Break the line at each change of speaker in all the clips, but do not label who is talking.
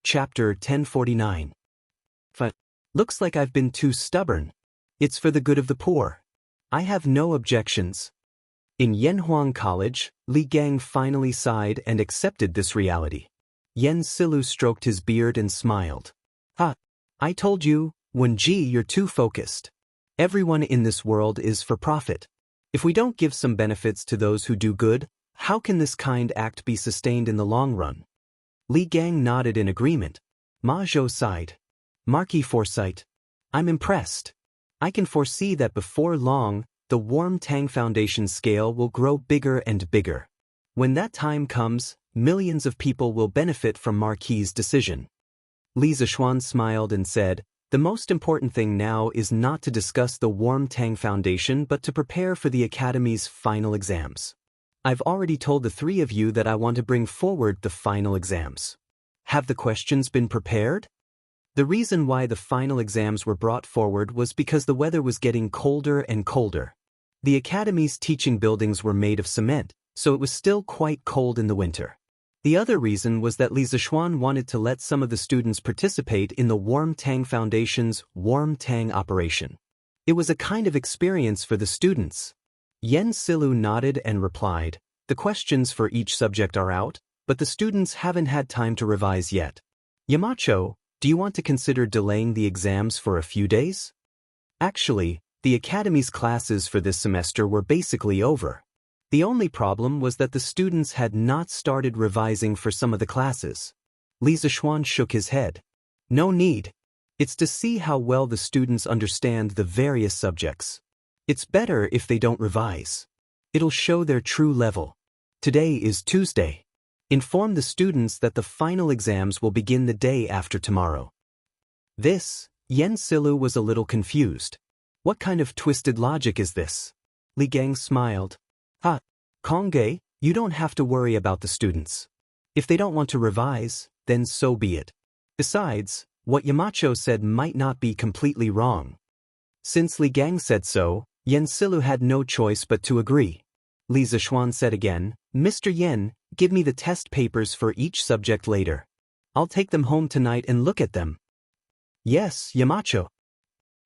Chapter 1049. Looks like I've been too stubborn. It's for the good of the poor. I have no objections. In Yanhuang College, Li Gang finally sighed and accepted this reality. Yen Silu stroked his beard and smiled. I told you, Wenji, you're too focused. Everyone in this world is for profit. If we don't give some benefits to those who do good, how can this kind act be sustained in the long run? Li Gang nodded in agreement. Ma Zhou sighed. Marquis foresight. I'm impressed. I can foresee that before long, the Warm Tang Foundation scale will grow bigger and bigger. When that time comes, millions of people will benefit from Marquis' decision. Li Zishuan smiled and said, the most important thing now is not to discuss the Warm Tang Foundation but to prepare for the Academy's final exams. I've already told the three of you that I want to bring forward the final exams. Have the questions been prepared? The reason why the final exams were brought forward was because the weather was getting colder and colder. The Academy's teaching buildings were made of cement, so it was still quite cold in the winter. The other reason was that Li Zishuan wanted to let some of the students participate in the Warm Tang Foundation's Warm Tang operation. It was a kind of experience for the students. Yen Silu nodded and replied, the questions for each subject are out, but the students haven't had time to revise yet. Yamacho, do you want to consider delaying the exams for a few days? Actually, the Academy's classes for this semester were basically over. The only problem was that the students had not started revising for some of the classes. Li Zishuan shook his head. No need. It's to see how well the students understand the various subjects. It's better if they don't revise. It'll show their true level. Today is Tuesday. Inform the students that the final exams will begin the day after tomorrow. Yen Silu was a little confused. What kind of twisted logic is this? Li Gang smiled. Kongge, you don't have to worry about the students. If they don't want to revise, then so be it. Besides, what Yamacho said might not be completely wrong. Since Li Gang said so, Yen Silu had no choice but to agree. Li Zishuan said again, Mr. Yen, give me the test papers for each subject later. I'll take them home tonight and look at them. Yes, Yamacho.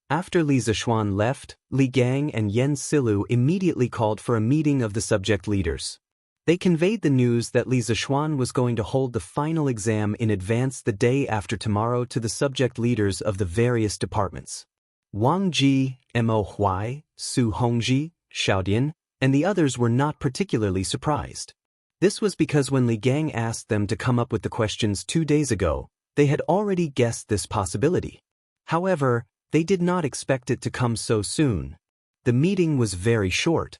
After Li Zishuan left, Li Gang and Yen Silu immediately called for a meeting of the subject leaders. They conveyed the news that Li Zishuan was going to hold the final exam in advance the day after tomorrow to the subject leaders of the various departments. Wang Ji, Mo Huai, Su Hongji, Xiaodian, and the others were not particularly surprised. This was because when Li Gang asked them to come up with the questions 2 days ago, they had already guessed this possibility. However, they did not expect it to come so soon. The meeting was very short.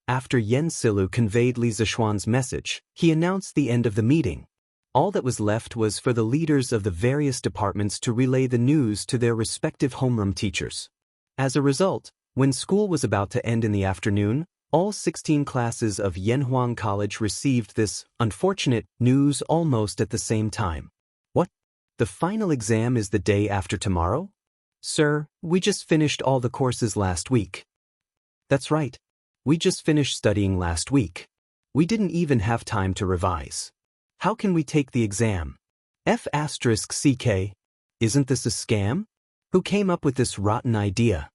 After Yen Silu conveyed Li Zishuan's message, he announced the end of the meeting. All that was left was for the leaders of the various departments to relay the news to their respective homeroom teachers. As a result, when school was about to end in the afternoon, all 16 classes of Yanhuang College received this unfortunate news almost at the same time. What? The final exam is the day after tomorrow? Sir, we just finished all the courses last week. That's right. We just finished studying last week. We didn't even have time to revise. How can we take the exam? F***CK. Isn't this a scam? Who came up with this rotten idea?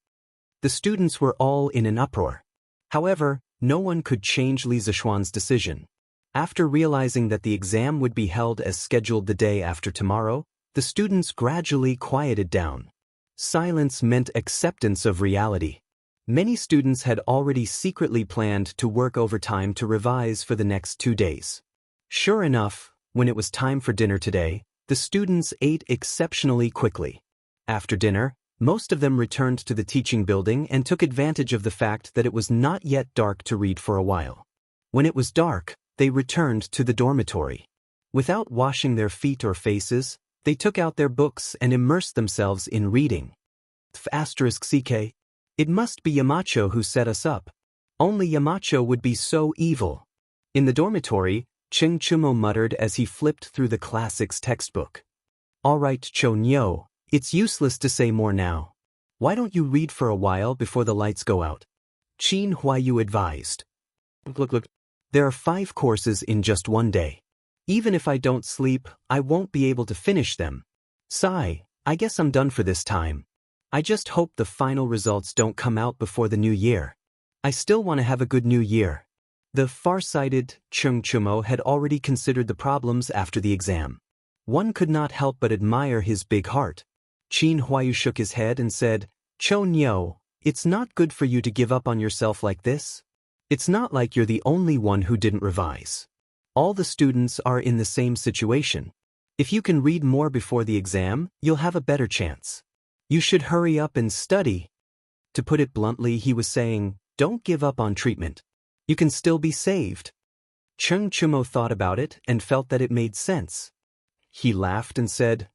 The students were all in an uproar. However, no one could change Li Zishuan's decision. After realizing that the exam would be held as scheduled the day after tomorrow, the students gradually quieted down. Silence meant acceptance of reality. Many students had already secretly planned to work overtime to revise for the next 2 days. Sure enough, when it was time for dinner today, the students ate exceptionally quickly. After dinner, most of them returned to the teaching building and took advantage of the fact that it was not yet dark to read for a while. When it was dark, they returned to the dormitory. Without washing their feet or faces, they took out their books and immersed themselves in reading. F***CK. It must be Yamacho who set us up. Only Yamacho would be so evil. In the dormitory, Cheng Chumo muttered as he flipped through the classics textbook. All right, Cho Nyo, it's useless to say more now. Why don't you read for a while before the lights go out? Qin Huayu advised. Look. There are 5 courses in just one day. Even if I don't sleep, I won't be able to finish them. Sigh, I guess I'm done for this time. I just hope the final results don't come out before the new year. I still want to have a good new year. The far-sighted Chung Chumo had already considered the problems after the exam. One could not help but admire his big heart. Qin Huayu shook his head and said, "Cho Nyo, it's not good for you to give up on yourself like this. It's not like you're the only one who didn't revise. All the students are in the same situation. If you can read more before the exam, you'll have a better chance. You should hurry up and study." To put it bluntly, he was saying, don't give up on treatment. You can still be saved. Chung Chumo thought about it and felt that it made sense. He laughed and said,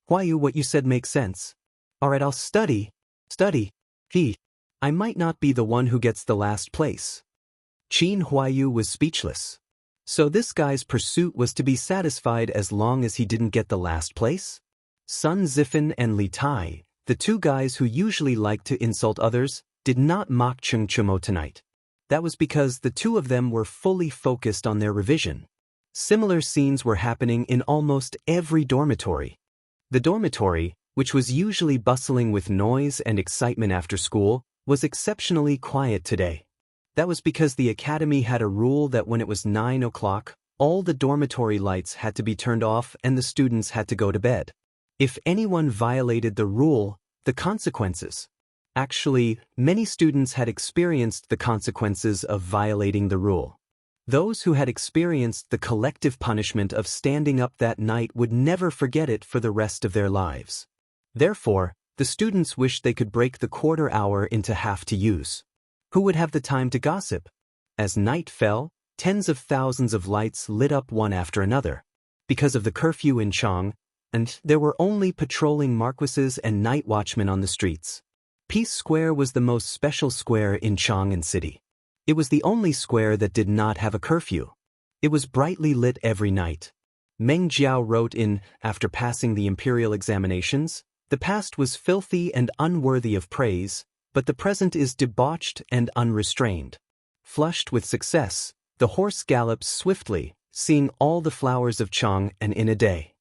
Huayu, what you said makes sense. Alright, I'll study. Study. I might not be the one who gets the last place. Qin Huayu was speechless. So this guy's pursuit was to be satisfied as long as he didn't get the last place? Sun Zifen and Li Tai, the two guys who usually like to insult others, did not mock Chung Chumo tonight. That was because the two of them were fully focused on their revision. Similar scenes were happening in almost every dormitory. The dormitory, which was usually bustling with noise and excitement after school, was exceptionally quiet today. That was because the academy had a rule that when it was 9 o'clock, all the dormitory lights had to be turned off and the students had to go to bed. If anyone violated the rule, the consequences. Actually, many students had experienced the consequences of violating the rule. Those who had experienced the collective punishment of standing up that night would never forget it for the rest of their lives. Therefore, the students wished they could break the quarter hour into half to use. Who would have the time to gossip? As night fell, tens of thousands of lights lit up one after another. Because of the curfew in Chang, and there were only patrolling marquises and night watchmen on the streets. Peace Square was the most special square in Chang'an City. It was the only square that did not have a curfew. It was brightly lit every night. Meng Jiao wrote in, after passing the imperial examinations, the past was filthy and unworthy of praise, but the present is debauched and unrestrained. Flushed with success, the horse gallops swiftly, seeing all the flowers of Chang'an in a day.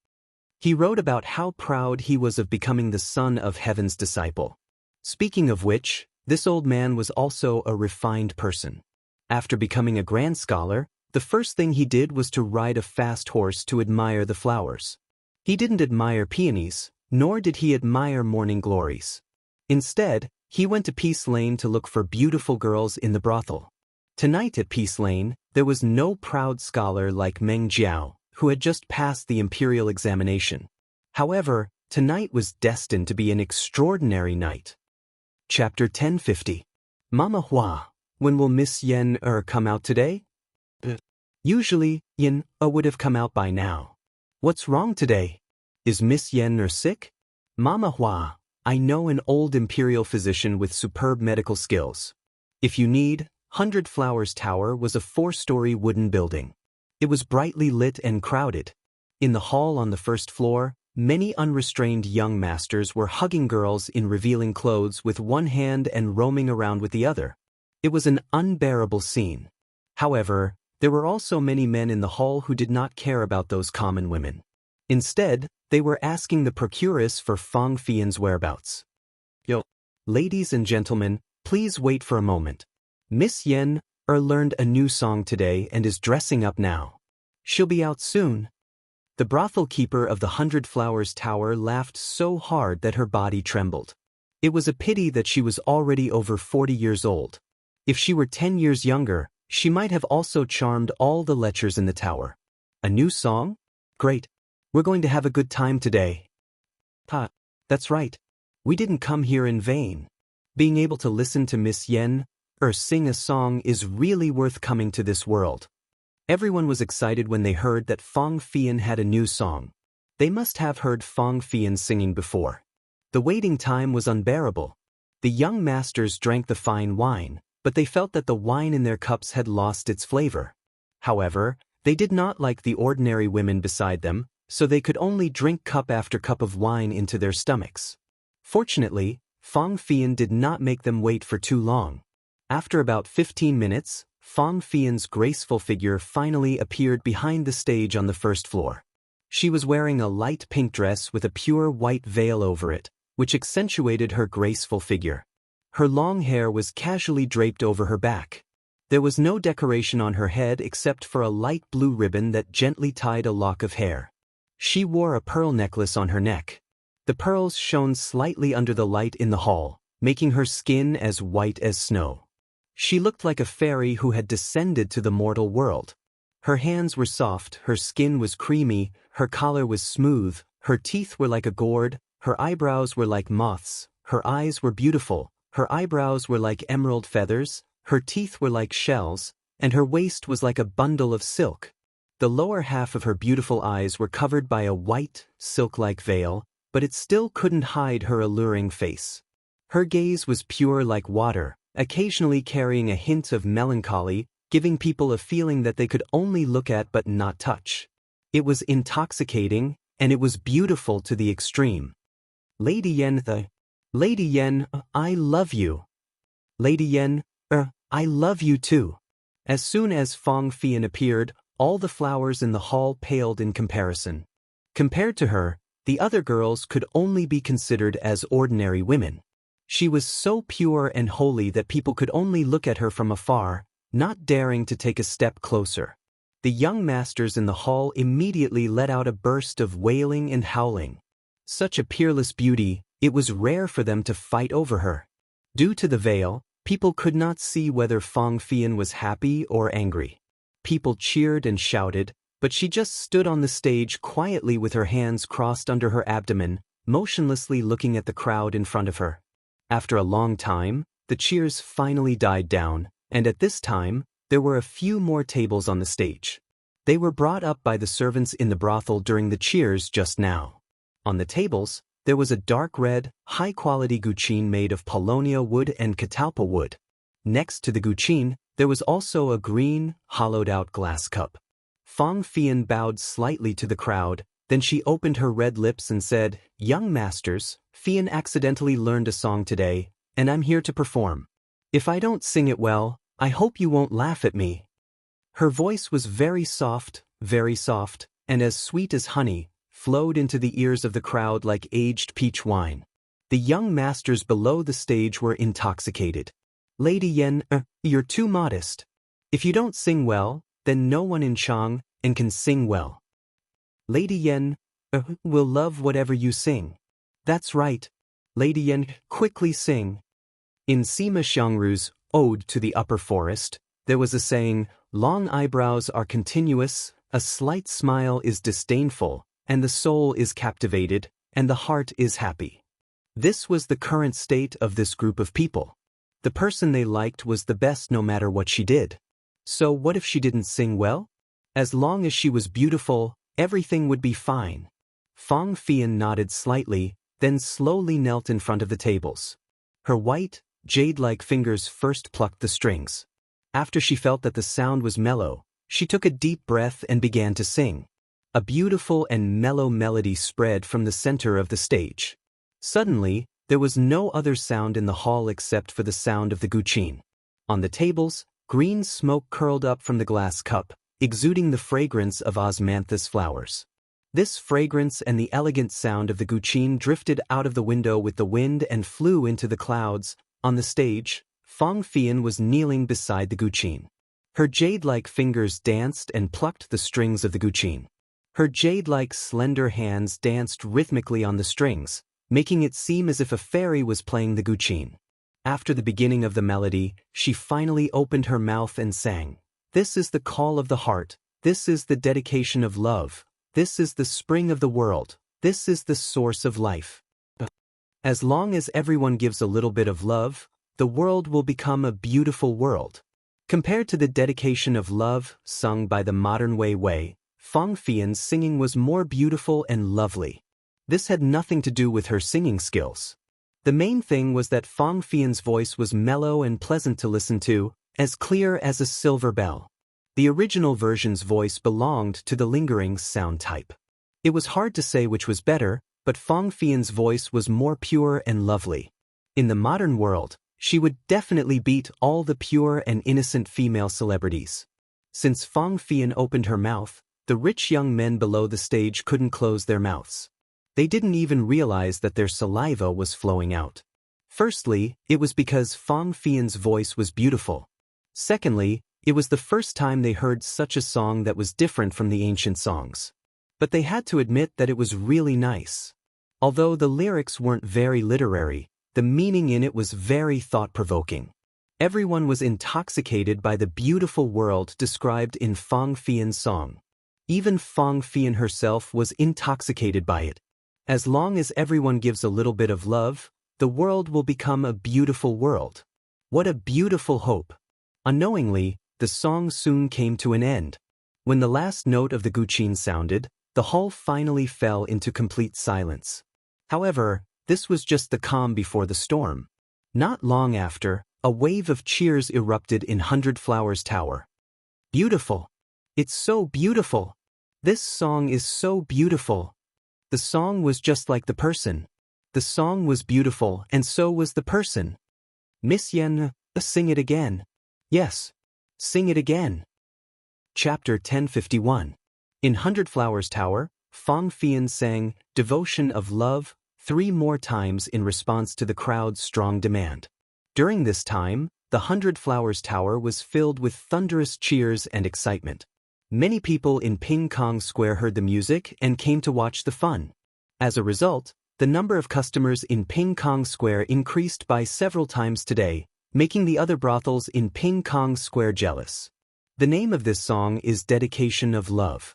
He wrote about how proud he was of becoming the son of heaven's disciple. Speaking of which, this old man was also a refined person. After becoming a grand scholar, the first thing he did was to ride a fast horse to admire the flowers. He didn't admire peonies, nor did he admire morning glories. Instead, he went to Peace Lane to look for beautiful girls in the brothel. Tonight at Peace Lane, there was no proud scholar like Meng Jiao, who had just passed the imperial examination. However, tonight was destined to be an extraordinary night. Chapter 1050. Mama Hua, when will Miss Yen come out today? Usually, Yen would have come out by now. What's wrong today? Is Miss Yen sick? Mama Hua, I know an old imperial physician with superb medical skills. If you need, 100 Flowers Tower was a 4-story wooden building. It was brightly lit and crowded. In the hall on the first floor, many unrestrained young masters were hugging girls in revealing clothes with one hand and roaming around with the other. It was an unbearable scene. However, there were also many men in the hall who did not care about those common women. Instead, they were asking the procuress for Fang Fian's whereabouts. Ladies and gentlemen, please wait for a moment. Miss Yen learned a new song today and is dressing up now. She'll be out soon. The brothel keeper of the 100 Flowers Tower laughed so hard that her body trembled. It was a pity that she was already over 40 years old. If she were 10 years younger, she might have also charmed all the lechers in the tower. A new song? Great. We're going to have a good time today. That's right. We didn't come here in vain. Being able to listen to Miss Yen sing a song is really worth coming to this world. Everyone was excited when they heard that Fang Fian had a new song. They must have heard Fang Fian singing before. The waiting time was unbearable. The young masters drank the fine wine, but they felt that the wine in their cups had lost its flavor. However, they did not like the ordinary women beside them, so they could only drink cup after cup of wine into their stomachs. Fortunately, Fang Fian did not make them wait for too long. After about 15 minutes, Fang Fian's graceful figure finally appeared behind the stage on the first floor. She was wearing a light pink dress with a pure white veil over it, which accentuated her graceful figure. Her long hair was casually draped over her back. There was no decoration on her head except for a light blue ribbon that gently tied a lock of hair. She wore a pearl necklace on her neck. The pearls shone slightly under the light in the hall, making her skin as white as snow. She looked like a fairy who had descended to the mortal world. Her hands were soft, her skin was creamy, her collar was smooth, her teeth were like a gourd, her eyebrows were like moths, her eyes were beautiful, her eyebrows were like emerald feathers, her teeth were like shells, and her waist was like a bundle of silk. The lower half of her beautiful eyes were covered by a white, silk-like veil, but it still couldn't hide her alluring face. Her gaze was pure like water, occasionally carrying a hint of melancholy, giving people a feeling that they could only look at but not touch. It was intoxicating, and it was beautiful to the extreme. Lady Yen, I love you. Lady Yen, I love you too. As soon as Fang Fian appeared, all the flowers in the hall paled in comparison. Compared to her, the other girls could only be considered as ordinary women. She was so pure and holy that people could only look at her from afar, not daring to take a step closer. The young masters in the hall immediately let out a burst of wailing and howling. Such a peerless beauty, it was rare for them to fight over her. Due to the veil, people could not see whether Fang Fian was happy or angry. People cheered and shouted, but she just stood on the stage quietly with her hands crossed under her abdomen, motionlessly looking at the crowd in front of her. After a long time, the cheers finally died down, and at this time, there were a few more tables on the stage. They were brought up by the servants in the brothel during the cheers just now. On the tables, there was a dark red, high-quality guqin made of paulownia wood and catalpa wood. Next to the guqin, there was also a green, hollowed-out glass cup. Fang Fian bowed slightly to the crowd, then she opened her red lips and said, "Young masters, Fian accidentally learned a song today, and I'm here to perform. If I don't sing it well, I hope you won't laugh at me." Her voice was very soft, and as sweet as honey, flowed into the ears of the crowd like aged peach wine. The young masters below the stage were intoxicated. "Lady Yen, you're too modest. If you don't sing well, then no one in Chang can sing well. Lady Yen, will love whatever you sing." "That's right. Lady Yen, quickly sing." In Sima Xiangru's Ode to the Upper Forest, there was a saying, "Long eyebrows are continuous, a slight smile is disdainful, and the soul is captivated, and the heart is happy." This was the current state of this group of people. The person they liked was the best no matter what she did. So what if she didn't sing well? As long as she was beautiful, everything would be fine. Fang Fian nodded slightly, then slowly knelt in front of the tables. Her white, jade-like fingers first plucked the strings. After she felt that the sound was mellow, she took a deep breath and began to sing. A beautiful and mellow melody spread from the center of the stage. Suddenly, there was no other sound in the hall except for the sound of the guqin. On the tables, green smoke curled up from the glass cup, exuding the fragrance of osmanthus flowers. This fragrance and the elegant sound of the guqin drifted out of the window with the wind and flew into the clouds. On the stage, Fang Fian was kneeling beside the guqin. Her jade-like fingers danced and plucked the strings of the guqin. Her jade-like slender hands danced rhythmically on the strings, making it seem as if a fairy was playing the guqin. After the beginning of the melody, she finally opened her mouth and sang, "This is the call of the heart, this is the dedication of love, this is the spring of the world, this is the source of life. As long as everyone gives a little bit of love, the world will become a beautiful world." Compared to the dedication of love sung by the modern Wei, Fang Fian's singing was more beautiful and lovely. This had nothing to do with her singing skills. The main thing was that Fang Fian's voice was mellow and pleasant to listen to, as clear as a silver bell. The original version's voice belonged to the lingering sound type. It was hard to say which was better, but Fang Fian's voice was more pure and lovely. In the modern world, She would definitely beat all the pure and innocent female celebrities. Since Fang Fian opened her mouth, the rich young men below the stage couldn't close their mouths. They didn't even realize that their saliva was flowing out. Firstly, it was because Fang Fian's voice was beautiful. Secondly, it was the first time they heard such a song that was different from the ancient songs. But they had to admit that it was really nice. Although the lyrics weren't very literary, the meaning in it was very thought-provoking. Everyone was intoxicated by the beautiful world described in Fang Fian's song. Even Fang Fian herself was intoxicated by it. As long as everyone gives a little bit of love, the world will become a beautiful world. What a beautiful hope. Unknowingly, the song soon came to an end. When the last note of the guqin sounded, the hall finally fell into complete silence. However, this was just the calm before the storm. Not long after, a wave of cheers erupted in Hundred Flowers Tower. Beautiful. It's so beautiful. This song is so beautiful. The song was just like the person. The song was beautiful and so was the person. Miss Yen, sing it again. Yes. Sing it again. Chapter 1051. In Hundred Flowers Tower, Fang Fian sang Devotion of Love 3 more times in response to the crowd's strong demand. During this time, the Hundred Flowers Tower was filled with thunderous cheers and excitement. Many people in Ping Kong Square heard the music and came to watch the fun. As a result, the number of customers in Ping Kong Square increased by several times today, making the other brothels in Ping Kong Square jealous. The name of this song is Dedication of Love.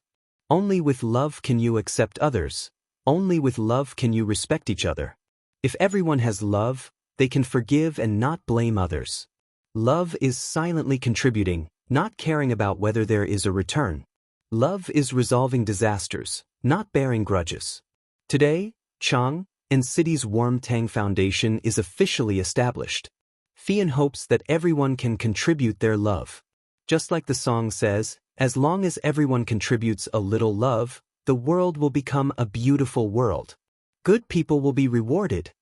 Only with love can you accept others. Only with love can you respect each other. If everyone has love, they can forgive and not blame others. Love is silently contributing, not caring about whether there is a return. Love is resolving disasters, not bearing grudges. Today, Chang and City's Warm Tang Foundation is officially established. Fian hopes that everyone can contribute their love. Just like the song says, as long as everyone contributes a little love, the world will become a beautiful world. Good people will be rewarded.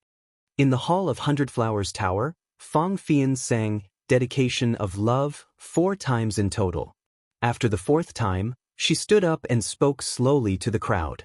In the hall of Hundred Flowers Tower, Fang Fian sang Dedication of Love 4 times in total. After the 4th time, she stood up and spoke slowly to the crowd.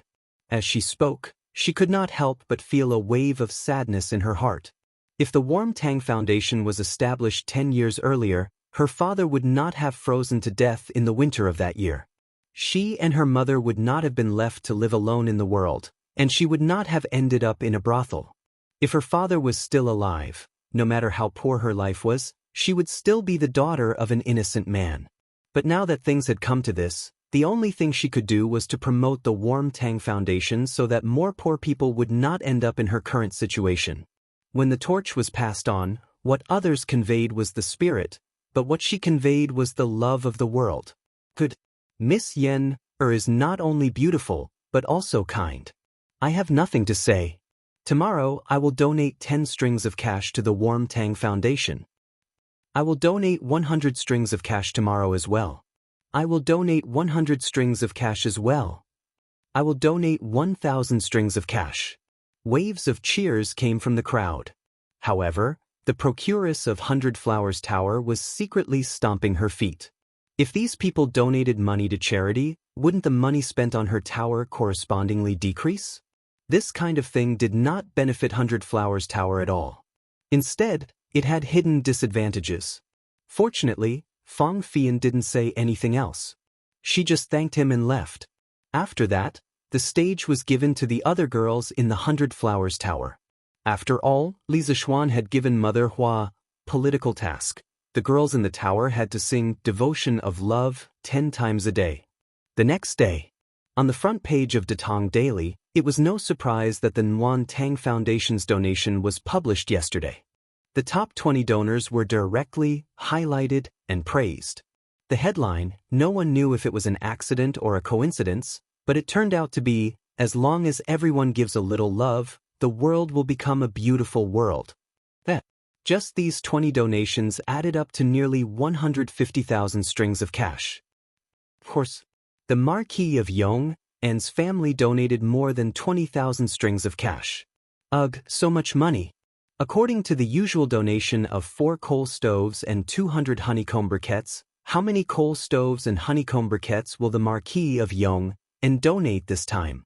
As she spoke, she could not help but feel a wave of sadness in her heart. If the Warm Tang Foundation was established 10 years earlier, her father would not have frozen to death in the winter of that year. She and her mother would not have been left to live alone in the world, and she would not have ended up in a brothel. If her father was still alive, no matter how poor her life was, she would still be the daughter of an innocent man. But now that things had come to this, the only thing she could do was to promote the Warm Tang Foundation so that more poor people would not end up in her current situation. When the torch was passed on, what others conveyed was the spirit, but what she conveyed was the love of the world. Good. Miss Yen is not only beautiful, but also kind. I have nothing to say. Tomorrow I will donate 10 strings of cash to the Warm Tang Foundation. I will donate 100 strings of cash tomorrow as well. I will donate 100 strings of cash as well. I will donate 1,000 strings of cash. Waves of cheers came from the crowd. However, the procuress of Hundred Flowers Tower was secretly stomping her feet. If these people donated money to charity, wouldn't the money spent on her tower correspondingly decrease? This kind of thing did not benefit Hundred Flowers Tower at all. Instead, it had hidden disadvantages. Fortunately, Fang Fian didn't say anything else. She just thanked him and left. After that, the stage was given to the other girls in the Hundred Flowers Tower. After all, Li Zixuan had given Mother Hua political task. The girls in the tower had to sing Devotion of Love 10 times a day. The next day, on the front page of Datong Daily, it was no surprise that the Nuan Tang Foundation's donation was published yesterday. The top 20 donors were directly highlighted and praised. The headline, no one knew if it was an accident or a coincidence, but it turned out to be, as long as everyone gives a little love, the world will become a beautiful world. Just these 20 donations added up to nearly 150,000 strings of cash. Of course, the Marquis of Yong's family donated more than 20,000 strings of cash. Ugh, so much money. According to the usual donation of 4 coal stoves and 200 honeycomb briquettes, how many coal stoves and honeycomb briquettes will the Marquis of Yong and donate this time?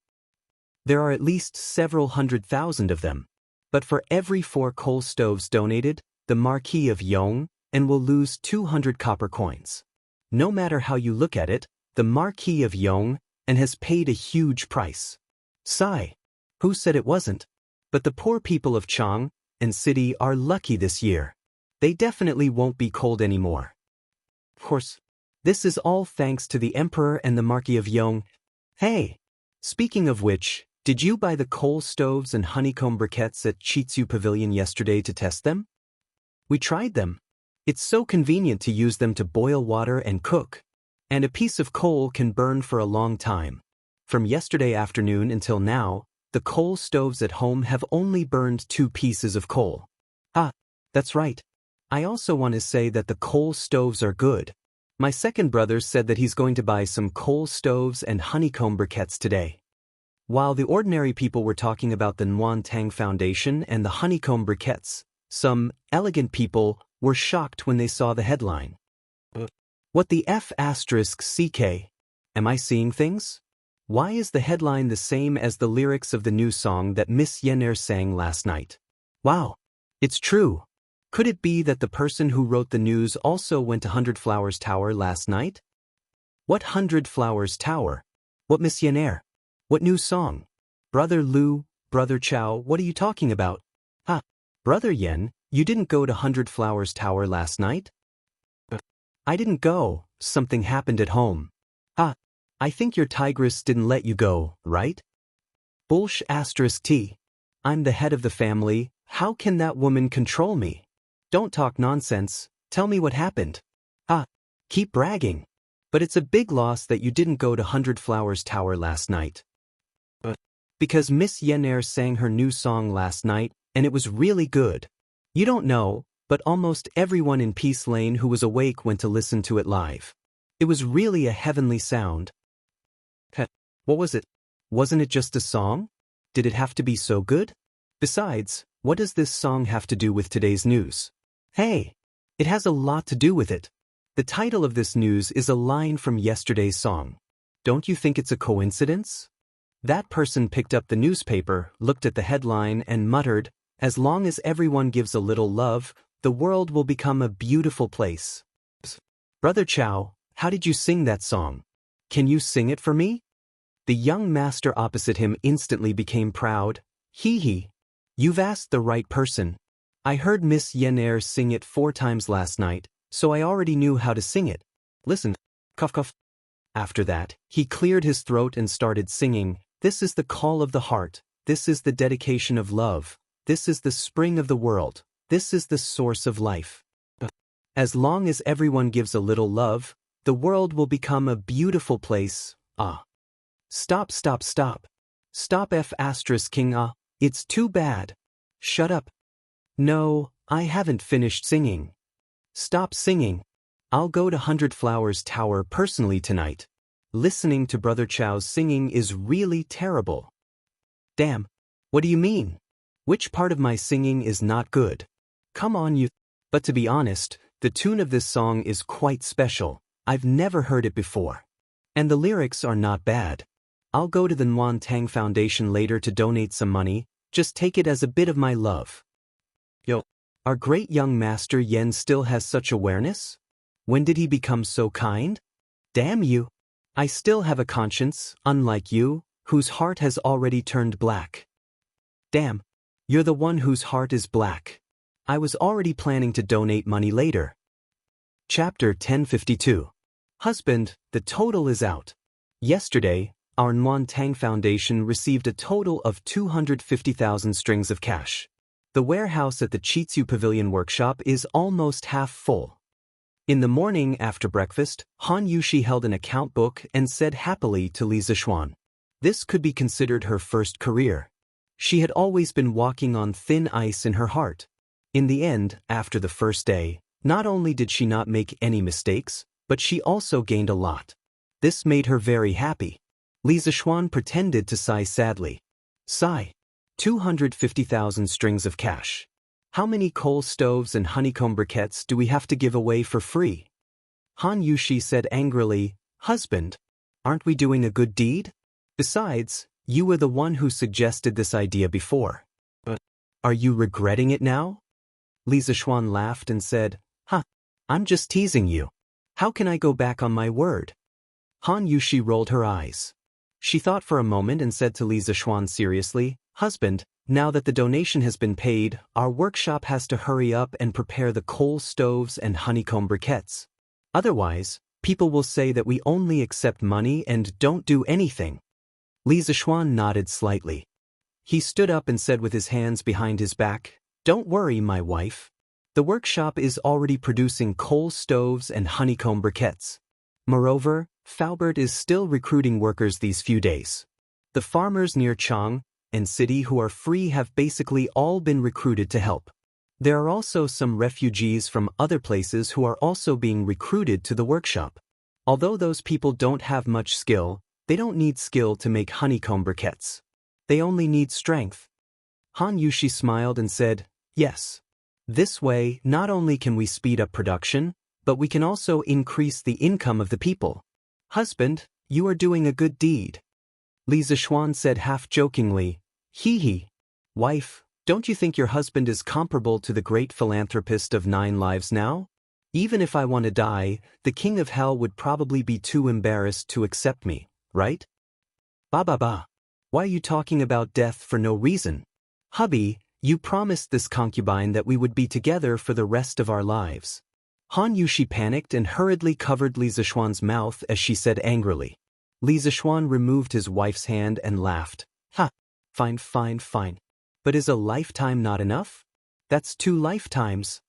There are at least several 100,000 of them. But for every 4 coal stoves donated, the Marquis of Yong and will lose 200 copper coins. No matter how you look at it, the Marquis of Yong and has paid a huge price. Sigh. Who said it wasn't? But the poor people of Chang and City are lucky this year. They definitely won't be cold anymore. Of course, this is all thanks to the Emperor and the Marquis of Yong. Hey! Speaking of which, did you buy the coal stoves and honeycomb briquettes at Chitsu Pavilion yesterday to test them? We tried them. It's so convenient to use them to boil water and cook. And a piece of coal can burn for a long time. From yesterday afternoon until now, the coal stoves at home have only burned 2 pieces of coal. Ah, that's right. I also want to say that the coal stoves are good. My second brother said that he's going to buy some coal stoves and honeycomb briquettes today. While the ordinary people were talking about the Nguyen Tang Foundation and the honeycomb briquettes, some elegant people were shocked when they saw the headline. What the F***CK? Am I seeing things? Why is the headline the same as the lyrics of the new song that Miss Yener sang last night? Wow, it's true. Could it be that the person who wrote the news also went to 100 Flowers Tower last night? What 100 Flowers Tower? What Miss Yener? What new song? Brother Lu, Brother Chow, what are you talking about? Ah, Brother Yen, you didn't go to 100 Flowers Tower last night? I didn't go, something happened at home. Ah, I think your tigress didn't let you go, right? Bullsh**T. I'm the head of the family, how can that woman control me? Don't talk nonsense, tell me what happened. Ah, keep bragging. But it's a big loss that you didn't go to 100 Flowers Tower last night. Because Miss Yener sang her new song last night, and it was really good. You don't know, but almost everyone in Peace Lane who was awake went to listen to it live. It was really a heavenly sound. What was it? Wasn't it just a song? Did it have to be so good? Besides, what does this song have to do with today's news? Hey, it has a lot to do with it. The title of this news is a line from yesterday's song. Don't you think it's a coincidence? That person picked up the newspaper, looked at the headline and muttered, as long as everyone gives a little love, the world will become a beautiful place. Brother Chow, how did you sing that song? Can you sing it for me? The young master opposite him instantly became proud. Hee. You've asked the right person. I heard Miss Yener sing it 4 times last night, so I already knew how to sing it. Listen. Cough cough. After that, he cleared his throat and started singing, this is the call of the heart, this is the dedication of love, this is the spring of the world, this is the source of life. As long as everyone gives a little love, the world will become a beautiful place. Ah. Stop. Stop F***king ah, it's too bad. Shut up. No, I haven't finished singing. Stop singing. I'll go to 100 Flowers Tower personally tonight. Listening to Brother Chow's singing is really terrible. Damn, what do you mean? Which part of my singing is not good? Come on you. But to be honest, the tune of this song is quite special. I've never heard it before. And the lyrics are not bad. I'll go to the Nguyen Tang Foundation later to donate some money, just take it as a bit of my love. Yo, our great young master Yen still has such awareness? When did he become so kind? Damn you. I still have a conscience, unlike you, whose heart has already turned black. Damn, you're the one whose heart is black. I was already planning to donate money later. Chapter 1052. Husband, the total is out. Yesterday, our Nguyen Tang Foundation received a total of 250,000 strings of cash. The warehouse at the Chitsu Pavilion workshop is almost half full. In the morning after breakfast, Han Yushi held an account book and said happily to Li Zixuan. This could be considered her first career. She had always been walking on thin ice in her heart. In the end, after the first day, not only did she not make any mistakes, but she also gained a lot. This made her very happy. Li Zixuan pretended to sigh sadly. Sigh. 250,000 strings of cash. How many coal stoves and honeycomb briquettes do we have to give away for free? Han Yushi said angrily, Husband, aren't we doing a good deed? Besides, you were the one who suggested this idea before. But are you regretting it now? Li Zishuan laughed and said, I'm just teasing you. How can I go back on my word? Han Yushi rolled her eyes. She thought for a moment and said to Li Zishuan seriously, Husband, now that the donation has been paid, our workshop has to hurry up and prepare the coal stoves and honeycomb briquettes. Otherwise, people will say that we only accept money and don't do anything. Li Zishuan nodded slightly. He stood up and said with his hands behind his back, Don't worry, my wife. The workshop is already producing coal stoves and honeycomb briquettes. Moreover, Faubert is still recruiting workers these few days. The farmers near Chang and city who are free have basically all been recruited to help. There are also some refugees from other places who are also being recruited to the workshop. Although those people don't have much skill, they don't need skill to make honeycomb briquettes. They only need strength. Han Yushi smiled and said, Yes. This way, not only can we speed up production, but we can also increase the income of the people. Husband, you are doing a good deed. Li Zishuan said half-jokingly, Hee. Wife, don't you think your husband is comparable to the great philanthropist of 9 lives now? Even if I want to die, the king of hell would probably be too embarrassed to accept me, right? Ba. Why are you talking about death for no reason? Hubby, you promised this concubine that we would be together for the rest of our lives. Han Yushi panicked and hurriedly covered Li Zishuan's mouth as she said angrily. Li Zishuan removed his wife's hand and laughed. Fine. But is a lifetime not enough? That's 2 lifetimes.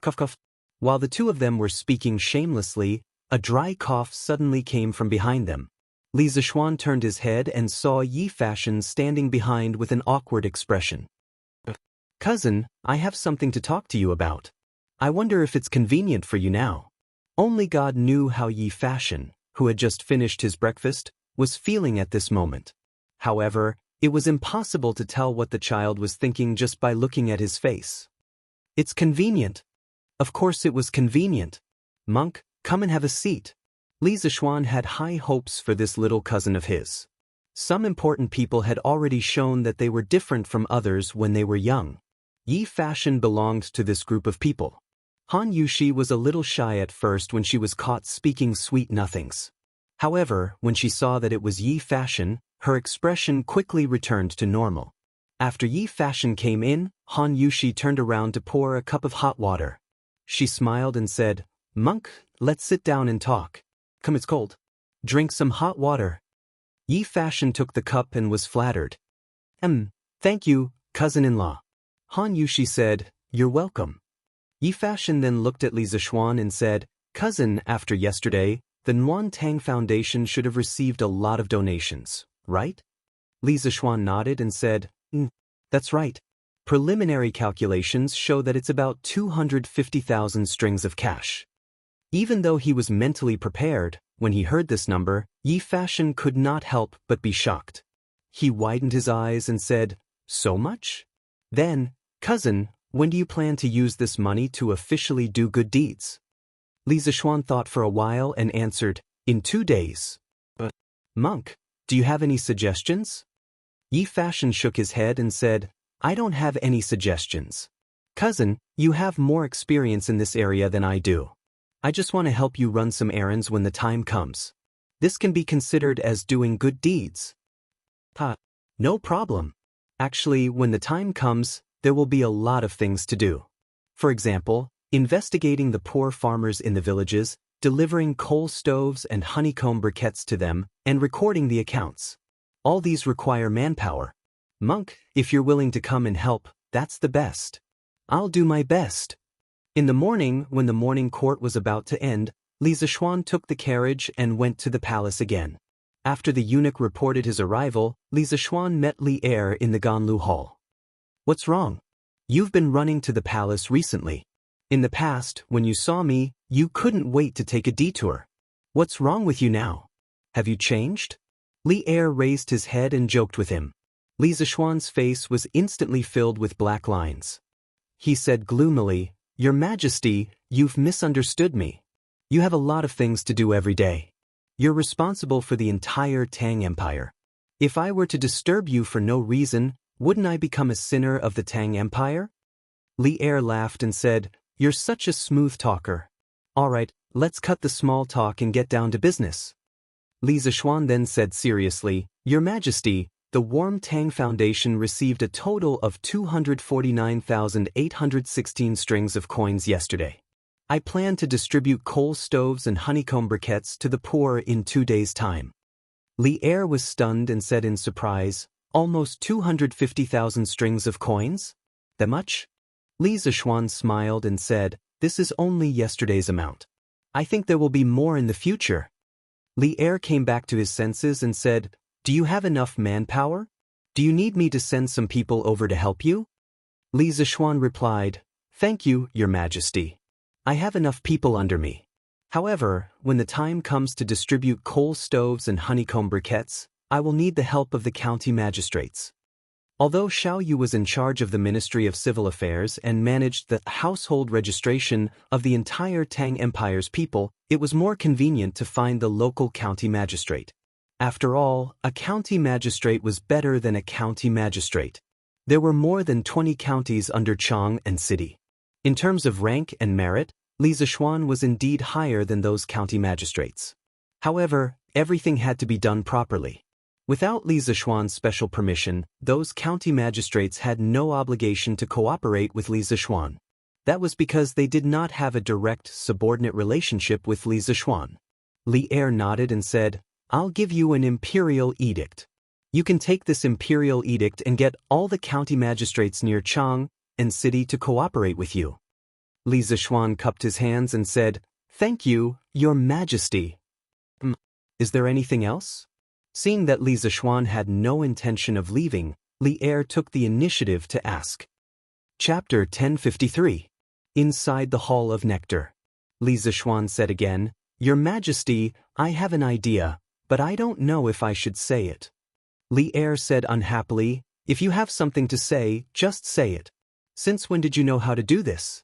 Cough. While the two of them were speaking shamelessly, a dry cough suddenly came from behind them. Li Zishuan turned his head and saw Yi Fashion standing behind with an awkward expression. Cousin, I have something to talk to you about. I wonder if it's convenient for you now. Only God knew how Yi Fashion, who had just finished his breakfast, was feeling at this moment. However, it was impossible to tell what the child was thinking just by looking at his face. It's convenient. Of course it was convenient. Monk, come and have a seat. Li Zishuan had high hopes for this little cousin of his. Some important people had already shown that they were different from others when they were young. Yi Fashion belonged to this group of people. Han Yushi was a little shy at first when she was caught speaking sweet nothings. However, when she saw that it was Yi Fashion, her expression quickly returned to normal. After Yi Fashion came in, Han Yushi turned around to pour a cup of hot water. She smiled and said, Monk, let's sit down and talk. Come, it's cold. Drink some hot water. Yi Fashion took the cup and was flattered. Thank you, cousin-in-law. Han Yushi said, You're welcome. Yi Fashion then looked at Li Zishuan and said, Cousin, after yesterday, the Nuan Tang Foundation should have received a lot of donations, right? Li Zishuan nodded and said, That's right. Preliminary calculations show that it's about 250,000 strings of cash. Even though he was mentally prepared, when he heard this number, Yi Fashion could not help but be shocked. He widened his eyes and said, So much? Then, cousin, when do you plan to use this money to officially do good deeds? Li Zishuan thought for a while and answered, In 2 days. But, Monk, do you have any suggestions? Yi Fashion shook his head and said, I don't have any suggestions. Cousin, you have more experience in this area than I do. I just want to help you run some errands when the time comes. This can be considered as doing good deeds. No problem. Actually, when the time comes, there will be a lot of things to do. For example, investigating the poor farmers in the villages, delivering coal stoves and honeycomb briquettes to them, and recording the accounts. All these require manpower. Monk, if you're willing to come and help, that's the best. I'll do my best. In the morning, when the morning court was about to end, Li Zishuan took the carriage and went to the palace again. After the eunuch reported his arrival, Li Zishuan met Li Er in the Ganlu Hall. What's wrong? You've been running to the palace recently. In the past, when you saw me, you couldn't wait to take a detour. What's wrong with you now? Have you changed? Li Er raised his head and joked with him. Li Zishuan's face was instantly filled with black lines. He said gloomily, "Your Majesty, you've misunderstood me. You have a lot of things to do every day. You're responsible for the entire Tang Empire. If I were to disturb you for no reason, wouldn't I become a sinner of the Tang Empire?" Li Er laughed and said, "You're such a smooth talker. All right, let's cut the small talk and get down to business." Li Zishuan then said seriously, "Your Majesty, the Warm Tang Foundation received a total of 249,816 strings of coins yesterday. I plan to distribute coal stoves and honeycomb briquettes to the poor in 2 days' time." Li Er was stunned and said in surprise, "Almost 250,000 strings of coins? That much?" Li Zishuan smiled and said, "This is only yesterday's amount. I think there will be more in the future." Li Er came back to his senses and said, "Do you have enough manpower? Do you need me to send some people over to help you?" Li Zishuan replied, "Thank you, Your Majesty. I have enough people under me. However, when the time comes to distribute coal stoves and honeycomb briquettes, I will need the help of the county magistrates." Although Xiao Yu was in charge of the Ministry of Civil Affairs and managed the household registration of the entire Tang Empire's people, it was more convenient to find the local county magistrate. After all, a county magistrate was better than a county magistrate. There were more than 20 counties under Chang and city. In terms of rank and merit, Li Zishuan was indeed higher than those county magistrates. However, everything had to be done properly. Without Li Zishuan's special permission, those county magistrates had no obligation to cooperate with Li Zishuan. That was because they did not have a direct, subordinate relationship with Li Zishuan. Li Er nodded and said, "I'll give you an imperial edict. You can take this imperial edict and get all the county magistrates near Chang and city to cooperate with you." Li Zishuan cupped his hands and said, "Thank you, Your Majesty." Is there anything else?" Seeing that Li Zishuan had no intention of leaving, Li Er took the initiative to ask. Chapter 1053. Inside the Hall of Nectar. Li Zishuan said again, "Your Majesty, I have an idea, but I don't know if I should say it." Li Er said unhappily, "If you have something to say, just say it. Since when did you know how to do this?"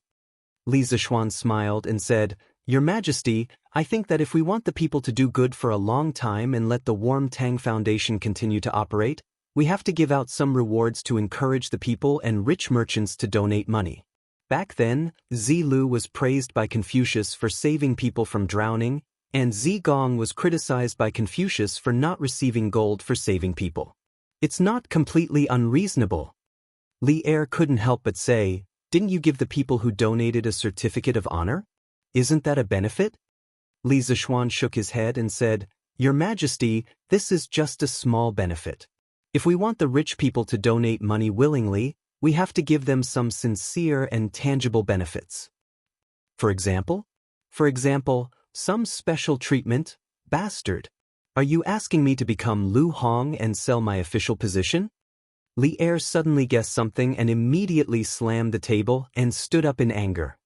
Li Zishuan smiled and said, "Your Majesty, I think that if we want the people to do good for a long time and let the Warm Tang Foundation continue to operate, we have to give out some rewards to encourage the people and rich merchants to donate money." Back then, Zi Lu was praised by Confucius for saving people from drowning, and Zi Gong was criticized by Confucius for not receiving gold for saving people. It's not completely unreasonable. Li Er couldn't help but say, "Didn't you give the people who donated a certificate of honor? Isn't that a benefit?" Li Zishuan shook his head and said, "Your Majesty, this is just a small benefit. If we want the rich people to donate money willingly, we have to give them some sincere and tangible benefits. For example, some special treatment, bastard. Are you asking me to become Lu Hong and sell my official position?" Li Er suddenly guessed something and immediately slammed the table and stood up in anger.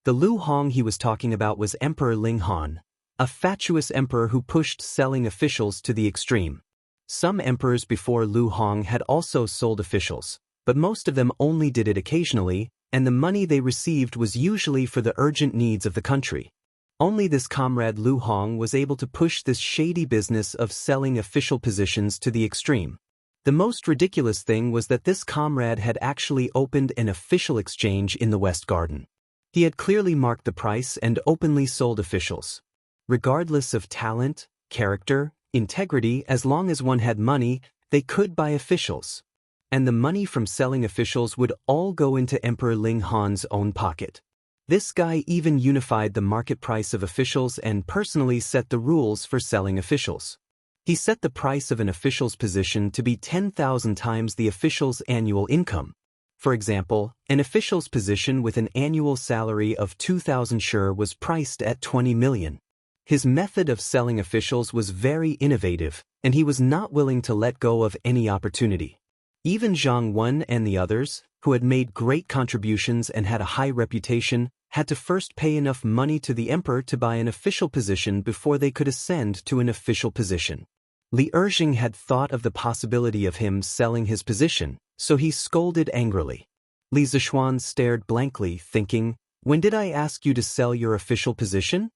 The Lu Hong he was talking about was Emperor Ling Han, a fatuous emperor who pushed selling officials to the extreme. Some emperors before Lu Hong had also sold officials, but most of them only did it occasionally, and the money they received was usually for the urgent needs of the country. Only this comrade Lu Hong was able to push this shady business of selling official positions to the extreme. The most ridiculous thing was that this comrade had actually opened an official exchange in the West Garden. He had clearly marked the price and openly sold officials. Regardless of talent, character, integrity, as long as one had money, they could buy officials. And the money from selling officials would all go into Emperor Ling Han's own pocket. This guy even unified the market price of officials and personally set the rules for selling officials. He set the price of an official's position to be 10,000 times the official's annual income. For example, an official's position with an annual salary of 2,000 sure was priced at 20 million. His method of selling officials was very innovative, and he was not willing to let go of any opportunity. Even Zhang Wen and the others, who had made great contributions and had a high reputation, had to first pay enough money to the emperor to buy an official position before they could ascend to an official position. Li Erjing had thought of the possibility of him selling his position, so he scolded angrily. Li Zixuan stared blankly, thinking, when did I ask you to sell your official position?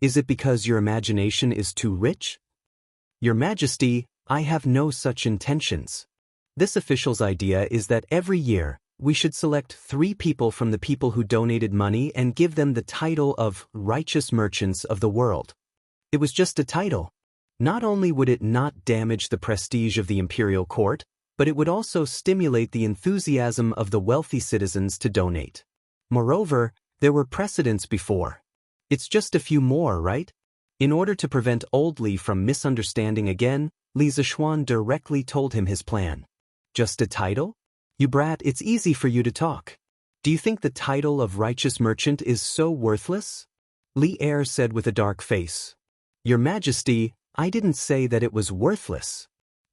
Is it because your imagination is too rich? Your Majesty, I have no such intentions. This official's idea is that every year, we should select 3 people from the people who donated money and give them the title of righteous merchants of the world. It was just a title. Not only would it not damage the prestige of the imperial court, but it would also stimulate the enthusiasm of the wealthy citizens to donate. Moreover, there were precedents before. It's just a few more, right? In order to prevent Old Li from misunderstanding again, Li Zixuan directly told him his plan. Just a title? You brat, it's easy for you to talk. Do you think the title of righteous merchant is so worthless? Li Er said with a dark face. Your Majesty, I didn't say that it was worthless.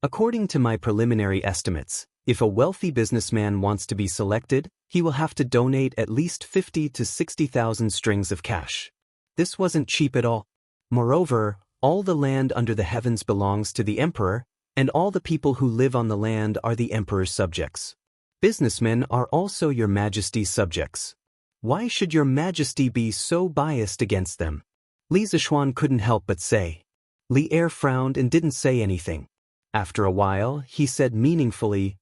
According to my preliminary estimates, if a wealthy businessman wants to be selected, he will have to donate at least 50 to 60,000 strings of cash. This wasn't cheap at all. Moreover, all the land under the heavens belongs to the emperor, and all the people who live on the land are the emperor's subjects. Businessmen are also your Majesty's subjects. Why should your Majesty be so biased against them? Li Zixuan couldn't help but say. Li Er frowned and didn't say anything. After a while, he said meaningfully,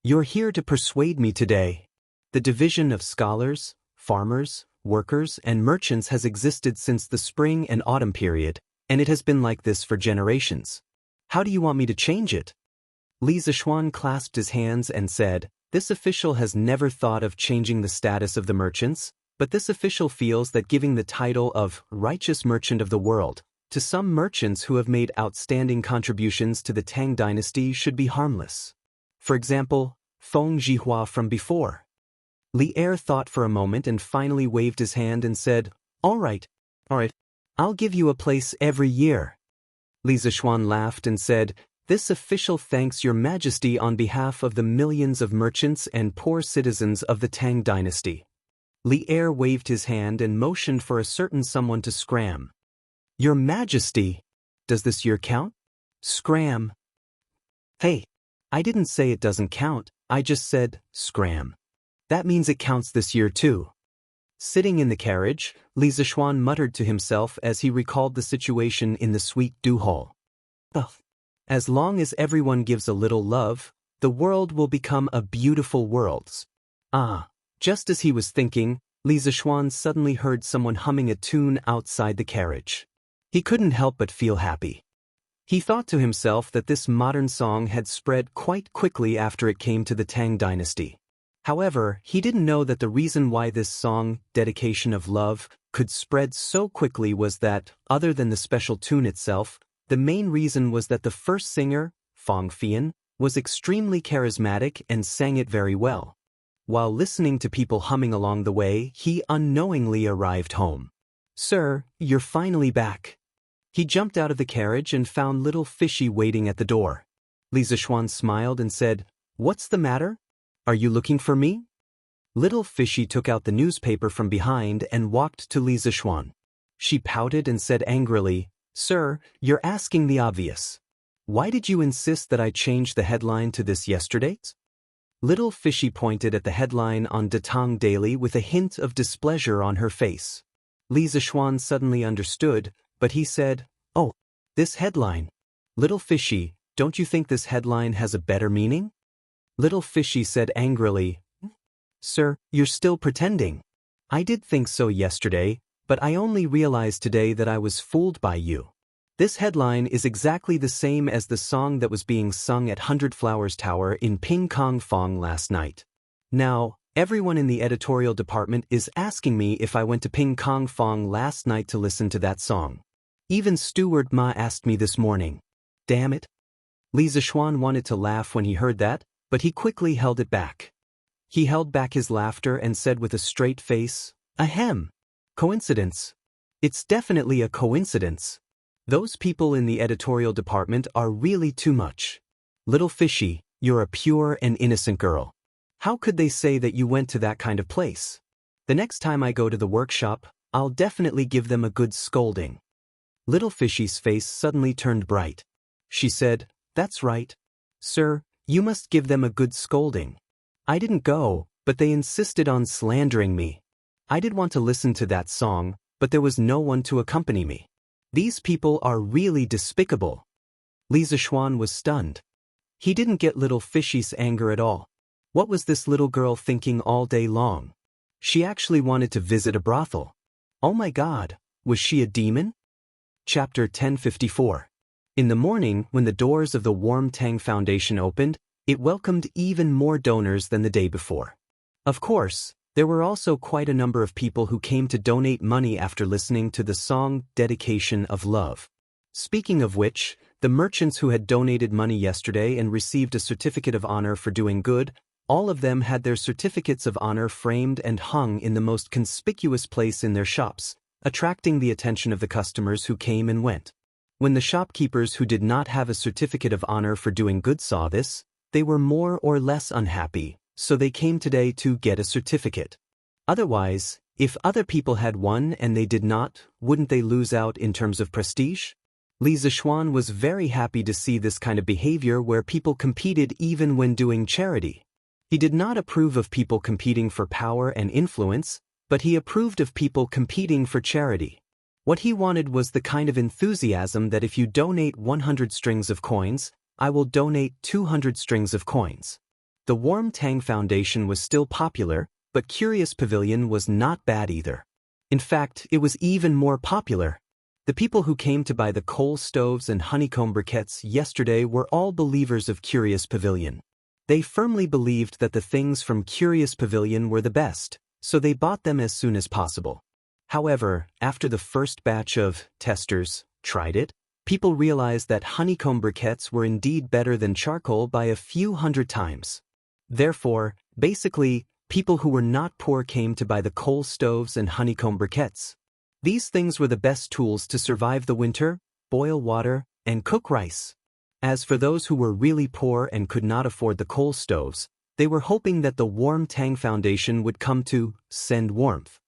You're here to persuade me today. The division of scholars, farmers, workers, and merchants has existed since the spring and autumn period, and it has been like this for generations. How do you want me to change it? Li Zixuan clasped his hands and said, This official has never thought of changing the status of the merchants, but this official feels that giving the title of righteous merchant of the world to some merchants who have made outstanding contributions to the Tang dynasty should be harmless. For example, Feng Zhihua from before. Li Er thought for a moment and finally waved his hand and said, All right. I'll give you a place every year. Li Zixuan laughed and said, This official thanks your Majesty on behalf of the millions of merchants and poor citizens of the Tang dynasty. Li Er waved his hand and motioned for a certain someone to scram. Your Majesty, does this year count? Scram. Hey, I didn't say it doesn't count, I just said, scram. That means it counts this year too. Sitting in the carriage, Li Zixuan muttered to himself as he recalled the situation in the sweet dew hall. As long as everyone gives a little love, the world will become a beautiful world. Just as he was thinking, Li Zixuan suddenly heard someone humming a tune outside the carriage. He couldn't help but feel happy. He thought to himself that this modern song had spread quite quickly after it came to the Tang dynasty. However, he didn't know that the reason why this song, Dedication of Love, could spread so quickly was that, other than the special tune itself, the main reason was that the first singer, Fang Fian, was extremely charismatic and sang it very well. While listening to people humming along the way, he unknowingly arrived home. Sir, you're finally back. He jumped out of the carriage and found little Fishy waiting at the door. Li Zixuan smiled and said, What's the matter? Are you looking for me? Little Fishy took out the newspaper from behind and walked to Li Zixuan. She pouted and said angrily, Sir, you're asking the obvious. Why did you insist that I change the headline to this yesterday? Little Fishy pointed at the headline on Datang Daily with a hint of displeasure on her face. Li Zixuan suddenly understood, but he said, Oh, this headline. Little Fishy, don't you think this headline has a better meaning? Little Fishy said angrily, Sir, you're still pretending. I did think so yesterday, but I only realized today that I was fooled by you. This headline is exactly the same as the song that was being sung at Hundred Flowers Tower in Ping Kong Fong last night. Now, everyone in the editorial department is asking me if I went to Ping Kong Fong last night to listen to that song. Even Steward Ma asked me this morning. Damn it. Li Zixuan wanted to laugh when he heard that, but he quickly held it back. He held back his laughter and said with a straight face, Ahem. Coincidence. It's definitely a coincidence. Those people in the editorial department are really too much. Little Fishy, you're a pure and innocent girl. How could they say that you went to that kind of place? The next time I go to the workshop, I'll definitely give them a good scolding. Little Fishy's face suddenly turned bright. She said, That's right. Sir, you must give them a good scolding. I didn't go, but they insisted on slandering me. I did want to listen to that song, but there was no one to accompany me. These people are really despicable. Li Zishuan was stunned. He didn't get little Fishy's anger at all. What was this little girl thinking all day long? She actually wanted to visit a brothel. Oh my God, was she a demon? Chapter 1054. In the morning, when the doors of the Warm Tang Foundation opened, it welcomed even more donors than the day before. Of course, there were also quite a number of people who came to donate money after listening to the song Dedication of Love. Speaking of which, the merchants who had donated money yesterday and received a certificate of honor for doing good, all of them had their certificates of honor framed and hung in the most conspicuous place in their shops, attracting the attention of the customers who came and went. When the shopkeepers who did not have a certificate of honor for doing good saw this, they were more or less unhappy, so they came today to get a certificate. Otherwise, if other people had one and they did not, wouldn't they lose out in terms of prestige? Li Zishuan was very happy to see this kind of behavior where people competed even when doing charity. He did not approve of people competing for power and influence, but he approved of people competing for charity. What he wanted was the kind of enthusiasm that if you donate 100 strings of coins, I will donate 200 strings of coins. The Warm Tang Foundation was still popular, but Curious Pavilion was not bad either. In fact, it was even more popular. The people who came to buy the coal stoves and honeycomb briquettes yesterday were all believers of Curious Pavilion. They firmly believed that the things from Curious Pavilion were the best, so they bought them as soon as possible. However, after the first batch of testers tried it, people realized that honeycomb briquettes were indeed better than charcoal by a few hundred times. Therefore, basically, people who were not poor came to buy the coal stoves and honeycomb briquettes. These things were the best tools to survive the winter, boil water, and cook rice. As for those who were really poor and could not afford the coal stoves, they were hoping that the Warm Tang Foundation would come to send warmth.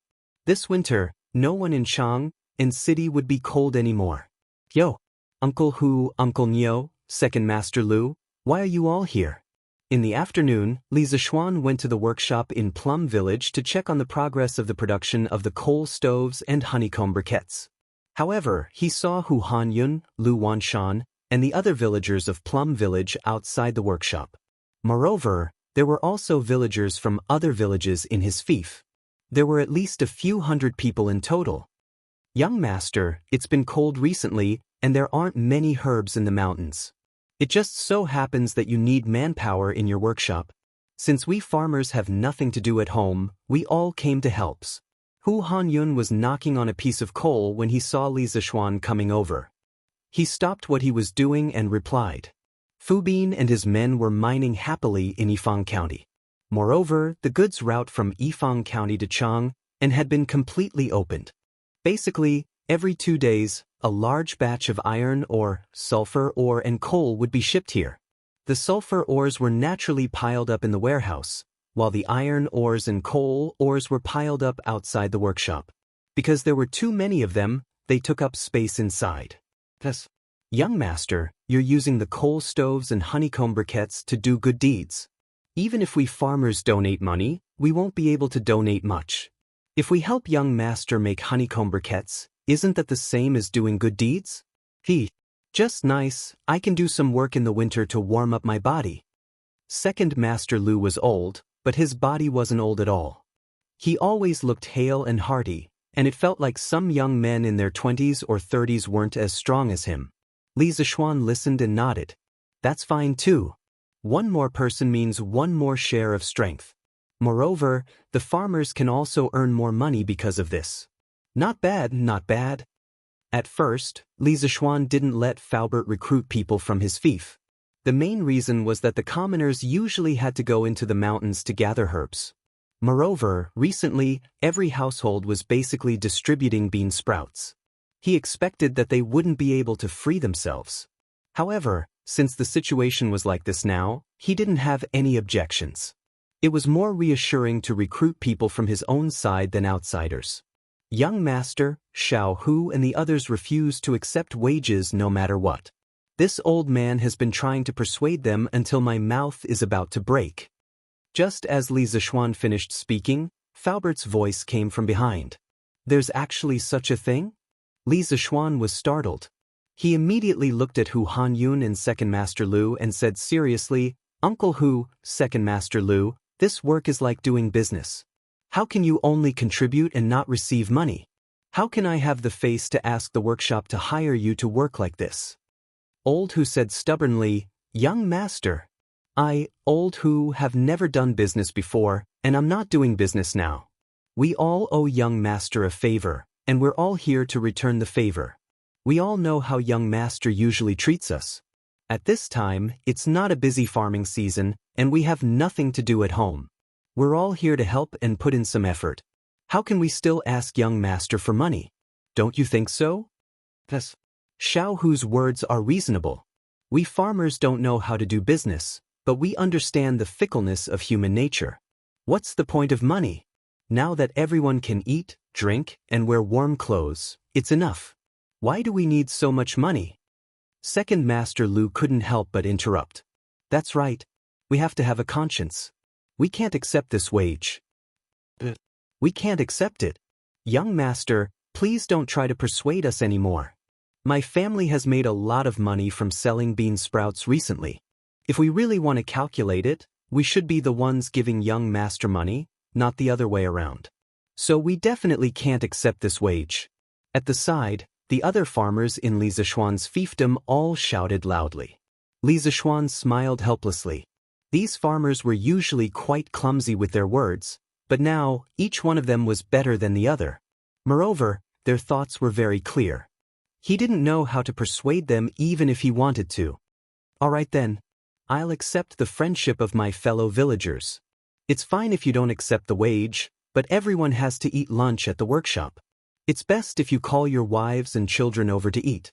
This winter, no one in Chang and city would be cold anymore. Yo, Uncle Hu, Uncle Nyo, Second Master Lu, why are you all here? In the afternoon, Li Zishuan went to the workshop in Plum Village to check on the progress of the production of the coal stoves and honeycomb briquettes. However, he saw Hu Hanyun, Lu Wanshan, and the other villagers of Plum Village outside the workshop. Moreover, there were also villagers from other villages in his fief. There were at least a few hundred people in total. Young master, it's been cold recently, and there aren't many herbs in the mountains. It just so happens that you need manpower in your workshop. Since we farmers have nothing to do at home, we all came to helps. Hu Hanyun was knocking on a piece of coal when he saw Li Zishuan coming over. He stopped what he was doing and replied. Fu Bin and his men were mining happily in Yifang County. Moreover, the goods route from Yifang County to Chang and had been completely opened. Basically, every 2 days, a large batch of iron ore, sulfur ore and coal would be shipped here. The sulfur ores were naturally piled up in the warehouse, while the iron ores and coal ores were piled up outside the workshop. Because there were too many of them, they took up space inside. Thus, young master, you're using the coal stoves and honeycomb briquettes to do good deeds. Even if we farmers donate money, we won't be able to donate much. If we help young master make honeycomb briquettes, isn't that the same as doing good deeds? Just nice, I can do some work in the winter to warm up my body. Second Master Lu was old, but his body wasn't old at all. He always looked hale and hearty, and it felt like some young men in their 20s or 30s weren't as strong as him. Li Zishuan listened and nodded. That's fine too. One more person means one more share of strength. Moreover, the farmers can also earn more money because of this. Not bad, not bad. At first, Li Zishuan didn't let Faubert recruit people from his fief. The main reason was that the commoners usually had to go into the mountains to gather herbs. Moreover, recently, every household was basically distributing bean sprouts. He expected that they wouldn't be able to free themselves. However, since the situation was like this now, he didn't have any objections. It was more reassuring to recruit people from his own side than outsiders. Young Master, Xiao Hu and the others refused to accept wages no matter what. This old man has been trying to persuade them until my mouth is about to break. Just as Li Zixuan finished speaking, Faubert's voice came from behind. There's actually such a thing? Li Zixuan was startled. He immediately looked at Hu Hanyun and Second Master Lu and said seriously, Uncle Hu, Second Master Lu, this work is like doing business. How can you only contribute and not receive money? How can I have the face to ask the workshop to hire you to work like this? Old Hu said stubbornly, Young Master. Old Hu, have never done business before, and I'm not doing business now. We all owe Young Master a favor, and we're all here to return the favor. We all know how Young Master usually treats us. At this time, it's not a busy farming season, and we have nothing to do at home. We're all here to help and put in some effort. How can we still ask Young Master for money? Don't you think so? Yes. Xiao Hu's words are reasonable. We farmers don't know how to do business, but we understand the fickleness of human nature. What's the point of money? Now that everyone can eat, drink, and wear warm clothes, it's enough. Why do we need so much money? Second Master Lu couldn't help but interrupt. That's right. We have to have a conscience. We can't accept this wage. We can't accept it. Young Master, please don't try to persuade us anymore. My family has made a lot of money from selling bean sprouts recently. If we really want to calculate it, we should be the ones giving Young Master money, not the other way around. So we definitely can't accept this wage. At the side, the other farmers in Li Zixuan's fiefdom all shouted loudly. Li Zixuan smiled helplessly. These farmers were usually quite clumsy with their words, but now each one of them was better than the other. Moreover, their thoughts were very clear. He didn't know how to persuade them even if he wanted to. All right then. I'll accept the friendship of my fellow villagers. It's fine if you don't accept the wage, but everyone has to eat lunch at the workshop. It's best if you call your wives and children over to eat.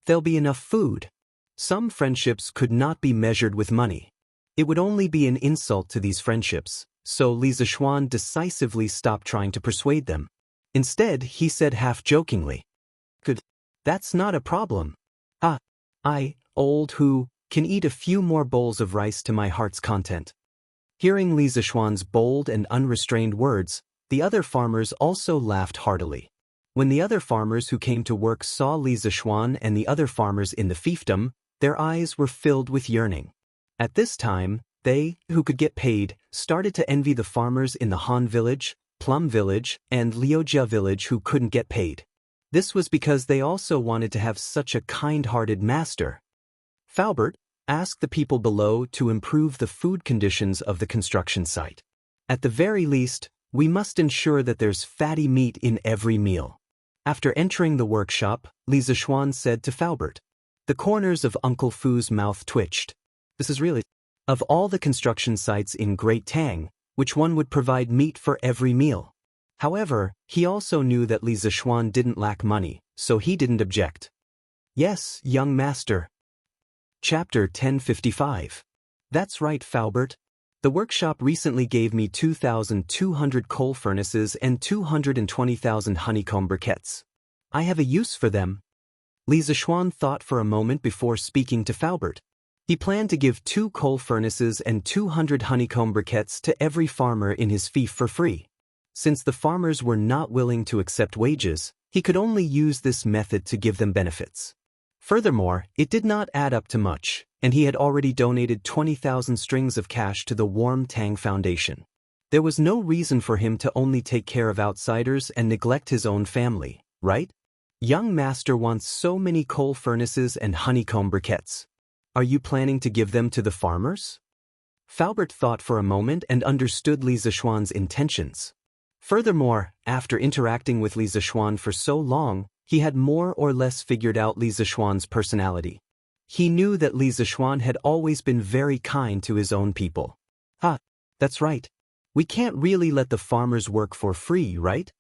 There'll be enough food. Some friendships could not be measured with money. It would only be an insult to these friendships, so Li Zixuan decisively stopped trying to persuade them. Instead, he said half-jokingly, Good. That's not a problem. Old Hu, can eat a few more bowls of rice to my heart's content. Hearing Li Zixuan's bold and unrestrained words, the other farmers also laughed heartily. When the other farmers who came to work saw Li Zixuan and the other farmers in the fiefdom, their eyes were filled with yearning. At this time, they, who could get paid, started to envy the farmers in the Han village, Plum village, and Liujia village who couldn't get paid. This was because they also wanted to have such a kind-hearted master. Faubert asked the people below to improve the food conditions of the construction site. At the very least, we must ensure that there's fatty meat in every meal. After entering the workshop, Li Zixuan said to Faubert. The corners of Uncle Fu's mouth twitched. This is really... Of all the construction sites in Great Tang, which one would provide meat for every meal? However, he also knew that Li Zixuan didn't lack money, so he didn't object. Yes, young master. Chapter 1055. That's right, Faubert. The workshop recently gave me 2,200 coal furnaces and 220,000 honeycomb briquettes. I have a use for them. Li Zixuan thought for a moment before speaking to Faubert. He planned to give 2 coal furnaces and 200 honeycomb briquettes to every farmer in his fief for free. Since the farmers were not willing to accept wages, he could only use this method to give them benefits. Furthermore, it did not add up to much, and he had already donated 20,000 strings of cash to the Warm Tang Foundation. There was no reason for him to only take care of outsiders and neglect his own family, right? Young master wants so many coal furnaces and honeycomb briquettes. Are you planning to give them to the farmers? Faubert thought for a moment and understood Li Zixuan's intentions. Furthermore, after interacting with Li Zixuan for so long, he had more or less figured out Li Zixuan's personality. He knew that Li Zixuan had always been very kind to his own people. That's right. We can't really let the farmers work for free, right?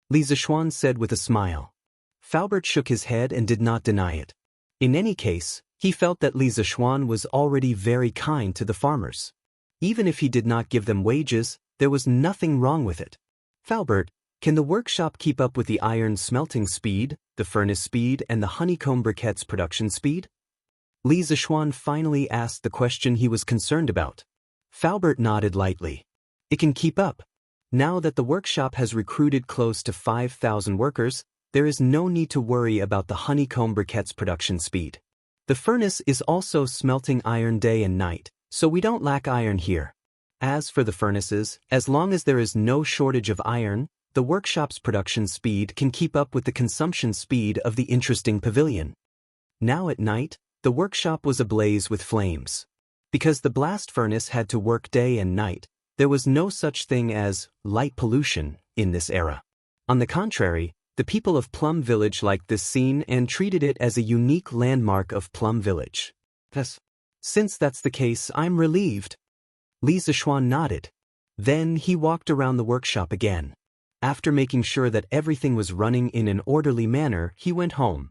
Li Zixuan said with a smile. Faubert shook his head and did not deny it. In any case, he felt that Li Zixuan was already very kind to the farmers. Even if he did not give them wages, there was nothing wrong with it. Faubert, can the workshop keep up with the iron smelting speed, the furnace speed, and the honeycomb briquettes production speed? Li Zixuan finally asked the question he was concerned about. Faubert nodded lightly. It can keep up. Now that the workshop has recruited close to 5,000 workers, there is no need to worry about the honeycomb briquettes production speed. The furnace is also smelting iron day and night, so we don't lack iron here. As for the furnaces, as long as there is no shortage of iron, the workshop's production speed can keep up with the consumption speed of the interesting pavilion. Now at night, the workshop was ablaze with flames. Because the blast furnace had to work day and night, there was no such thing as light pollution in this era. On the contrary, the people of Plum Village liked this scene and treated it as a unique landmark of Plum Village. Since that's the case, I'm relieved. Li Zishuan nodded. Then he walked around the workshop again. After making sure that everything was running in an orderly manner, he went home.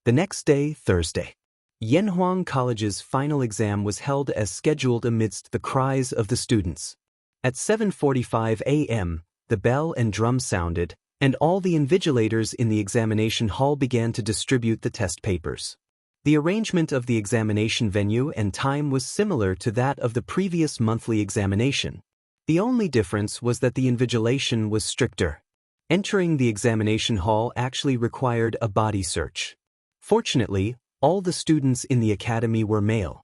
The next day, Thursday, Yanhuang College's final exam was held as scheduled amidst the cries of the students. At 7:45 a.m., the bell and drum sounded, and all the invigilators in the examination hall began to distribute the test papers. The arrangement of the examination venue and time was similar to that of the previous monthly examination. The only difference was that the invigilation was stricter. Entering the examination hall actually required a body search. Fortunately, all the students in the academy were male.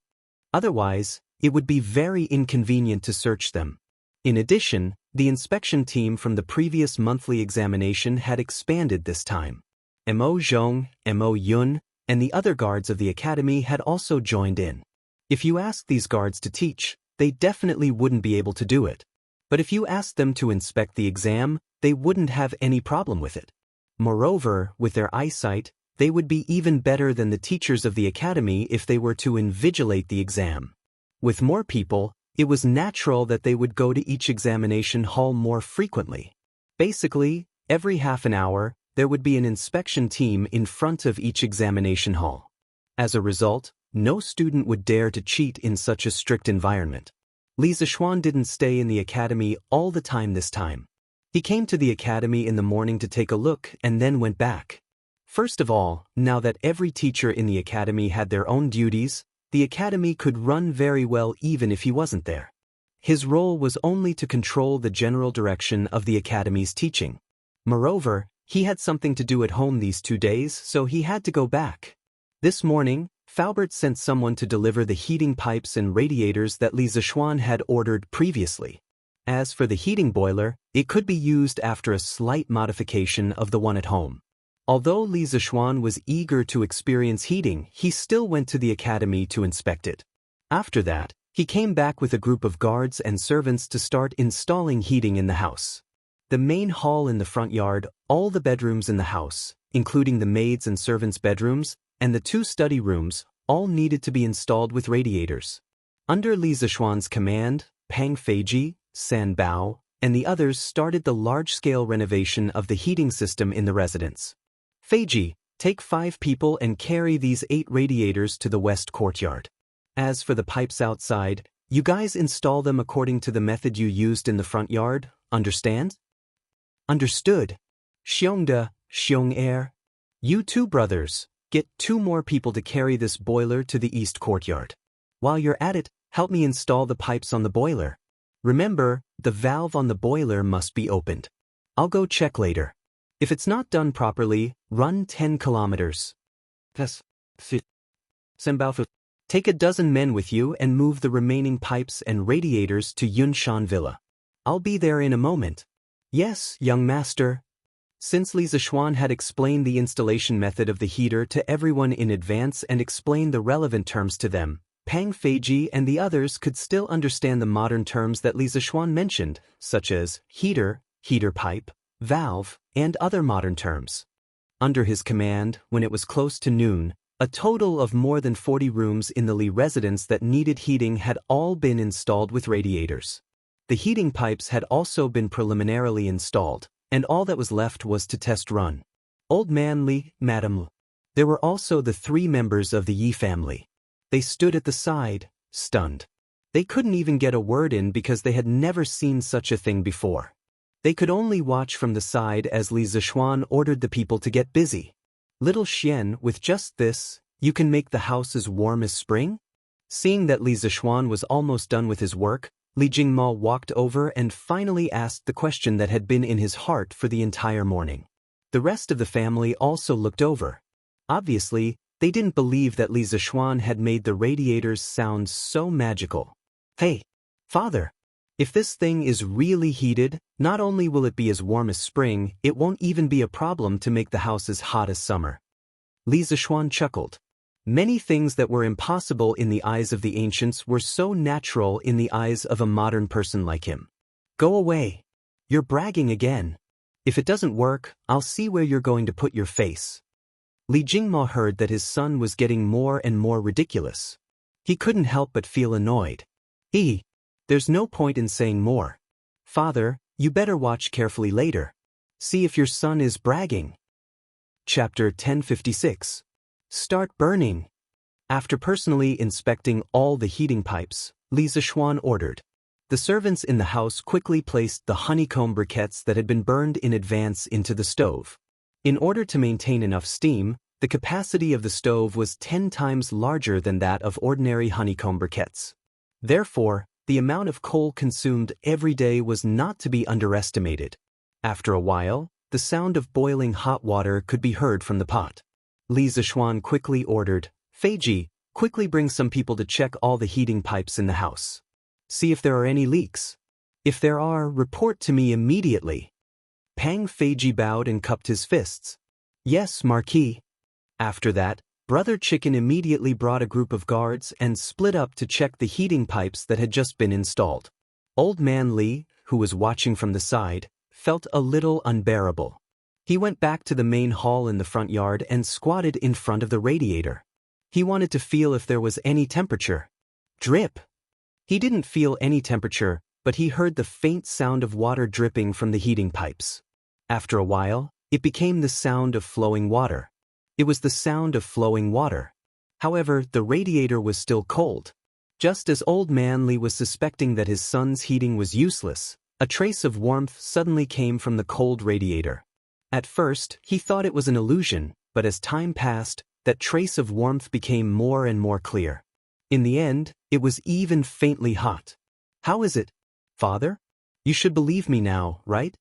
Otherwise, it would be very inconvenient to search them. In addition, the inspection team from the previous monthly examination had expanded this time. Mo Zhong, Mo Yun, and the other guards of the academy had also joined in. If you asked these guards to teach, they definitely wouldn't be able to do it. But if you asked them to inspect the exam, they wouldn't have any problem with it. Moreover, with their eyesight, they would be even better than the teachers of the academy if they were to invigilate the exam. With more people, it was natural that they would go to each examination hall more frequently. Basically, every half an hour, there would be an inspection team in front of each examination hall. As a result, no student would dare to cheat in such a strict environment. Li Zishuan didn't stay in the academy all the time this time. He came to the academy in the morning to take a look and then went back. First of all, now that every teacher in the academy had their own duties, the academy could run very well even if he wasn't there. His role was only to control the general direction of the academy's teaching. Moreover, he had something to do at home these 2 days, so he had to go back. This morning, Faubert sent someone to deliver the heating pipes and radiators that Li Zishuan had ordered previously. As for the heating boiler, it could be used after a slight modification of the one at home. Although Li Zishuan was eager to experience heating, he still went to the academy to inspect it. After that, he came back with a group of guards and servants to start installing heating in the house. The main hall in the front yard, all the bedrooms in the house, including the maids' and servants' bedrooms, and the 2 study rooms, all needed to be installed with radiators. Under Li Zishuan's command, Pang Feiji, San Bao, and the others started the large-scale renovation of the heating system in the residence. Feiji, take 5 people and carry these 8 radiators to the west courtyard. As for the pipes outside, you guys install them according to the method you used in the front yard, understand? Understood. Xiongde, Xiong'er. You 2 brothers, get 2 more people to carry this boiler to the east courtyard. While you're at it, help me install the pipes on the boiler. Remember, the valve on the boiler must be opened. I'll go check later. If it's not done properly, run 10 kilometers. Take a dozen men with you and move the remaining pipes and radiators to Yunshan Villa. I'll be there in a moment. Yes, young master. Since Li Zishuan had explained the installation method of the heater to everyone in advance and explained the relevant terms to them, Pang Feiji and the others could still understand the modern terms that Li Zishuan mentioned, such as heater, heater pipe, valve, and other modern terms. Under his command, when it was close to noon, a total of more than 40 rooms in the Li residence that needed heating had all been installed with radiators. The heating pipes had also been preliminarily installed, and all that was left was to test run. Old Man Li, Madam Li. There were also the 3 members of the Yi family. They stood at the side, stunned. They couldn't even get a word in because they had never seen such a thing before. They could only watch from the side as Li Zishuan ordered the people to get busy. Little Xian, with just this, you can make the house as warm as spring? Seeing that Li Zixuan was almost done with his work, Li Jingmo walked over and finally asked the question that had been in his heart for the entire morning. The rest of the family also looked over. Obviously, they didn't believe that Li Zixuan had made the radiators sound so magical. Hey, father! If this thing is really heated, not only will it be as warm as spring, it won't even be a problem to make the house as hot as summer. Li Zixuan chuckled. Many things that were impossible in the eyes of the ancients were so natural in the eyes of a modern person like him. Go away. You're bragging again. If it doesn't work, I'll see where you're going to put your face. Li Jingmo heard that his son was getting more and more ridiculous. He couldn't help but feel annoyed. There's no point in saying more. Father, you better watch carefully later. See if your son is bragging. Chapter 1056. Start burning. After personally inspecting all the heating pipes, Li Zixuan ordered. The servants in the house quickly placed the honeycomb briquettes that had been burned in advance into the stove. In order to maintain enough steam, the capacity of the stove was 10 times larger than that of ordinary honeycomb briquettes. Therefore, the amount of coal consumed every day was not to be underestimated. After a while, the sound of boiling hot water could be heard from the pot. Li Zixuan quickly ordered, Feiji, quickly bring some people to check all the heating pipes in the house. See if there are any leaks. If there are, report to me immediately. Pang Feiji bowed and cupped his fists. Yes, Marquis. After that, Brother Chicken immediately brought a group of guards and split up to check the heating pipes that had just been installed. Old Man Li, who was watching from the side, felt a little unbearable. He went back to the main hall in the front yard and squatted in front of the radiator. He wanted to feel if there was any temperature. Drip! He didn't feel any temperature, but he heard the faint sound of water dripping from the heating pipes. After a while, it became the sound of flowing water. It was the sound of flowing water. However, the radiator was still cold. Just as Old Man Li was suspecting that his son's heating was useless, a trace of warmth suddenly came from the cold radiator. At first, he thought it was an illusion, but as time passed, that trace of warmth became more and more clear. In the end, it was even faintly hot. How is it, father? You should believe me now, right?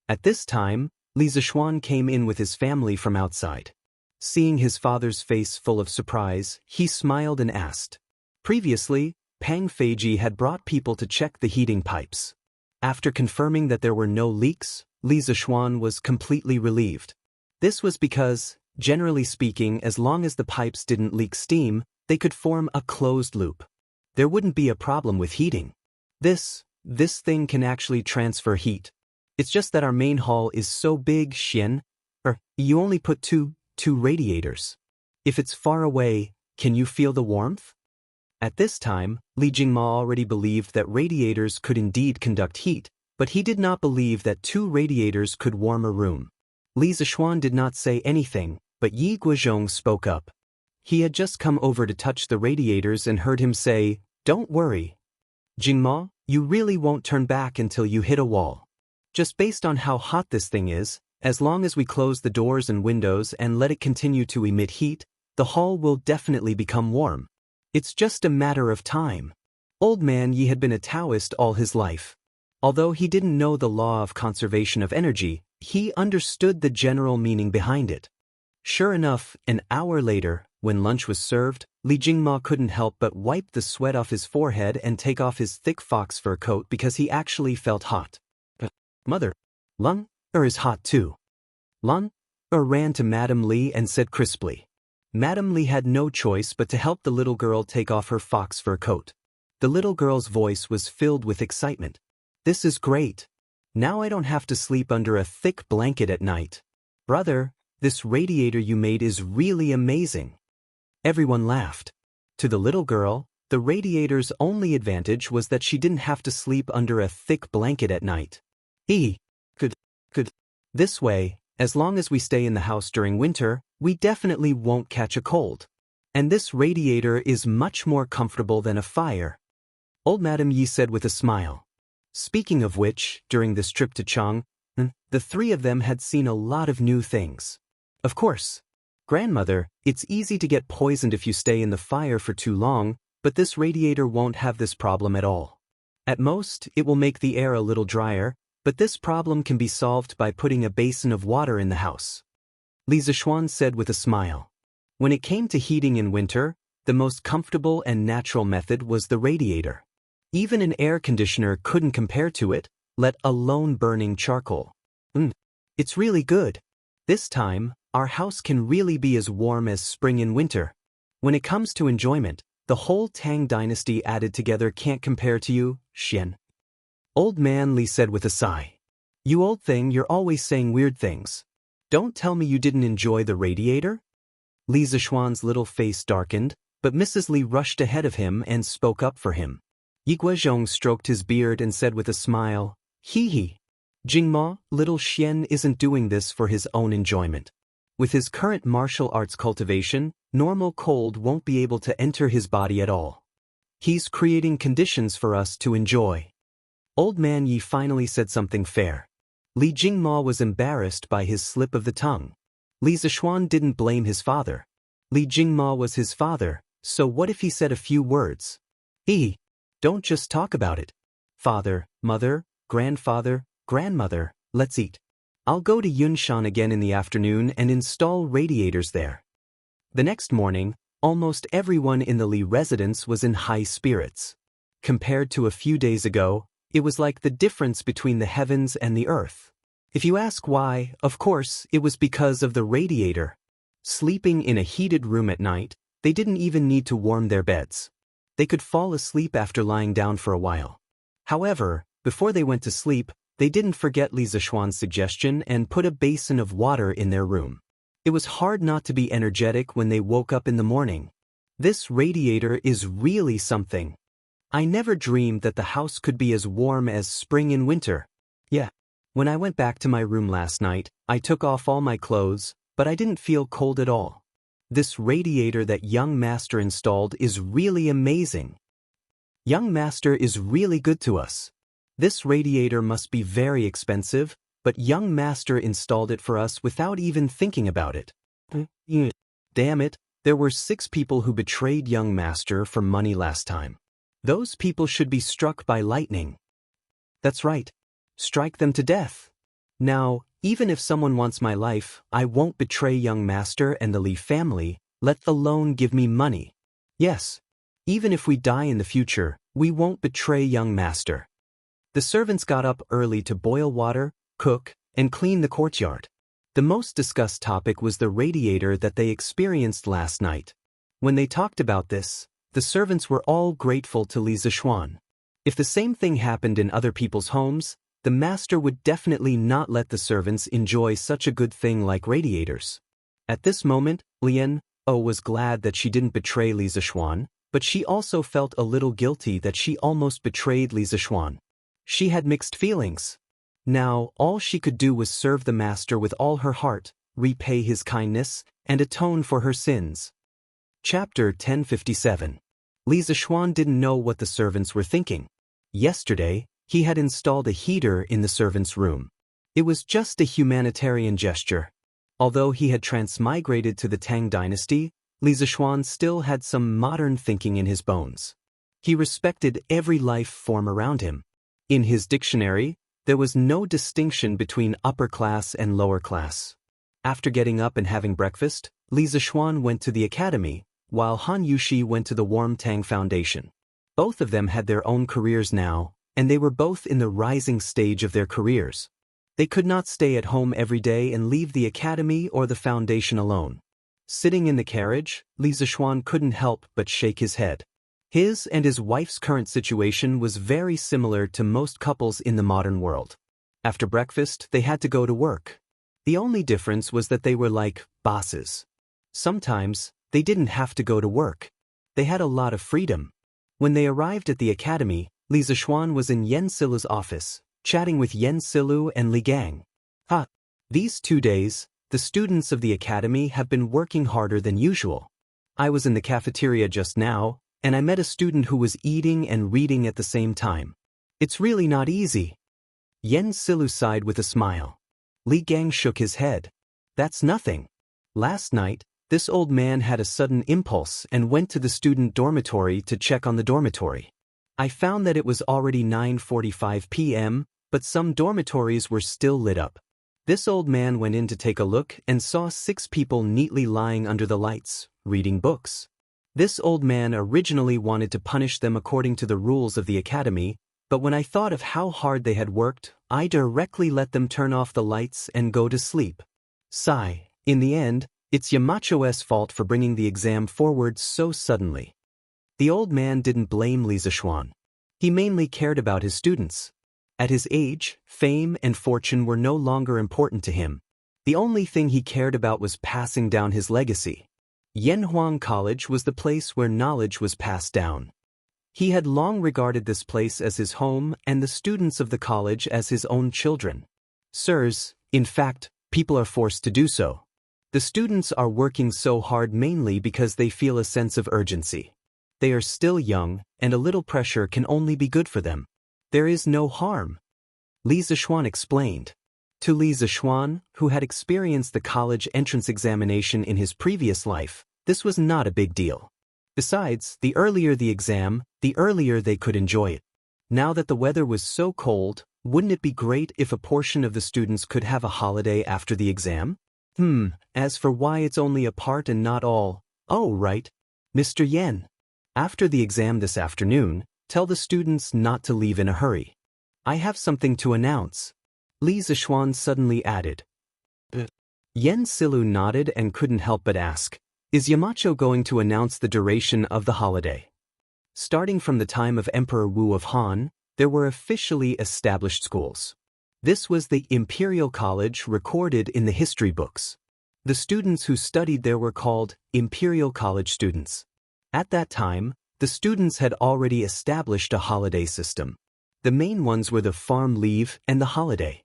At this time, Li Zixuan came in with his family from outside. Seeing his father's face full of surprise, he smiled and asked. Previously, Pang Feiji had brought people to check the heating pipes. After confirming that there were no leaks, Li Zixuan was completely relieved. This was because, generally speaking, as long as the pipes didn't leak steam, they could form a closed loop. There wouldn't be a problem with heating. This thing can actually transfer heat. It's just that our main hall is so big, you only put two radiators. If it's far away, can you feel the warmth? At this time, Li Jingma already believed that radiators could indeed conduct heat, but he did not believe that 2 radiators could warm a room. Li Zixuan did not say anything, but Yi Guozhong spoke up. He had just come over to touch the radiators and heard him say, "Don't worry. Jingma, you really won't turn back until you hit a wall. Just based on how hot this thing is, as long as we close the doors and windows and let it continue to emit heat, the hall will definitely become warm. It's just a matter of time." Old Man Yi had been a Taoist all his life. Although he didn't know the law of conservation of energy, he understood the general meaning behind it. Sure enough, an hour later, when lunch was served, Li Jingma couldn't help but wipe the sweat off his forehead and take off his thick fox fur coat because he actually felt hot. Mother, Lung is hot too. Lung ran to Madame Li and said crisply. Madame Li had no choice but to help the little girl take off her fox fur coat. The little girl's voice was filled with excitement. This is great. Now I don't have to sleep under a thick blanket at night. Brother, this radiator you made is really amazing. Everyone laughed. To the little girl, the radiator's only advantage was that she didn't have to sleep under a thick blanket at night. Good. This way, as long as we stay in the house during winter, we definitely won't catch a cold. And this radiator is much more comfortable than a fire. Old Madame Yi said with a smile. Speaking of which, during this trip to Chang, the 3 of them had seen a lot of new things. Of course, grandmother, it's easy to get poisoned if you stay in the fire for too long, but this radiator won't have this problem at all. At most, it will make the air a little drier, but this problem can be solved by putting a basin of water in the house. Li Zishuan said with a smile. When it came to heating in winter, the most comfortable and natural method was the radiator. Even an air conditioner couldn't compare to it, let alone burning charcoal. It's really good. This time, our house can really be as warm as spring in winter. When it comes to enjoyment, the whole Tang dynasty added together can't compare to you, Xian. Old man Li said with a sigh. You old thing, you're always saying weird things. Don't tell me you didn't enjoy the radiator? Li Zishuan's little face darkened, but Mrs. Li rushed ahead of him and spoke up for him. Yi Guozhong stroked his beard and said with a smile, Hee hee. Jingma, little Xian isn't doing this for his own enjoyment. With his current martial arts cultivation, normal cold won't be able to enter his body at all. He's creating conditions for us to enjoy. Old man Yi finally said something fair. Li Jingma was embarrassed by his slip of the tongue. Li Zishuan didn't blame his father. Li Jingma was his father, so what if he said a few words? Don't just talk about it. Father, mother, grandfather, grandmother, let's eat. I'll go to Yunshan again in the afternoon and install radiators there. The next morning, almost everyone in the Li residence was in high spirits. Compared to a few days ago, it was like the difference between the heavens and the earth. If you ask why, of course, it was because of the radiator. Sleeping in a heated room at night, they didn't even need to warm their beds. They could fall asleep after lying down for a while. However, before they went to sleep, they didn't forget Li Zishuan's suggestion and put a basin of water in their room. It was hard not to be energetic when they woke up in the morning. This radiator is really something. I never dreamed that the house could be as warm as spring in winter. Yeah. When I went back to my room last night, I took off all my clothes, but I didn't feel cold at all. This radiator that young master installed is really amazing. Young master is really good to us. This radiator must be very expensive, but young master installed it for us without even thinking about it. Damn it, there were 6 people who betrayed young master for money last time. Those people should be struck by lightning. That's right. Strike them to death. Now, even if someone wants my life, I won't betray young master and the Li family, let alone give me money. Yes. Even if we die in the future, we won't betray young master. The servants got up early to boil water, cook, and clean the courtyard. The most discussed topic was the radiator that they experienced last night. When they talked about this, the servants were all grateful to Li Zishuan. If the same thing happened in other people's homes, the master would definitely not let the servants enjoy such a good thing like radiators. At this moment, Lian was glad that she didn't betray Li Zishuan, but she also felt a little guilty that she almost betrayed Li Zishuan. She had mixed feelings. Now, all she could do was serve the master with all her heart, repay his kindness, and atone for her sins. Chapter 1057. Li Zishuan didn't know what the servants were thinking. Yesterday, he had installed a heater in the servants' room. It was just a humanitarian gesture. Although he had transmigrated to the Tang dynasty, Li Zishuan still had some modern thinking in his bones. He respected every life form around him. In his dictionary, there was no distinction between upper class and lower class. After getting up and having breakfast, Li Zishuan went to the academy, while Han Yushi went to the Warm Tang Foundation. Both of them had their own careers now, and they were both in the rising stage of their careers. They could not stay at home every day and leave the academy or the foundation alone. Sitting in the carriage, Li Zishuan couldn't help but shake his head. His and his wife's current situation was very similar to most couples in the modern world. After breakfast, they had to go to work. The only difference was that they were like bosses. Sometimes, they didn't have to go to work. They had a lot of freedom. When they arrived at the academy, Li Zishuan was in Yen Silu's office, chatting with Yen Silu and Li Gang. These 2 days, the students of the academy have been working harder than usual. I was in the cafeteria just now, and I met a student who was eating and reading at the same time. It's really not easy. Yen Silu sighed with a smile. Li Gang shook his head. That's nothing. Last night, This old man had a sudden impulse and went to the student dormitory to check on the dormitory. I found that it was already 9:45 p.m., but some dormitories were still lit up. This old man went in to take a look and saw 6 people neatly lying under the lights, reading books. This old man originally wanted to punish them according to the rules of the academy, but when I thought of how hard they had worked, I directly let them turn off the lights and go to sleep. Sigh. In the end, it's Yamacho's fault for bringing the exam forward so suddenly. The old man didn't blame Li Zishuan. He mainly cared about his students. At his age, fame and fortune were no longer important to him. The only thing he cared about was passing down his legacy. Yanhuang College was the place where knowledge was passed down. He had long regarded this place as his home and the students of the college as his own children. Sirs, in fact, people are forced to do so. The students are working so hard mainly because they feel a sense of urgency. They are still young, and a little pressure can only be good for them. There is no harm. Li Zishuan explained. To Li Zishuan, who had experienced the college entrance examination in his previous life, this was not a big deal. Besides, the earlier the exam, the earlier they could enjoy it. Now that the weather was so cold, wouldn't it be great if a portion of the students could have a holiday after the exam? As for why it's only a part and not all, oh right. Mr. Yen. After the exam this afternoon, tell the students not to leave in a hurry. I have something to announce. Li Zishuan suddenly added. Yen Silu nodded and couldn't help but ask, is Yamacho going to announce the duration of the holiday? Starting from the time of Emperor Wu of Han, there were officially established schools. This was the Imperial College recorded in the history books. The students who studied there were called Imperial College students. At that time, the students had already established a holiday system. The main ones were the farm leave and the holiday.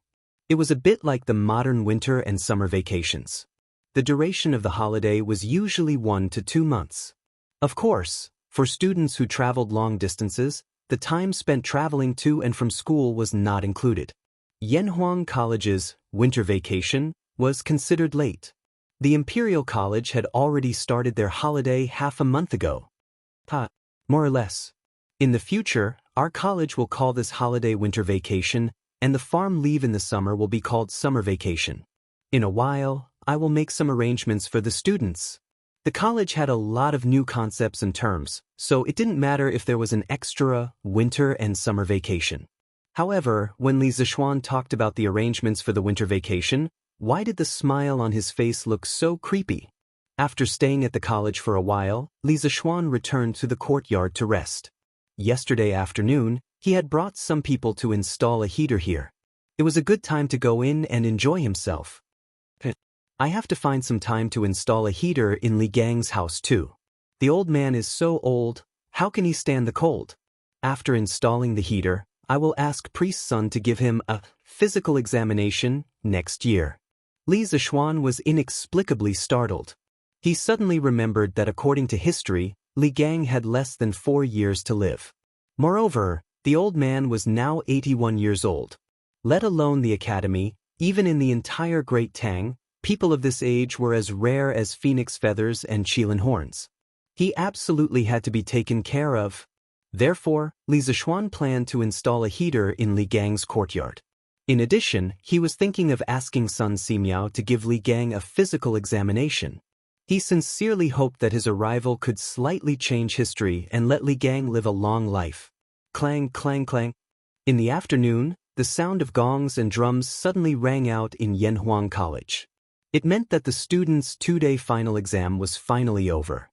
It was a bit like the modern winter and summer vacations. The duration of the holiday was usually 1 to 2 months. Of course, for students who traveled long distances, the time spent traveling to and from school was not included. Yanhuang College's winter vacation was considered late. The Imperial College had already started their holiday half a month ago. More or less. In the future, our college will call this holiday winter vacation, and the farm leave in the summer will be called summer vacation. In a while, I will make some arrangements for the students. The college had a lot of new concepts and terms, so it didn't matter if there was an extra winter and summer vacation. However, when Li Zishuan talked about the arrangements for the winter vacation, why did the smile on his face look so creepy? After staying at the college for a while, Li Zishuan returned to the courtyard to rest. Yesterday afternoon, he had brought some people to install a heater here. It was a good time to go in and enjoy himself. I have to find some time to install a heater in Li Gang's house too. The old man is so old, how can he stand the cold? After installing the heater, I will ask Priest's son to give him a physical examination next year. Li Zishuan was inexplicably startled. He suddenly remembered that according to history, Li Gang had less than 4 years to live. Moreover, the old man was now 81 years old. Let alone the academy, even in the entire Great Tang, people of this age were as rare as phoenix feathers and qilin horns. He absolutely had to be taken care of. Therefore, Li Zishuan planned to install a heater in Li Gang's courtyard. In addition, he was thinking of asking Sun Simiao to give Li Gang a physical examination. He sincerely hoped that his arrival could slightly change history and let Li Gang live a long life. Clang, clang, clang. In the afternoon, the sound of gongs and drums suddenly rang out in Yanhuang College. It meant that the students' 2-day final exam was finally over.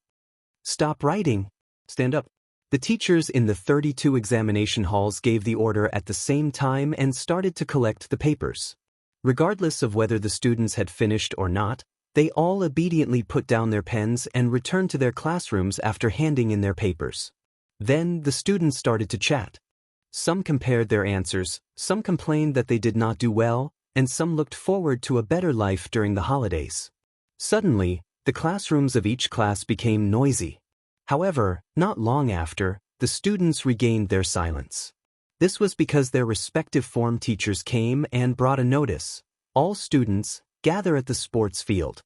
Stop writing. Stand up. The teachers in the 32 examination halls gave the order at the same time and started to collect the papers. Regardless of whether the students had finished or not, they all obediently put down their pens and returned to their classrooms after handing in their papers. Then the students started to chat. Some compared their answers, some complained that they did not do well, and some looked forward to a better life during the holidays. Suddenly, the classrooms of each class became noisy. However, not long after, the students regained their silence. This was because their respective form teachers came and brought a notice. All students, gather at the sports field.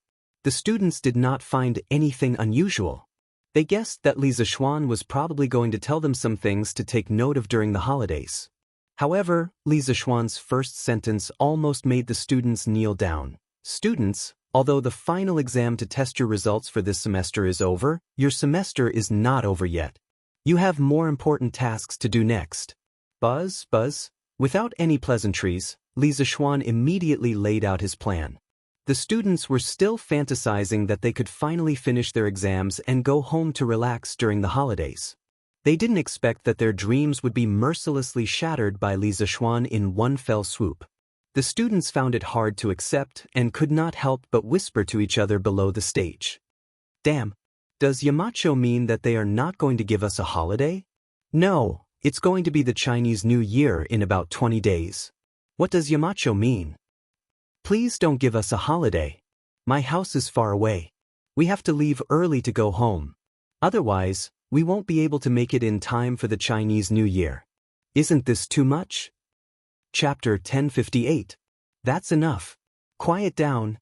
The students did not find anything unusual. They guessed that Li Zishuan was probably going to tell them some things to take note of during the holidays. However, Li Zishuan's first sentence almost made the students kneel down. Students, although the final exam to test your results for this semester is over, your semester is not over yet. You have more important tasks to do next. Buzz, buzz. Without any pleasantries, Li Zishuan immediately laid out his plan. The students were still fantasizing that they could finally finish their exams and go home to relax during the holidays. They didn't expect that their dreams would be mercilessly shattered by Li Zishuan in one fell swoop. The students found it hard to accept and could not help but whisper to each other below the stage. Damn, does Yamacho mean that they are not going to give us a holiday? No, it's going to be the Chinese New Year in about 20 days. What does Yamacho mean? Please don't give us a holiday. My house is far away. We have to leave early to go home. Otherwise, we won't be able to make it in time for the Chinese New Year. Isn't this too much? Chapter 1058. That's enough. Quiet down.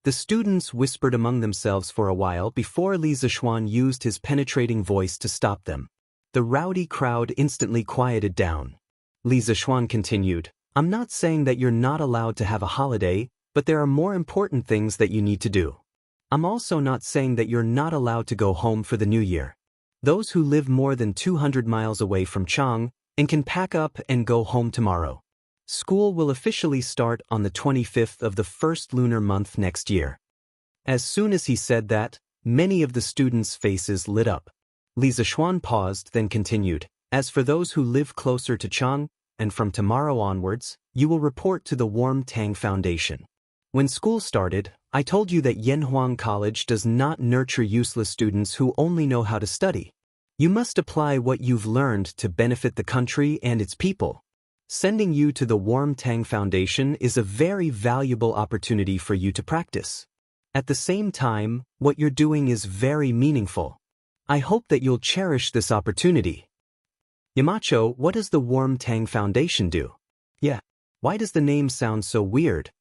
The students whispered among themselves for a while before Li Zishuan used his penetrating voice to stop them. The rowdy crowd instantly quieted down. Li Zishuan continued, I'm not saying that you're not allowed to have a holiday, but there are more important things that you need to do. I'm also not saying that you're not allowed to go home for the New Year. Those who live more than 200 miles away from Chang and can pack up and go home tomorrow. School will officially start on the 25th of the first lunar month next year. As soon as he said that, many of the students' faces lit up. Li Zishuan paused, then continued, as for those who live closer to Chang, and from tomorrow onwards, you will report to the Warm Tang Foundation. When school started, I told you that Yanhuang College does not nurture useless students who only know how to study. You must apply what you've learned to benefit the country and its people. Sending you to the Warm Tang Foundation is a very valuable opportunity for you to practice. At the same time, what you're doing is very meaningful. I hope that you'll cherish this opportunity. Yamacho, what does the Warm Tang Foundation do? Yeah, why does the name sound so weird?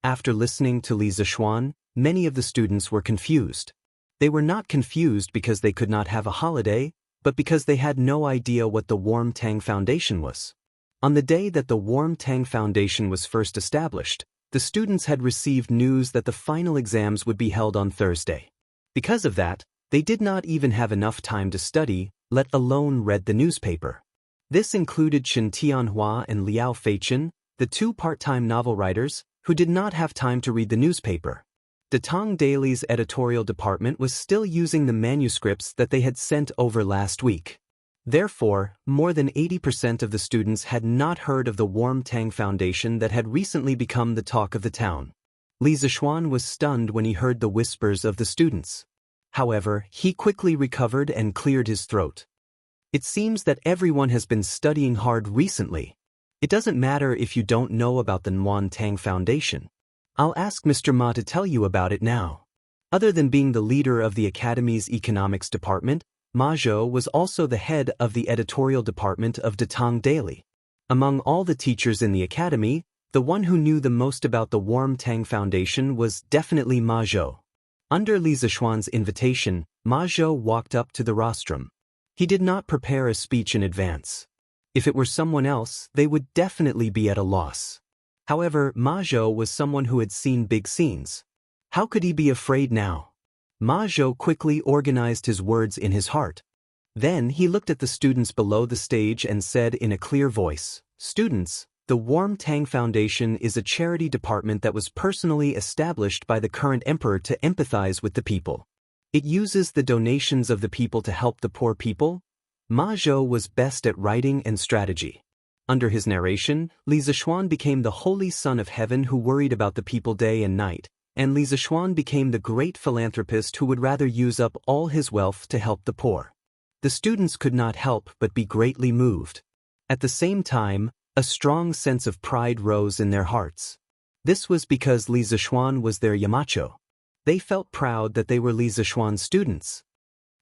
After listening to Li Zishuan, many of the students were confused. They were not confused because they could not have a holiday, but because they had no idea what the Warm Tang Foundation was. On the day that the Warm Tang Foundation was first established, the students had received news that the final exams would be held on Thursday. Because of that, they did not even have enough time to study, let alone read the newspaper. This included Chen Tianhua and Liao Feichen, the two part-time novel writers, who did not have time to read the newspaper. Detang Daily's editorial department was still using the manuscripts that they had sent over last week. Therefore, more than 80% of the students had not heard of the Warm Tang Foundation that had recently become the talk of the town. Li Zishuan was stunned when he heard the whispers of the students. However, he quickly recovered and cleared his throat. It seems that everyone has been studying hard recently. It doesn't matter if you don't know about the Warm Tang Foundation. I'll ask Mr. Ma to tell you about it now. Other than being the leader of the Academy's economics department, Ma Zhou was also the head of the editorial department of Detang Daily. Among all the teachers in the academy, the one who knew the most about the Warm Tang Foundation was definitely Ma Zhou. Under Li Zishuan's invitation, Ma Zhou walked up to the rostrum. He did not prepare a speech in advance. If it were someone else, they would definitely be at a loss. However, Ma Zhou was someone who had seen big scenes. How could he be afraid now? Ma Zhou quickly organized his words in his heart. Then he looked at the students below the stage and said in a clear voice, Students, the Warm Tang Foundation is a charity department that was personally established by the current emperor to empathize with the people. It uses the donations of the people to help the poor people. Ma Zhou was best at writing and strategy. Under his narration, Li Zishuan became the holy son of heaven who worried about the people day and night, and Li Zishuan became the great philanthropist who would rather use up all his wealth to help the poor. The students could not help but be greatly moved. At the same time, a strong sense of pride rose in their hearts. This was because Li Zishuan was their Yamacho. They felt proud that they were Li Zishuan's students.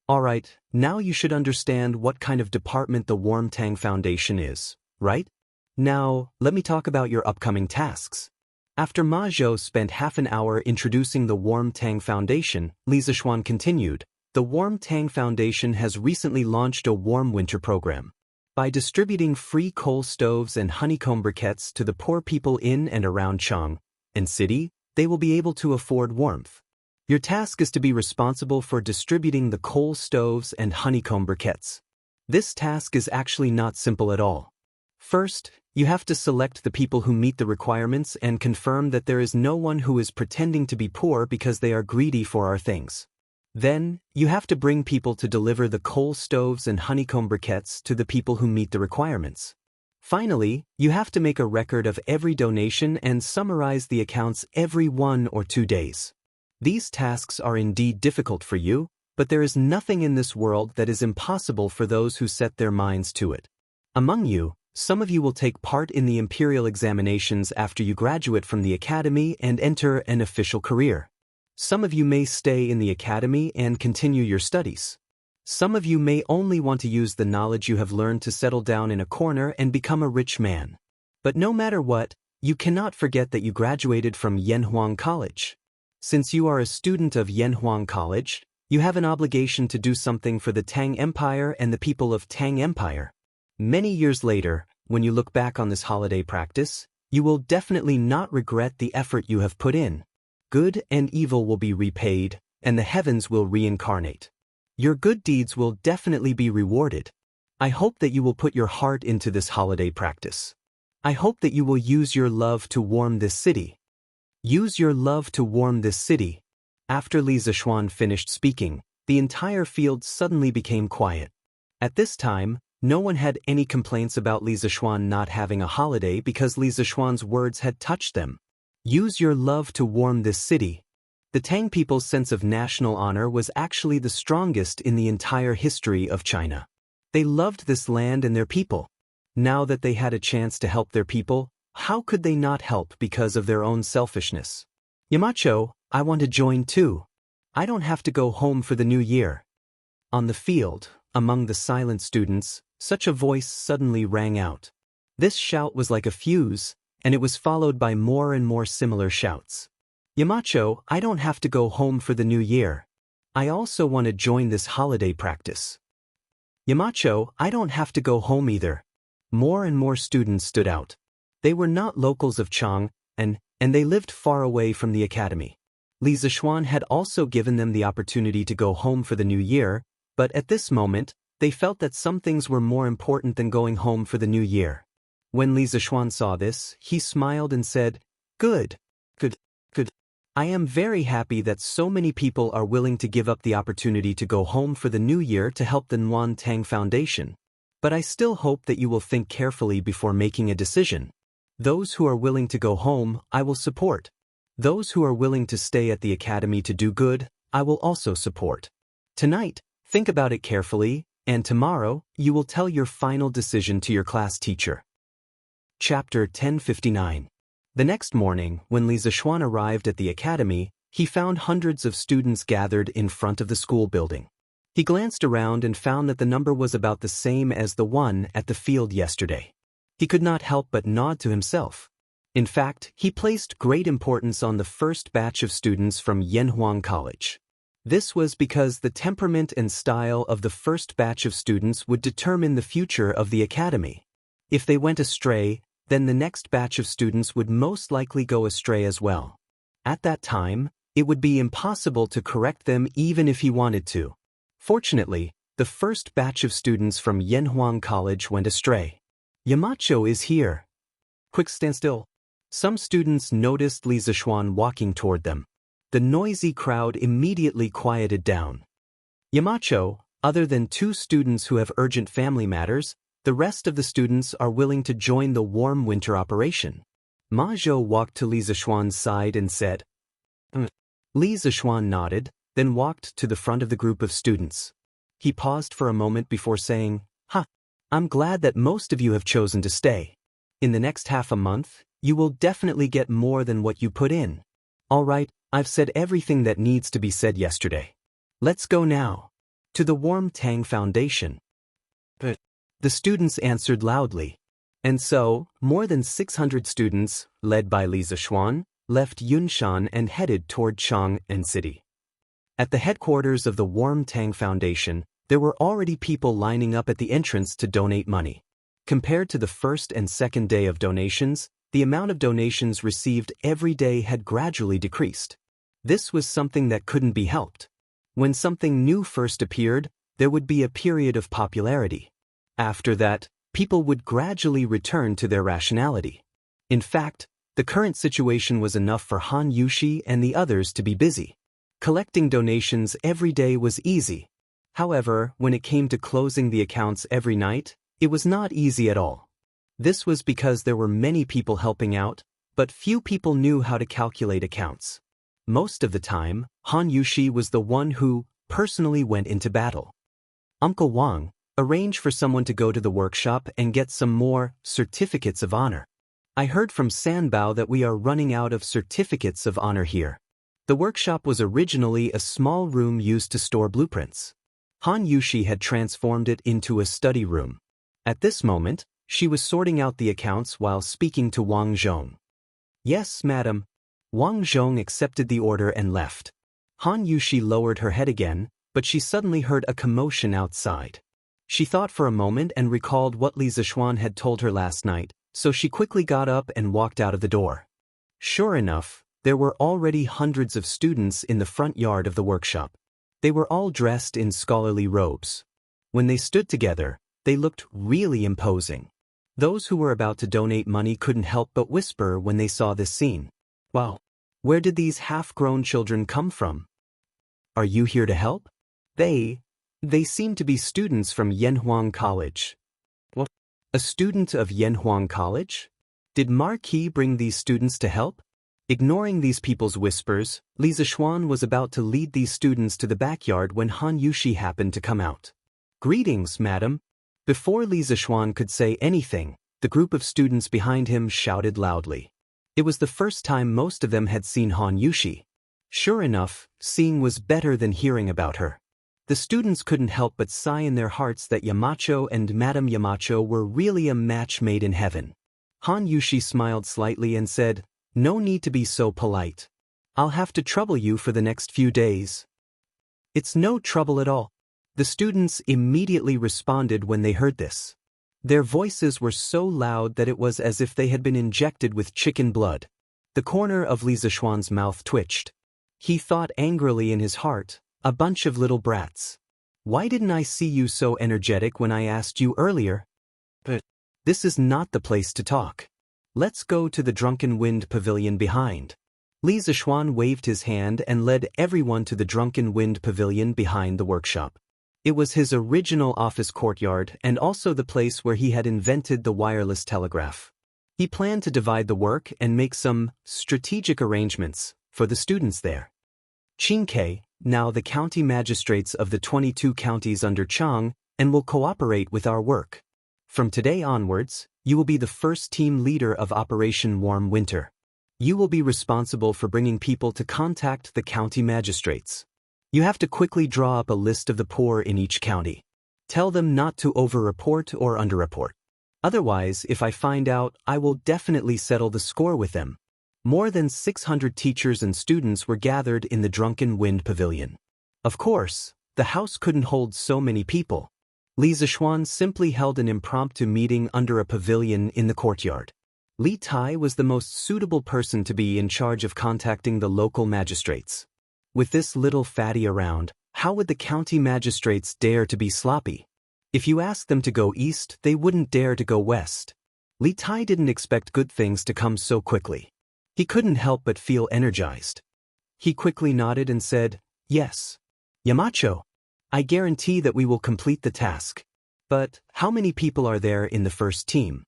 Alright, now you should understand what kind of department the Warm Tang Foundation is, right? Now, let me talk about your upcoming tasks. After Ma Zhou spent half an hour introducing the Warm Tang Foundation, Li Zishuan continued, the Warm Tang Foundation has recently launched a warm winter program. By distributing free coal stoves and honeycomb briquettes to the poor people in and around Chang and city, they will be able to afford warmth. Your task is to be responsible for distributing the coal stoves and honeycomb briquettes. This task is actually not simple at all. First, you have to select the people who meet the requirements and confirm that there is no one who is pretending to be poor because they are greedy for our things. Then, you have to bring people to deliver the coal stoves and honeycomb briquettes to the people who meet the requirements. Finally, you have to make a record of every donation and summarize the accounts every 1 or 2 days. These tasks are indeed difficult for you, but there is nothing in this world that is impossible for those who set their minds to it. Among you, some of you will take part in the imperial examinations after you graduate from the academy and enter an official career. Some of you may stay in the academy and continue your studies. Some of you may only want to use the knowledge you have learned to settle down in a corner and become a rich man. But no matter what, you cannot forget that you graduated from Yanhuang College. Since you are a student of Yanhuang College, you have an obligation to do something for the Tang Empire and the people of Tang Empire. Many years later, when you look back on this holiday practice, you will definitely not regret the effort you have put in. Good and evil will be repaid, and the heavens will reincarnate. Your good deeds will definitely be rewarded. I hope that you will put your heart into this holiday practice. I hope that you will use your love to warm this city. Use your love to warm this city. After Li Zishuan finished speaking, the entire field suddenly became quiet. At this time, no one had any complaints about Li Zishuan not having a holiday because Li Zishuan's words had touched them. Use your love to warm this city. The Tang people's sense of national honor was actually the strongest in the entire history of China. They loved this land and their people. Now that they had a chance to help their people, how could they not help because of their own selfishness? Yamacho, I want to join too. I don't have to go home for the new year. On the field, among the silent students, such a voice suddenly rang out. This shout was like a fuse, and it was followed by more and more similar shouts. Yamacho, I don't have to go home for the new year. I also want to join this holiday practice. Yamacho, I don't have to go home either. More and more students stood out. They were not locals of Chang, and they lived far away from the academy. Li Zishuan had also given them the opportunity to go home for the new year, but at this moment, they felt that some things were more important than going home for the new year. When Li Zishuan saw this, he smiled and said, Good. I am very happy that so many people are willing to give up the opportunity to go home for the new year to help the Nuan Tang Foundation. But I still hope that you will think carefully before making a decision. Those who are willing to go home, I will support. Those who are willing to stay at the academy to do good, I will also support. Tonight, think about it carefully, and tomorrow, you will tell your final decision to your class teacher. Chapter 1059. The next morning, when Li Zishuan arrived at the academy, he found hundreds of students gathered in front of the school building. He glanced around and found that the number was about the same as the one at the field yesterday. He could not help but nod to himself. In fact, he placed great importance on the first batch of students from Yanhuang College. This was because the temperament and style of the first batch of students would determine the future of the academy. If they went astray, then the next batch of students would most likely go astray as well. At that time, it would be impossible to correct them even if he wanted to. Fortunately, the first batch of students from Yanhuang College went astray. Yamacho is here. Quick, stand still. Some students noticed Li Zishuan walking toward them. The noisy crowd immediately quieted down. Yamacho, other than 2 students who have urgent family matters, the rest of the students are willing to join the warm winter operation. Ma Zhou walked to Li Zishuan's side and said, Li Zishuan nodded, then walked to the front of the group of students. He paused for a moment before saying, I'm glad that most of you have chosen to stay. In the next half a month, you will definitely get more than what you put in. All right, I've said everything that needs to be said yesterday. Let's go now. To the Warm Tang Foundation. The students answered loudly. And so, more than 600 students, led by Li Zishuan, left Yunshan and headed toward Chang'an City. At the headquarters of the Warm Tang Foundation, there were already people lining up at the entrance to donate money. Compared to the first and second day of donations, the amount of donations received every day had gradually decreased. This was something that couldn't be helped. When something new first appeared, there would be a period of popularity. After that, people would gradually return to their rationality. In fact, the current situation was enough for Han Yushi and the others to be busy. Collecting donations every day was easy. However, when it came to closing the accounts every night, it was not easy at all. This was because there were many people helping out, but few people knew how to calculate accounts. Most of the time, Han Yushi was the one who personally went into battle. Uncle Wang, arrange for someone to go to the workshop and get some more certificates of honor. I heard from Sanbao that we are running out of certificates of honor here. The workshop was originally a small room used to store blueprints. Han Yushi had transformed it into a study room. At this moment, she was sorting out the accounts while speaking to Wang Zhong. Yes, madam. Wang Zhong accepted the order and left. Han Yushi lowered her head again, but she suddenly heard a commotion outside. She thought for a moment and recalled what Li Zishuan had told her last night, so she quickly got up and walked out of the door. Sure enough, there were already hundreds of students in the front yard of the workshop. They were all dressed in scholarly robes. When they stood together, they looked really imposing. Those who were about to donate money couldn't help but whisper when they saw this scene. Wow, where did these half-grown children come from? Are you here to help? They seem to be students from Yanhuang College. What? A student of Yanhuang College? Did Marquis bring these students to help? Ignoring these people's whispers, Li Zishuan was about to lead these students to the backyard when Han Yushi happened to come out. Greetings, madam. Before Li Zishuan could say anything, the group of students behind him shouted loudly. It was the first time most of them had seen Han Yushi. Sure enough, seeing was better than hearing about her. The students couldn't help but sigh in their hearts that Yamacho and Madame Yamacho were really a match made in heaven. Han Yushi smiled slightly and said, "No need to be so polite. I'll have to trouble you for the next few days." "It's no trouble at all." The students immediately responded when they heard this. Their voices were so loud that it was as if they had been injected with chicken blood. The corner of Li Zishuan's mouth twitched. He thought angrily in his heart, a bunch of little brats. Why didn't I see you so energetic when I asked you earlier? But this is not the place to talk. Let's go to the Drunken Wind Pavilion behind. Li Zishuan waved his hand and led everyone to the Drunken Wind Pavilion behind the workshop. It was his original office courtyard and also the place where he had invented the wireless telegraph. He planned to divide the work and make some strategic arrangements for the students there. Qingke, now the county magistrates of the 22 counties under Chang, and will cooperate with our work. From today onwards, you will be the first team leader of Operation Warm Winter. You will be responsible for bringing people to contact the county magistrates. You have to quickly draw up a list of the poor in each county. Tell them not to over-report or under-report. Otherwise, if I find out, I will definitely settle the score with them. More than 600 teachers and students were gathered in the Drunken Wind Pavilion. Of course, the house couldn't hold so many people. Li Zishuan simply held an impromptu meeting under a pavilion in the courtyard. Li Tai was the most suitable person to be in charge of contacting the local magistrates. With this little fatty around, how would the county magistrates dare to be sloppy? If you asked them to go east, they wouldn't dare to go west. Li Tai didn't expect good things to come so quickly. He couldn't help but feel energized. He quickly nodded and said, "Yes. Yamacho, I guarantee that we will complete the task. But how many people are there in the first team?"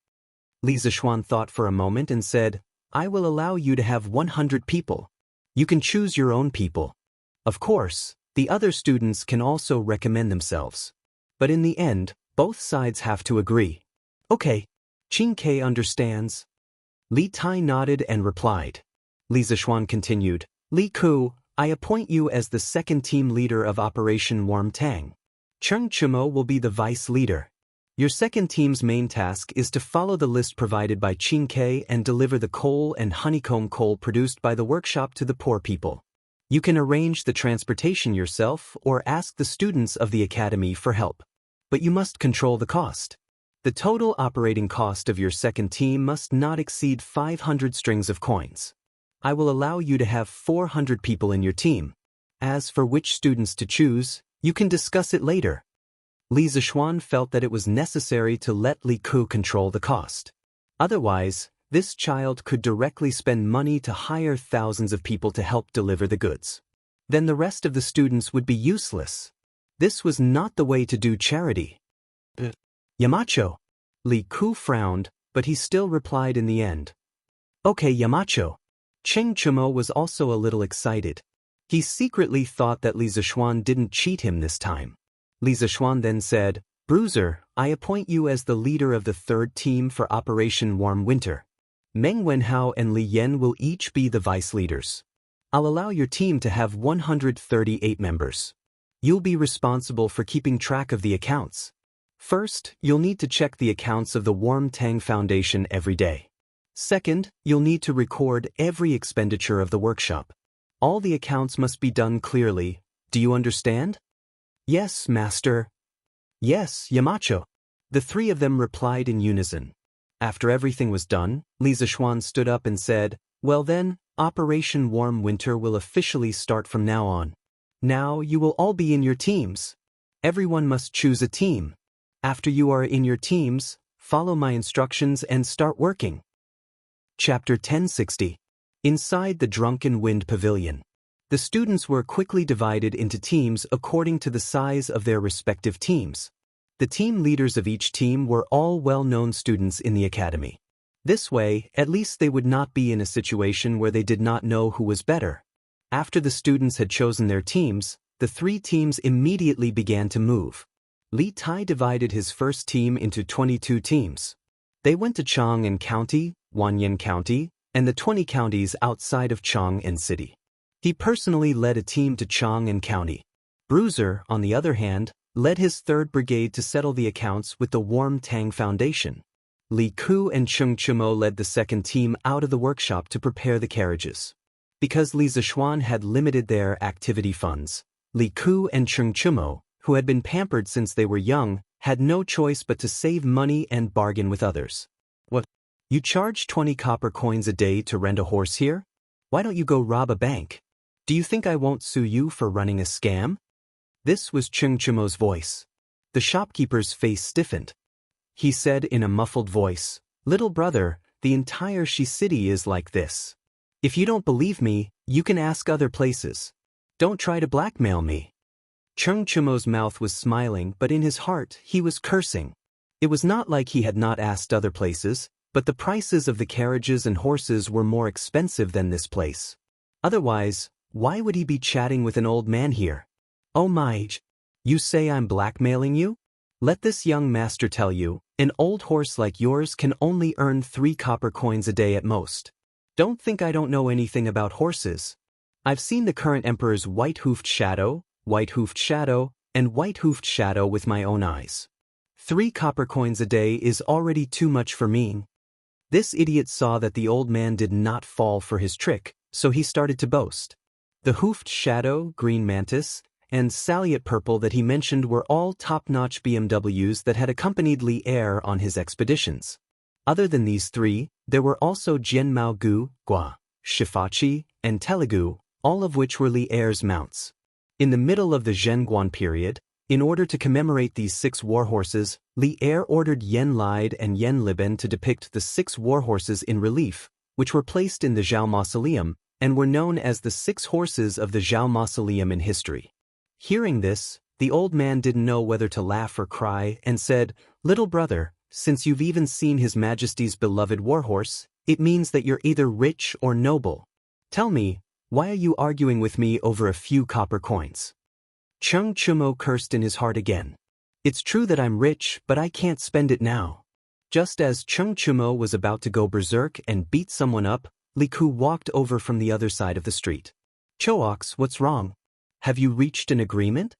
Li Zishuan thought for a moment and said, "I will allow you to have 100 people. You can choose your own people. Of course, the other students can also recommend themselves. But in the end, both sides have to agree." "Okay. Qingke understands." Li Tai nodded and replied. Li Zishuan continued, "Li Ku, I appoint you as the second team leader of Operation Warm Tang. Cheng Chumo will be the vice leader. Your second team's main task is to follow the list provided by Xianxia and deliver the coal and honeycomb coal produced by the workshop to the poor people. You can arrange the transportation yourself or ask the students of the academy for help. But you must control the cost. The total operating cost of your second team must not exceed 500 strings of coins. I will allow you to have 400 people in your team. As for which students to choose, you can discuss it later. Li Zixuan felt that it was necessary to let Li Ku control the cost. Otherwise, this child could directly spend money to hire thousands of people to help deliver the goods. Then the rest of the students would be useless. This was not the way to do charity. Yamacho. Li Ku frowned, but he still replied in the end. Okay, Yamacho. Cheng Chumo was also a little excited. He secretly thought that Li Zixuan didn't cheat him this time. Li Zixuan then said, Bruiser, I appoint you as the leader of the third team for Operation Warm Winter. Meng Wenhao and Li Yan will each be the vice leaders. I'll allow your team to have 138 members. You'll be responsible for keeping track of the accounts. First, you'll need to check the accounts of the Warm Tang Foundation every day. Second, you'll need to record every expenditure of the workshop. All the accounts must be done clearly. Do you understand? Yes, Master. Yes, Yamacho. The three of them replied in unison. After everything was done, Li Zixuan stood up and said, Well then, Operation Warm Winter will officially start from now on. Now you will all be in your teams. Everyone must choose a team. After you are in your teams, follow my instructions and start working. Chapter 1060. Inside the Drunken Wind Pavilion. The students were quickly divided into teams according to the size of their respective teams. The team leaders of each team were all well-known students in the academy. This way, at least they would not be in a situation where they did not know who was better. After the students had chosen their teams, the three teams immediately began to move. Li Tai divided his first team into 22 teams. They went to Chang'an County, Wanyan County, and the 20 counties outside of Chang'an City. He personally led a team to Chang'an County. Bruiser, on the other hand, led his 3rd Brigade to settle the accounts with the Warm Tang Foundation. Li Ku and Cheng Chumo led the 2nd team out of the workshop to prepare the carriages. Because Li Zixuan had limited their activity funds, Li Ku and Cheng Chumo, who had been pampered since they were young, had no choice but to save money and bargain with others. What? You charge 20 copper coins a day to rent a horse here? Why don't you go rob a bank? Do you think I won't sue you for running a scam? This was Cheng Chumo's voice. The shopkeeper's face stiffened. He said in a muffled voice, Little brother, the entire Shi city is like this. If you don't believe me, you can ask other places. Don't try to blackmail me. Cheng Chumo's mouth was smiling, but in his heart he was cursing. It was not like he had not asked other places, but the prices of the carriages and horses were more expensive than this place. Otherwise, why would he be chatting with an old man here? Oh my, you say I'm blackmailing you? Let this young master tell you, an old horse like yours can only earn 3 copper coins a day at most. Don't think I don't know anything about horses. I've seen the current emperor's white-hoofed shadow, and white-hoofed shadow with my own eyes. 3 copper coins a day is already too much for me. This idiot saw that the old man did not fall for his trick, so he started to boast. The hoofed shadow, green mantis, and Saliot Purple that he mentioned were all top-notch BMWs that had accompanied Li Er on his expeditions. Other than these 3, there were also Jianmao Gu, Gua, Shifachi, and Telugu, all of which were Li Er's mounts. In the middle of the Zhenguan period, in order to commemorate these 6 warhorses, Li Er ordered Yen Lide and Yen Liben to depict the 6 warhorses in relief, which were placed in the Zhao Mausoleum, and were known as the 6 horses of the Zhao Mausoleum in history. Hearing this, the old man didn't know whether to laugh or cry, and said, Little brother, since you've even seen His Majesty's beloved warhorse, it means that you're either rich or noble. Tell me, why are you arguing with me over a few copper coins? Cheng Chumo cursed in his heart again. It's true that I'm rich, but I can't spend it now. Just as Cheng Chumo was about to go berserk and beat someone up, Li Ku walked over from the other side of the street. Choox, what's wrong? Have you reached an agreement?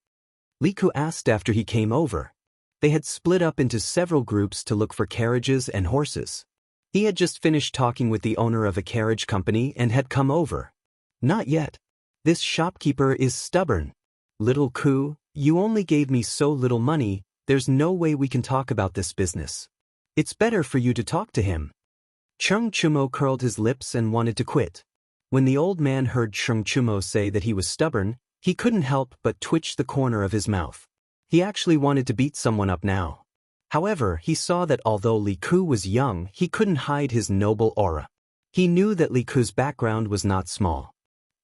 Li Ku asked after he came over. They had split up into several groups to look for carriages and horses. He had just finished talking with the owner of a carriage company and had come over. Not yet. This shopkeeper is stubborn. Little Ku, you only gave me so little money, there's no way we can talk about this business. It's better for you to talk to him. Cheng Chumo curled his lips and wanted to quit. When the old man heard Cheng Chumo say that he was stubborn, he couldn't help but twitch the corner of his mouth. He actually wanted to beat someone up now. However, he saw that although Li Ku was young, he couldn't hide his noble aura. He knew that Li Ku's background was not small.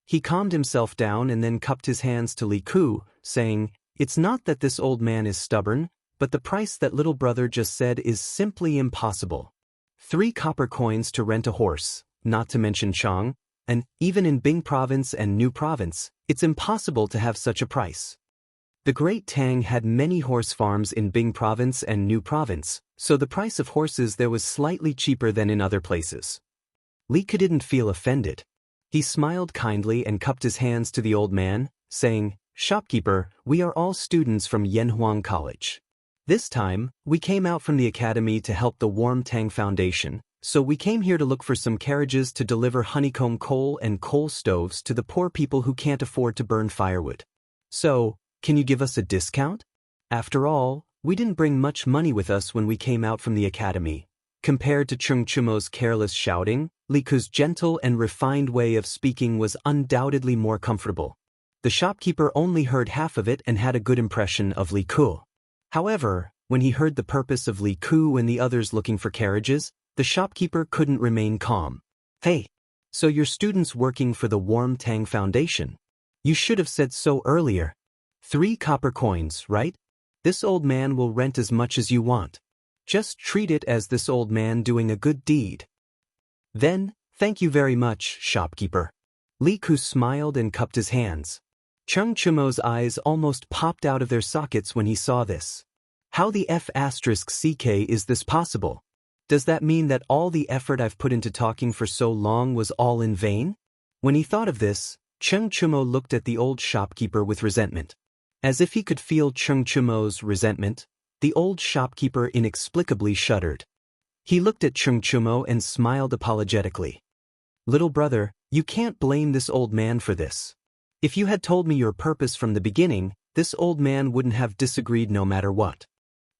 He calmed himself down and then cupped his hands to Li Ku, saying, "It's not that this old man is stubborn, but the price that little brother just said is simply impossible. 3 copper coins to rent a horse, not to mention Chang, and even in Bing Province and New Province, it's impossible to have such a price." The Great Tang had many horse farms in Bing Province and New Province, so the price of horses there was slightly cheaper than in other places. Li Ke didn't feel offended. He smiled kindly and cupped his hands to the old man, saying, "Shopkeeper, we are all students from Yanhuang College. This time, we came out from the academy to help the Warm Tang Foundation, so we came here to look for some carriages to deliver honeycomb coal and coal stoves to the poor people who can't afford to burn firewood. So, can you give us a discount? After all, we didn't bring much money with us when we came out from the academy." Compared to Cheng Chumo's careless shouting, Li Ku's gentle and refined way of speaking was undoubtedly more comfortable. The shopkeeper only heard half of it and had a good impression of Li Ku. However, when he heard the purpose of Li Ku and the others looking for carriages, the shopkeeper couldn't remain calm. "Hey, so you're students working for the Warm Tang Foundation? You should have said so earlier. 3 copper coins, right? This old man will rent as much as you want. Just treat it as this old man doing a good deed." "Then, thank you very much, shopkeeper." Li Ku smiled and cupped his hands. Cheng Chumo's eyes almost popped out of their sockets when he saw this. How the F***ck is this possible? Does that mean that all the effort I've put into talking for so long was all in vain? When he thought of this, Cheng Chumo looked at the old shopkeeper with resentment. As if he could feel Cheng Chumo's resentment, the old shopkeeper inexplicably shuddered. He looked at Cheng Chumo and smiled apologetically. "Little brother, you can't blame this old man for this. If you had told me your purpose from the beginning, this old man wouldn't have disagreed no matter what."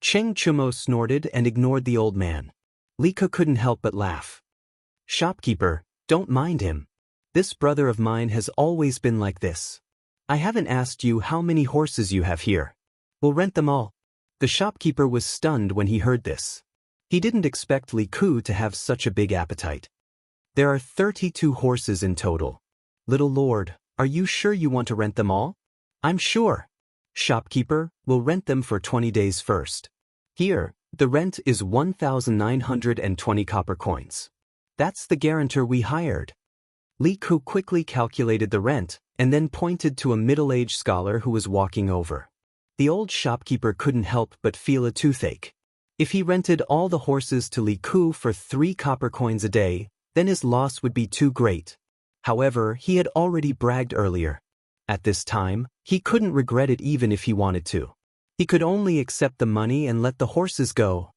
Cheng Chumo snorted and ignored the old man. Li Ke couldn't help but laugh. "Shopkeeper, don't mind him. This brother of mine has always been like this. I haven't asked you how many horses you have here. We'll rent them all." The shopkeeper was stunned when he heard this. He didn't expect Li Ku to have such a big appetite. "There are 32 horses in total. Little lord, are you sure you want to rent them all?" "I'm sure. Shopkeeper, we'll rent them for 20 days first. Here, the rent is 1,920 copper coins. That's the guarantor we hired." Li Ku quickly calculated the rent, and then pointed to a middle-aged scholar who was walking over. The old shopkeeper couldn't help but feel a toothache. If he rented all the horses to Li Ku for 3 copper coins a day, then his loss would be too great. However, he had already bragged earlier. At this time, he couldn't regret it even if he wanted to. He could only accept the money and let the horses go.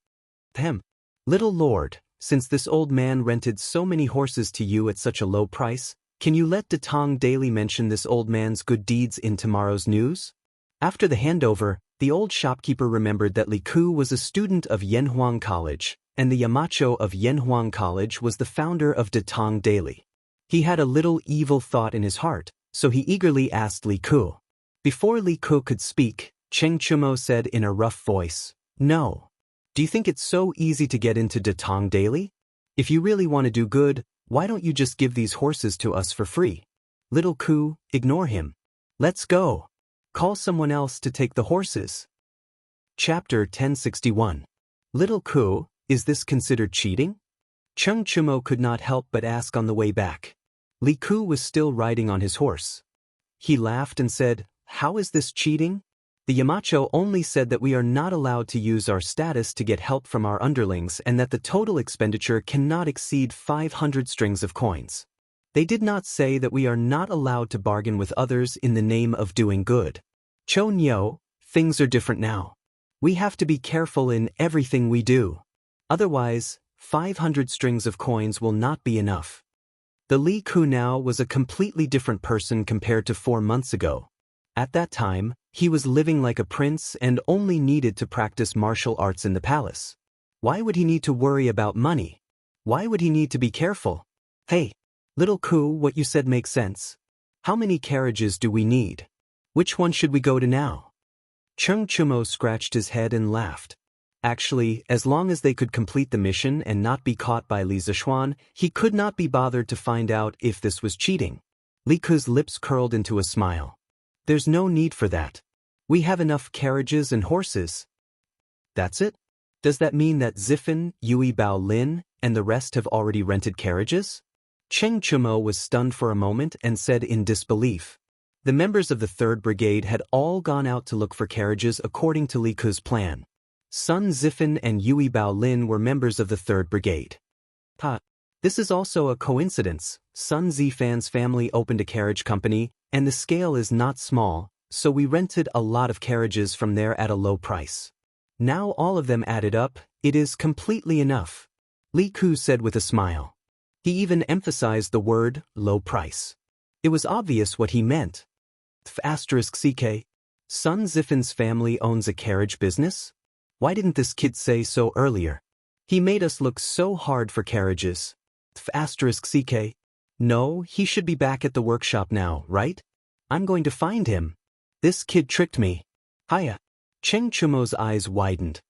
"Little lord, since this old man rented so many horses to you at such a low price, can you let Detang daily mention this old man's good deeds in tomorrow's news?" After the handover, the old shopkeeper remembered that Li Ku was a student of Yanhuang College, and the Yamacho of Yanhuang College was the founder of Detang Daily. He had a little evil thought in his heart, so he eagerly asked Li Ku. Before Li Ku could speak, Cheng Chumo said in a rough voice, "No. Do you think it's so easy to get into Detang Daily? If you really want to do good, why don't you just give these horses to us for free? Little Ku, ignore him. Let's go. Call someone else to take the horses." Chapter 1061. Little Ku, is this considered cheating? Cheng Chumo could not help but ask on the way back. Li Ku was still riding on his horse. He laughed and said, "How is this cheating? The Yamacho only said that we are not allowed to use our status to get help from our underlings and that the total expenditure cannot exceed 500 strings of coins. They did not say that we are not allowed to bargain with others in the name of doing good. Cho Nyo, things are different now. We have to be careful in everything we do. Otherwise, 500 strings of coins will not be enough. The Li Ku now was a completely different person compared to 4 months ago. At that time, he was living like a prince and only needed to practice martial arts in the palace. Why would he need to worry about money? Why would he need to be careful? Hey, little Ku, what you said makes sense. How many carriages do we need? Which one should we go to now? Cheng Chumo scratched his head and laughed. Actually, as long as they could complete the mission and not be caught by Li Zishuan, he could not be bothered to find out if this was cheating. Li Ku's lips curled into a smile. There's no need for that. We have enough carriages and horses. That's it? Does that mean that Zifen, Yui Bao Lin, and the rest have already rented carriages? Cheng Chumo was stunned for a moment and said in disbelief. The members of the 3rd Brigade had all gone out to look for carriages according to Li Ku's plan. Sun Zifen and Yui Bao Lin were members of the 3rd Brigade. This is also a coincidence. Sun Zifan's family opened a carriage company, and the scale is not small, so we rented a lot of carriages from there at a low price. Now all of them added up, it is completely enough. Li Ku said with a smile. He even emphasized the word, low price. It was obvious what he meant. *CK. Sun Zifan's family owns a carriage business? Why didn't this kid say so earlier? He made us look so hard for carriages. *CK. No, he should be back at the workshop now, right? I'm going to find him. This kid tricked me. Hiya. Cheng Chumo's eyes widened.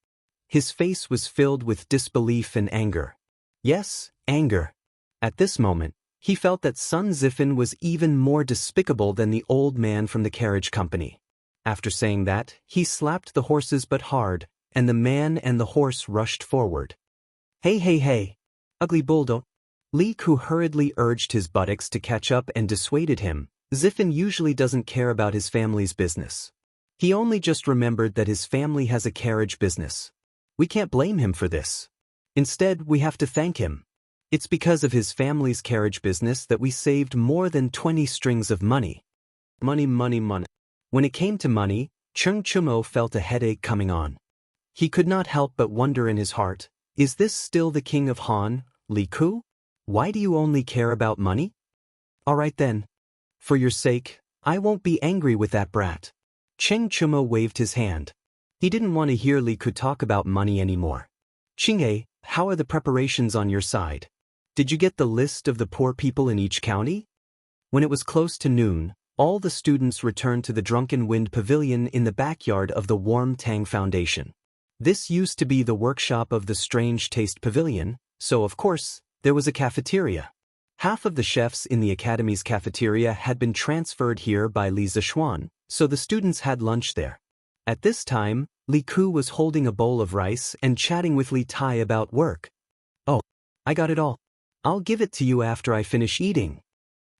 His face was filled with disbelief and anger. Yes, anger. At this moment, he felt that Sun Zifen was even more despicable than the old man from the carriage company. After saying that, he slapped the horses but hard, and the man and the horse rushed forward. Hey, ugly bulldog. Li Ku hurriedly urged his buttocks to catch up and dissuaded him. Zifen usually doesn't care about his family's business. He only just remembered that his family has a carriage business. We can't blame him for this. Instead, we have to thank him. It's because of his family's carriage business that we saved more than 20 strings of money. Money. When it came to money, Cheng Chumo felt a headache coming on. He could not help but wonder in his heart, is this still the king of Han, Li Ku? Why do you only care about money? All right then. For your sake, I won't be angry with that brat. Cheng Chumo waved his hand. He didn't want to hear Li Ku talk about money anymore. Chinghe, how are the preparations on your side? Did you get the list of the poor people in each county? When it was close to noon, all the students returned to the Drunken Wind Pavilion in the backyard of the Warm Tang Foundation. This used to be the workshop of the Strange Taste Pavilion, so of course, there was a cafeteria. Half of the chefs in the academy's cafeteria had been transferred here by Li Zishuan, so the students had lunch there. At this time, Li Ku was holding a bowl of rice and chatting with Li Tai about work. Oh, I got it all. I'll give it to you after I finish eating.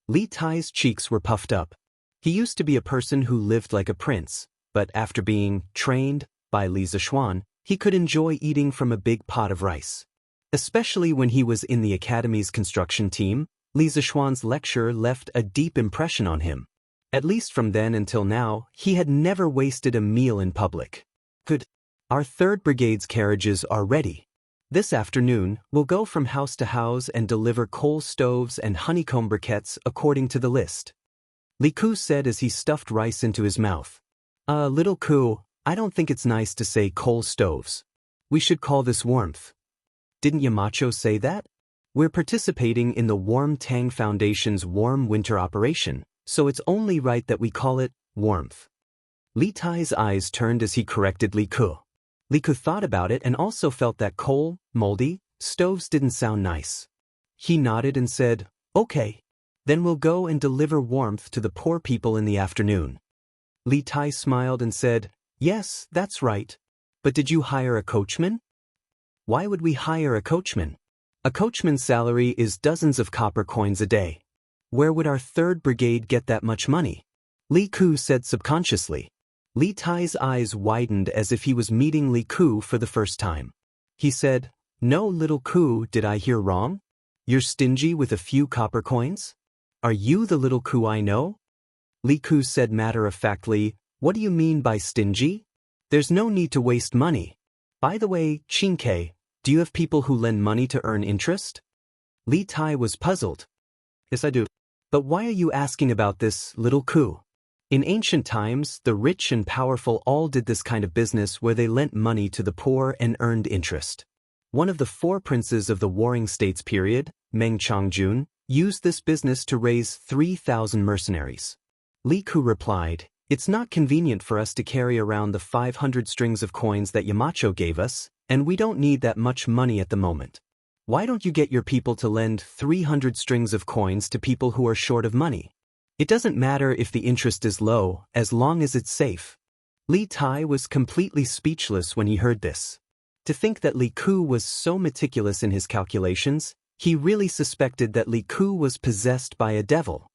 Li Tai's cheeks were puffed up. He used to be a person who lived like a prince, but after being trained by Li Zishuan, he could enjoy eating from a big pot of rice. Especially when he was in the academy's construction team, Li Zishuan's lecture left a deep impression on him. At least from then until now, he had never wasted a meal in public. Good. Our 3rd Brigade's carriages are ready. This afternoon, we'll go from house to house and deliver coal stoves and honeycomb briquettes according to the list. Li Ku said as he stuffed rice into his mouth. Little Ku, I don't think it's nice to say coal stoves. We should call this warmth. Didn't Yamacho say that? We're participating in the Warm Tang Foundation's warm winter operation, so it's only right that we call it warmth. Li Tai's eyes turned as he corrected Li Ku. Li Ku thought about it and also felt that coal, moldy, stoves didn't sound nice. He nodded and said, okay. Then we'll go and deliver warmth to the poor people in the afternoon. Li Tai smiled and said, yes, that's right. But did you hire a coachman? Why would we hire a coachman? A coachman's salary is dozens of copper coins a day. Where would our 3rd Brigade get that much money? Li Ku said subconsciously. Li Tai's eyes widened as if he was meeting Li Ku for the first time. He said, no, little Ku, did I hear wrong? You're stingy with a few copper coins? Are you the little Ku I know? Li Ku said matter-of-factly, what do you mean by stingy? There's no need to waste money. By the way, Xianxia, do you have people who lend money to earn interest? Li Tai was puzzled. Yes, I do. But why are you asking about this, little Ku? In ancient times, the rich and powerful all did this kind of business where they lent money to the poor and earned interest. One of the four princes of the Warring States period, Meng Changjun, used this business to raise 3,000 mercenaries. Li Ku replied, "It's not convenient for us to carry around the 500 strings of coins that Yamacho gave us, and we don't need that much money at the moment. Why don't you get your people to lend 300 strings of coins to people who are short of money? It doesn't matter if the interest is low, as long as it's safe." Li Tai was completely speechless when he heard this. To think that Li Ku was so meticulous in his calculations, he really suspected that Li Ku was possessed by a devil.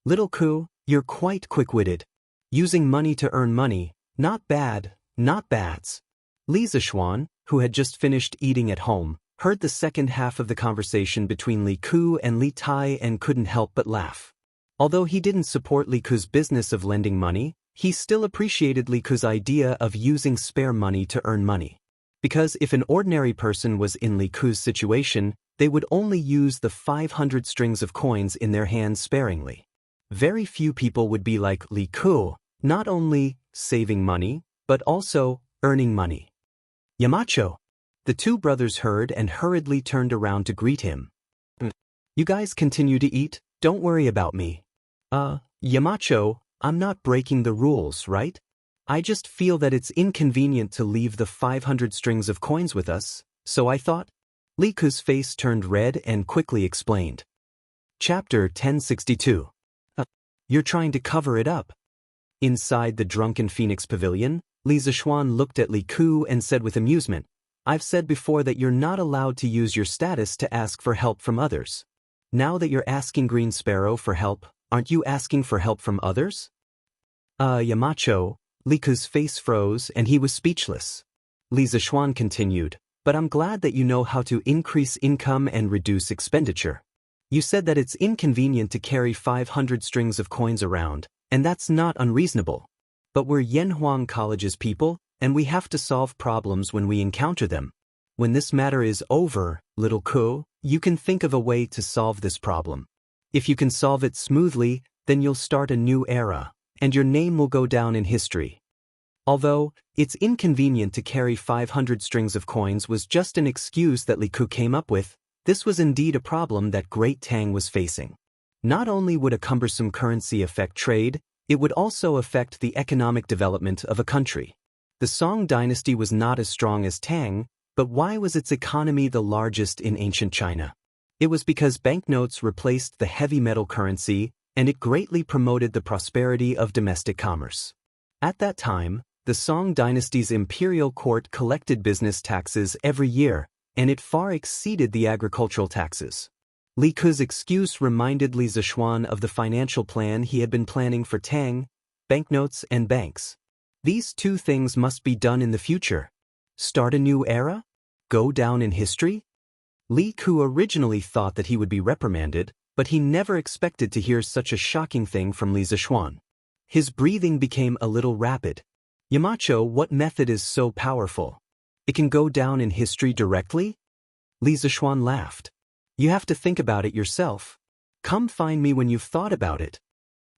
Little Ku, you're quite quick-witted. Using money to earn money, not bad, not bads. Li Zishuan, who had just finished eating at home, heard the second half of the conversation between Li Ku and Li Tai and couldn't help but laugh. Although he didn't support Li Ku's business of lending money, he still appreciated Li Ku's idea of using spare money to earn money. Because if an ordinary person was in Li Ku's situation, they would only use the 500 strings of coins in their hands sparingly. Very few people would be like Li Ku, not only saving money, but also earning money. Yamacho. The two brothers heard and hurriedly turned around to greet him. You guys continue to eat, don't worry about me. Yamacho, I'm not breaking the rules, right? I just feel that it's inconvenient to leave the 500 strings of coins with us, so I thought. Li Ku's face turned red and quickly explained. Chapter 1062. You're trying to cover it up. Inside the Drunken Phoenix Pavilion, Li Zishuan looked at Li Ku and said with amusement, I've said before that you're not allowed to use your status to ask for help from others. Now that you're asking Green Sparrow for help, aren't you asking for help from others? Yamacho, Li Ku's face froze and he was speechless. Li Zishuan continued, but I'm glad that you know how to increase income and reduce expenditure. You said that it's inconvenient to carry 500 strings of coins around, and that's not unreasonable. But we're Yanhuang College's people, and we have to solve problems when we encounter them. When this matter is over, little Ku, you can think of a way to solve this problem. If you can solve it smoothly, then you'll start a new era, and your name will go down in history. Although, it's inconvenient to carry 500 strings of coins was just an excuse that Li Ku came up with, this was indeed a problem that Great Tang was facing. Not only would a cumbersome currency affect trade, it would also affect the economic development of a country. The Song dynasty was not as strong as Tang, but why was its economy the largest in ancient China? It was because banknotes replaced the heavy metal currency, and it greatly promoted the prosperity of domestic commerce. At that time, the Song dynasty's imperial court collected business taxes every year, and it far exceeded the agricultural taxes. Li Ku's excuse reminded Li Zishuan of the financial plan he had been planning for Tang, banknotes and banks. These two things must be done in the future. Start a new era? Go down in history? Li Ku originally thought that he would be reprimanded, but he never expected to hear such a shocking thing from Li Zishuan. His breathing became a little rapid. Yamacho, what method is so powerful? It can go down in history directly? Li Zishuan laughed. You have to think about it yourself. Come find me when you've thought about it.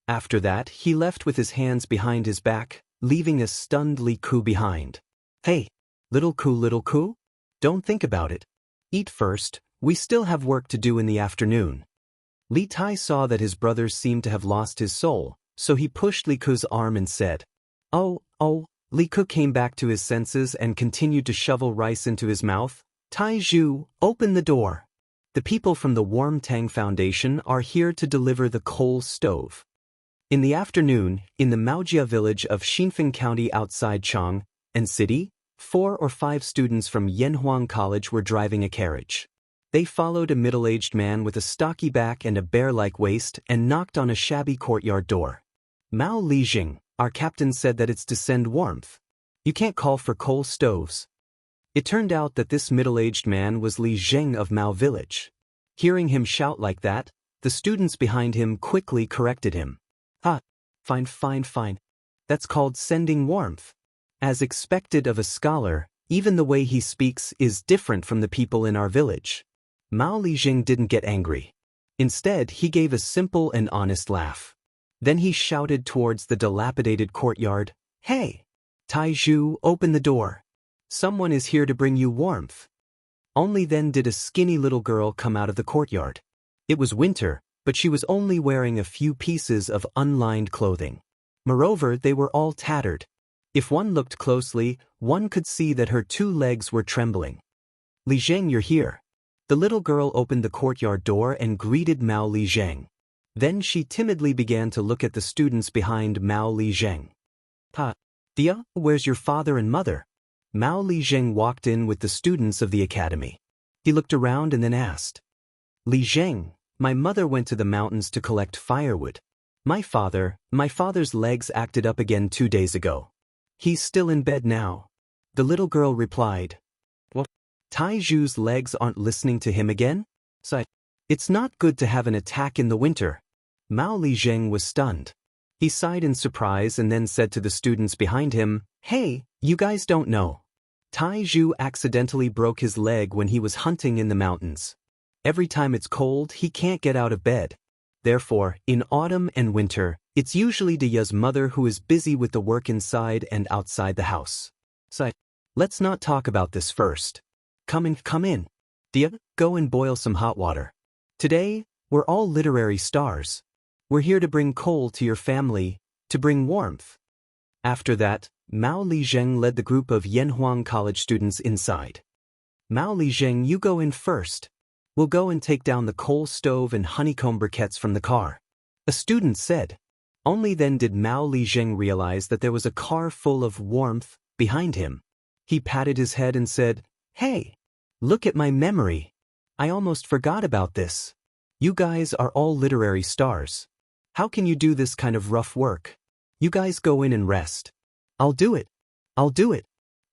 After that, he left with his hands behind his back, leaving a stunned Li Ku behind. Hey, little Ku, don't think about it. Eat first, we still have work to do in the afternoon. Li Tai saw that his brother seemed to have lost his soul, so he pushed Li Ku's arm and said, Oh, Li Ku came back to his senses and continued to shovel rice into his mouth. Tai Zhu, open the door. The people from the Warm Tang Foundation are here to deliver the coal stove. In the afternoon, in the Maojia village of Xinfeng County outside Chang and City, 4 or 5 students from Yanhuang College were driving a carriage. They followed a middle-aged man with a stocky back and a bear-like waist and knocked on a shabby courtyard door. Mao Lijing, our captain, said that it's to send warmth. You can't call for coal stoves. It turned out that this middle-aged man was Li Zheng of Mao Village. Hearing him shout like that, the students behind him quickly corrected him. Fine. That's called sending warmth. As expected of a scholar, even the way he speaks is different from the people in our village. Mao Lijing didn't get angry. Instead, he gave a simple and honest laugh. Then he shouted towards the dilapidated courtyard, "Hey! Taizhu, open the door. Someone is here to bring you warmth." Only then did a skinny little girl come out of the courtyard. It was winter, but she was only wearing a few pieces of unlined clothing. Moreover, they were all tattered. If one looked closely, one could see that her 2 legs were trembling. "Li Zheng, you're here." The little girl opened the courtyard door and greeted Mao Li Zheng. Then she timidly began to look at the students behind Mao Li Zheng. Dia, where's your father and mother?" Mao Li Zheng walked in with the students of the academy. He looked around and then asked, "Li Zheng, my mother went to the mountains to collect firewood. My father's legs acted up again 2 days ago. He's still in bed now." The little girl replied, "What? Taizhu's legs aren't listening to him again?" "It's not good to have an attack in the winter." Mao Li Zheng was stunned. He sighed in surprise and then said to the students behind him, "Hey, you guys don't know. Taizhu accidentally broke his leg when he was hunting in the mountains. Every time it's cold, he can't get out of bed. Therefore, in autumn and winter, it's usually Dia's mother who is busy with the work inside and outside the house. Let's not talk about this first. Come in. Dia, go and boil some hot water. Today, we're all literary stars. We're here to bring coal to your family, to bring warmth." After that, Mao Li Zheng led the group of Yanhuang College students inside. "Mao Li Zheng, you go in first. We'll go and take down the coal stove and honeycomb briquettes from the car," a student said. Only then did Mao Li Zheng realize that there was a car full of warmth behind him. He patted his head and said, "Hey, look at my memory. I almost forgot about this. You guys are all literary stars. How can you do this kind of rough work? You guys go in and rest. I'll do it.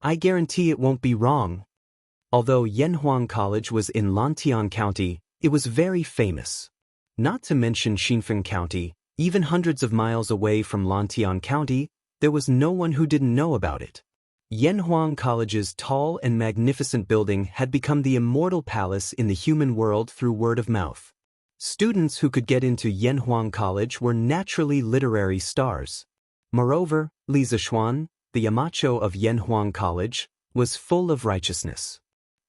I guarantee it won't be wrong." Although Yanhuang College was in Lantian County, it was very famous. Not to mention Xinfeng County, even hundreds of miles away from Lantian County, there was no one who didn't know about it. Yanhuang College's tall and magnificent building had become the immortal palace in the human world through word of mouth. Students who could get into Yanhuang College were naturally literary stars. Moreover, Li Zishuan, the Yamacho of Yanhuang College, was full of righteousness.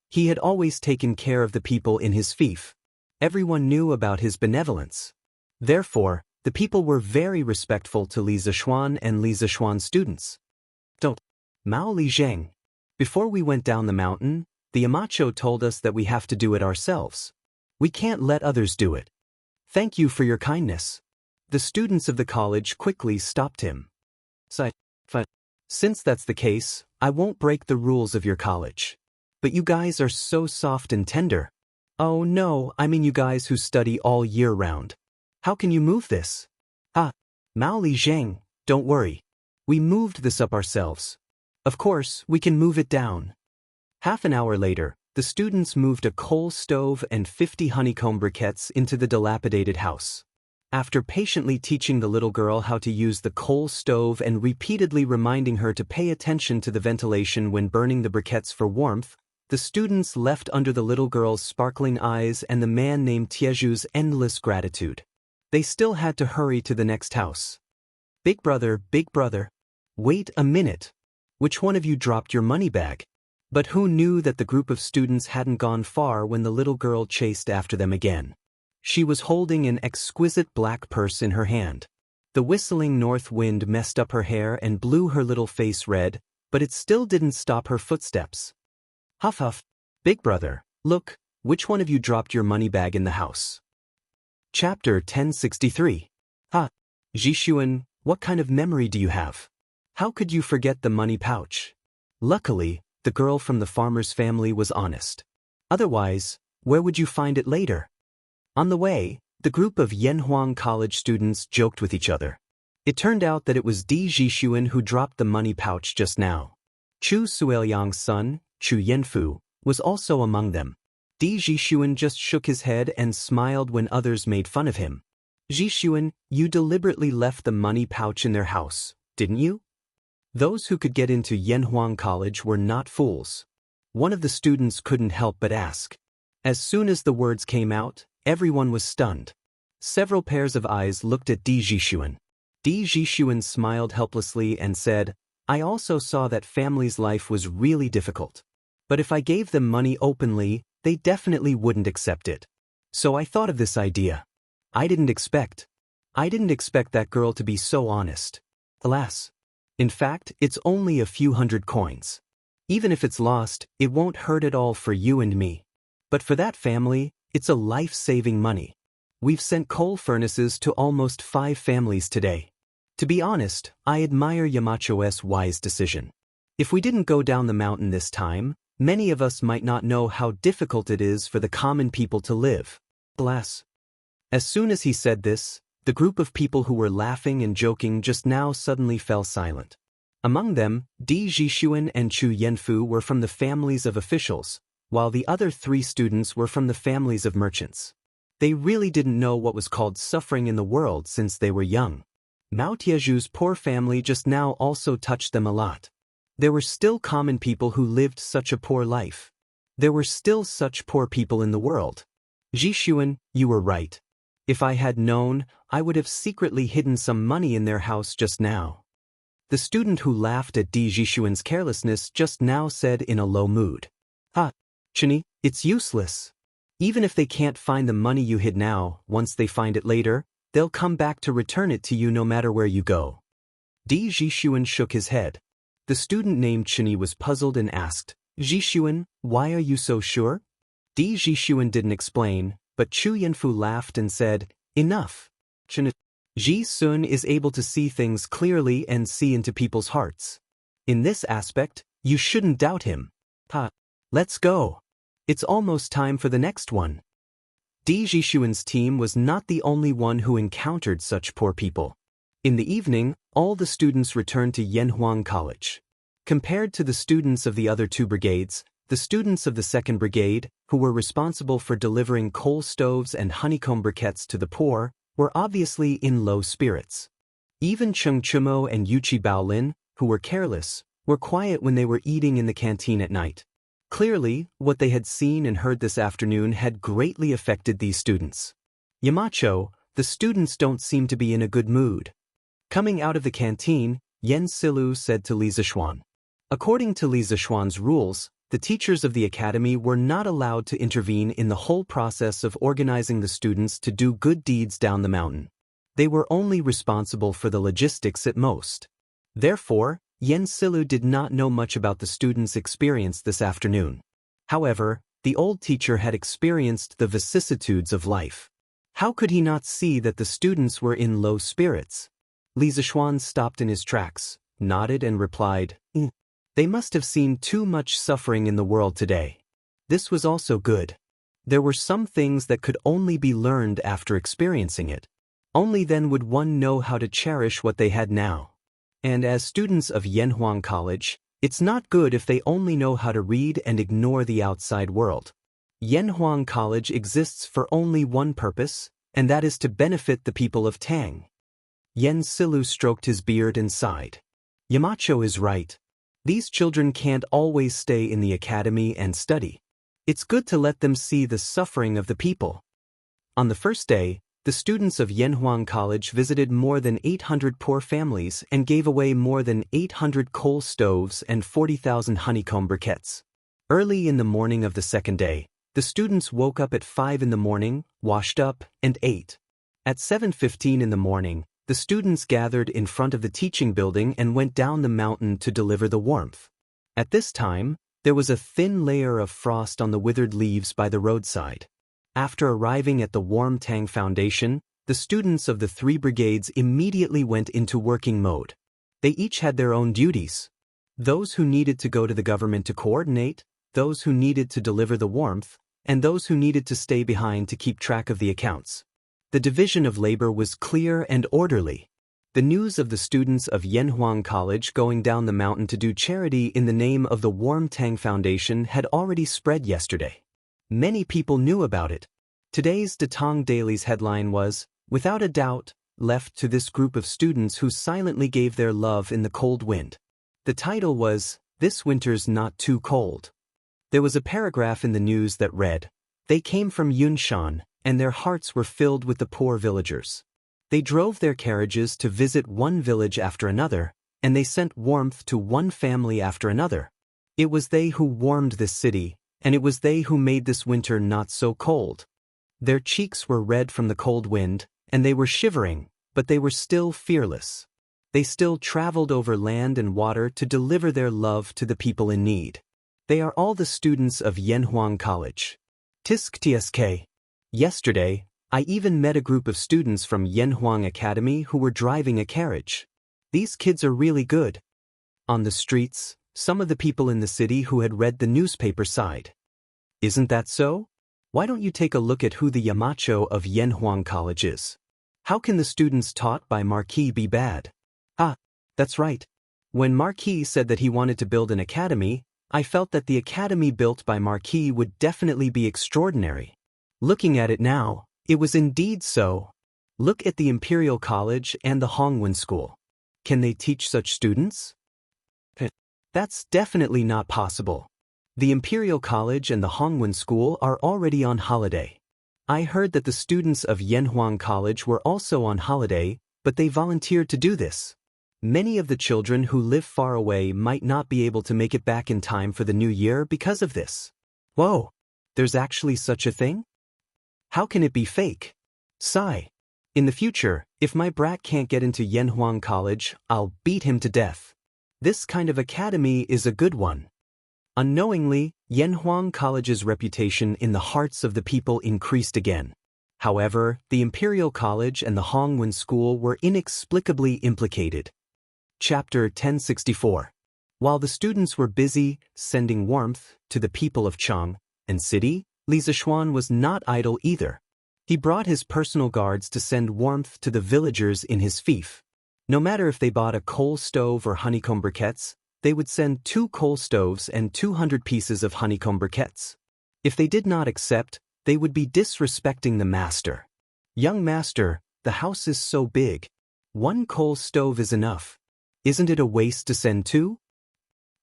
He had always taken care of the people in his fief. Everyone knew about his benevolence. Therefore, the people were very respectful to Li Zishuan and Li Zishuan students. Mao Li Zheng, before we went down the mountain, the Yamacho told us that we have to do it ourselves. We can't let others do it. Thank you for your kindness." The students of the college quickly stopped him. "Since that's the case, I won't break the rules of your college. But you guys are so soft and tender." "Oh no, I mean you guys who study all year round. How can you move this?" Mao Li Zheng, don't worry. We moved this up ourselves. Of course, we can move it down." Half an hour later, the students moved a coal stove and 50 honeycomb briquettes into the dilapidated house. After patiently teaching the little girl how to use the coal stove and repeatedly reminding her to pay attention to the ventilation when burning the briquettes for warmth, the students left under the little girl's sparkling eyes and the man named Tieju's endless gratitude. They still had to hurry to the next house. Big brother, wait a minute. Which one of you dropped your money bag?" But who knew that the group of students hadn't gone far when the little girl chased after them again. She was holding an exquisite black purse in her hand. The whistling north wind messed up her hair and blew her little face red, but it still didn't stop her footsteps. Huff. "Big brother, look, which one of you dropped your money bag in the house?" Chapter 1063. Zhishuan, what kind of memory do you have? How could you forget the money pouch? Luckily, the girl from the farmer's family was honest. Otherwise, where would you find it later? On the way, the group of Yanhuang College students joked with each other. It turned out that it was Di Zhishuan who dropped the money pouch just now. Chu Suiliang's son, Chu Yanfu, was also among them. Di Zhishuan just shook his head and smiled when others made fun of him. "Zhishuan, you deliberately left the money pouch in their house, didn't you?" Those who could get into Yanhuang College were not fools. One of the students couldn't help but ask. As soon as the words came out, everyone was stunned. Several pairs of eyes looked at Di Jixuan. Di Jixuan smiled helplessly and said, I also saw that family's life was really difficult. But if I gave them money openly, they definitely wouldn't accept it. So I thought of this idea. I didn't expect that girl to be so honest. Alas. In fact, it's only a few hundred coins. Even if it's lost, it won't hurt at all for you and me. But for that family, it's a life-saving money. We've sent coal furnaces to almost 5 families today. To be honest, I admire Yamacho's wise decision. If we didn't go down the mountain this time, many of us might not know how difficult it is for the common people to live. Alas. As soon as he said this, the group of people who were laughing and joking just now suddenly fell silent. Among them, Di Jixuan and Chu Yanfu were from the families of officials, while the other 3 students were from the families of merchants. They really didn't know what was called suffering in the world since they were young. Mao Tieju's poor family just now also touched them a lot. There were still common people who lived such a poor life. There were still such poor people in the world. Jixuan, you were right. If I had known, I would have secretly hidden some money in their house just now. The student who laughed at Di Jixuan's carelessness just now said in a low mood. Chini, it's useless. Even if they can't find the money you hid now, once they find it later, they'll come back to return it to you no matter where you go. Di Jixuan shook his head. The student named Chini was puzzled and asked, Jixuan, why are you so sure? Di Jixuan didn't explain, but Chu Yanfu laughed and said, enough. Ji Sun is able to see things clearly and see into people's hearts. In this aspect, you shouldn't doubt him. Let's go. It's almost time for the next one. Di Jixuan's team was not the only one who encountered such poor people. In the evening, all the students returned to Yanhuang College. Compared to the students of the other 2 brigades, the students of the 2nd Brigade, who were responsible for delivering coal stoves and honeycomb briquettes to the poor, were obviously in low spirits. Even Cheng Chumo and Yuchi Baolin, who were careless, were quiet when they were eating in the canteen at night. Clearly, what they had seen and heard this afternoon had greatly affected these students. Yamacho, the students don't seem to be in a good mood. Coming out of the canteen, Yen Silu said to Li Zixuan. According to Li Zixuan's rules, the teachers of the academy were not allowed to intervene in the whole process of organizing the students to do good deeds down the mountain. They were only responsible for the logistics at most. Therefore, Yen Silu did not know much about the students' experience this afternoon. However, the old teacher had experienced the vicissitudes of life. How could he not see that the students were in low spirits? Li Zixuan stopped in his tracks, nodded and replied, They must have seen too much suffering in the world today. This was also good. There were some things that could only be learned after experiencing it. Only then would one know how to cherish what they had now. And as students of Yanhuang College, it's not good if they only know how to read and ignore the outside world. Yanhuang College exists for only one purpose, and that is to benefit the people of Tang. Yen Silu stroked his beard and sighed. Yamacho is right. These children can't always stay in the academy and study. It's good to let them see the suffering of the people. On the first day, the students of Yanhuang College visited more than 800 poor families and gave away more than 800 coal stoves and 40,000 honeycomb briquettes. Early in the morning of the second day, the students woke up at 5 in the morning, washed up, and ate. At 7:15 in the morning, the students gathered in front of the teaching building and went down the mountain to deliver the warmth. At this time, there was a thin layer of frost on the withered leaves by the roadside. After arriving at the Warm Tang Foundation, the students of the 3 brigades immediately went into working mode. They each had their own duties. Those who needed to go to the government to coordinate, those who needed to deliver the warmth, and those who needed to stay behind to keep track of the accounts. The division of labor was clear and orderly. The news of the students of Yanhuang College going down the mountain to do charity in the name of the Warm Tang Foundation had already spread yesterday. Many people knew about it. Today's Datong Daily's headline was, "Without a doubt, left to this group of students who silently gave their love in the cold wind." The title was, "This Winter's Not Too Cold." There was a paragraph in the news that read, "They came from Yunshan, and their hearts were filled with the poor villagers. They drove their carriages to visit one village after another, and they sent warmth to one family after another. It was they who warmed this city, and it was they who made this winter not so cold. Their cheeks were red from the cold wind, and they were shivering, but they were still fearless. They still traveled over land and water to deliver their love to the people in need. They are all the students of Yanhuang College. Tisk tsk. Yesterday, I even met a group of students from Yanhuang Academy who were driving a carriage. These kids are really good." On the streets, some of the people in the city who had read the newspaper sighed. "Isn't that so? Why don't you take a look at who the Yamacho of Yanhuang College is? How can the students taught by Marquis be bad?" "Ah, that's right. When Marquis said that he wanted to build an academy, I felt that the academy built by Marquis would definitely be extraordinary. Looking at it now, it was indeed so. Look at the Imperial College and the Hongwen School. Can they teach such students? That's definitely not possible. The Imperial College and the Hongwen School are already on holiday. I heard that the students of Yanhuang College were also on holiday, but they volunteered to do this. Many of the children who live far away might not be able to make it back in time for the new year because of this." Whoa, there's actually such a thing? How can it be fake? Sigh. In the future, if my brat can't get into Yanhuang College, I'll beat him to death. This kind of academy is a good one. Unknowingly, Yanhuang College's reputation in the hearts of the people increased again. However, the Imperial College and the Hongwen School were inexplicably implicated. Chapter 1064. While the students were busy sending warmth to the people of Chang and City, Li Zishuan was not idle either. He brought his personal guards to send warmth to the villagers in his fief. No matter if they bought a coal stove or honeycomb briquettes, they would send 2 coal stoves and 200 pieces of honeycomb briquettes. If they did not accept, they would be disrespecting the master. "Young master, the house is so big. 1 coal stove is enough. Isn't it a waste to send 2?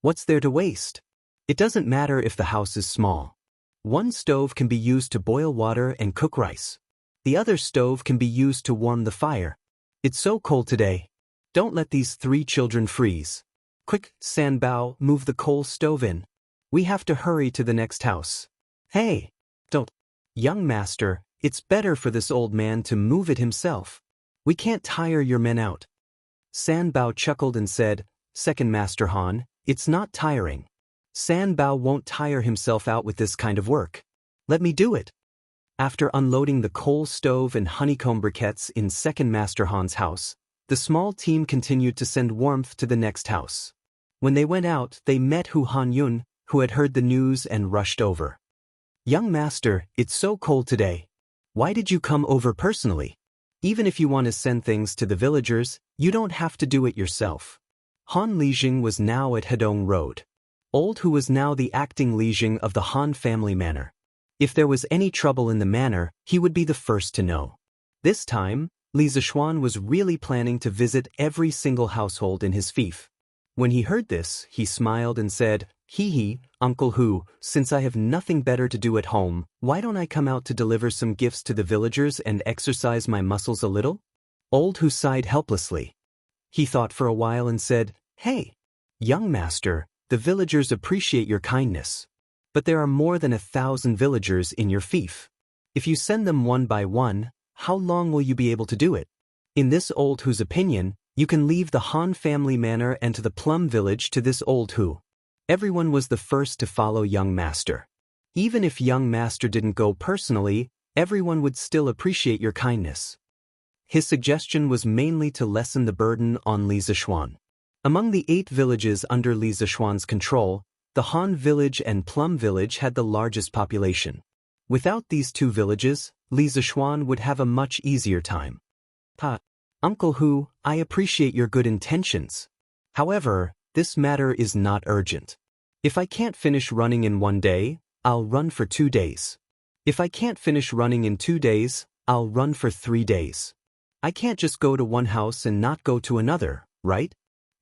What's there to waste? It doesn't matter if the house is small. 1 stove can be used to boil water and cook rice. The other stove can be used to warm the fire. It's so cold today. Don't let these 3 children freeze. Quick, Sanbao, move the coal stove in. We have to hurry to the next house." "Hey, don't. Young master, it's better for this old man to move it himself. We can't tire your men out." Sanbao chuckled and said, "Second Master Han, it's not tiring. Sanbao won't tire himself out with this kind of work. Let me do it." After unloading the coal stove and honeycomb briquettes in Second Master Han's house, the small team continued to send warmth to the next house. When they went out, they met Hu Hanyun, who had heard the news and rushed over. "Young master, it's so cold today. Why did you come over personally? Even if you want to send things to the villagers, you don't have to do it yourself." Han Lijing was now at Hedong Road. Old Hu was now the acting Lijing of the Han family manor. If there was any trouble in the manor, he would be the first to know. This time, Li Zishuan was really planning to visit every single household in his fief. When he heard this, he smiled and said, "Hee, Uncle Hu, since I have nothing better to do at home, why don't I come out to deliver some gifts to the villagers and exercise my muscles a little?" Old Hu sighed helplessly. He thought for a while and said, "Hey, young master, the villagers appreciate your kindness. But there are more than 1,000 villagers in your fief. If you send them one by one, how long will you be able to do it?" In this Old Hu's opinion, you can leave the Han family manor and to the Plum village to this Old Hu. Everyone was the first to follow young master. Even if young master didn't go personally, everyone would still appreciate your kindness. His suggestion was mainly to lessen the burden on Li Zishuan. Among the 8 villages under Li Zishuan's control, the Han village and Plum village had the largest population. Without these 2 villages, Li Zishuan would have a much easier time. Uncle Hu, I appreciate your good intentions. However, this matter is not urgent. If I can't finish running in 1 day, I'll run for 2 days. If I can't finish running in 2 days, I'll run for 3 days. I can't just go to one house and not go to another, right?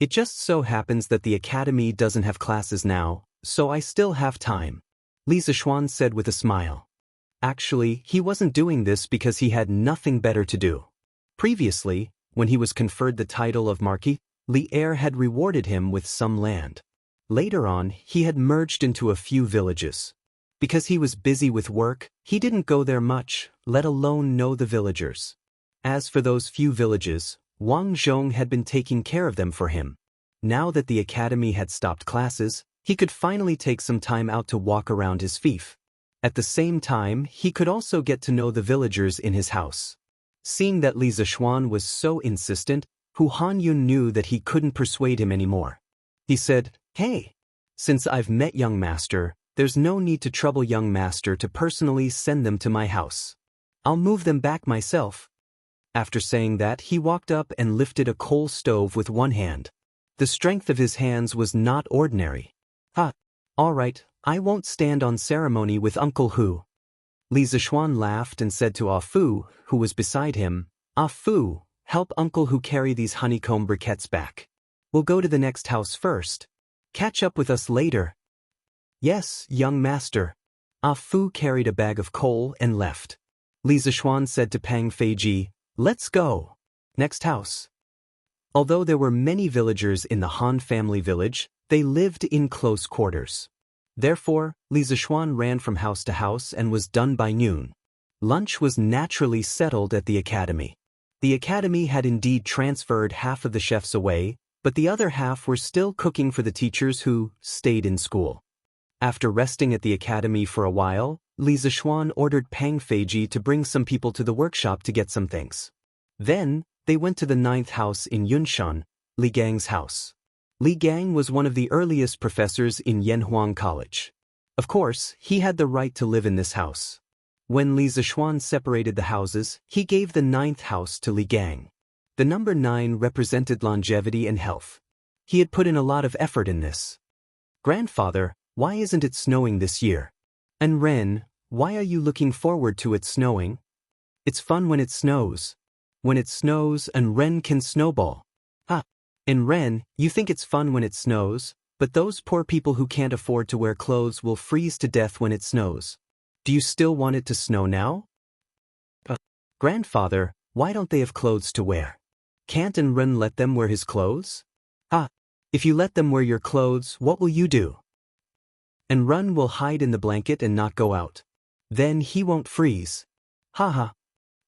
It just so happens that the academy doesn't have classes now, so I still have time, Li Zishuan said with a smile. Actually, he wasn't doing this because he had nothing better to do. Previously, when he was conferred the title of Marquis, Li Er had rewarded him with some land. Later on, he had merged into a few villages. Because he was busy with work, he didn't go there much, let alone know the villagers. As for those few villages, Wang Zhong had been taking care of them for him. Now that the academy had stopped classes, he could finally take some time out to walk around his fief. At the same time, he could also get to know the villagers in his house. Seeing that Li Zishuan was so insistent, Hu Hanyun knew that he couldn't persuade him anymore. He said, "Hey, since I've met young master, there's no need to trouble young master to personally send them to my house. I'll move them back myself." After saying that, he walked up and lifted a coal stove with one hand. The strength of his hands was not ordinary. All right, I won't stand on ceremony with Uncle Hu. Li Zishuan laughed and said to Ah Fu, who was beside him, "Ah Fu, help Uncle Hu carry these honeycomb briquettes back. We'll go to the next house first. Catch up with us later." "Yes, young master." Ah Fu carried a bag of coal and left. Li Zishuan said to Pang Feiji, "Let's go. Next house." Although there were many villagers in the Han family village, they lived in close quarters. Therefore, Li Zishuan ran from house to house and was done by noon. Lunch was naturally settled at the academy. The academy had indeed transferred half of the chefs away, but the other half were still cooking for the teachers who stayed in school. After resting at the academy for a while, Li Zishuan ordered Pang Feiji to bring some people to the workshop to get some things. Then, they went to the 9th house in Yunshan, Li Gang's house. Li Gang was one of the earliest professors in Yanhuang College. Of course, he had the right to live in this house. When Li Zishuan separated the houses, he gave the 9th house to Li Gang. The number 9 represented longevity and health. He had put in a lot of effort in this. "Grandfather, why isn't it snowing this year? And Ren, why are you looking forward to it snowing? It's fun when it snows. When it snows, and Ren can snowball." "And Ren, you think it's fun when it snows, but those poor people who can't afford to wear clothes will freeze to death when it snows. Do you still want it to snow now?" "Grandfather, why don't they have clothes to wear? Can't and Ren let them wear his clothes?" "If you let them wear your clothes, what will you do?" "And Run will hide in the blanket and not go out. Then he won't freeze."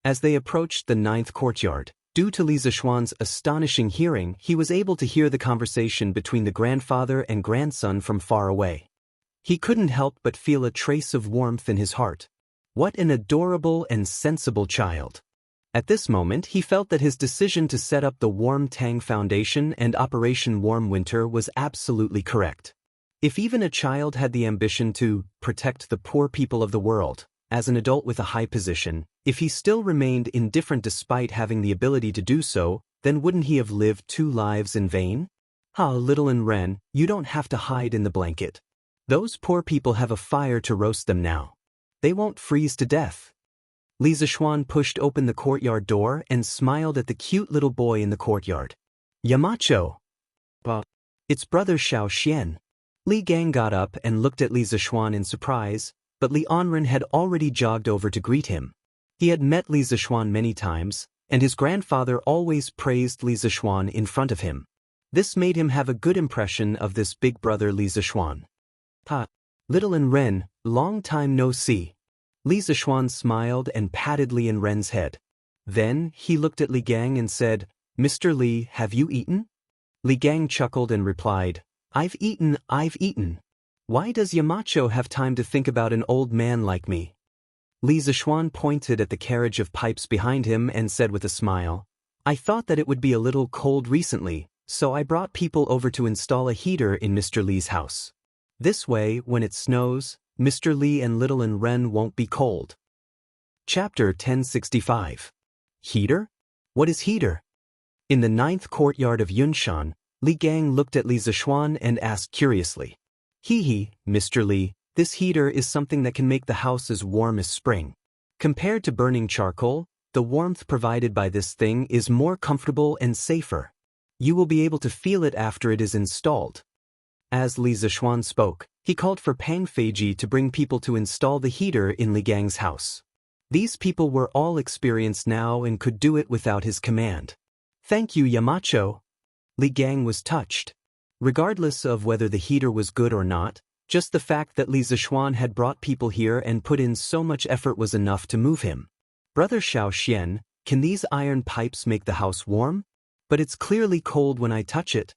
As they approached the 9th courtyard, due to Li Zishuan's astonishing hearing, he was able to hear the conversation between the grandfather and grandson from far away. He couldn't help but feel a trace of warmth in his heart. What an adorable and sensible child. At this moment, he felt that his decision to set up the Warm Tang Foundation and Operation Warm Winter was absolutely correct. If even a child had the ambition to protect the poor people of the world, as an adult with a high position, if he still remained indifferent despite having the ability to do so, then wouldn't he have lived 2 lives in vain? Little and Ren, you don't have to hide in the blanket. Those poor people have a fire to roast them now. They won't freeze to death. Li Zishuan pushed open the courtyard door and smiled at the cute little boy in the courtyard. "Yamacho." "It's brother Xiao Xian." Li Gang got up and looked at Li Zishuan in surprise, but Li Anren had already jogged over to greet him. He had met Li Zishuan many times, and his grandfather always praised Li Zishuan in front of him. This made him have a good impression of this big brother Li Zishuan. "Little and Ren, long time no see." Li Zishuan smiled and patted Li and Ren's head. Then, he looked at Li Gang and said, "Mr. Li, have you eaten?" Li Gang chuckled and replied, I've eaten. Why does Yamacho have time to think about an old man like me?" Li Zishuan pointed at the carriage of pipes behind him and said with a smile, "I thought that it would be a little cold recently, so I brought people over to install a heater in Mr. Li's house. This way, when it snows, Mr. Li and Little and Ren won't be cold." Chapter 1065. Heater? What is heater? In the 9th courtyard of Yunshan, Li Gang looked at Li Zishuan and asked curiously, Mr. Li, this heater is something that can make the house as warm as spring. Compared to burning charcoal, the warmth provided by this thing is more comfortable and safer. You will be able to feel it after it is installed. As Li Zishuan spoke, he called for Pang Feiji to bring people to install the heater in Li Gang's house. These people were all experienced now and could do it without his command. Thank you, Yamacho. Li Gang was touched. Regardless of whether the heater was good or not, just the fact that Li Zishuan had brought people here and put in so much effort was enough to move him. Brother Xiao, can these iron pipes make the house warm? But it's clearly cold when I touch it.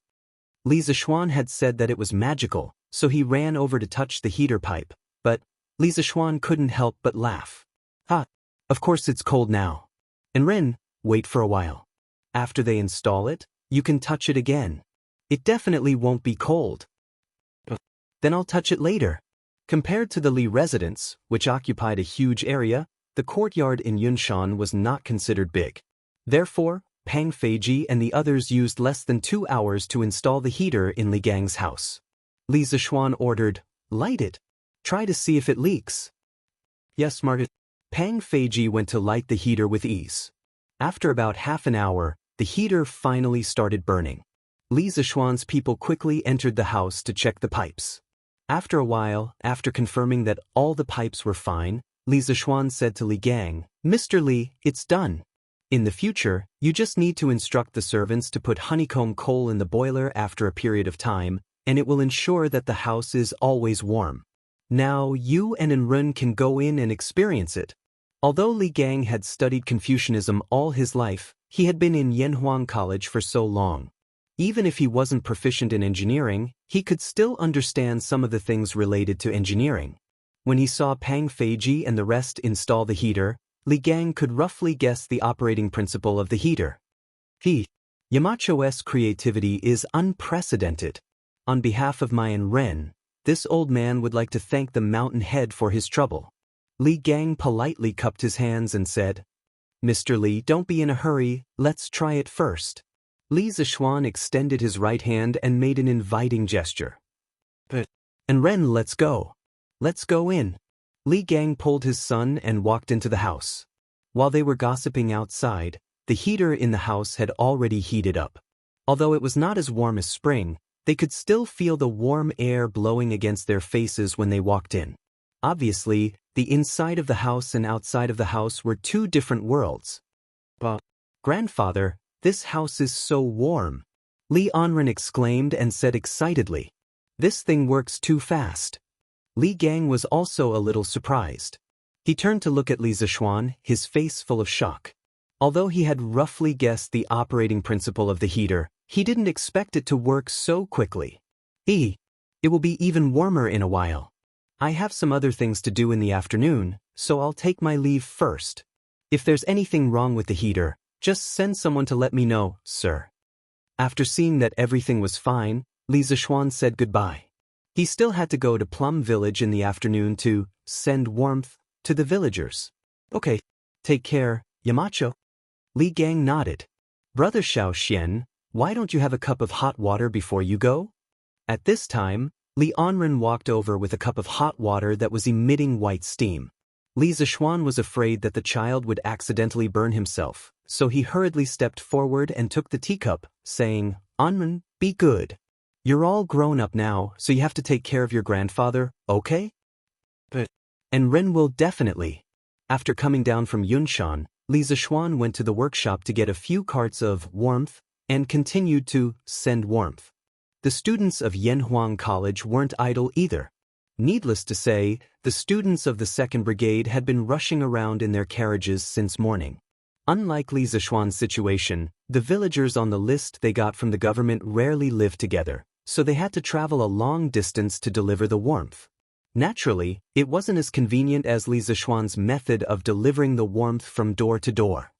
Li Zishuan had said that it was magical, so he ran over to touch the heater pipe, but Li Zishuan couldn't help but laugh. Ha! Of course it's cold now. And Ren, wait for a while. After they install it, you can touch it again. It definitely won't be cold. Then I'll touch it later. Compared to the Li residence, which occupied a huge area, the courtyard in Yunshan was not considered big. Therefore, Pang Feiji and the others used less than 2 hours to install the heater in Li Gang's house. Li Zishuan ordered, light it. Try to see if it leaks. Yes, Margaret. Pang Feiji went to light the heater with ease. After about half an hour, the heater finally started burning. Li Zishuan's people quickly entered the house to check the pipes. After a while, after confirming that all the pipes were fine, Li Zishuan said to Li Gang, Mr. Li, it's done. In the future, you just need to instruct the servants to put honeycomb coal in the boiler after a period of time, and it will ensure that the house is always warm. Now you and Enrun can go in and experience it. Although Li Gang had studied Confucianism all his life, he had been in Yanhuang College for so long. Even if he wasn't proficient in engineering, he could still understand some of the things related to engineering. When he saw Pang Feiji and the rest install the heater, Li Gang could roughly guess the operating principle of the heater. Yamacho's creativity is unprecedented. On behalf of Mayan Ren, this old man would like to thank the mountain head for his trouble. Li Gang politely cupped his hands and said, Mr. Li, don't be in a hurry, let's try it first. Li Zishuan extended his right hand and made an inviting gesture. And Ren, let's go. Let's go in. Li Gang pulled his son and walked into the house. While they were gossiping outside, the heater in the house had already heated up. Although it was not as warm as spring, they could still feel the warm air blowing against their faces when they walked in. Obviously, the inside of the house and outside of the house were two different worlds. But, Grandfather, this house is so warm. Li Anren exclaimed and said excitedly, This thing works too fast. Li Gang was also a little surprised. He turned to look at Li Zishuan, his face full of shock. Although he had roughly guessed the operating principle of the heater, he didn't expect it to work so quickly. It will be even warmer in a while. I have some other things to do in the afternoon, so I'll take my leave first. If there's anything wrong with the heater, just send someone to let me know, sir. After seeing that everything was fine, Li Zishuan said goodbye. He still had to go to Plum Village in the afternoon to send warmth to the villagers. Okay, take care, Yamacho. Li Gang nodded. Brother Xiao, why don't you have a cup of hot water before you go? At this time, Li Anren walked over with a cup of hot water that was emitting white steam. Li Zishuan was afraid that the child would accidentally burn himself, so he hurriedly stepped forward and took the teacup, saying, Anren, be good. You're all grown up now, so you have to take care of your grandfather, okay? And Ren will definitely. After coming down from Yunshan, Li Zishuan went to the workshop to get a few carts of warmth and continued to send warmth. The students of Yanhuang College weren't idle either. Needless to say, the students of the 2nd Brigade had been rushing around in their carriages since morning. Unlike Li Zishuan's situation, the villagers on the list they got from the government rarely lived together, so they had to travel a long distance to deliver the warmth. Naturally, it wasn't as convenient as Li Zishuan's method of delivering the warmth from door to door.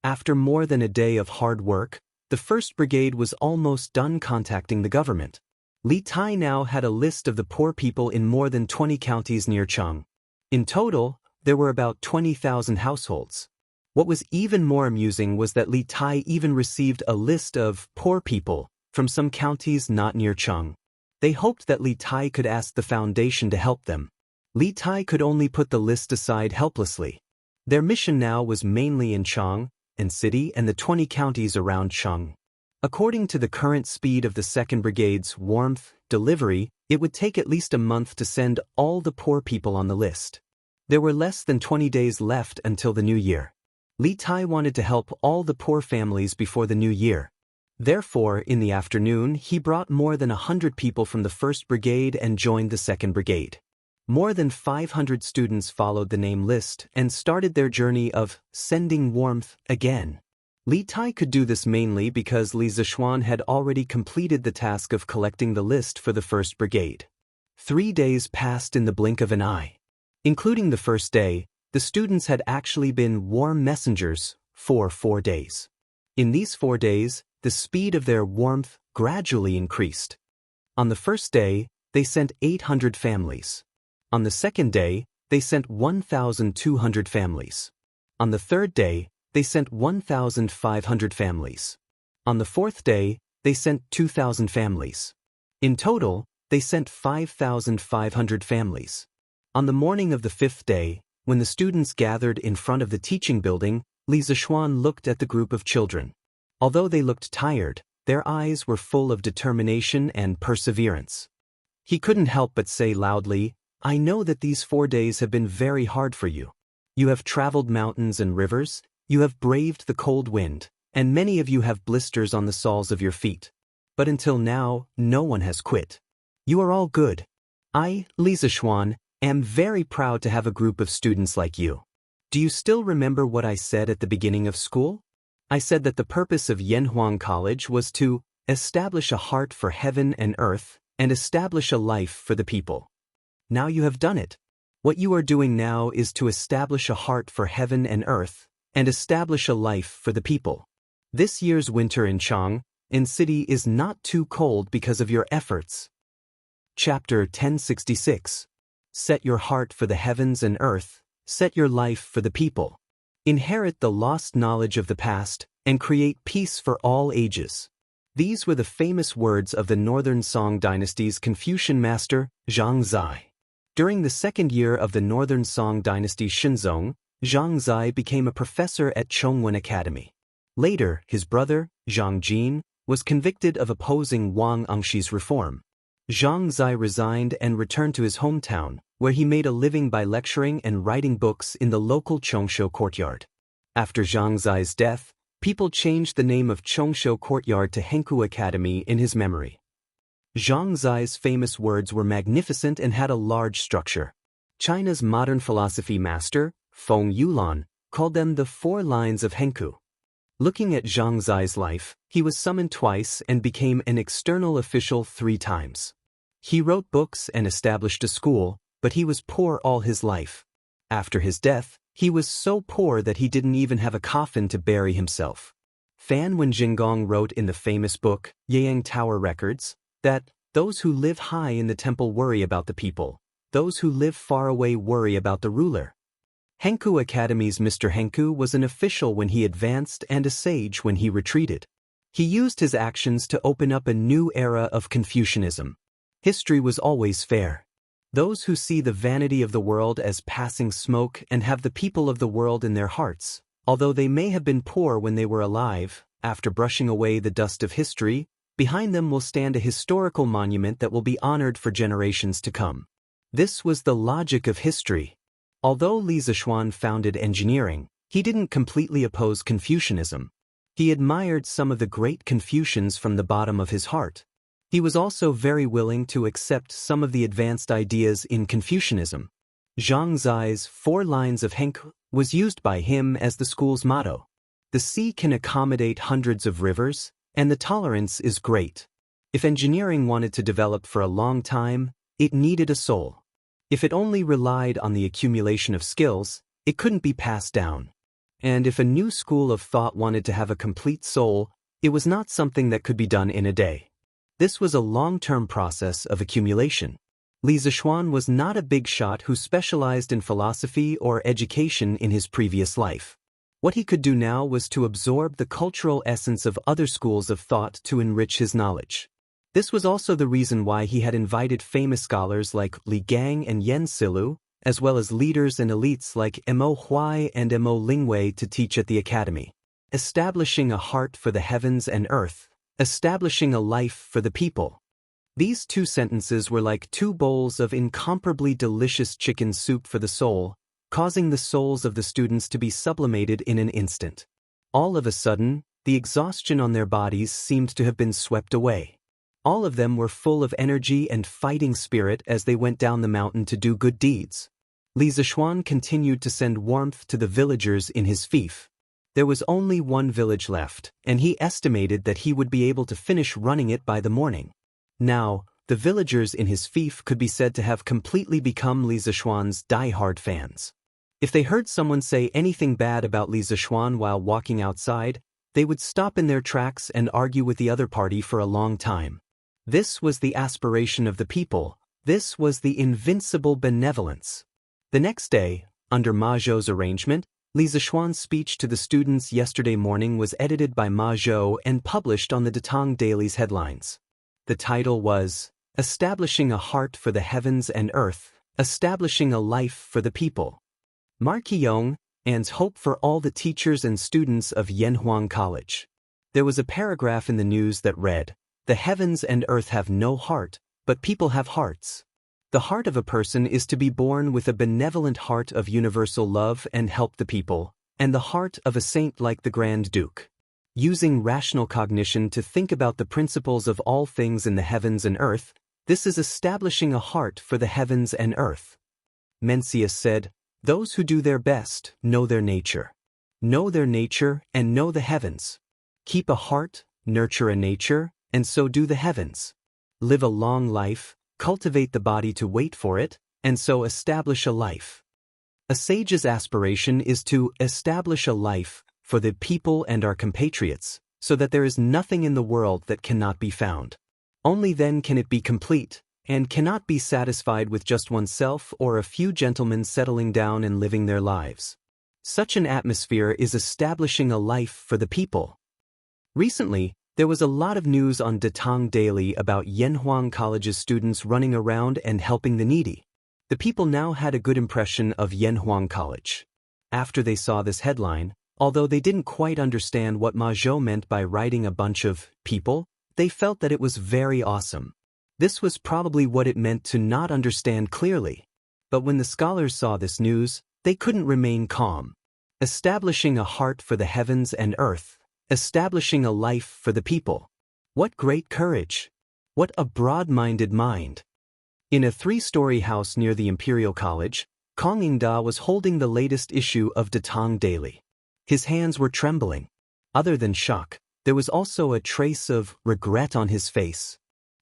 After more than a day of hard work, the 1st Brigade was almost done contacting the government. Li Tai now had a list of the poor people in more than 20 counties near Cheng. In total, there were about 20,000 households. What was even more amusing was that Li Tai even received a list of poor people from some counties not near Cheng. They hoped that Li Tai could ask the foundation to help them. Li Tai could only put the list aside helplessly. Their mission now was mainly in Cheng and city and the 20 counties around Cheng. According to the current speed of the 2nd Brigade's warmth delivery, it would take at least a month to send all the poor people on the list. There were less than 20 days left until the new year. Li Tai wanted to help all the poor families before the new year. Therefore, in the afternoon, he brought more than 100 people from the 1st Brigade and joined the 2nd Brigade. More than 500 students followed the name list and started their journey of sending warmth again. Li Tai could do this mainly because Li Zixuan had already completed the task of collecting the list for the 1st Brigade. 3 days passed in the blink of an eye. Including the first day, the students had actually been warm messengers for 4 days. In these 4 days, the speed of their warmth gradually increased. On the first day, they sent 800 families. On the second day, they sent 1,200 families. On the third day, they sent 1,500 families. On the fourth day, they sent 2,000 families. In total, they sent 5,500 families. On the morning of the 5th day, when the students gathered in front of the teaching building, Li Zixuan looked at the group of children. Although they looked tired, their eyes were full of determination and perseverance. He couldn't help but say loudly, "I know that these 4 days have been very hard for you. You have traveled mountains and rivers, you have braved the cold wind, and many of you have blisters on the soles of your feet. But until now, no one has quit. You are all good. I, Li Zixuan, am very proud to have a group of students like you. Do you still remember what I said at the beginning of school? I said that the purpose of Yanhuang College was to establish a heart for heaven and earth and establish a life for the people. Now you have done it. What you are doing now is to establish a heart for heaven and earth and establish a life for the people. This year's winter in Chang'an City is not too cold because of your efforts." Chapter 1066. Set your heart for the heavens and earth, set your life for the people. Inherit the lost knowledge of the past, and create peace for all ages. These were the famous words of the Northern Song Dynasty's Confucian master, Xianxia. During the 2nd year of the Northern Song Dynasty's Shenzong, Xianxia became a professor at Chongwen Academy. Later, his brother, Zhang Jin, was convicted of opposing Wang Angshi's reform. Xianxia resigned and returned to his hometown, where he made a living by lecturing and writing books in the local Chongshu courtyard. After Xianxia's death, people changed the name of Chongshu courtyard to Henku Academy in his memory. Xianxia's famous words were magnificent and had a large structure. China's modern philosophy master, Feng Yulan, called them the 4 lines of Henku. Looking at Xianxia's life, he was summoned twice and became an external official 3 times. He wrote books and established a school, but he was poor all his life. After his death, he was so poor that he didn't even have a coffin to bury himself. Fan Wenjingong wrote in the famous book, Yang Tower Records, that those who live high in the temple worry about the people, those who live far away worry about the ruler. Henku Academy's Mr. Henku was an official when he advanced and a sage when he retreated. He used his actions to open up a new era of Confucianism. History was always fair. Those who see the vanity of the world as passing smoke and have the people of the world in their hearts, although they may have been poor when they were alive, after brushing away the dust of history, behind them will stand a historical monument that will be honored for generations to come. This was the logic of history. Although Li Zixuan founded engineering, he didn't completely oppose Confucianism. He admired some of the great Confucians from the bottom of his heart. He was also very willing to accept some of the advanced ideas in Confucianism. Xianxia's 4 lines of Henku was used by him as the school's motto. The sea can accommodate hundreds of rivers, and the tolerance is great. If engineering wanted to develop for a long time, it needed a soul. If it only relied on the accumulation of skills, it couldn't be passed down. And if a new school of thought wanted to have a complete soul, it was not something that could be done in a day. This was a long-term process of accumulation. Li Zixuan was not a big shot who specialized in philosophy or education in his previous life. What he could do now was to absorb the cultural essence of other schools of thought to enrich his knowledge. This was also the reason why he had invited famous scholars like Li Gang and Yan Silu, as well as leaders and elites like Mo Huai and Mo Lingwei to teach at the academy. Establishing a heart for the heavens and earth, establishing a life for the people. These two sentences were like two bowls of incomparably delicious chicken soup for the soul, causing the souls of the students to be sublimated in an instant. All of a sudden, the exhaustion on their bodies seemed to have been swept away. All of them were full of energy and fighting spirit as they went down the mountain to do good deeds. Li Zishuan continued to send warmth to the villagers in his fief. There was only one village left, and he estimated that he would be able to finish running it by the morning. Now, the villagers in his fief could be said to have completely become Li Zishuan's die-hard fans. If they heard someone say anything bad about Li Zishuan while walking outside, they would stop in their tracks and argue with the other party for a long time. This was the aspiration of the people. This was the invincible benevolence. The next day, under Ma Zhou's arrangement, Li Zishuan's speech to the students yesterday morning was edited by Ma Zhou and published on the Datang Daily's headlines. The title was, "Establishing a Heart for the Heavens and Earth, Establishing a Life for the People." Ma Qiyong, and hope for all the teachers and students of Yanhuang College. There was a paragraph in the news that read, "The heavens and earth have no heart, but people have hearts." The heart of a person is to be born with a benevolent heart of universal love and help the people, and the heart of a saint like the Grand Duke. Using rational cognition to think about the principles of all things in the heavens and earth, this is establishing a heart for the heavens and earth. Mencius said, "Those who do their best know their nature. Know their nature and know the heavens. Keep a heart, nurture a nature, and so do the heavens. Live a long life, cultivate the body to wait for it, and so establish a life." A sage's aspiration is to establish a life for the people and our compatriots, so that there is nothing in the world that cannot be found. Only then can it be complete, and cannot be satisfied with just oneself or a few gentlemen settling down and living their lives. Such an atmosphere is establishing a life for the people. Recently, there was a lot of news on Datang Daily about Yanhuang College's students running around and helping the needy. The people now had a good impression of Yanhuang College. After they saw this headline, although they didn't quite understand what Ma Zhou meant by writing a bunch of people, they felt that it was very awesome. This was probably what it meant to not understand clearly. But when the scholars saw this news, they couldn't remain calm. Establishing a heart for the heavens and earth, establishing a life for the people. What great courage! What a broad-minded mind! In a 3-story house near the Imperial College, Kong Yingda was holding the latest issue of Datang Daily. His hands were trembling. Other than shock, there was also a trace of regret on his face.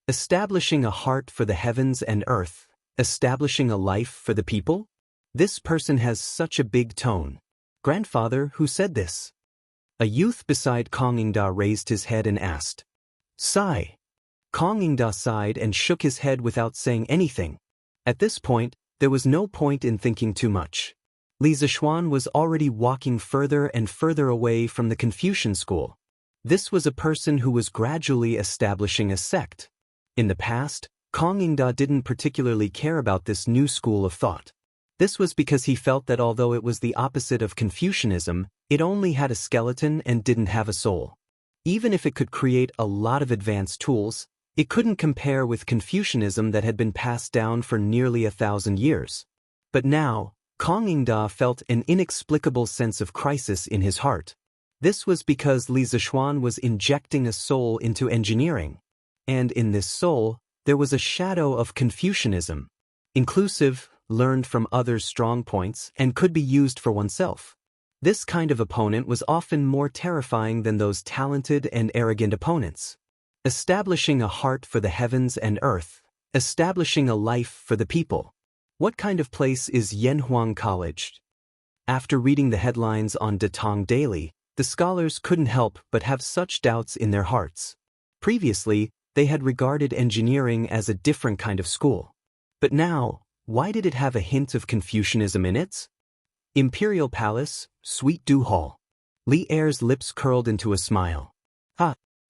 Establishing a heart for the heavens and earth, establishing a life for the people? This person has such a big tone. Grandfather, who said this? A youth beside Kong Yingda raised his head and asked. Sigh. Kong Yingda sighed and shook his head without saying anything. At this point, there was no point in thinking too much. Li Zishuan was already walking further and further away from the Confucian school. This was a person who was gradually establishing a sect. In the past, Kong Yingda didn't particularly care about this new school of thought. This was because he felt that although it was the opposite of Confucianism, it only had a skeleton and didn't have a soul. Even if it could create a lot of advanced tools, it couldn't compare with Confucianism that had been passed down for nearly 1,000 years. But now, Kong Yingda felt an inexplicable sense of crisis in his heart. This was because Li Zishuan was injecting a soul into engineering. And in this soul, there was a shadow of Confucianism. Inclusive, learned from others' strong points, and could be used for oneself. This kind of opponent was often more terrifying than those talented and arrogant opponents. Establishing a heart for the heavens and earth, establishing a life for the people. What kind of place is Yanhuang College? After reading the headlines on Datang Daily, the scholars couldn't help but have such doubts in their hearts. Previously, they had regarded engineering as a different kind of school. But now, why did it have a hint of Confucianism in it? Imperial Palace, Sweet Dew Hall. Li Er's lips curled into a smile.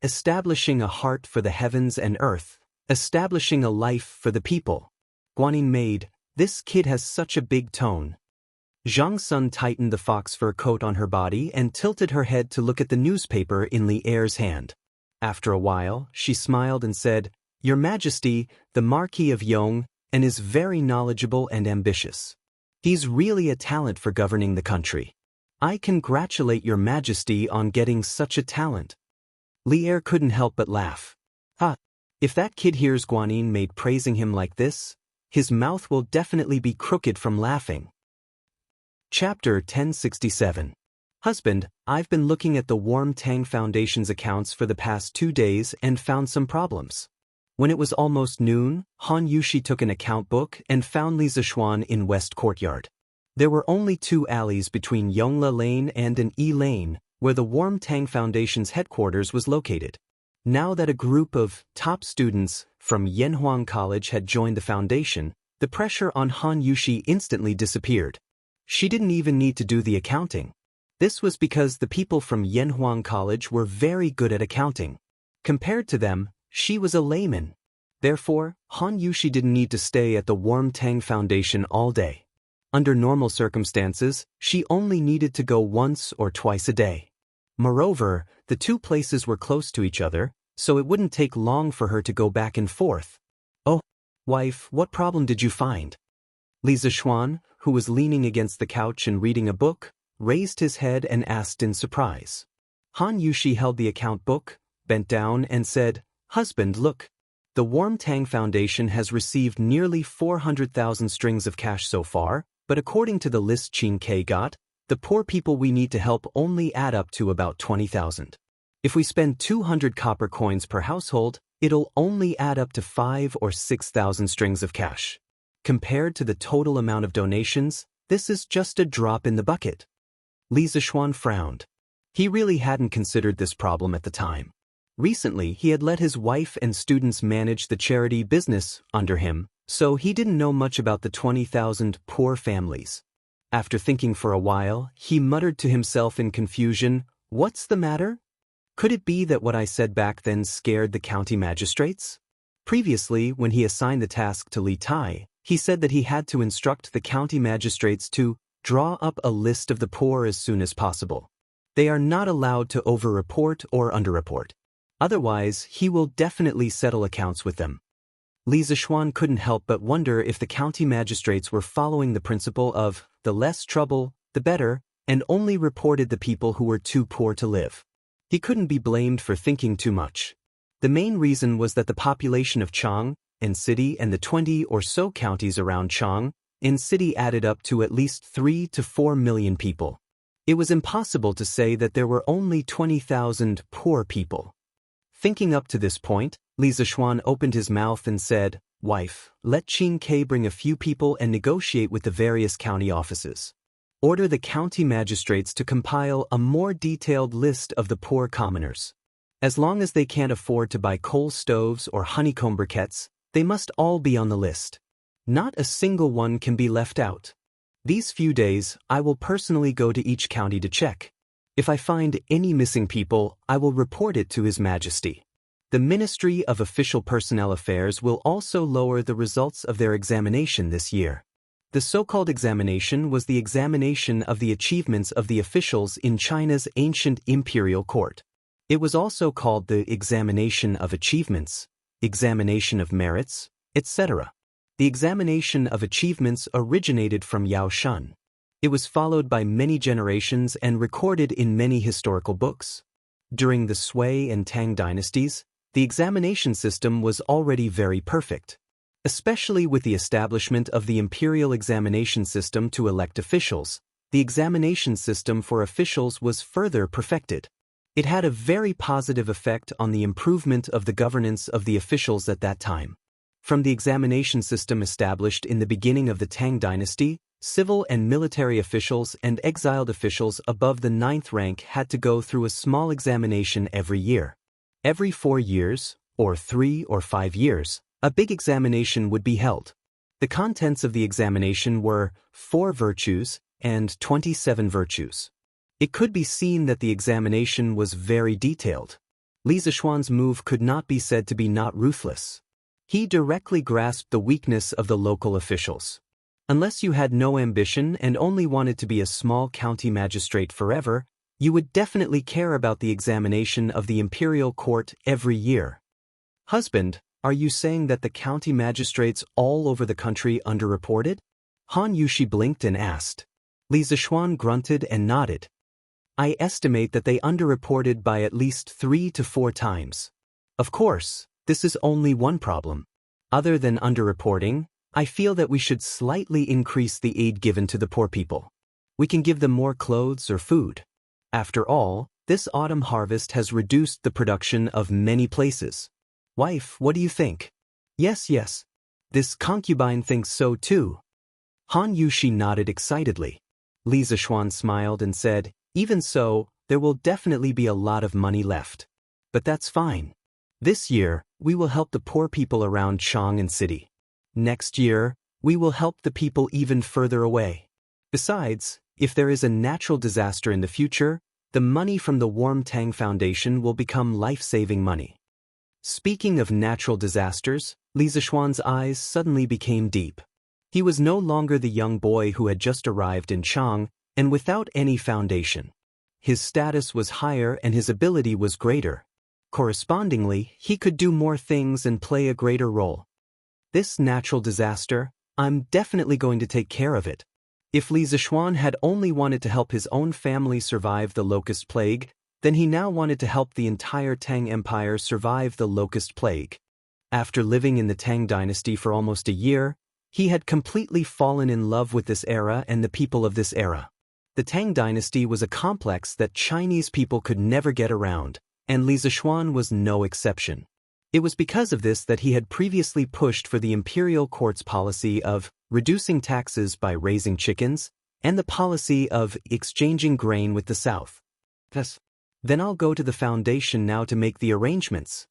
Establishing a heart for the heavens and earth, establishing a life for the people. Guanyin maid, this kid has such a big tone. Zhang Sun tightened the fox fur coat on her body and tilted her head to look at the newspaper in Li Er's hand. After a while, she smiled and said, "Your Majesty, the Marquis of Yong, and is very knowledgeable and ambitious. He's really a talent for governing the country. I congratulate Your Majesty on getting such a talent." Li Er couldn't help but laugh. "Ha! If that kid hears Guanyin Maid praising him like this, his mouth will definitely be crooked from laughing." Chapter 1067. Husband, I've been looking at the Warm Tang Foundation's accounts for the past 2 days and found some problems. When it was almost noon, Han Yushi took an account book and found Li Zishuan in West Courtyard. There were only 2 alleys between Yongla Lane and an E Lane, where the Warm Tang Foundation's headquarters was located. Now that a group of top students from Yanhuang College had joined the foundation, the pressure on Han Yushi instantly disappeared. She didn't even need to do the accounting. This was because the people from Yanhuang College were very good at accounting. Compared to them, she was a layman. Therefore, Han Yushi didn't need to stay at the Warm Tang Foundation all day. Under normal circumstances, she only needed to go once or twice a day. Moreover, the 2 places were close to each other, so it wouldn't take long for her to go back and forth. "Oh, wife, what problem did you find?" Li Zishuan, who was leaning against the couch and reading a book, raised his head and asked in surprise. Han Yushi held the account book, bent down and said, "Husband, look. The Warm Tang Foundation has received nearly 400,000 strings of cash so far, but according to the list Xianxia got, the poor people we need to help only add up to about 20,000. If we spend 200 copper coins per household, it'll only add up to 5 or 6,000 strings of cash. Compared to the total amount of donations, this is just a drop in the bucket." Li Zishuan frowned. He really hadn't considered this problem at the time. Recently, he had let his wife and students manage the charity business under him, so he didn't know much about the 20,000 poor families. After thinking for a while, he muttered to himself in confusion, "What's the matter? Could it be that what I said back then scared the county magistrates?" Previously, when he assigned the task to Li Tai, he said that he had to instruct the county magistrates to draw up a list of the poor as soon as possible. They are not allowed to over-report or under-report. Otherwise, he will definitely settle accounts with them. Li Zishuan couldn't help but wonder if the county magistrates were following the principle of the less trouble, the better, and only reported the people who were too poor to live. He couldn't be blamed for thinking too much. The main reason was that the population of Chang, and city and the 20 or so counties around Chang, and city added up to at least 3 to 4 million people. It was impossible to say that there were only 20,000 poor people. Thinking up to this point, Li Zishuan opened his mouth and said, "Wife, let Xianxia bring a few people and negotiate with the various county offices. Order the county magistrates to compile a more detailed list of the poor commoners. As long as they can't afford to buy coal stoves or honeycomb briquettes, they must all be on the list. Not a single one can be left out. These few days, I will personally go to each county to check. If I find any missing people, I will report it to His Majesty. The Ministry of Official Personnel Affairs will also lower the results of their examination this year." The so-called examination was the examination of the achievements of the officials in China's ancient imperial court. It was also called the examination of achievements, examination of merits, etc. The examination of achievements originated from Yao Shun. It was followed by many generations and recorded in many historical books. During the Sui and Tang dynasties, the examination system was already very perfect. Especially with the establishment of the imperial examination system to elect officials, the examination system for officials was further perfected. It had a very positive effect on the improvement of the governance of the officials at that time. From the examination system established in the beginning of the Tang dynasty, civil and military officials and exiled officials above the 9th rank had to go through a small examination every year. Every 4 years, or 3 or 5 years, a big examination would be held. The contents of the examination were 4 virtues and 27 virtues. It could be seen that the examination was very detailed. Li Zishuan's move could not be said to be not ruthless. He directly grasped the weakness of the local officials. Unless you had no ambition and only wanted to be a small county magistrate forever, You would definitely care about the examination of the imperial court every year. Husband, are you saying that the county magistrates all over the country underreported? Han Yushi blinked and asked. Li Zishuan grunted and nodded. I estimate that they underreported by at least 3 to 4 times. Of course, this is only one problem. Other than underreporting, I feel that we should slightly increase the aid given to the poor people. We can give them more clothes or food. After all, this autumn harvest has reduced the production of many places. Wife, what do you think? Yes. This concubine thinks so too. Han Yushi nodded excitedly. Li Zishuan smiled and said, even so, there will definitely be a lot of money left. But that's fine. This year, we will help the poor people around Chang'an City. Next year, we will help the people even further away. Besides, if there is a natural disaster in the future, the money from the Warm Tang Foundation will become life-saving money. Speaking of natural disasters, Li Zishuan's eyes suddenly became deep. He was no longer the young boy who had just arrived in Chang, and without any foundation. His status was higher and his ability was greater. Correspondingly, he could do more things and play a greater role. This natural disaster, I'm definitely going to take care of it. If Li Zishuan had only wanted to help his own family survive the locust plague, then he now wanted to help the entire Tang Empire survive the locust plague. After living in the Tang dynasty for almost a year, he had completely fallen in love with this era and the people of this era. The Tang dynasty was a complex that Chinese people could never get around, and Li Zishuan was no exception. It was because of this that he had previously pushed for the imperial court's policy of reducing taxes by raising chickens, and the policy of exchanging grain with the south. Then I'll go to the foundation now to make the arrangements.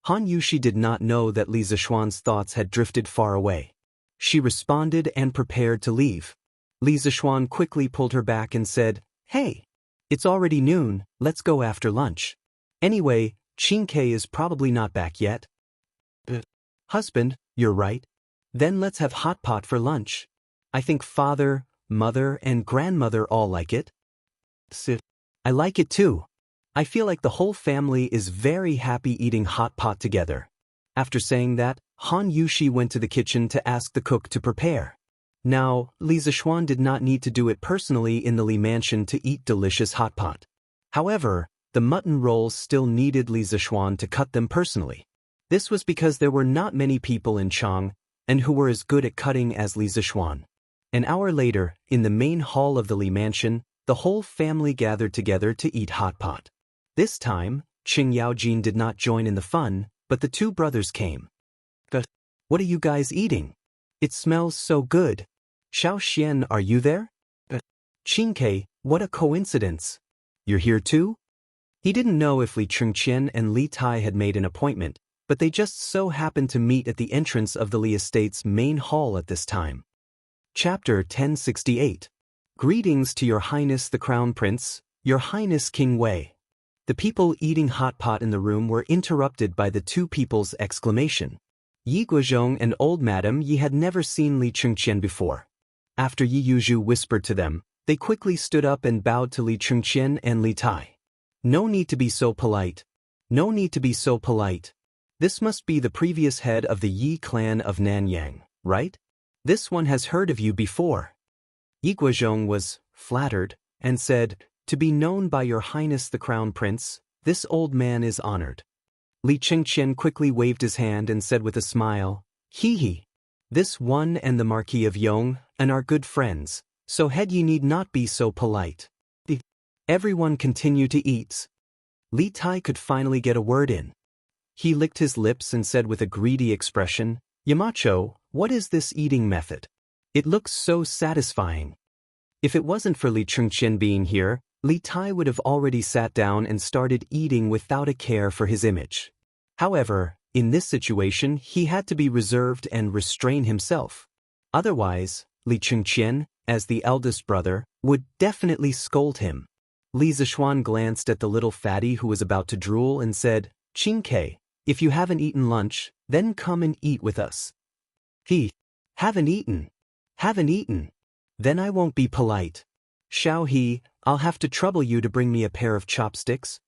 Han Yushi did not know that Li Zishuan's thoughts had drifted far away. She responded and prepared to leave. Li Zishuan quickly pulled her back and said, Hey, it's already noon, let's go after lunch. Anyway, Xianxia is probably not back yet. Husband, you're right. Then let's have hot pot for lunch. I think father, mother, and grandmother all like it. I like it too. I feel like the whole family is very happy eating hot pot together. After saying that, Han Yushi went to the kitchen to ask the cook to prepare. Now, Li Zishuan did not need to do it personally in the Li mansion to eat delicious hot pot. However, the mutton rolls still needed Li Zishuan to cut them personally. This was because there were not many people in Chang and who were as good at cutting as Li Zishuan. An hour later, in the main hall of the Li mansion, the whole family gathered together to eat hot pot. This time, Qing Yaojin did not join in the fun, but the two brothers came. What are you guys eating? It smells so good. Xiao Xian, are you there? Xianxia, what a coincidence. You're here too? He didn't know if Li Chengqian and Li Tai had made an appointment, but they just so happened to meet at the entrance of the Li estate's main hall at this time. Chapter 1068. Greetings to Your Highness the Crown Prince, Your Highness King Wei. The people eating hot pot in the room were interrupted by the two people's exclamation. Yi Guozhong and old Madam Yi had never seen Li Chengqian before. After Yi Yuzhu whispered to them, they quickly stood up and bowed to Li Chengqian and Li Tai. No need to be so polite. No need to be so polite. This must be the previous head of the Yi clan of Nanyang, right? This one has heard of you before. Yi Guozhong was flattered and said, To be known by Your Highness the Crown Prince, this old man is honored. Li Chengqian quickly waved his hand and said with a smile, He. This one and the Marquis of Yong and are good friends, so head ye need not be so polite. Everyone continued to eat. Li Tai could finally get a word in. He licked his lips and said with a greedy expression, Yamacho, what is this eating method? It looks so satisfying. If it wasn't for Li Chengqian being here, Li Tai would have already sat down and started eating without a care for his image. However, in this situation he had to be reserved and restrain himself. Otherwise, Li Chengqian, as the eldest brother, would definitely scold him. Li Zishuan glanced at the little fatty who was about to drool and said, Xianxia, if you haven't eaten lunch, then come and eat with us. He, haven't eaten. Then I won't be polite. Xiao He, I'll have to trouble you to bring me a pair of chopsticks.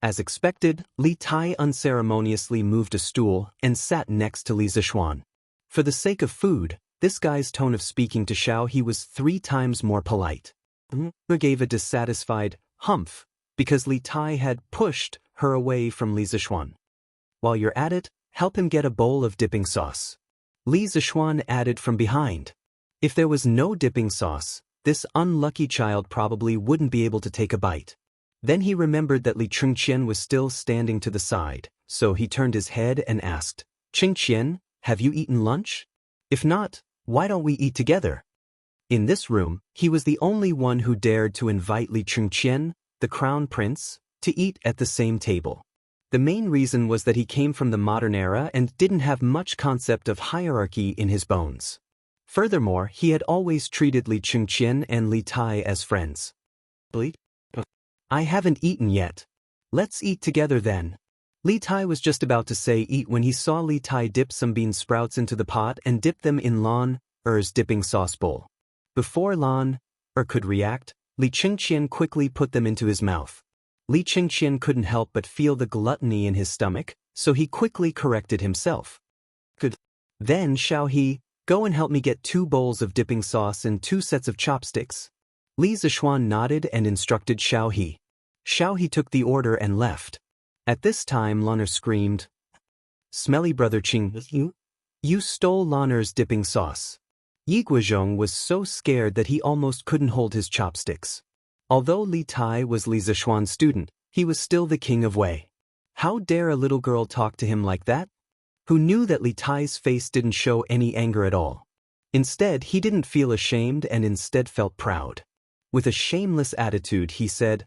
As expected, Li Tai unceremoniously moved a stool and sat next to Li Zixuan. For the sake of food, this guy's tone of speaking to Xiao He was 3 times more polite. He gave a dissatisfied humph because Li Tai had pushed her away from Li Zixuan. While you're at it, help him get a bowl of dipping sauce. Li Zixuan added from behind. If there was no dipping sauce, this unlucky child probably wouldn't be able to take a bite. Then he remembered that Li Chengqian was still standing to the side, so he turned his head and asked, Chengqian, have you eaten lunch? If not, why don't we eat together? In this room, he was the only one who dared to invite Li Chengqian, the crown prince, to eat at the same table. The main reason was that he came from the modern era and didn't have much concept of hierarchy in his bones. Furthermore, he had always treated Li Chengqian and Li Tai as friends. I haven't eaten yet. Let's eat together then. Li Tai was just about to say eat when he saw Li Tai dip some bean sprouts into the pot and dip them in Lan Er's dipping sauce bowl. Before Lan Er could react, Li Chengqian quickly put them into his mouth. Li Chengqian couldn't help but feel the gluttony in his stomach, so he quickly corrected himself. Good. Then Xiao He, go and help me get 2 bowls of dipping sauce and 2 sets of chopsticks. Li Zixuan nodded and instructed Xiao He. Xiao He took the order and left. At this time Lan Er screamed, Smelly brother Qing, you stole Lan Er's dipping sauce. Yi Guozhong was so scared that he almost couldn't hold his chopsticks. Although Li Tai was Li Zixuan's student, he was still the king of Wei. How dare a little girl talk to him like that? Who knew that Li Tai's face didn't show any anger at all. Instead, he didn't feel ashamed and instead felt proud. With a shameless attitude, he said,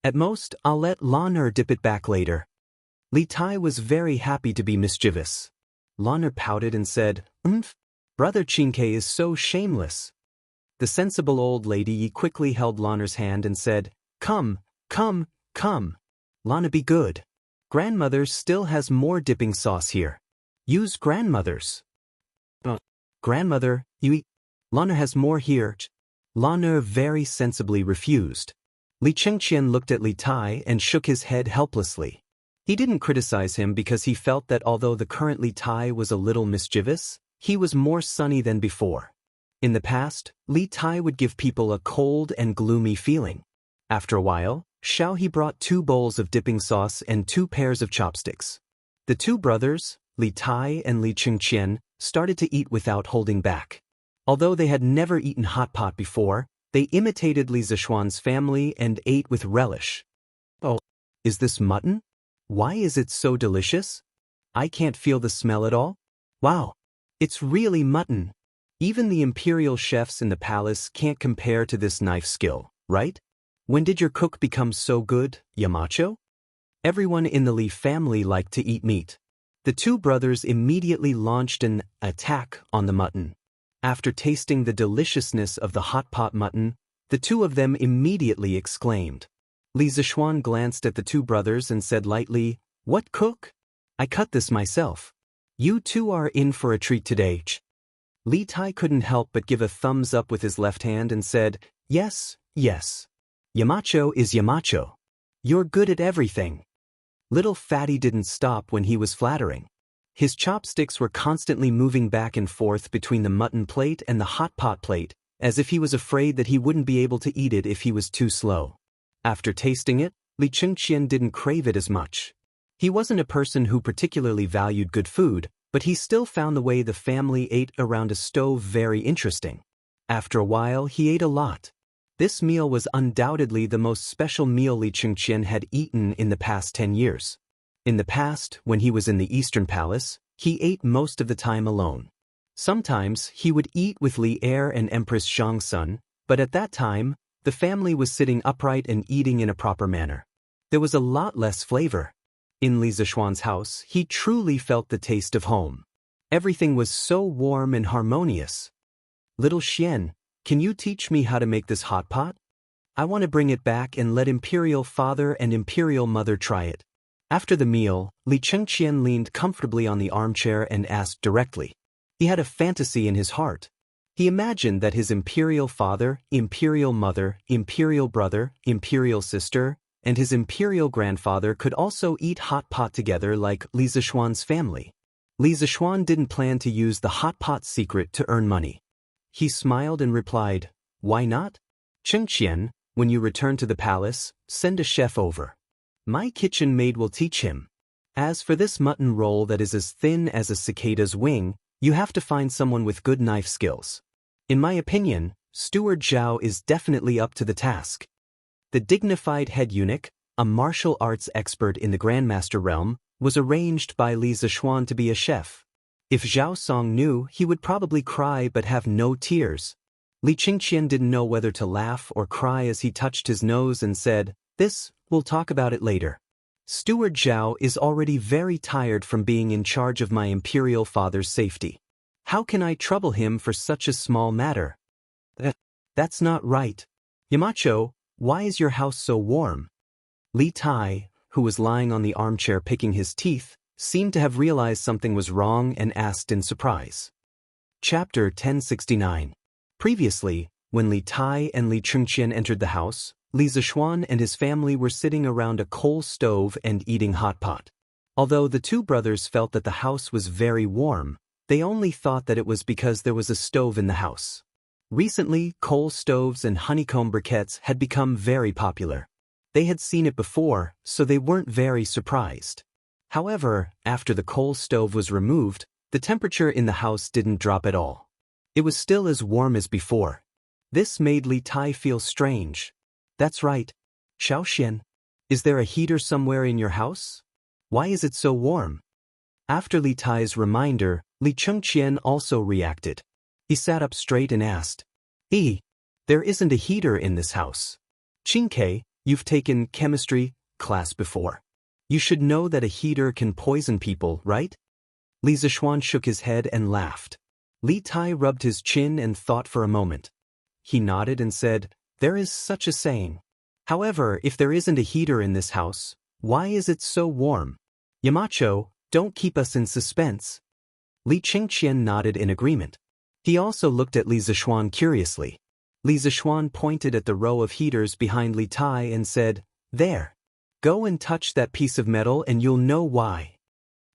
at most, I'll let Lan Er dip it back later. Li Tai was very happy to be mischievous. Lan Er pouted and said, Brother Qingke is so shameless. The sensible old lady quickly held Lan Er's hand and said, Come, come, come. Lan Er, be good. Grandmother still has more dipping sauce here. Use grandmother's. Grandmother, you eat. Lan Er has more here. Lan Er very sensibly refused. Li Chengqian looked at Li Tai and shook his head helplessly. He didn't criticize him because he felt that although the current Li Tai was a little mischievous, he was more sunny than before. In the past, Li Tai would give people a cold and gloomy feeling. After a while, Xiao He brought 2 bowls of dipping sauce and 2 pairs of chopsticks. The 2 brothers, Li Tai and Li Chengqian, started to eat without holding back. Although they had never eaten hot pot before, they imitated Li Zixuan's family and ate with relish. Oh, is this mutton? Why is it so delicious? I can't feel the smell at all. Wow, it's really mutton. Even the imperial chefs in the palace can't compare to this knife skill, right? When did your cook become so good, Yamacho? Everyone in the Li family liked to eat meat. The 2 brothers immediately launched an attack on the mutton. After tasting the deliciousness of the hot pot mutton, the 2 of them immediately exclaimed. Li Zixuan glanced at the 2 brothers and said lightly, What cook? I cut this myself. You 2 are in for a treat today. Li Tai couldn't help but give a thumbs up with his left hand and said, Yes, yes. Yamacho is Yamacho. You're good at everything. Little Fatty didn't stop when he was flattering. His chopsticks were constantly moving back and forth between the mutton plate and the hot pot plate, as if he was afraid that he wouldn't be able to eat it if he was too slow. After tasting it, Li Chengqian didn't crave it as much. He wasn't a person who particularly valued good food, but he still found the way the family ate around a stove very interesting. After a while, he ate a lot. This meal was undoubtedly the most special meal Li Chengqian had eaten in the past 10 years. In the past, when he was in the Eastern Palace, he ate most of the time alone. Sometimes, he would eat with Li Heir and Empress Xianxia, but at that time, the family was sitting upright and eating in a proper manner. There was a lot less flavor. In Li Zixuan's house, he truly felt the taste of home. Everything was so warm and harmonious. Little Xian, can you teach me how to make this hot pot? I want to bring it back and let Imperial Father and Imperial Mother try it. After the meal, Li Chengqian leaned comfortably on the armchair and asked directly. He had a fantasy in his heart. He imagined that his imperial father, imperial mother, imperial brother, imperial sister, and his imperial grandfather could also eat hot pot together like Li Zishuan's family. Li Zishuan didn't plan to use the hot pot secret to earn money. He smiled and replied, "Why not? Xianxia, when you return to the palace, send a chef over. My kitchen maid will teach him. As for this mutton roll that is as thin as a cicada's wing, you have to find someone with good knife skills. In my opinion, Steward Zhao is definitely up to the task." The dignified head eunuch, a martial arts expert in the Grandmaster realm, was arranged by Li Zishuan to be a chef. If Zhao Song knew, he would probably cry but have no tears. Li Qingqian didn't know whether to laugh or cry as he touched his nose and said, "We'll talk about it later. Steward Zhao is already very tired from being in charge of my imperial father's safety. How can I trouble him for such a small matter?" That's not right. Yamacho, why is your house so warm?" Li Tai, who was lying on the armchair picking his teeth, seemed to have realized something was wrong and asked in surprise. Chapter 1069. Previously, when Li Tai and Li Chengqian entered the house, Li Zishuan and his family were sitting around a coal stove and eating hot pot. Although the two brothers felt that the house was very warm, they only thought that it was because there was a stove in the house. Recently, coal stoves and honeycomb briquettes had become very popular. They had seen it before, so they weren't very surprised. However, after the coal stove was removed, the temperature in the house didn't drop at all. It was still as warm as before. This made Li Tai feel strange. "That's right. Xiaoxian, is there a heater somewhere in your house? Why is it so warm?" After Li Tai's reminder, Li Chengqian also reacted. He sat up straight and asked, There isn't a heater in this house. Qingke, you've taken chemistry class before. You should know that a heater can poison people, right?" Li Zishuan shook his head and laughed. Li Tai rubbed his chin and thought for a moment. He nodded and said, "There is such a saying. However, if there isn't a heater in this house, why is it so warm? Yamacho, don't keep us in suspense." Li Qingqian nodded in agreement. He also looked at Li Zishuan curiously. Li Zishuan pointed at the row of heaters behind Li Tai and said, "There. Go and touch that piece of metal and you'll know why."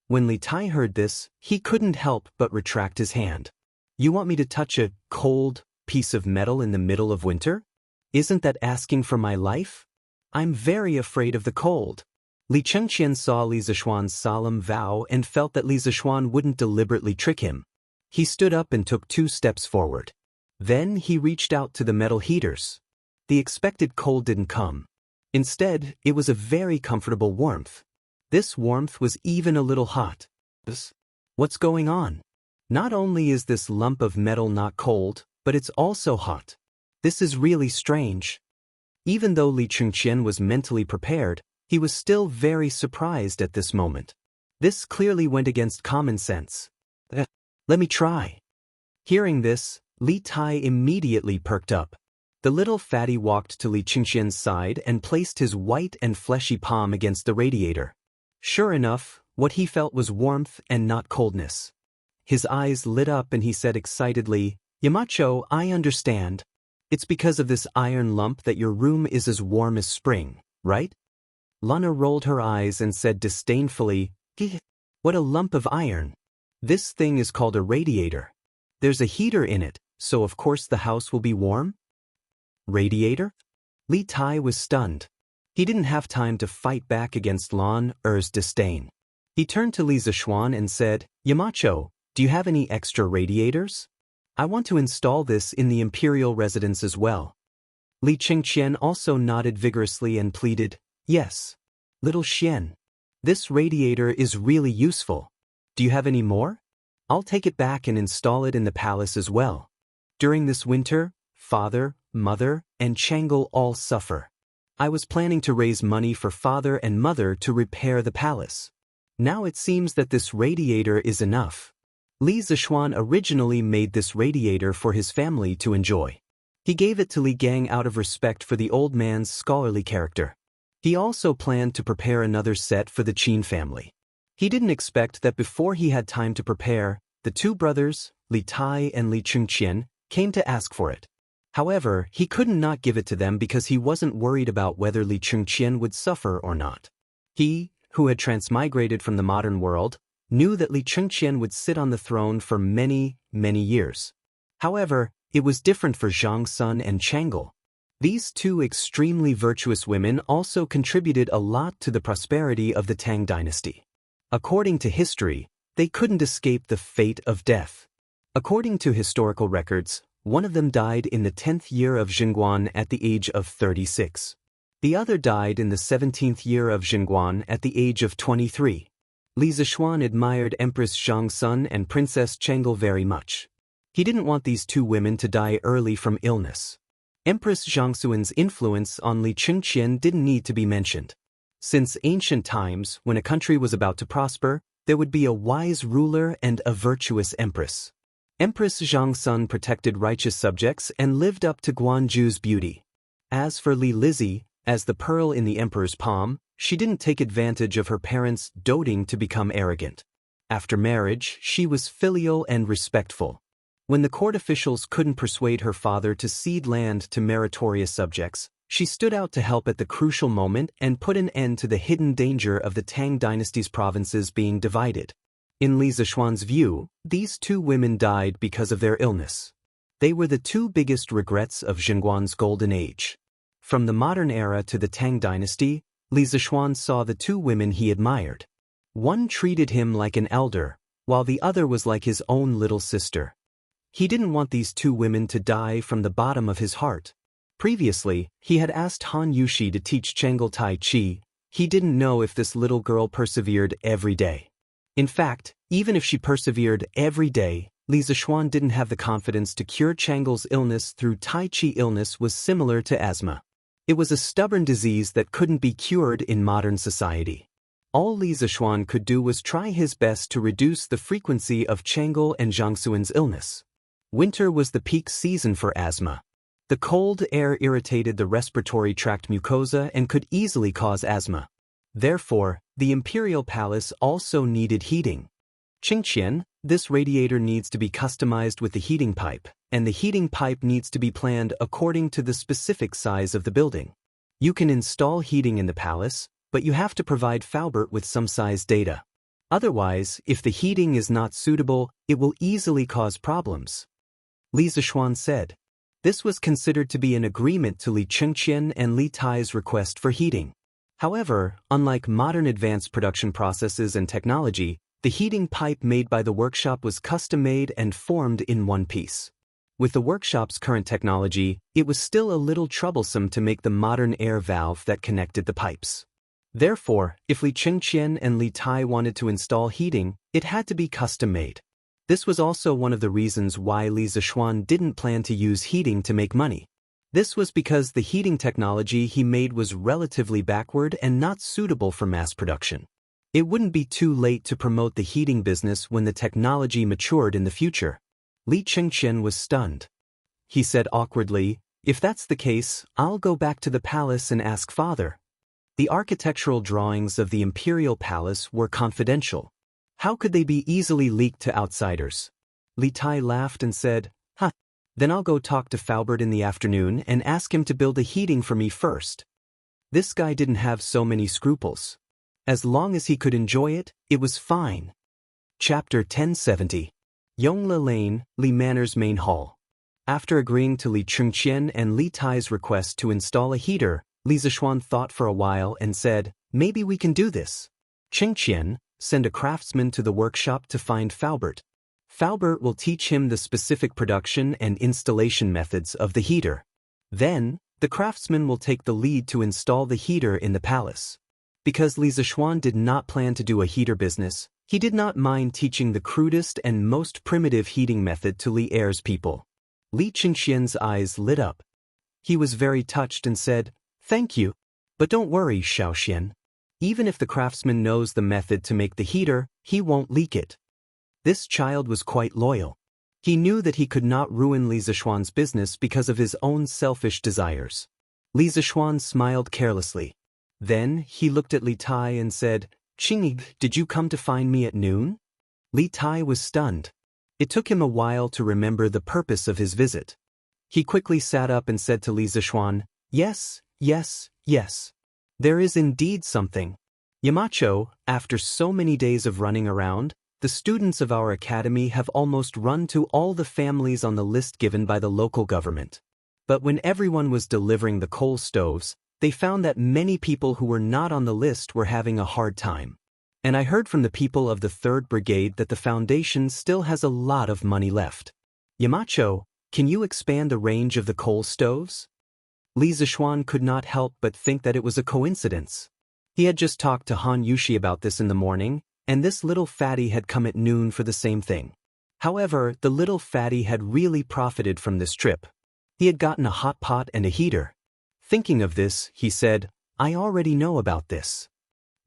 When Li Tai heard this, he couldn't help but retract his hand. "You want me to touch a cold piece of metal in the middle of winter? Isn't that asking for my life? I'm very afraid of the cold." Li Chengqian saw Li Zishuan's solemn vow and felt that Li Zishuan wouldn't deliberately trick him. He stood up and took 2 steps forward. Then he reached out to the metal heaters. The expected cold didn't come. Instead, it was a very comfortable warmth. This warmth was even a little hot. What's going on? Not only is this lump of metal not cold, but it's also hot. This is really strange. Even though Li Chengqian was mentally prepared, he was still very surprised at this moment. This clearly went against common sense. Let me try." Hearing this, Li Tai immediately perked up. The little fatty walked to Li Qingqian's side and placed his white and fleshy palm against the radiator. Sure enough, what he felt was warmth and not coldness. His eyes lit up and he said excitedly, "Yamacho, I understand. It's because of this iron lump that your room is as warm as spring, right?" Lana rolled her eyes and said disdainfully, "What a lump of iron. This thing is called a radiator. There's a heater in it, so of course the house will be warm." "Radiator?" Li Tai was stunned. He didn't have time to fight back against Lan Er's disdain. He turned to Li Zishuan and said, "Yamacho, do you have any extra radiators? I want to install this in the imperial residence as well." Li Chengqian also nodded vigorously and pleaded, "Yes. Little Xian, this radiator is really useful. Do you have any more? I'll take it back and install it in the palace as well. During this winter, father, mother, and Chang'e all suffer. I was planning to raise money for father and mother to repair the palace. Now it seems that this radiator is enough." Li Zishuan originally made this radiator for his family to enjoy. He gave it to Li Gang out of respect for the old man's scholarly character. He also planned to prepare another set for the Qin family. He didn't expect that before he had time to prepare, the 2 brothers, Li Tai and Li Chengqian, came to ask for it. However, he couldn't not give it to them because he wasn't worried about whether Li Chengqian would suffer or not. He, who had transmigrated from the modern world, knew that Li Chengqian would sit on the throne for many, many years. However, it was different for Zhang Sun and Chang'e. These two extremely virtuous women also contributed a lot to the prosperity of the Tang dynasty. According to history, they couldn't escape the fate of death. According to historical records, one of them died in the 10th year of Xinguan at the age of 36. The other died in the 17th year of Xinguan at the age of 23. Li Zishuan admired Empress Zhang Sun and Princess Chang'e very much. He didn't want these two women to die early from illness. Empress Zhangxuan's influence on Li Chengqian didn't need to be mentioned. Since ancient times, when a country was about to prosper, there would be a wise ruler and a virtuous empress. Empress Zhangsun protected righteous subjects and lived up to Guanju's beauty. As for Li Lizzie, as the pearl in the emperor's palm, she didn't take advantage of her parents' doting to become arrogant. After marriage, she was filial and respectful. When the court officials couldn't persuade her father to cede land to meritorious subjects, she stood out to help at the crucial moment and put an end to the hidden danger of the Tang dynasty's provinces being divided. In Li Zishuan's view, these two women died because of their illness. They were the two biggest regrets of Xinguan's golden age. From the modern era to the Tang dynasty, Li Zishuan saw the two women he admired. One treated him like an elder, while the other was like his own little sister. He didn't want these two women to die from the bottom of his heart. Previously, he had asked Han Yushi to teach Chang'e Tai Chi. He didn't know if this little girl persevered every day. In fact, even if she persevered every day, Li Zishuan didn't have the confidence to cure Chang'e's illness through Tai Chi. Illness was similar to asthma. It was a stubborn disease that couldn't be cured in modern society. All Li Zishuan could do was try his best to reduce the frequency of Chang'e and Zhangxuan's illness. Winter was the peak season for asthma. The cold air irritated the respiratory tract mucosa and could easily cause asthma. Therefore, the imperial palace also needed heating. Qingqian, this radiator needs to be customized with the heating pipe, and the heating pipe needs to be planned according to the specific size of the building. You can install heating in the palace, but you have to provide Faubert with some size data. Otherwise, if the heating is not suitable, it will easily cause problems. Li Zishuan said. This was considered to be an agreement to Li Chengqian and Li Tai's request for heating. However, unlike modern advanced production processes and technology, the heating pipe made by the workshop was custom-made and formed in one piece. With the workshop's current technology, it was still a little troublesome to make the modern air valve that connected the pipes. Therefore, if Li Chengqian and Li Tai wanted to install heating, it had to be custom-made. This was also one of the reasons why Li Zishuan didn't plan to use heating to make money. This was because the heating technology he made was relatively backward and not suitable for mass production. It wouldn't be too late to promote the heating business when the technology matured in the future. Li Chengqian was stunned. He said awkwardly, "If that's the case, I'll go back to the palace and ask father." The architectural drawings of the imperial palace were confidential. How could they be easily leaked to outsiders? Li Tai laughed and said, "Huh. Then I'll go talk to Faubert in the afternoon and ask him to build a heating for me first." This guy didn't have so many scruples. As long as he could enjoy it, it was fine. Chapter 1070. Yongle Lane, Li Manor's main hall. After agreeing to Li Chengqian and Li Tai's request to install a heater, Li Zishuan thought for a while and said, "Maybe we can do this. Qingqian, send a craftsman to the workshop to find Faubert. Faubert will teach him the specific production and installation methods of the heater. Then, the craftsman will take the lead to install the heater in the palace." Because Li Zishuan did not plan to do a heater business, he did not mind teaching the crudest and most primitive heating method to Li Er's people. Li Qingqian's eyes lit up. He was very touched and said, "Thank you. But don't worry, Xiaoxian. Even if the craftsman knows the method to make the heater, he won't leak it." This child was quite loyal. He knew that he could not ruin Li Zishuan's business because of his own selfish desires. Li Zishuan smiled carelessly. Then, he looked at Li Tai and said, "Qingyi, did you come to find me at noon?" Li Tai was stunned. It took him a while to remember the purpose of his visit. He quickly sat up and said to Li Zishuan, "Yes, yes, yes. There is indeed something. Yamacho, after so many days of running around, the students of our academy have almost run to all the families on the list given by the local government. But when everyone was delivering the coal stoves, they found that many people who were not on the list were having a hard time. And I heard from the people of the 3rd Brigade that the Foundation still has a lot of money left. Yamacho, can you expand the range of the coal stoves?" Li Zishuan could not help but think that it was a coincidence. He had just talked to Han Yushi about this in the morning, and this little fatty had come at noon for the same thing. However, the little fatty had really profited from this trip. He had gotten a hot pot and a heater. Thinking of this, he said, "I already know about this.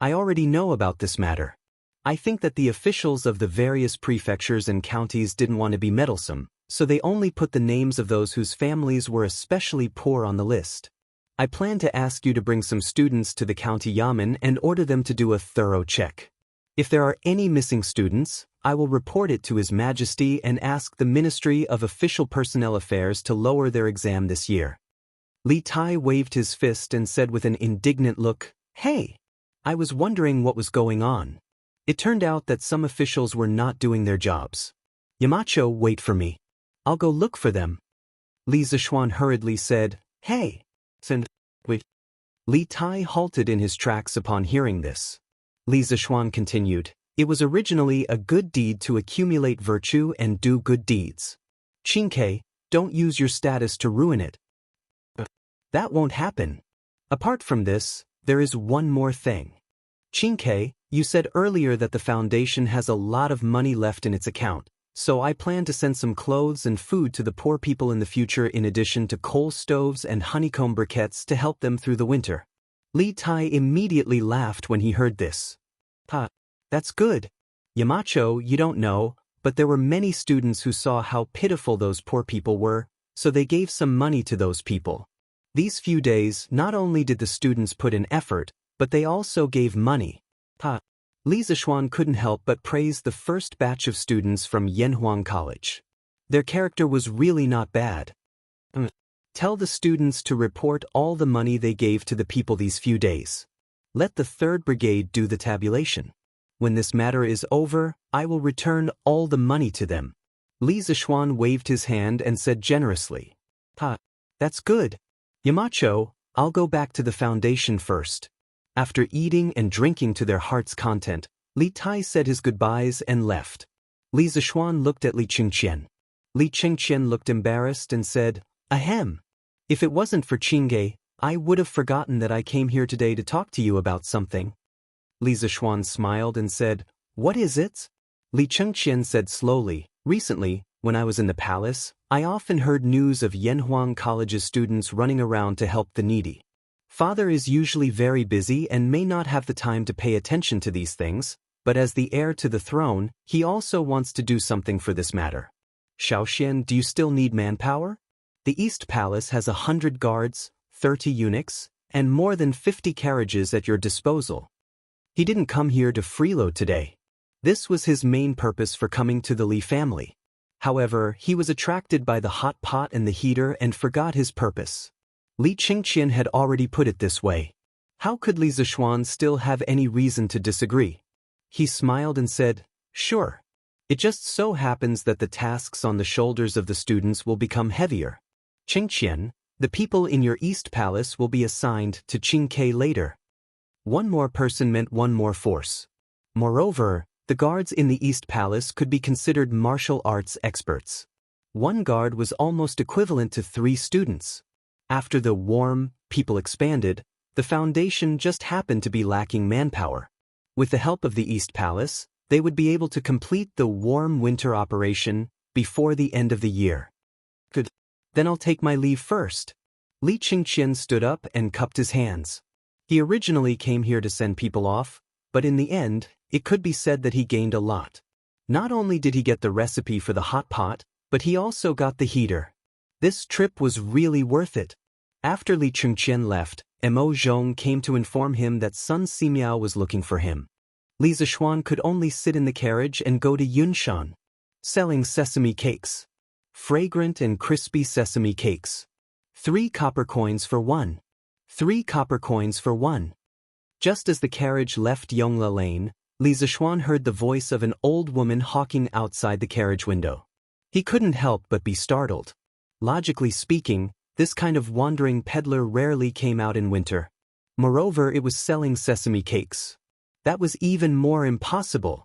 I already know about this matter. I think that the officials of the various prefectures and counties didn't want to be meddlesome, so they only put the names of those whose families were especially poor on the list. I plan to ask you to bring some students to the county yamen and order them to do a thorough check. If there are any missing students, I will report it to His Majesty and ask the Ministry of Official Personnel Affairs to lower their exam this year." Li Tai waved his fist and said with an indignant look, "Hey! I was wondering what was going on. It turned out that some officials were not doing their jobs. Yamacho, wait for me. I'll go look for them." Li Zishuan hurriedly said, "Hey! Send, wait." Li Tai halted in his tracks upon hearing this. Li Zishuan continued, "It was originally a good deed to accumulate virtue and do good deeds. Qingke, don't use your status to ruin it. That won't happen. Apart from this, there is one more thing. Qingke, you said earlier that the Foundation has a lot of money left in its account, so I plan to send some clothes and food to the poor people in the future in addition to coal stoves and honeycomb briquettes to help them through the winter." Li Tai immediately laughed when he heard this. "Ha, that's good. Yamacho, you don't know, but there were many students who saw how pitiful those poor people were, so they gave some money to those people. These few days, not only did the students put in effort, but they also gave money." Ha! Li Zishuan couldn't help but praise the first batch of students from Yanhuang College. Their character was really not bad. Tell the students to report all the money they gave to the people these few days. Let the 3rd Brigade do the tabulation. When this matter is over, I will return all the money to them." Li Zishuan waved his hand and said generously, "Ha, that's good. Yamacho, I'll go back to the Foundation first." After eating and drinking to their heart's content, Li Tai said his goodbyes and left. Li Zishuan looked at Li Qingqian. Li Qingqian looked embarrassed and said, "Ahem. If it wasn't for Qingge, I would have forgotten that I came here today to talk to you about something." Li Zishuan smiled and said, "What is it?" Li Qingqian said slowly, "Recently, when I was in the palace, I often heard news of Yanhuang College's students running around to help the needy. Father is usually very busy and may not have the time to pay attention to these things, but as the heir to the throne, he also wants to do something for this matter. Xiaoxian, do you still need manpower? The East Palace has 100 guards, 30 eunuchs, and more than 50 carriages at your disposal." He didn't come here to freeload today. This was his main purpose for coming to the Li family. However, he was attracted by the hot pot and the heater and forgot his purpose. Li Qingqian had already put it this way. How could Li Zishuan still have any reason to disagree? He smiled and said, "Sure. It just so happens that the tasks on the shoulders of the students will become heavier. Qingqian, the people in your East Palace will be assigned to Qingke later." One more person meant one more force. Moreover, the guards in the East Palace could be considered martial arts experts. One guard was almost equivalent to 3 students. After the warm people expanded, the Foundation just happened to be lacking manpower. With the help of the East Palace, they would be able to complete the warm winter operation before the end of the year. Good. Then I'll take my leave first. Li Qingqian stood up and cupped his hands. He originally came here to send people off, but in the end, it could be said that he gained a lot. Not only did he get the recipe for the hot pot, but he also got the heater. This trip was really worth it. After Li Qingqian left, Mo Zhong came to inform him that Sun Simiao was looking for him. Li Zishuan could only sit in the carriage and go to Yunshan. selling sesame cakes. Fragrant and crispy sesame cakes. 3 copper coins for 1. 3 copper coins for 1. Just as the carriage left Yongla Lane, Li Zishuan heard the voice of an old woman hawking outside the carriage window. He couldn't help but be startled. Logically speaking, this kind of wandering peddler rarely came out in winter. Moreover, it was selling sesame cakes. That was even more impossible.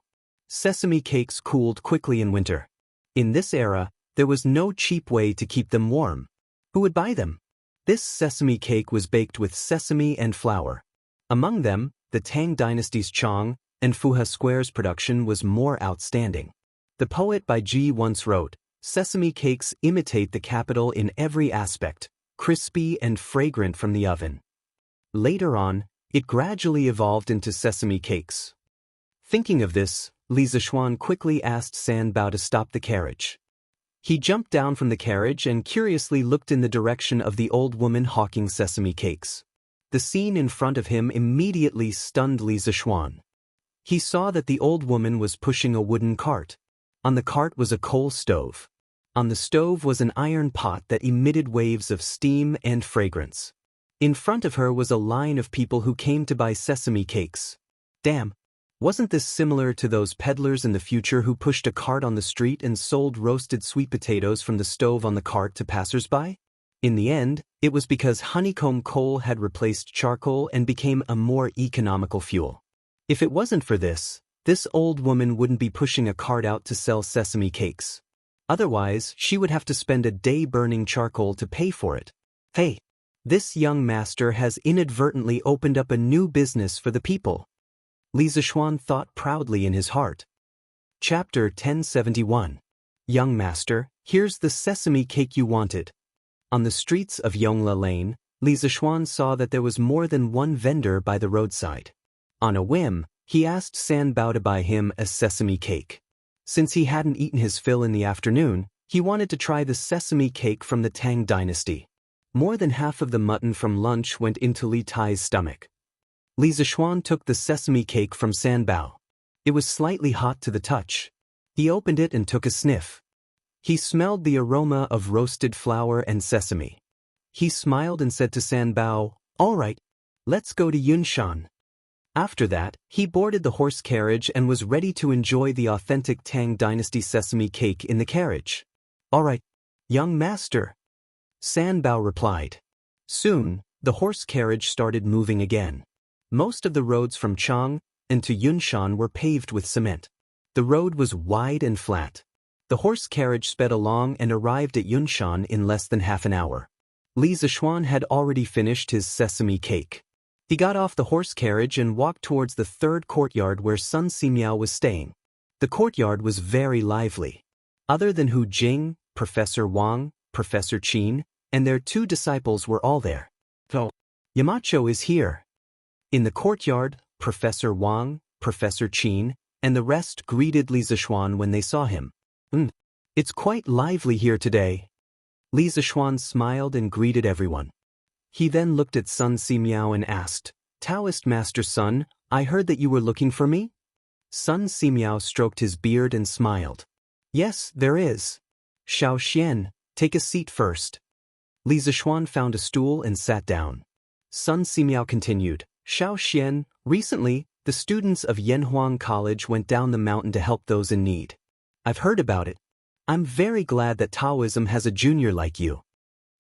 Sesame cakes cooled quickly in winter. In this era, there was no cheap way to keep them warm. Who would buy them? This sesame cake was baked with sesame and flour. Among them, the Tang dynasty's Chong and Fuha Square's production was more outstanding. The poet Bai Ji once wrote, "Sesame cakes imitate the capital in every aspect, crispy and fragrant from the oven." Later on, it gradually evolved into sesame cakes. Thinking of this, Li Zishuan quickly asked San Bao to stop the carriage. He jumped down from the carriage and curiously looked in the direction of the old woman hawking sesame cakes. The scene in front of him immediately stunned Li Zishuan. He saw that the old woman was pushing a wooden cart. On the cart was a coal stove. On the stove was an iron pot that emitted waves of steam and fragrance. In front of her was a line of people who came to buy sesame cakes. Damn! Wasn't this similar to those peddlers in the future who pushed a cart on the street and sold roasted sweet potatoes from the stove on the cart to passers-by? In the end, it was because honeycomb coal had replaced charcoal and became a more economical fuel. If it wasn't for this old woman wouldn't be pushing a cart out to sell sesame cakes. Otherwise, she would have to spend a day burning charcoal to pay for it. Hey! This young master has inadvertently opened up a new business for the people. Li Zishuan thought proudly in his heart. Chapter 1071. Young master, here's the sesame cake you wanted. On the streets of Yongla Lane, Li Zishuan saw that there was more than one vendor by the roadside. On a whim, he asked San Bao to buy him a sesame cake. Since he hadn't eaten his fill in the afternoon, he wanted to try the sesame cake from the Tang dynasty. More than half of the mutton from lunch went into Li Tai's stomach. Li Zishuan took the sesame cake from San Bao. It was slightly hot to the touch. He opened it and took a sniff. He smelled the aroma of roasted flour and sesame. He smiled and said to San Bao, "All right, let's go to Yunshan." After that, he boarded the horse carriage and was ready to enjoy the authentic Tang dynasty sesame cake in the carriage. "All right, young master," San Bao replied. Soon, the horse carriage started moving again. Most of the roads from Chang and to Yunshan were paved with cement. The road was wide and flat. The horse carriage sped along and arrived at Yunshan in less than half an hour. Li Zishuan had already finished his sesame cake. He got off the horse carriage and walked towards the third courtyard where Sun Simiao was staying. The courtyard was very lively. Other than Hu Jing, Professor Wang, Professor Qin, and their 2 disciples were all there. "Oh, Yamacho is here." In the courtyard, Professor Wang, Professor Qin, and the rest greeted Li Zishuan when they saw him. It's quite lively here today." Li Zishuan smiled and greeted everyone. He then looked at Sun Simiao and asked, "Taoist Master Sun, I heard that you were looking for me?" Sun Simiao stroked his beard and smiled. "Yes, there is. Xiao Xian, take a seat first." Li Zishuan found a stool and sat down. Sun Simiao continued, "Xiao Xian, recently, the students of Yanhuang College went down the mountain to help those in need. I've heard about it. I'm very glad that Taoism has a junior like you."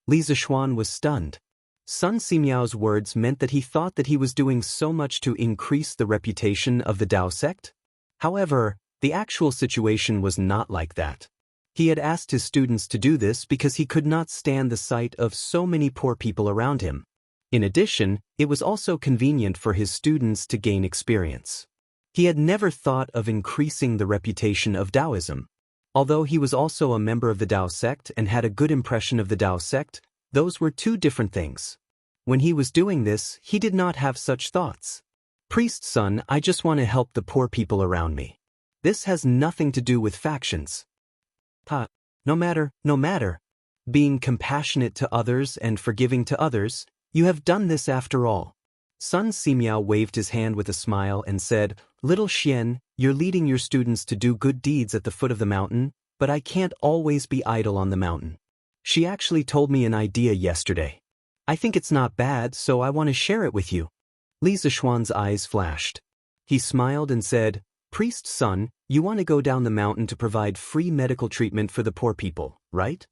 Li Zishuan was stunned. Sun Simiao's words meant that he thought that he was doing so much to increase the reputation of the Dao sect. However, the actual situation was not like that. He had asked his students to do this because he could not stand the sight of so many poor people around him. In addition, it was also convenient for his students to gain experience. He had never thought of increasing the reputation of Taoism. Although he was also a member of the Dao sect and had a good impression of the Dao sect, those were 2 different things. When he was doing this, he did not have such thoughts. "Priest son, I just want to help the poor people around me. This has nothing to do with factions." No matter. Being compassionate to others and forgiving to others, you have done this after all. Sun Simiao waved his hand with a smile and said, "Little Xian, you're leading your students to do good deeds at the foot of the mountain, but I can't always be idle on the mountain. She actually told me an idea yesterday. I think it's not bad, so I want to share it with you. Li Zishuan's eyes flashed. He smiled and said, Priest's son, you want to go down the mountain to provide free medical treatment for the poor people, right?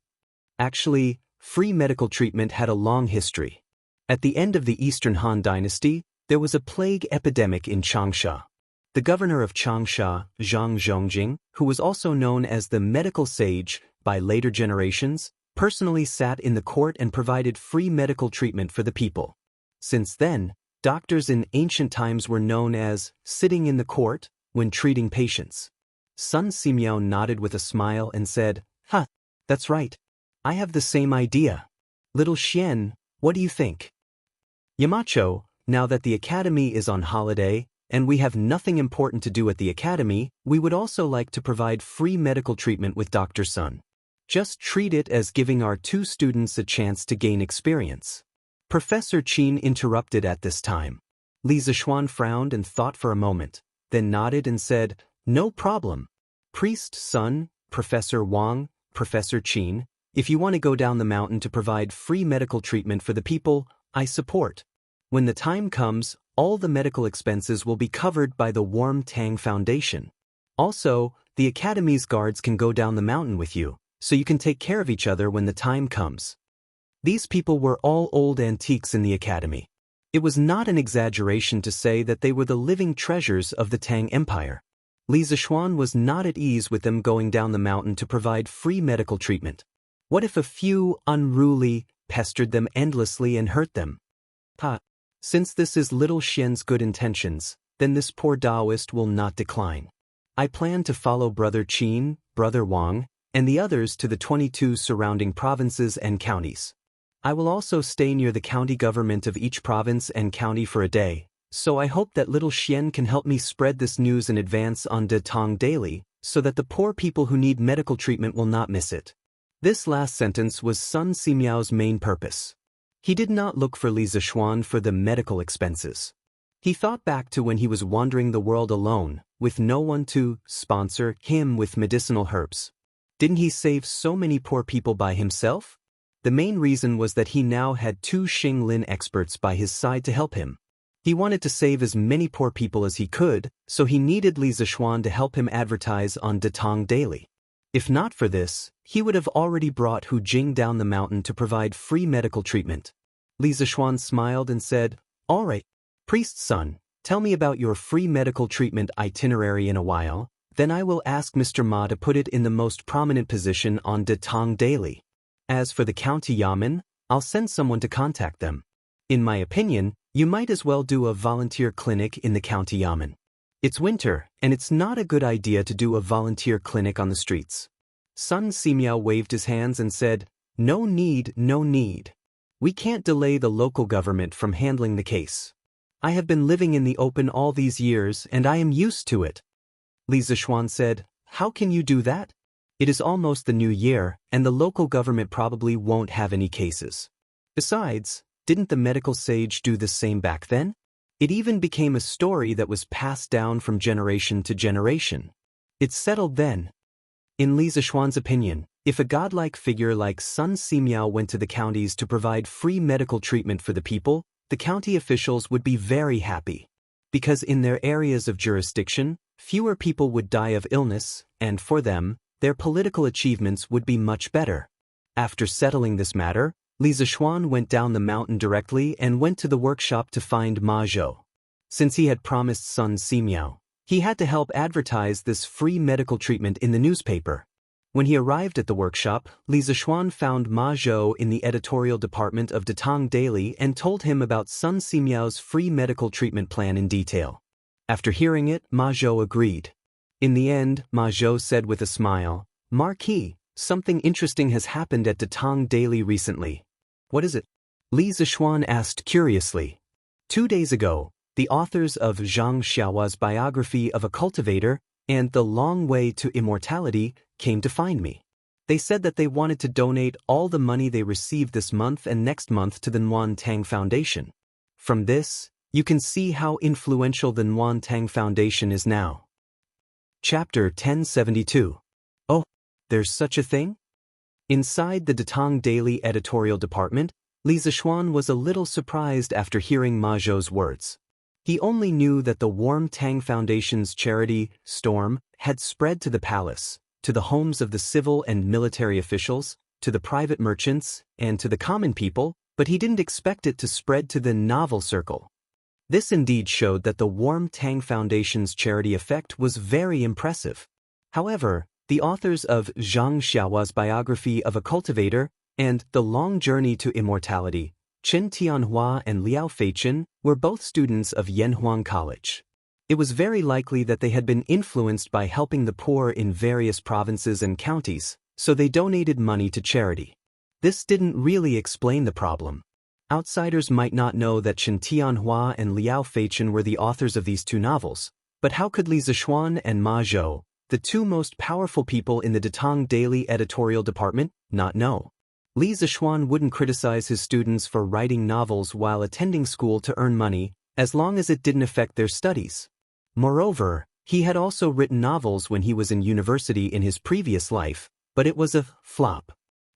Actually, free medical treatment had a long history. At the end of the Eastern Han Dynasty, there was a plague epidemic in Xianxia. The governor of Xianxia, Zhang Zhongjing, who was also known as the medical sage by later generations, personally sat in the court and provided free medical treatment for the people. Since then, doctors in ancient times were known as sitting in the court when treating patients. Sun Simiao nodded with a smile and said, that's right. I have the same idea. Little Xian, what do you think? Yamacho, now that the academy is on holiday, and we have nothing important to do at the academy, we would also like to provide free medical treatment with Dr. Sun. Just treat it as giving our 2 students a chance to gain experience. Professor Qin interrupted at this time. Li Zishuan frowned and thought for a moment, then nodded and said, no problem. Priest Sun, Professor Wang, Professor Qin, if you want to go down the mountain to provide free medical treatment for the people, I support. When the time comes, all the medical expenses will be covered by the Warm Tang Foundation. Also, the Academy's guards can go down the mountain with you, so you can take care of each other when the time comes. These people were all old antiques in the Academy. It was not an exaggeration to say that they were the living treasures of the Tang Empire. Li Zishuan was not at ease with them going down the mountain to provide free medical treatment. What if a few unruly pestered them endlessly and hurt them? Since this is little Xian's good intentions, then this poor Taoist will not decline. I plan to follow Brother Qin, Brother Wang, and the others to the 22 surrounding provinces and counties. I will also stay near the county government of each province and county for a day, so I hope that little Xian can help me spread this news in advance on De Tong Daily, so that the poor people who need medical treatment will not miss it. This last sentence was Sun Simiao's main purpose. He did not look for Li Zishuan for the medical expenses. He thought back to when he was wandering the world alone, with no one to sponsor him with medicinal herbs. Didn't he save so many poor people by himself? The main reason was that he now had 2 Xinglin experts by his side to help him. He wanted to save as many poor people as he could, so he needed Li Zishuan to help him advertise on De Tong Daily. If not for this, he would have already brought Hu Jing down the mountain to provide free medical treatment. Li Zishuan smiled and said, all right, priest's son, tell me about your free medical treatment itinerary in a while, then I will ask Mr. Ma to put it in the most prominent position on De Tong Daily. As for the county yamen, I'll send someone to contact them. In my opinion, you might as well do a volunteer clinic in the county yamen. It's winter, and it's not a good idea to do a volunteer clinic on the streets. Sun Simiao waved his hands and said, no need, no need. We can't delay the local government from handling the case. I have been living in the open all these years and I am used to it. Li Zishuan said, how can you do that? It is almost the new year, and the local government probably won't have any cases. Besides, didn't the medical sage do the same back then? It even became a story that was passed down from generation to generation. It's settled then. In Li Zishuan's opinion, if a godlike figure like Sun Simiao went to the counties to provide free medical treatment for the people, the county officials would be very happy. Because in their areas of jurisdiction, fewer people would die of illness, and for them, their political achievements would be much better. After settling this matter, Li Zishuan went down the mountain directly and went to the workshop to find Ma Zhou. Since he had promised Sun Simiao, he had to help advertise this free medical treatment in the newspaper. When he arrived at the workshop, Li Zishuan found Ma Zhou in the editorial department of De Tong Daily and told him about Sun Simiao's free medical treatment plan in detail. After hearing it, Ma Zhou agreed. In the end, Ma Zhou said with a smile, Marquis, something interesting has happened at De Tong Daily recently. What is it? Li Zishuan asked curiously. 2 days ago, the authors of Xianxia's biography of a cultivator and The Long Way to Immortality came to find me. They said that they wanted to donate all the money they received this month and next month to the Nuan Tang Foundation. From this, you can see how influential the Nuan Tang Foundation is now. Chapter 1072. Oh, there's such a thing? Inside the Datang Daily editorial department, Li Zixuan was a little surprised after hearing Ma Zhou's words. He only knew that the Warm Tang Foundation's charity, Storm, had spread to the palace, to the homes of the civil and military officials, to the private merchants, and to the common people, but he didn't expect it to spread to the novel circle. This indeed showed that the Warm Tang Foundation's charity effect was very impressive. However, the authors of Xianxia's biography of a cultivator and The Long Journey to Immortality, Chen Tianhua and Liao Feichen, were both students of Yanhuang College. It was very likely that they had been influenced by helping the poor in various provinces and counties, so they donated money to charity. This didn't really explain the problem. Outsiders might not know that Chen Tianhua and Liao Feichen were the authors of these two novels, but how could Li Zixuan and Ma Zhou, the two most powerful people in the Datang Daily editorial department, not know? Li Zixuan wouldn't criticize his students for writing novels while attending school to earn money, as long as it didn't affect their studies. Moreover, he had also written novels when he was in university in his previous life, but it was a flop.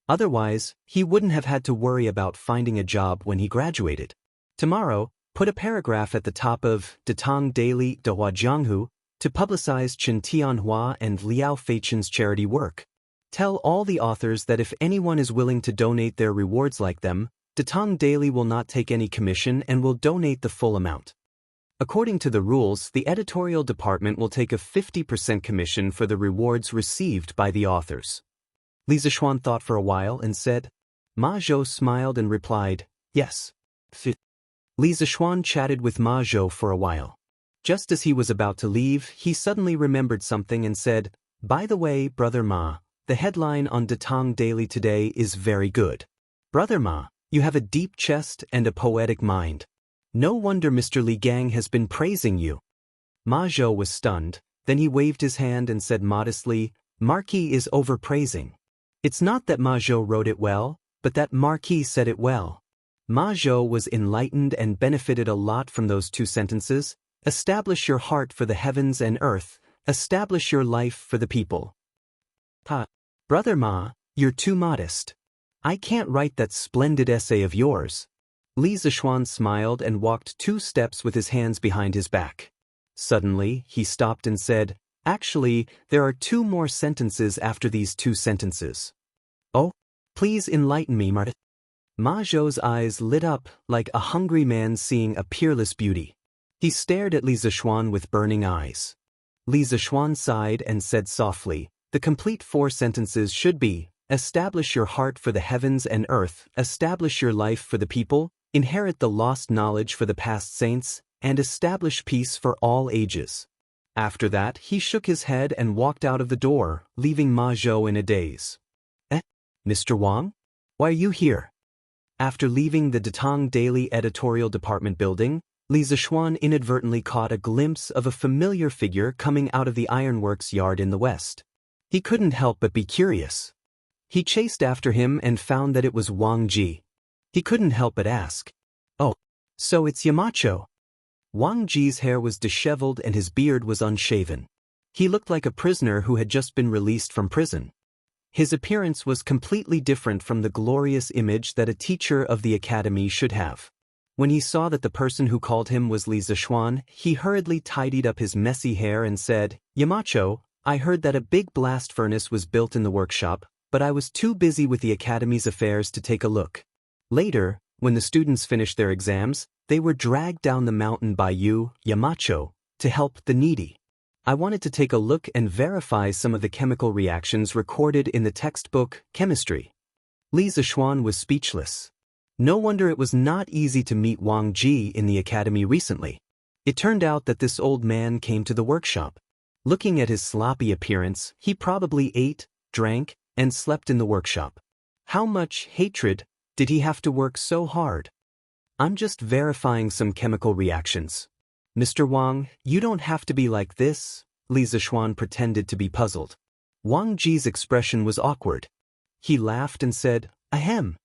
Otherwise, he wouldn't have had to worry about finding a job when he graduated. Tomorrow, put a paragraph at the top of Datang Daily Dehuajianghu to publicize Chen Tianhua and Liao Feichen's charity work. Tell all the authors that if anyone is willing to donate their rewards like them, Datang Daily will not take any commission and will donate the full amount. According to the rules, the editorial department will take a 50% commission for the rewards received by the authors. Li Zixuan thought for a while and said. Ma Zhou smiled and replied, yes. Li Zixuan chatted with Ma Zhou for a while. Just as he was about to leave, he suddenly remembered something and said, by the way, Brother Ma, the headline on Datang Daily today is very good. Brother Ma, you have a deep chest and a poetic mind. No wonder Mr. Li Gang has been praising you. Ma Zhou was stunned, then he waved his hand and said modestly, Marquis is overpraising. It's not that Ma Zhou wrote it well, but that Marquis said it well. Ma Zhou was enlightened and benefited a lot from those two sentences. Establish your heart for the heavens and earth, establish your life for the people. Brother Ma, you're too modest. I can't write that splendid essay of yours. Li Zixuan smiled and walked 2 steps with his hands behind his back. Suddenly, he stopped and said, actually, there are 2 more sentences after these 2 sentences. Oh, please enlighten me, Marta. Ma Zhou's eyes lit up like a hungry man seeing a peerless beauty. He stared at Li Zixuan with burning eyes. Li Zixuan sighed and said softly, the complete 4 sentences should be, establish your heart for the heavens and earth, establish your life for the people, inherit the lost knowledge for the past saints, and establish peace for all ages. After that, he shook his head and walked out of the door, leaving Ma Zhou in a daze. Mr. Wang? Why are you here? After leaving the Datang Daily editorial department building, Li Zixuan inadvertently caught a glimpse of a familiar figure coming out of the ironworks yard in the west. He couldn't help but be curious. He chased after him and found that it was Wang Ji. He couldn't help but ask, oh, so it's Yamacho. Wang Ji's hair was disheveled and his beard was unshaven. He looked like a prisoner who had just been released from prison. His appearance was completely different from the glorious image that a teacher of the academy should have. When he saw that the person who called him was Li Zixuan, he hurriedly tidied up his messy hair and said, Yamacho, I heard that a big blast furnace was built in the workshop, but I was too busy with the academy's affairs to take a look. Later, when the students finished their exams, they were dragged down the mountain by you, Yamacho, to help the needy. I wanted to take a look and verify some of the chemical reactions recorded in the textbook, Chemistry. Li Zixuan was speechless. No wonder it was not easy to meet Wang Ji in the academy recently. It turned out that this old man came to the workshop. Looking at his sloppy appearance, he probably ate, drank, and slept in the workshop. How much hatred did he have to work so hard? I'm just verifying some chemical reactions. Mr. Wang, you don't have to be like this, Li Zixuan pretended to be puzzled. Wang Ji's expression was awkward. He laughed and said, ahem.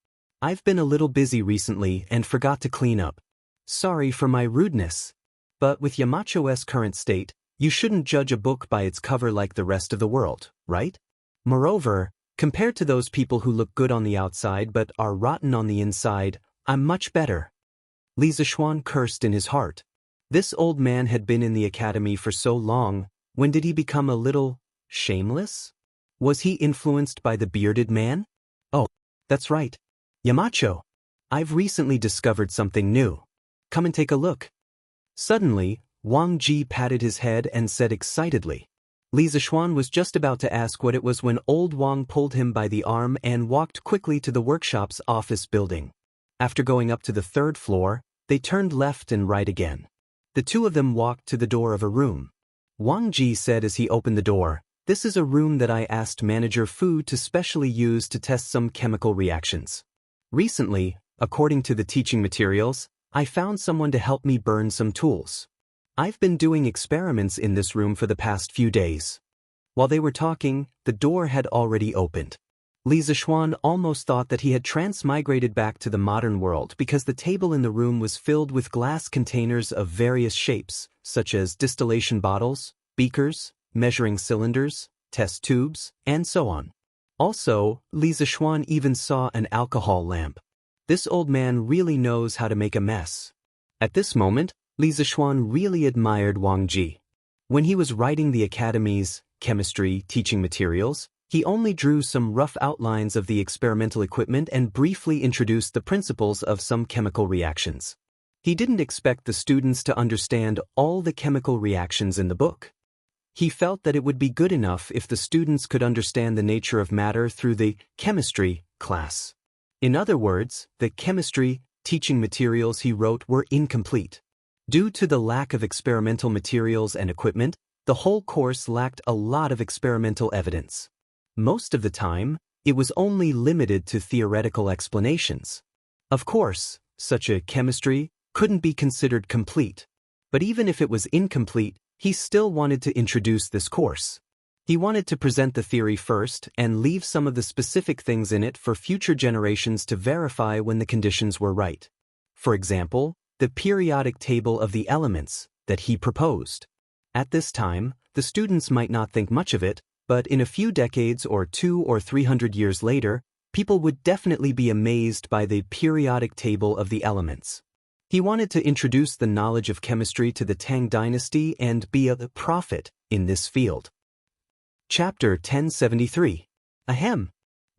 I've been a little busy recently and forgot to clean up. Sorry for my rudeness. But with Yamacho's current state, you shouldn't judge a book by its cover like the rest of the world, right? Moreover, compared to those people who look good on the outside but are rotten on the inside, I'm much better. Li Zishuan cursed in his heart. This old man had been in the academy for so long, when did he become a little shameless? Was he influenced by the bearded man? Oh, that's right. Yamacho. I've recently discovered something new. Come and take a look. Suddenly, Wang Ji patted his head and said excitedly. Li Zishuan was just about to ask what it was when old Wang pulled him by the arm and walked quickly to the workshop's office building. After going up to the 3rd floor, they turned left and right again. The two of them walked to the door of a room. Wang Ji said as he opened the door, "This is a room that I asked Manager Fu to specially use to test some chemical reactions. Recently, according to the teaching materials, I found someone to help me burn some tools. I've been doing experiments in this room for the past few days." While they were talking, the door had already opened. Li Zishuan almost thought that he had transmigrated back to the modern world because the table in the room was filled with glass containers of various shapes, such as distillation bottles, beakers, measuring cylinders, test tubes, and so on. Also, Li Zishuan even saw an alcohol lamp. This old man really knows how to make a mess. At this moment, Li Zishuan really admired Wang Ji. When he was writing the academy's chemistry teaching materials, he only drew some rough outlines of the experimental equipment and briefly introduced the principles of some chemical reactions. He didn't expect the students to understand all the chemical reactions in the book. He felt that it would be good enough if the students could understand the nature of matter through the chemistry class. In other words, the chemistry teaching materials he wrote were incomplete. Due to the lack of experimental materials and equipment, the whole course lacked a lot of experimental evidence. Most of the time, it was only limited to theoretical explanations. Of course, such a chemistry couldn't be considered complete. But even if it was incomplete, he still wanted to introduce this course. He wanted to present the theory first and leave some of the specific things in it for future generations to verify when the conditions were right. For example, the periodic table of the elements that he proposed. At this time, the students might not think much of it, but in a few decades or 200 or 300 years later, people would definitely be amazed by the periodic table of the elements. He wanted to introduce the knowledge of chemistry to the Tang dynasty and be a prophet in this field. Chapter 1073. Ahem.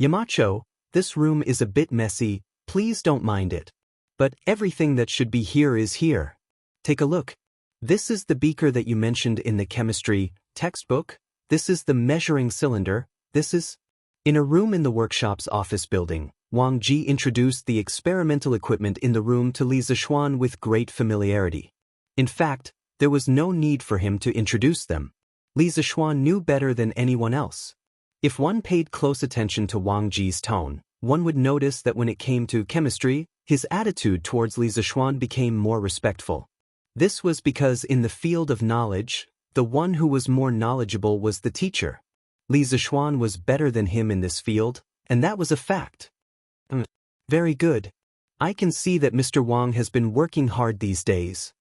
Yamacho, this room is a bit messy, please don't mind it. But everything that should be here is here. Take a look. This is the beaker that you mentioned in the chemistry textbook. This is the measuring cylinder. This is... In a room in the workshop's office building, Wang Ji introduced the experimental equipment in the room to Li Zishuan with great familiarity. In fact, there was no need for him to introduce them. Li Zishuan knew better than anyone else. If one paid close attention to Wang Ji's tone, one would notice that when it came to chemistry, his attitude towards Li Zishuan became more respectful. This was because in the field of knowledge, the one who was more knowledgeable was the teacher. Li Zishuan was better than him in this field, and that was a fact. Very good. I can see that Mr. Wang has been working hard these days.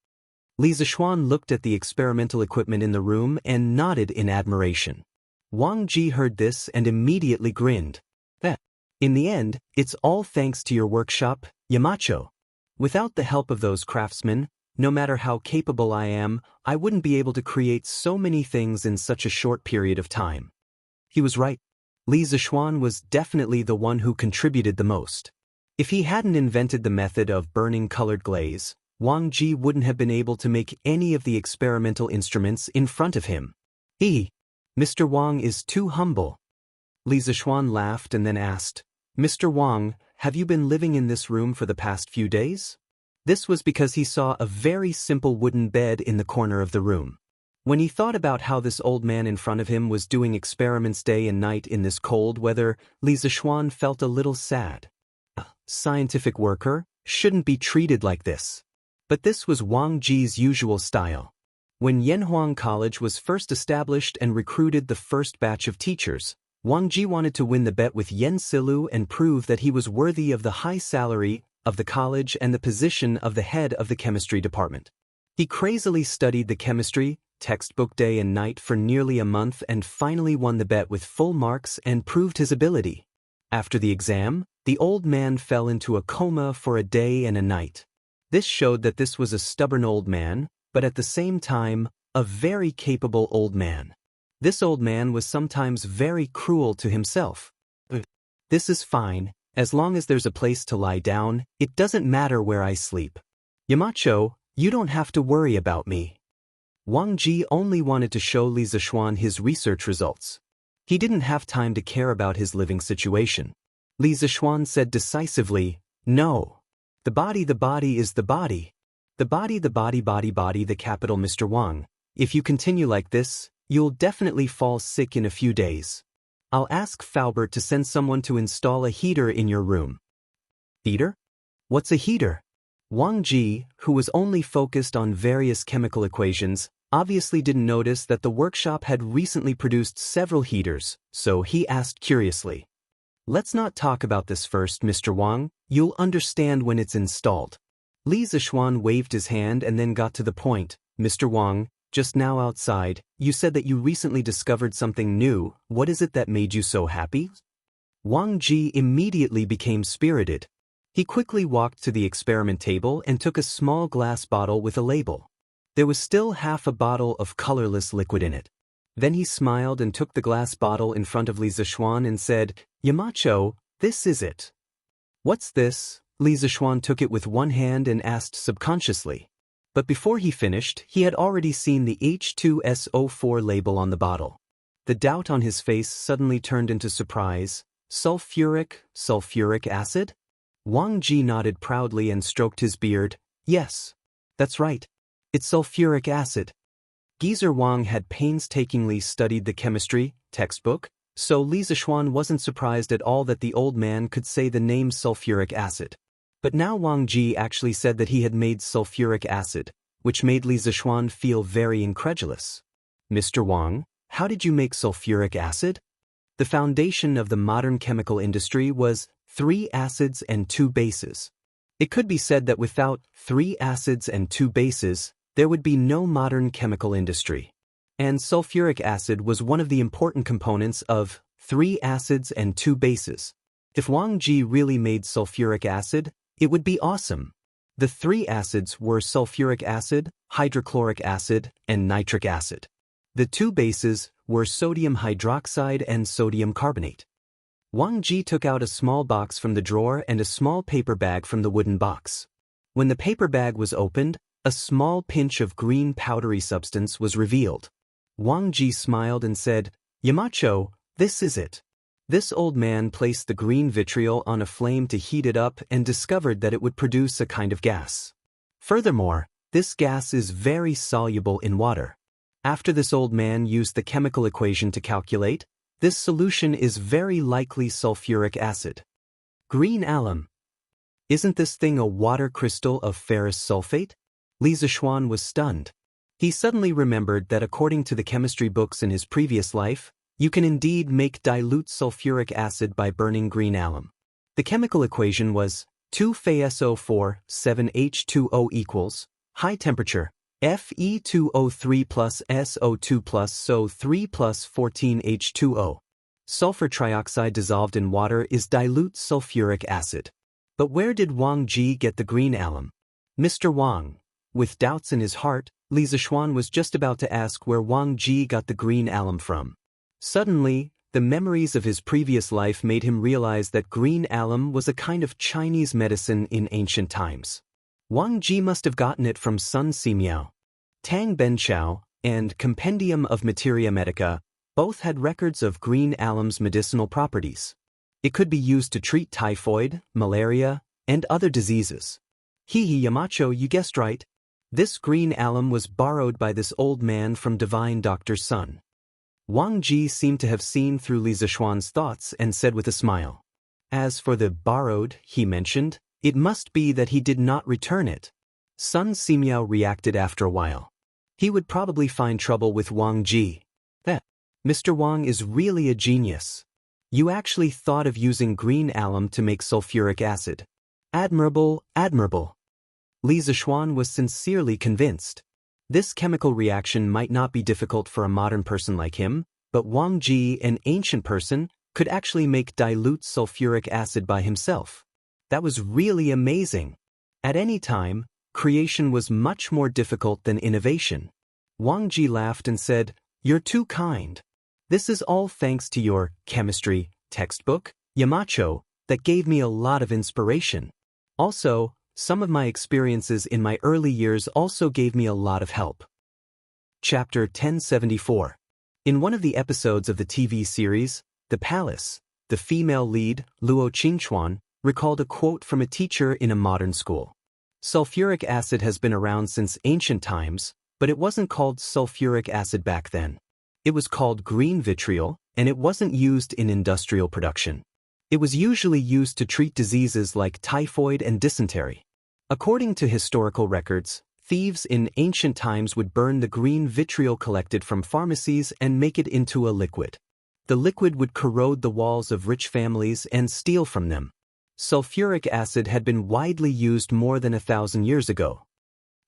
Li Zishuan looked at the experimental equipment in the room and nodded in admiration. Wang Ji heard this and immediately grinned. In the end, it's all thanks to your workshop, Yamacho. Without the help of those craftsmen, no matter how capable I am, I wouldn't be able to create so many things in such a short period of time. He was right. Li Zishuan was definitely the one who contributed the most. If he hadn't invented the method of burning colored glaze, Wang Ji wouldn't have been able to make any of the experimental instruments in front of him. Mr. Wang is too humble. Li Zishuan laughed and then asked, Mr. Wang, have you been living in this room for the past few days? This was because he saw a very simple wooden bed in the corner of the room. When he thought about how this old man in front of him was doing experiments day and night in this cold weather, Li Zishuan felt a little sad. A scientific worker shouldn't be treated like this. But this was Wang Ji's usual style. When Yanhuang College was first established and recruited the first batch of teachers, Wang Ji wanted to win the bet with Yan Silu and prove that he was worthy of the high salary of the college and the position of the head of the chemistry department. He crazily studied the chemistry textbook day and night for nearly a month and finally won the bet with full marks and proved his ability. After the exam, the old man fell into a coma for a day and a night. This showed that this was a stubborn old man, but at the same time, a very capable old man. This old man was sometimes very cruel to himself. This is fine, as long as there's a place to lie down, it doesn't matter where I sleep. Yamacho, you don't have to worry about me. Wang Ji only wanted to show Li Zixuan his research results. He didn't have time to care about his living situation. Li Zixuan said decisively, "No. The body is the body. The body, the capital Mr. Wang. If you continue like this, you'll definitely fall sick in a few days. I'll ask Faubert to send someone to install a heater in your room." Heater? What's a heater? Wang Ji, who was only focused on various chemical equations, obviously didn't notice that the workshop had recently produced several heaters, so he asked curiously. "Let's not talk about this first, Mr. Wang, you'll understand when it's installed." Li Zixuan waved his hand and then got to the point. "Mr. Wang, just now outside, you said that you recently discovered something new. What is it that made you so happy?" Wang Ji immediately became spirited. He quickly walked to the experiment table and took a small glass bottle with a label. There was still half a bottle of colorless liquid in it. Then he smiled and took the glass bottle in front of Li Zixuan and said, "Yamacho, this is it." "What's this?" Li Zixuan took it with one hand and asked subconsciously. But before he finished, he had already seen the H2SO4 label on the bottle. The doubt on his face suddenly turned into surprise. Sulfuric acid? Wang Ji nodded proudly and stroked his beard. "Yes. That's right. It's sulfuric acid." Geezer Wang had painstakingly studied the chemistry textbook, so Li Zixuan wasn't surprised at all that the old man could say the name sulfuric acid. But now Wang Ji actually said that he had made sulfuric acid, which made Li Zixuan feel very incredulous. "Mr. Wang, how did you make sulfuric acid?" The foundation of the modern chemical industry was 3 acids and 2 bases. It could be said that without 3 acids and 2 bases, there would be no modern chemical industry. And sulfuric acid was one of the important components of 3 acids and 2 bases. If Wang Ji really made sulfuric acid, it would be awesome. The 3 acids were sulfuric acid, hydrochloric acid, and nitric acid. The 2 bases were sodium hydroxide and sodium carbonate. Wang Ji took out a small box from the drawer and a small paper bag from the wooden box. When the paper bag was opened, a small pinch of green powdery substance was revealed. Wang Ji smiled and said, "Yamacho, this is it." This old man placed the green vitriol on a flame to heat it up and discovered that it would produce a kind of gas. Furthermore, this gas is very soluble in water. After this old man used the chemical equation to calculate, this solution is very likely sulfuric acid. Green alum. Isn't this thing a water crystal of ferrous sulfate? Li Zixuan was stunned. He suddenly remembered that according to the chemistry books in his previous life, you can indeed make dilute sulfuric acid by burning green alum. The chemical equation was 2FeSO4 7H2O equals high temperature Fe2O3 plus SO2 plus SO3 plus 14H2O. Sulfur trioxide dissolved in water is dilute sulfuric acid. But where did Wang Ji get the green alum? Mr. Wang. With doubts in his heart, Li Zixuan was just about to ask where Wang Ji got the green alum from. Suddenly, the memories of his previous life made him realize that green alum was a kind of Chinese medicine in ancient times. Wang Ji must have gotten it from Sun Simiao. Tang Benchao and Compendium of Materia Medica both had records of green alum's medicinal properties. It could be used to treat typhoid, malaria, and other diseases. Yamacho, you guessed right. This green alum was borrowed by this old man from divine Dr. Sun. Wang Ji seemed to have seen through Li Zixuan's thoughts and said with a smile. As for the borrowed, he mentioned, it must be that he did not return it. Sun Simiao reacted after a while. He would probably find trouble with Wang Ji. Mr. Wang is really a genius. You actually thought of using green alum to make sulfuric acid. Admirable, admirable. Li Zixuan was sincerely convinced. This chemical reaction might not be difficult for a modern person like him, but Wang Ji, an ancient person, could actually make dilute sulfuric acid by himself. That was really amazing. At any time, creation was much more difficult than innovation. Wang Ji laughed and said, "You're too kind. This is all thanks to your chemistry textbook, Yamacho, that gave me a lot of inspiration. Also, some of my experiences in my early years also gave me a lot of help." Chapter 1074. In one of the episodes of the TV series, The Palace, the female lead, Luo Qingchuan, recalled a quote from a teacher in a modern school. Sulfuric acid has been around since ancient times, but it wasn't called sulfuric acid back then. It was called green vitriol, and it wasn't used in industrial production. It was usually used to treat diseases like typhoid and dysentery. According to historical records, thieves in ancient times would burn the green vitriol collected from pharmacies and make it into a liquid. The liquid would corrode the walls of rich families and steal from them. Sulfuric acid had been widely used more than 1,000 years ago.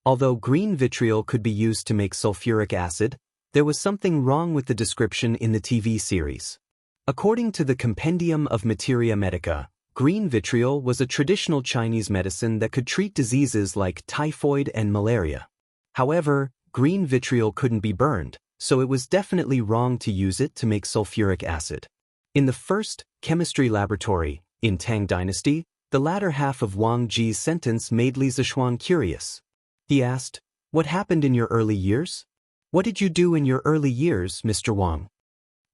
Although green vitriol could be used to make sulfuric acid, there was something wrong with the description in the TV series. According to the Compendium of Materia Medica, green vitriol was a traditional Chinese medicine that could treat diseases like typhoid and malaria. However, green vitriol couldn't be burned, so it was definitely wrong to use it to make sulfuric acid. In the first chemistry laboratory, in Tang Dynasty, the latter half of Wang Ji's sentence made Li Zixuan curious. He asked, "What happened in your early years? What did you do in your early years, Mr. Wang?"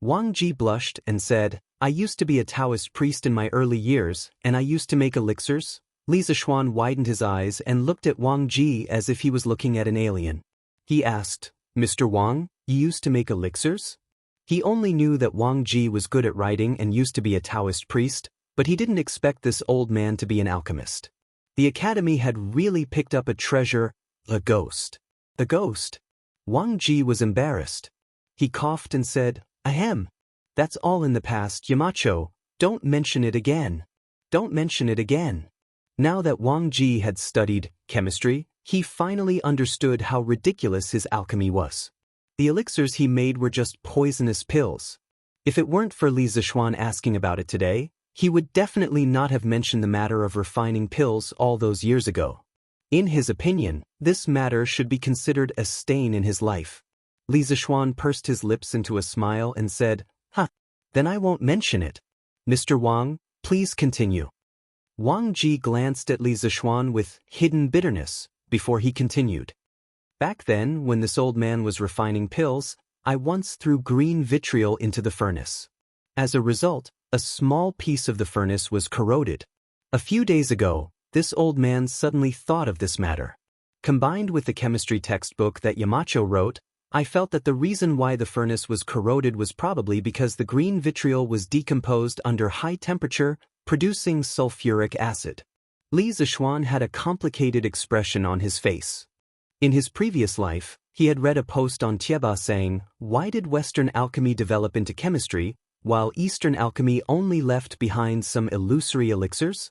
Wang Ji blushed and said, "I used to be a Taoist priest in my early years, and I used to make elixirs." Li Zixuan widened his eyes and looked at Wang Ji as if he was looking at an alien. He asked, "Mr. Wang, you used to make elixirs?" He only knew that Wang Ji was good at writing and used to be a Taoist priest, but he didn't expect this old man to be an alchemist. The academy had really picked up a treasure, a ghost. The ghost? Wang Ji was embarrassed. He coughed and said, "Ahem. That's all in the past, Yamacho. Don't mention it again. Don't mention it again." Now that Wang Ji had studied chemistry, he finally understood how ridiculous his alchemy was. The elixirs he made were just poisonous pills. If it weren't for Li Zixuan asking about it today, he would definitely not have mentioned the matter of refining pills all those years ago. In his opinion, this matter should be considered a stain in his life. Li Zixuan pursed his lips into a smile and said, "Then I won't mention it. Mr. Wang, please continue." Wang Ji glanced at Li Zixuan with hidden bitterness before he continued. "Back then, when this old man was refining pills, I once threw green vitriol into the furnace. As a result, a small piece of the furnace was corroded. A few days ago, this old man suddenly thought of this matter. Combined with the chemistry textbook that Yamacho wrote, I felt that the reason why the furnace was corroded was probably because the green vitriol was decomposed under high temperature, producing sulfuric acid." Li Zixuan had a complicated expression on his face. In his previous life, he had read a post on Tieba saying, "Why did Western alchemy develop into chemistry, while Eastern alchemy only left behind some illusory elixirs?"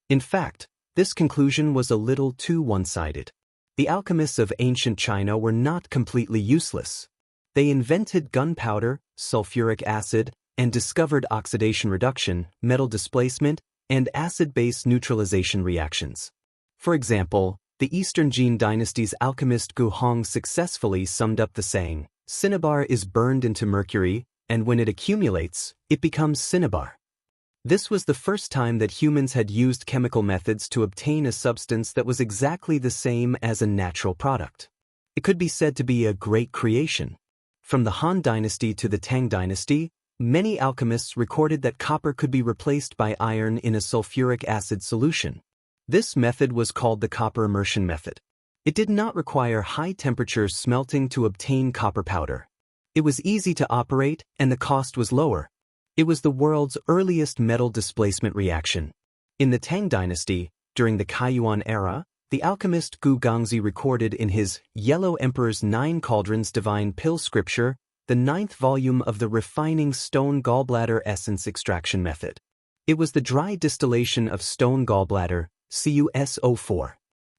In fact, this conclusion was a little too one-sided. The alchemists of ancient China were not completely useless. They invented gunpowder, sulfuric acid, and discovered oxidation reduction, metal displacement, and acid-base neutralization reactions. For example, the Eastern Jin dynasty's alchemist Gu Hong successfully summed up the saying, "Cinnabar is burned into mercury, and when it accumulates, it becomes cinnabar." This was the first time that humans had used chemical methods to obtain a substance that was exactly the same as a natural product. It could be said to be a great creation. From the Han Dynasty to the Tang Dynasty, many alchemists recorded that copper could be replaced by iron in a sulfuric acid solution. This method was called the copper immersion method. It did not require high-temperature smelting to obtain copper powder. It was easy to operate, and the cost was lower. It was the world's earliest metal displacement reaction. In the Tang Dynasty, during the Kaiyuan era, the alchemist Gu Gongzi recorded in his Yellow Emperor's 9 Cauldrons Divine Pill Scripture the 9th volume of the refining stone gallbladder essence extraction method. It was the dry distillation of stone gallbladder, CuSO4,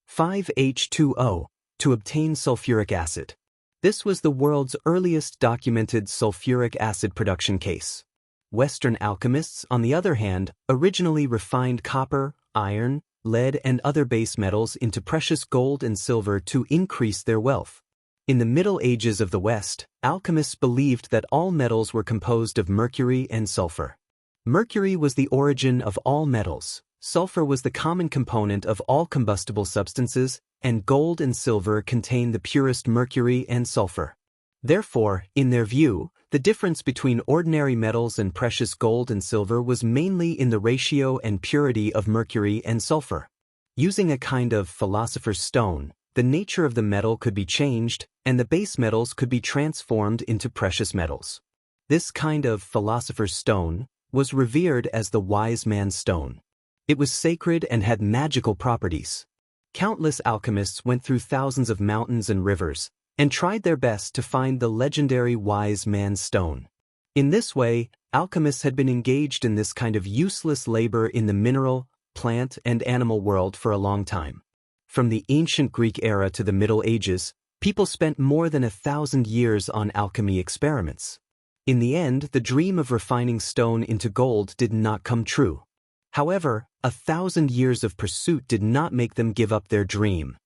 5H2O, to obtain sulfuric acid. This was the world's earliest documented sulfuric acid production case. Western alchemists, on the other hand, originally refined copper, iron, lead and other base metals into precious gold and silver to increase their wealth. In the Middle Ages of the West, alchemists believed that all metals were composed of mercury and sulfur. Mercury was the origin of all metals, sulfur was the common component of all combustible substances, and gold and silver contain the purest mercury and sulfur. Therefore, in their view, the difference between ordinary metals and precious gold and silver was mainly in the ratio and purity of mercury and sulfur. Using a kind of philosopher's stone, the nature of the metal could be changed, and the base metals could be transformed into precious metals. This kind of philosopher's stone was revered as the wise man's stone. It was sacred and had magical properties. Countless alchemists went through thousands of mountains and rivers, and tried their best to find the legendary wise man's stone. In this way, alchemists had been engaged in this kind of useless labor in the mineral, plant, and animal world for a long time. From the ancient Greek era to the Middle Ages, people spent more than 1,000 years on alchemy experiments. In the end, the dream of refining stone into gold did not come true. However, 1,000 years of pursuit did not make them give up their dream.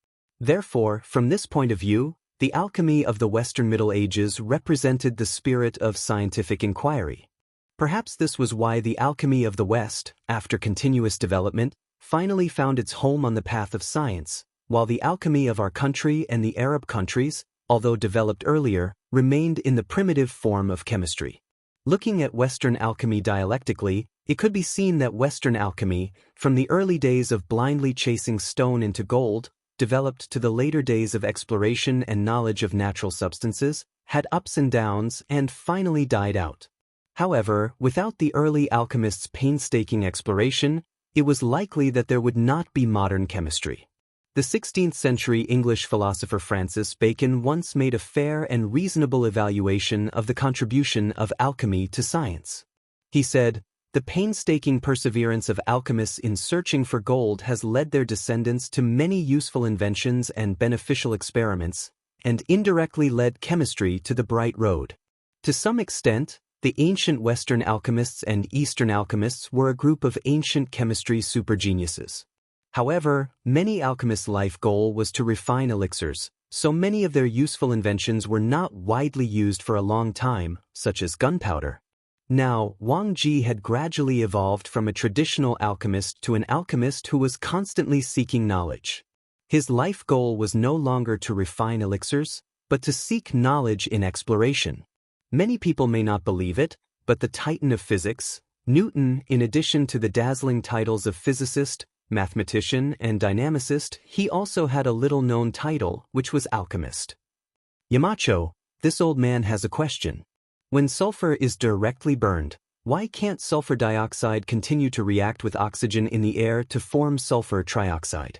Therefore, from this point of view, the alchemy of the Western Middle Ages represented the spirit of scientific inquiry. Perhaps this was why the alchemy of the West, after continuous development, finally found its home on the path of science, while the alchemy of our country and the Arab countries, although developed earlier, remained in the primitive form of chemistry. Looking at Western alchemy dialectically, it could be seen that Western alchemy, from the early days of blindly chasing stone into gold, developed to the later days of exploration and knowledge of natural substances, had ups and downs, and finally died out. However, without the early alchemists' painstaking exploration, it was likely that there would not be modern chemistry. The 16th century English philosopher Francis Bacon once made a fair and reasonable evaluation of the contribution of alchemy to science. He said, "The painstaking perseverance of alchemists in searching for gold has led their descendants to many useful inventions and beneficial experiments, and indirectly led chemistry to the bright road." To some extent, the ancient Western alchemists and Eastern alchemists were a group of ancient chemistry supergeniuses. However, many alchemists' life goal was to refine elixirs, so many of their useful inventions were not widely used for a long time, such as gunpowder. Now, Wang Ji had gradually evolved from a traditional alchemist to an alchemist who was constantly seeking knowledge. His life goal was no longer to refine elixirs, but to seek knowledge in exploration. Many people may not believe it, but the titan of physics, Newton, in addition to the dazzling titles of physicist, mathematician, and dynamicist, he also had a little-known title, which was alchemist. Yamacho, this old man has a question. When sulfur is directly burned, why can't sulfur dioxide continue to react with oxygen in the air to form sulfur trioxide?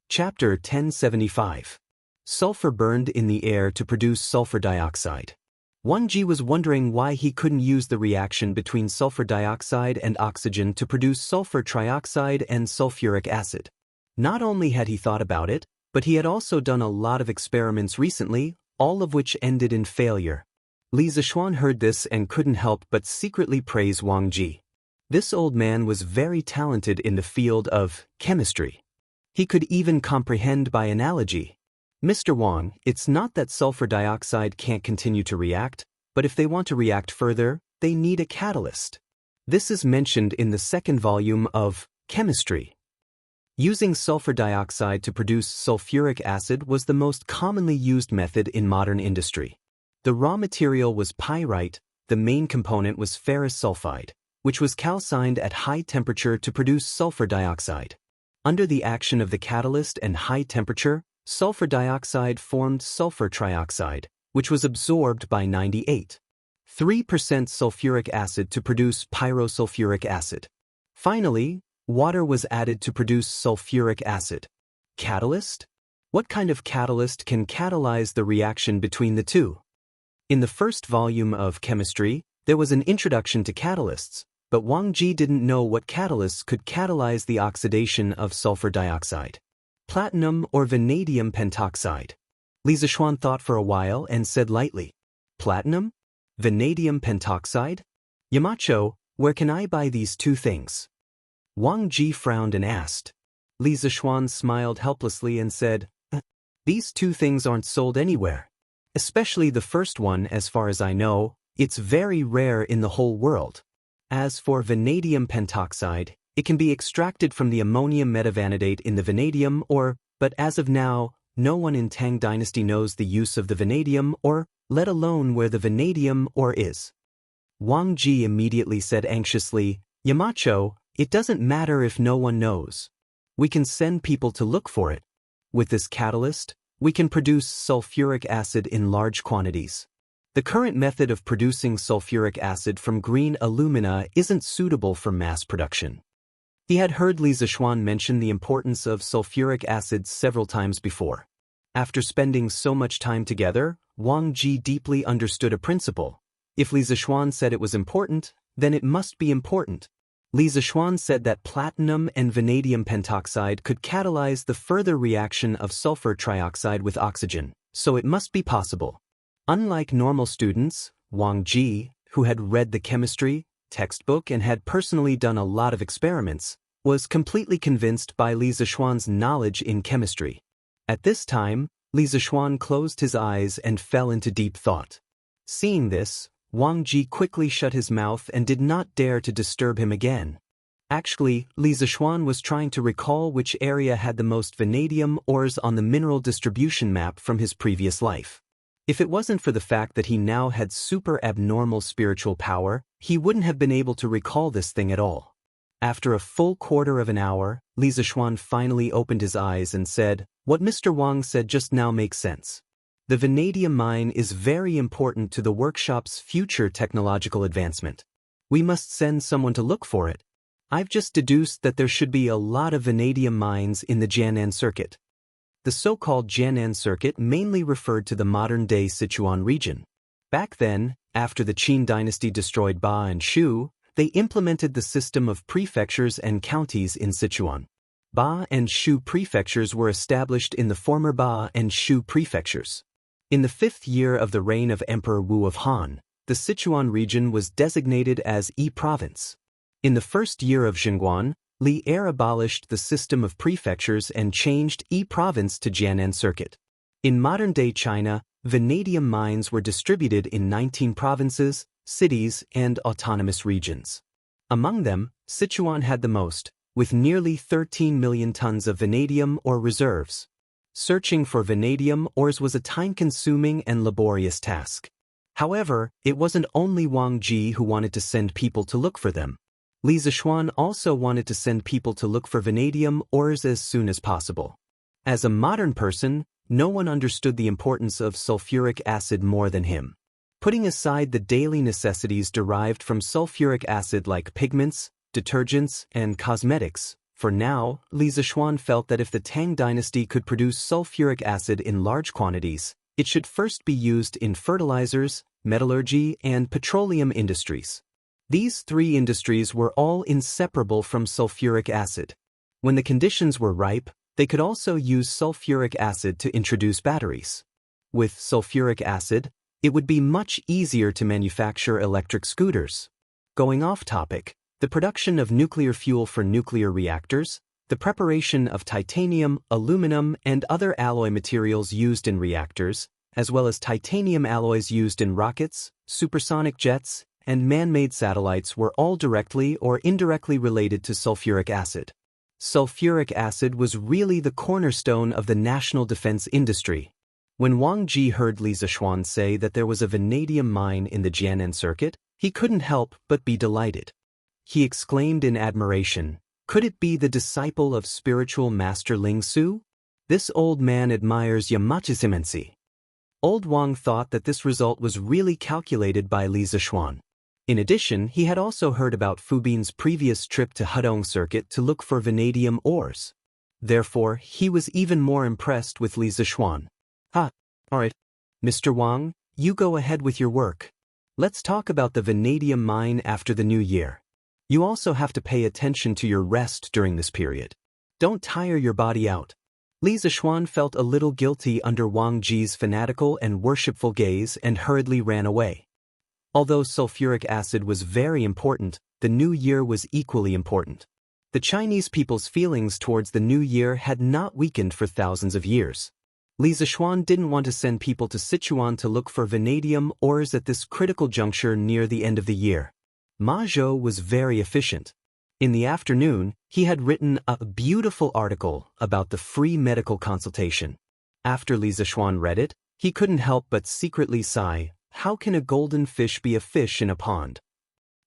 Chapter 1075. Sulfur burned in the air to produce sulfur dioxide. Wang Ji was wondering why he couldn't use the reaction between sulfur dioxide and oxygen to produce sulfur trioxide and sulfuric acid. Not only had he thought about it, but he had also done a lot of experiments recently, all of which ended in failure. Li Zishuan heard this and couldn't help but secretly praise Wang Ji. This old man was very talented in the field of chemistry. He could even comprehend by analogy. Mr. Wang, it's not that sulfur dioxide can't continue to react, but if they want to react further, they need a catalyst. This is mentioned in the second volume of Chemistry. Using sulfur dioxide to produce sulfuric acid was the most commonly used method in modern industry. The raw material was pyrite, the main component was ferrous sulfide, which was calcined at high temperature to produce sulfur dioxide. Under the action of the catalyst and high temperature, sulfur dioxide formed sulfur trioxide, which was absorbed by 98.3% sulfuric acid to produce pyrosulfuric acid. Finally, water was added to produce sulfuric acid. Catalyst? What kind of catalyst can catalyze the reaction between the two? In the first volume of Chemistry, there was an introduction to catalysts, but Wang Ji didn't know what catalysts could catalyze the oxidation of sulfur dioxide. Platinum or vanadium pentoxide? Li Zishuan thought for a while and said lightly, Platinum? Vanadium pentoxide? Yamacho, where can I buy these two things? Wang Ji frowned and asked. Li Zishuan smiled helplessly and said, These two things aren't sold anywhere. Especially the first one, as far as I know, it's very rare in the whole world. As for vanadium pentoxide, it can be extracted from the ammonium metavanadate in the vanadium ore, but as of now, no one in Tang Dynasty knows the use of the vanadium ore, let alone where the vanadium ore is. Wang Ji immediately said anxiously, Yamacho, it doesn't matter if no one knows. We can send people to look for it. With this catalyst, we can produce sulfuric acid in large quantities. The current method of producing sulfuric acid from green alumina isn't suitable for mass production. He had heard Li Zishuan mention the importance of sulfuric acid several times before. After spending so much time together, Wang Ji deeply understood a principle. If Li Zishuan said it was important, then it must be important. Li Zishuan said that platinum and vanadium pentoxide could catalyze the further reaction of sulfur trioxide with oxygen, so it must be possible. Unlike normal students, Wang Ji, who had read the chemistry textbook and had personally done a lot of experiments, was completely convinced by Li Zishuan's knowledge in chemistry. At this time, Li Zishuan closed his eyes and fell into deep thought. Seeing this, Wang Ji quickly shut his mouth and did not dare to disturb him again. Actually, Li Zishuan was trying to recall which area had the most vanadium ores on the mineral distribution map from his previous life. If it wasn't for the fact that he now had super abnormal spiritual power, he wouldn't have been able to recall this thing at all. After a full quarter of an hour, Li Zishuan finally opened his eyes and said, What Mr. Wang said just now makes sense. The vanadium mine is very important to the workshop's future technological advancement. We must send someone to look for it. I've just deduced that there should be a lot of vanadium mines in the Jianan circuit. The so-called Jianan circuit mainly referred to the modern-day Sichuan region. Back then, after the Qin dynasty destroyed Ba and Shu, they implemented the system of prefectures and counties in Sichuan. Ba and Shu prefectures were established in the former Ba and Shu prefectures. In the 5th year of the reign of Emperor Wu of Han, the Sichuan region was designated as Yi Province. In the 1st year of Xinguan, Li Er abolished the system of prefectures and changed Yi Province to Jianan Circuit. In modern-day China, vanadium mines were distributed in 19 provinces, cities, and autonomous regions. Among them, Sichuan had the most, with nearly 13 million tons of vanadium ore reserves. Searching for vanadium ores was a time-consuming and laborious task. However, it wasn't only Wang Ji who wanted to send people to look for them. Li Zishuan also wanted to send people to look for vanadium ores as soon as possible. As a modern person, no one understood the importance of sulfuric acid more than him. Putting aside the daily necessities derived from sulfuric acid like pigments, detergents, and cosmetics, for now, Li Zishuan felt that if the Tang dynasty could produce sulfuric acid in large quantities, it should first be used in fertilizers, metallurgy, and petroleum industries. These three industries were all inseparable from sulfuric acid. When the conditions were ripe, they could also use sulfuric acid to introduce batteries. With sulfuric acid, it would be much easier to manufacture electric scooters. Going off topic, the production of nuclear fuel for nuclear reactors, the preparation of titanium, aluminum, and other alloy materials used in reactors, as well as titanium alloys used in rockets, supersonic jets, and man-made satellites were all directly or indirectly related to sulfuric acid. Sulfuric acid was really the cornerstone of the national defense industry. When Wang Ji heard Li Zishuan say that there was a vanadium mine in the Jianan circuit, he couldn't help but be delighted. He exclaimed in admiration, "Could it be the disciple of spiritual master Ling Su? This old man admires Yamachi's immensity." Old Wang thought that this result was really calculated by Li Zishuan. In addition, he had also heard about Fu Bin's previous trip to Hudong Circuit to look for vanadium ores. Therefore, he was even more impressed with Li Zishuan. Alright. Mr. Wang, you go ahead with your work. Let's talk about the vanadium mine after the new year. You also have to pay attention to your rest during this period. Don't tire your body out. Li Zixuan felt a little guilty under Wang Ji's fanatical and worshipful gaze and hurriedly ran away. Although sulfuric acid was very important, the new year was equally important. The Chinese people's feelings towards the new year had not weakened for thousands of years. Li Zixuan didn't want to send people to Sichuan to look for vanadium ores at this critical juncture near the end of the year. Ma Zhou was very efficient. In the afternoon, he had written a beautiful article about the free medical consultation. After Li Zixuan read it, he couldn't help but secretly sigh, "How can a golden fish be a fish in a pond?"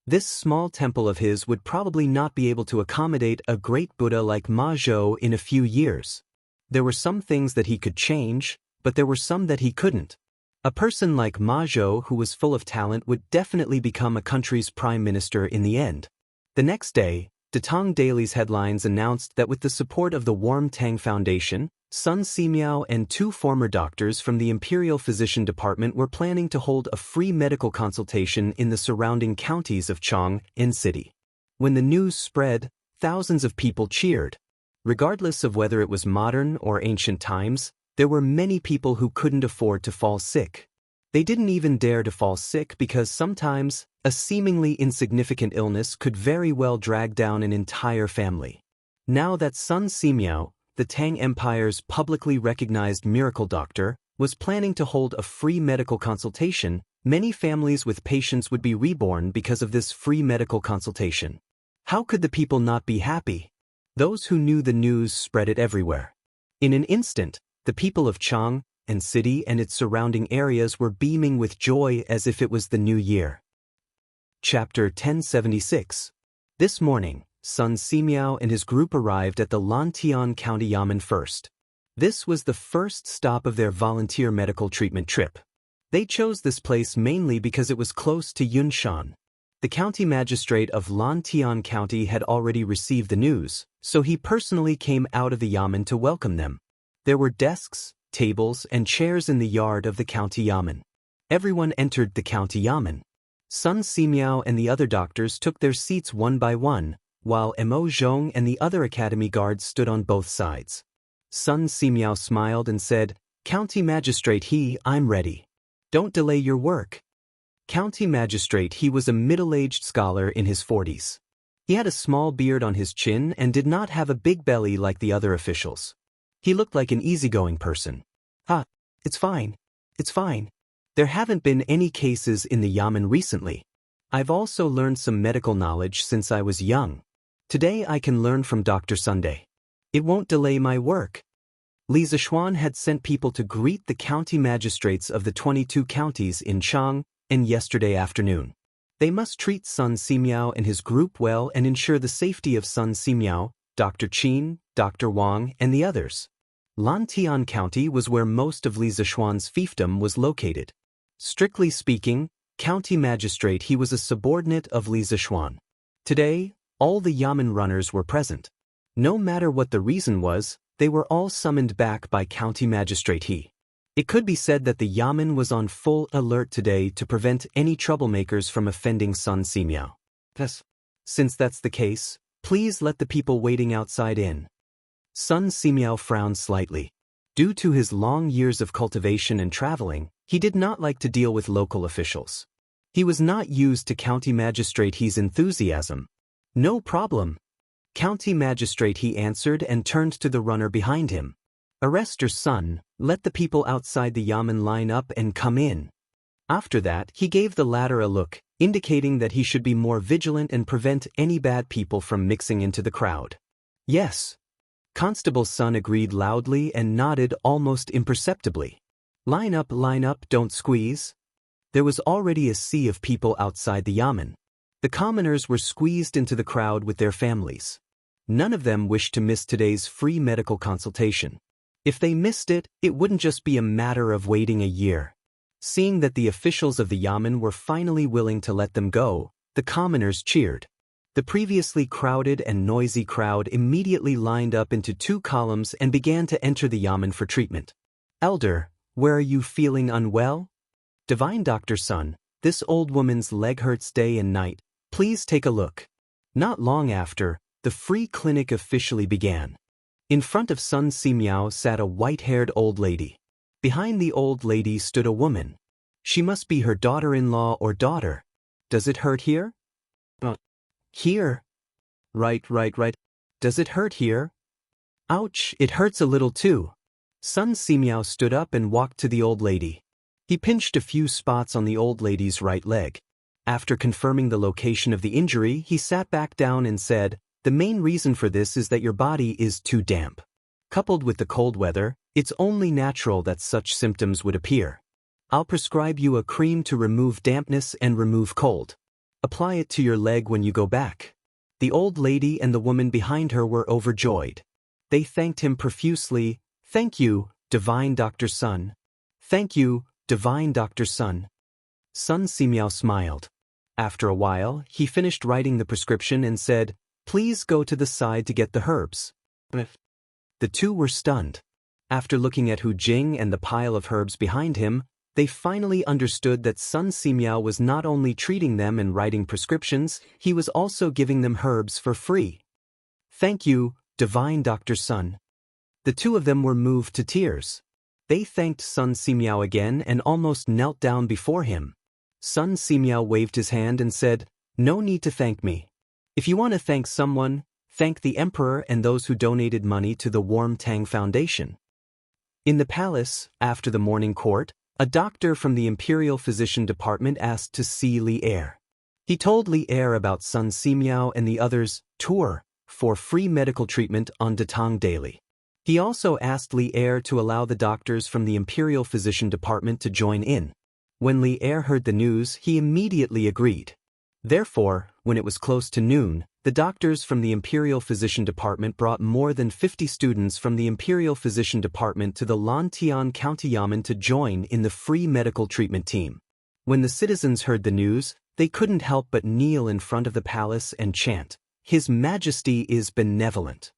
This small temple of his would probably not be able to accommodate a great Buddha like Ma Zhou in a few years. There were some things that he could change, but there were some that he couldn't. A person like Ma Zhou who was full of talent would definitely become a country's prime minister in the end. The next day, Datong Daily's headlines announced that with the support of the Warm Tang Foundation, Sun Simiao and 2 former doctors from the Imperial Physician Department were planning to hold a free medical consultation in the surrounding counties of Chong'an City. When the news spread, thousands of people cheered. Regardless of whether it was modern or ancient times, there were many people who couldn't afford to fall sick. They didn't even dare to fall sick because sometimes a seemingly insignificant illness could very well drag down an entire family. Now that Sun Simiao, the Tang Empire's publicly recognized miracle doctor, was planning to hold a free medical consultation, many families with patients would be reborn because of this free medical consultation. How could the people not be happy? Those who knew the news spread it everywhere. In an instant, the people of Chong'an City and its surrounding areas were beaming with joy as if it was the new year. Chapter 1076. This morning, Sun Simiao and his group arrived at the Lantian County Yamen first. This was the first stop of their volunteer medical treatment trip. They chose this place mainly because it was close to Yunshan. The county magistrate of Lantian County had already received the news, so he personally came out of the Yamen to welcome them. There were desks, tables, and chairs in the yard of the county Yamen. Everyone entered the county Yamen. Sun Simiao and the other doctors took their seats one by one, while Mo Zhong and the other academy guards stood on both sides. Sun Simiao smiled and said, "County Magistrate He, I'm ready. Don't delay your work." County Magistrate He was a middle-aged scholar in his 40s. He had a small beard on his chin and did not have a big belly like the other officials. He looked like an easygoing person. It's fine. It's fine. There haven't been any cases in the Yamen recently. I've also learned some medical knowledge since I was young. Today I can learn from Dr. Sunday. It won't delay my work." Li Zixuan had sent people to greet the county magistrates of the 22 counties in Chong'an yesterday afternoon. They must treat Sun Simiao and his group well and ensure the safety of Sun Simiao, Dr. Qin, Dr. Wang, and the others. Lantian County was where most of Li Zixuan's fiefdom was located. Strictly speaking, county magistrate He was a subordinate of Li Zixuan. Today, all the Yamen runners were present. No matter what the reason was, they were all summoned back by county magistrate He. It could be said that the Yamen was on full alert today to prevent any troublemakers from offending Sun Simiao. Since that's the case, please let the people waiting outside in. Sun Simiao frowned slightly. Due to his long years of cultivation and traveling, he did not like to deal with local officials. He was not used to County Magistrate He's enthusiasm. "No problem." County Magistrate He answered and turned to the runner behind him. "Arrest your son, let the people outside the Yamen line up and come in." After that, he gave the latter a look, indicating that he should be more vigilant and prevent any bad people from mixing into the crowd. "Yes." Constable's son agreed loudly and nodded almost imperceptibly. Line up, don't squeeze." There was already a sea of people outside the Yamen. The commoners were squeezed into the crowd with their families. None of them wished to miss today's free medical consultation. If they missed it, it wouldn't just be a matter of waiting a year. Seeing that the officials of the Yamen were finally willing to let them go, the commoners cheered. The previously crowded and noisy crowd immediately lined up into 2 columns and began to enter the Yamen for treatment. "Elder, where are you feeling unwell?" "Divine Doctor Sun, this old woman's leg hurts day and night. Please take a look." Not long after, the free clinic officially began. In front of Sun Simiao sat a white-haired old lady. Behind the old lady stood a woman. She must be her daughter-in-law or daughter. Does it hurt here? Here. Right. Does it hurt here? Ouch, it hurts a little too. Sun Simiao stood up and walked to the old lady. He pinched a few spots on the old lady's right leg. After confirming the location of the injury, he sat back down and said, "The main reason for this is that your body is too damp. Coupled with the cold weather, it's only natural that such symptoms would appear. I'll prescribe you a cream to remove dampness and remove cold. Apply it to your leg when you go back." The old lady and the woman behind her were overjoyed. They thanked him profusely. "Thank you, Divine Dr. Sun. Thank you, Divine Dr. Sun." Sun Simiao smiled. After a while, he finished writing the prescription and said, "Please go to the side to get the herbs." The two were stunned. After looking at Hu Jing and the pile of herbs behind him, they finally understood that Sun Simiao was not only treating them and writing prescriptions, he was also giving them herbs for free. "Thank you, Divine Dr. Sun." The two of them were moved to tears. They thanked Sun Simiao again and almost knelt down before him. Sun Simiao waved his hand and said, "No need to thank me. If you want to thank someone, thank the emperor and those who donated money to the Warm Tang Foundation." In the palace, after the morning court, a doctor from the Imperial Physician Department asked to see Li Er. He told Li Er about Sun Simiao and the others' tour for free medical treatment on Datang Daily. He also asked Li Er to allow the doctors from the Imperial Physician Department to join in. When Li Er heard the news, he immediately agreed. Therefore, when it was close to noon, the doctors from the Imperial Physician Department brought more than 50 students from the Imperial Physician Department to the Lantian County Yamen to join in the free medical treatment team. When the citizens heard the news, they couldn't help but kneel in front of the palace and chant, "His Majesty is benevolent."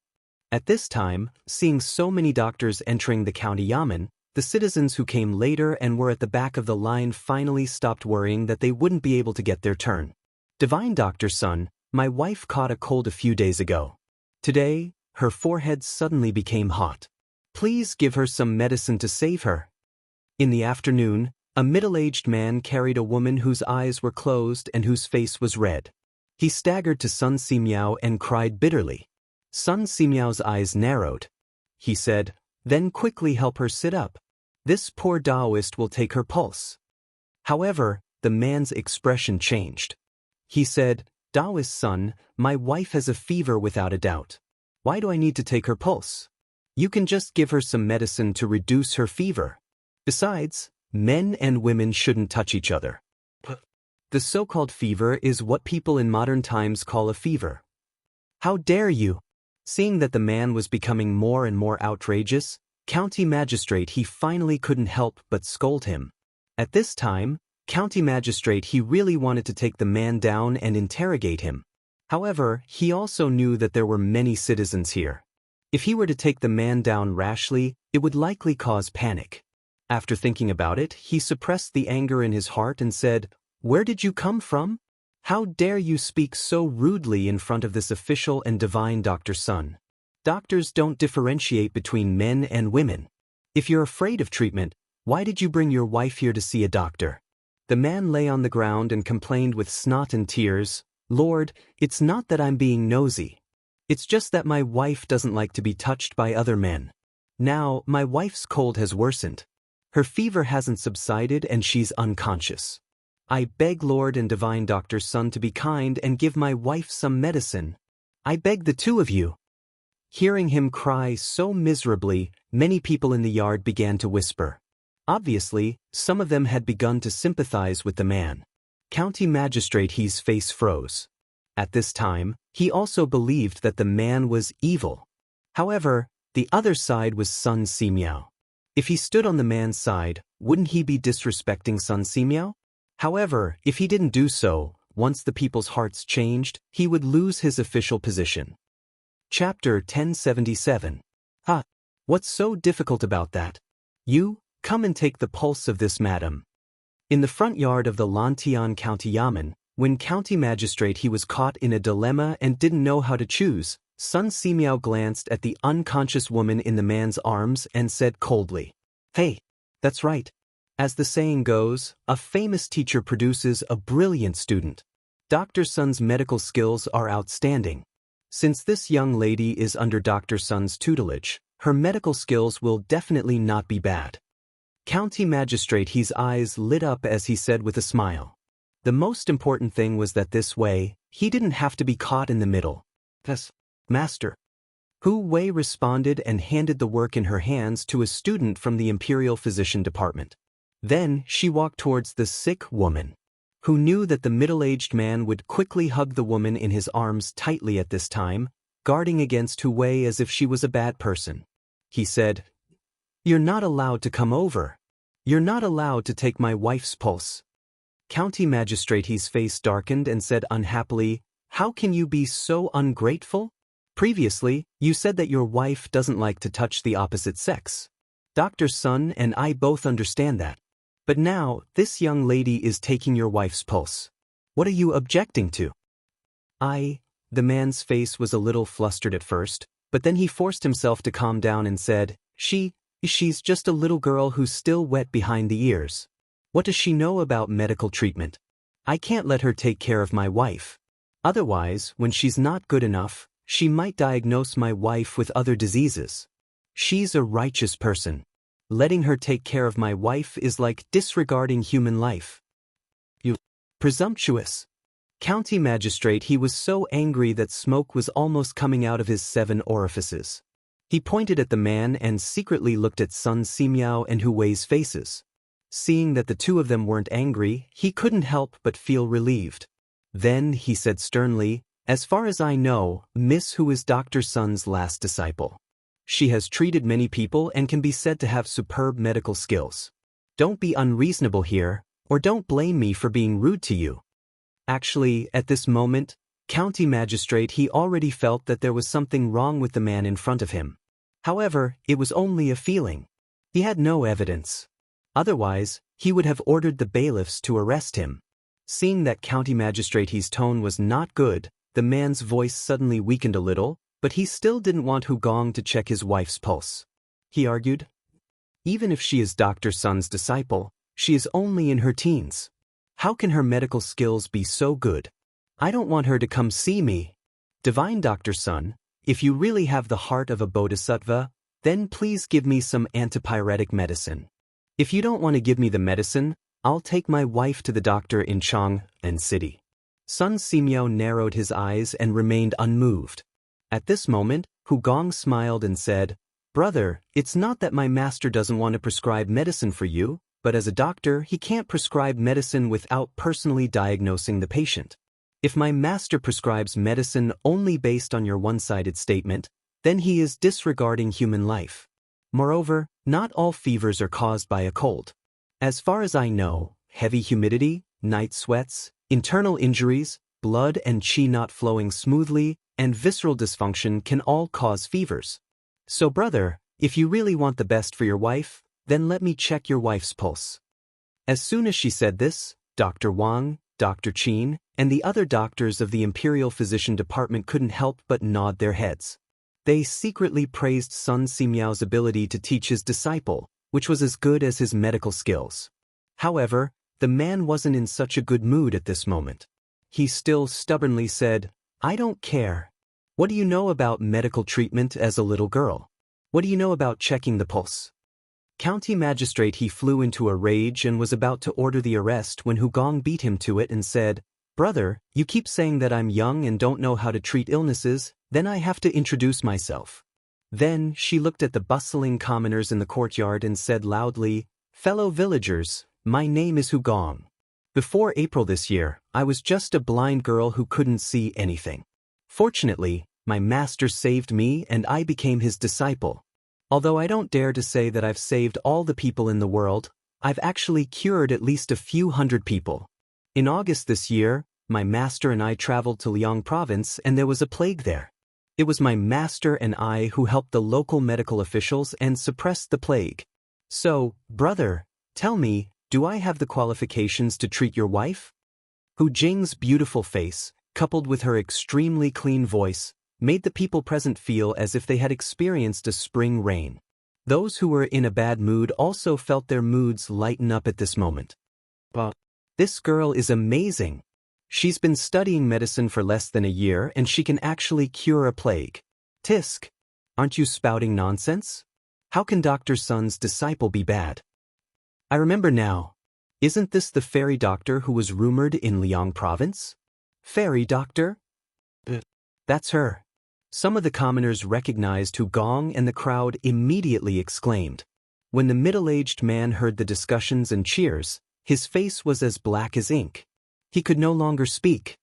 At this time, seeing so many doctors entering the county Yamen, the citizens who came later and were at the back of the line finally stopped worrying that they wouldn't be able to get their turn. "Divine Dr. Sun, my wife caught a cold a few days ago. Today, her forehead suddenly became hot. Please give her some medicine to save her." In the afternoon, a middle-aged man carried a woman whose eyes were closed and whose face was red. He staggered to Sun Simiao and cried bitterly. Sun Simiao's eyes narrowed. He said, "Then quickly help her sit up. This poor Taoist will take her pulse." However, the man's expression changed. He said, "Taoist son, my wife has a fever without a doubt. Why do I need to take her pulse? You can just give her some medicine to reduce her fever. Besides, men and women shouldn't touch each other. The so-called fever is what people in modern times call a fever. How dare you?" Seeing that the man was becoming more and more outrageous, County Magistrate he finally couldn't help but scold him. At this time, County Magistrate he really wanted to take the man down and interrogate him. However, he also knew that there were many citizens here. If he were to take the man down rashly, it would likely cause panic. After thinking about it, he suppressed the anger in his heart and said, "Where did you come from? How dare you speak so rudely in front of this official and divine Dr. Sun? Doctors don't differentiate between men and women. If you're afraid of treatment, why did you bring your wife here to see a doctor?" The man lay on the ground and complained with snot and tears, "Lord, it's not that I'm being nosy. It's just that my wife doesn't like to be touched by other men. Now, my wife's cold has worsened. Her fever hasn't subsided and she's unconscious. I beg Lord and Divine Dr. Sun to be kind and give my wife some medicine. I beg the two of you." Hearing him cry so miserably, many people in the yard began to whisper. Obviously, some of them had begun to sympathize with the man. County Magistrate he's face froze. At this time, he also believed that the man was evil. However, the other side was Sun Simiao. If he stood on the man's side, wouldn't he be disrespecting Sun Simiao? However, if he didn't do so, once the people's hearts changed, he would lose his official position. Chapter 1077. What's so difficult about that? You, come and take the pulse of this madam. In the front yard of the Lantian County Yamen, when County Magistrate he was caught in a dilemma and didn't know how to choose, Sun Simiao glanced at the unconscious woman in the man's arms and said coldly, "Hey, that's right. As the saying goes, a famous teacher produces a brilliant student. Dr. Sun's medical skills are outstanding. Since this young lady is under Dr. Sun's tutelage, her medical skills will definitely not be bad." County Magistrate He's eyes lit up as he said with a smile. The most important thing was that this way, he didn't have to be caught in the middle. "Yes, Master." Hu Wei responded and handed the work in her hands to a student from the Imperial Physician Department. Then she walked towards the sick woman, who knew that the middle-aged man would quickly hug the woman in his arms tightly at this time, guarding against Hu Wei as if she was a bad person. He said, "You're not allowed to come over. You're not allowed to take my wife's pulse." County Magistrate He's face darkened and said unhappily, "How can you be so ungrateful? Previously, you said that your wife doesn't like to touch the opposite sex. Dr. Sun and I both understand that. But now, this young lady is taking your wife's pulse. What are you objecting to?" The man's face was a little flustered at first, but then he forced himself to calm down and said, She's just a little girl who's still wet behind the ears. What does she know about medical treatment? I can't let her take care of my wife. Otherwise, when she's not good enough, she might diagnose my wife with other diseases. She's a righteous person. Letting her take care of my wife is like disregarding human life." "You presumptuous." County Magistrate He was so angry that smoke was almost coming out of his 7 orifices. He pointed at the man and secretly looked at Sun Simiao and Hu Wei's faces. Seeing that the two of them weren't angry, he couldn't help but feel relieved. Then he said sternly, "As far as I know, Miss Hu is Dr. Sun's last disciple. She has treated many people and can be said to have superb medical skills. Don't be unreasonable here, or don't blame me for being rude to you." Actually, at this moment, County Magistrate He already felt that there was something wrong with the man in front of him. However, it was only a feeling. He had no evidence. Otherwise, he would have ordered the bailiffs to arrest him. Seeing that County Magistrate He's tone was not good, the man's voice suddenly weakened a little, but he still didn't want Hu Gong to check his wife's pulse. He argued, "Even if she is Dr. Sun's disciple, she is only in her teens. How can her medical skills be so good? I don't want her to come see me. Divine Dr. Sun, if you really have the heart of a bodhisattva, then please give me some antipyretic medicine. If you don't want to give me the medicine, I'll take my wife to the doctor in Chang'an City." Sun Simiao narrowed his eyes and remained unmoved. At this moment, Hu Gong smiled and said, "Brother, it's not that my master doesn't want to prescribe medicine for you, but as a doctor he can't prescribe medicine without personally diagnosing the patient. If my master prescribes medicine only based on your one-sided statement, then he is disregarding human life. Moreover, not all fevers are caused by a cold. As far as I know, heavy humidity, night sweats, internal injuries, blood and qi not flowing smoothly, and visceral dysfunction can all cause fevers. So brother, if you really want the best for your wife, then let me check your wife's pulse." As soon as she said this, Dr. Wang, Dr. Qin, and the other doctors of the Imperial Physician Department couldn't help but nod their heads. They secretly praised Sun Simiao's ability to teach his disciple, which was as good as his medical skills. However, the man wasn't in such a good mood at this moment. He still stubbornly said, "I don't care. What do you know about medical treatment as a little girl? What do you know about checking the pulse?" County Magistrate He flew into a rage and was about to order the arrest when Hu Gong beat him to it and said, "Brother, you keep saying that I'm young and don't know how to treat illnesses, then I have to introduce myself." Then she looked at the bustling commoners in the courtyard and said loudly, "Fellow villagers, my name is Hu Gong. Before April this year, I was just a blind girl who couldn't see anything. Fortunately, my master saved me and I became his disciple. Although I don't dare to say that I've saved all the people in the world, I've actually cured at least a few hundred people. In August this year, my master and I traveled to Liang province and there was a plague there. It was my master and I who helped the local medical officials and suppressed the plague. So, brother, tell me, do I have the qualifications to treat your wife?" Hu Jing's beautiful face, coupled with her extremely clean voice, made the people present feel as if they had experienced a spring rain. Those who were in a bad mood also felt their moods lighten up at this moment. But this girl is amazing. She's been studying medicine for less than a year and she can actually cure a plague. Tisk, aren't you spouting nonsense? How can Dr. Sun's disciple be bad? I remember now. Isn't this the fairy doctor who was rumored in Liang province? Fairy doctor? That's her. Some of the commoners recognized Hu Gong and the crowd immediately exclaimed. When the middle-aged man heard the discussions and cheers, his face was as black as ink. He could no longer speak.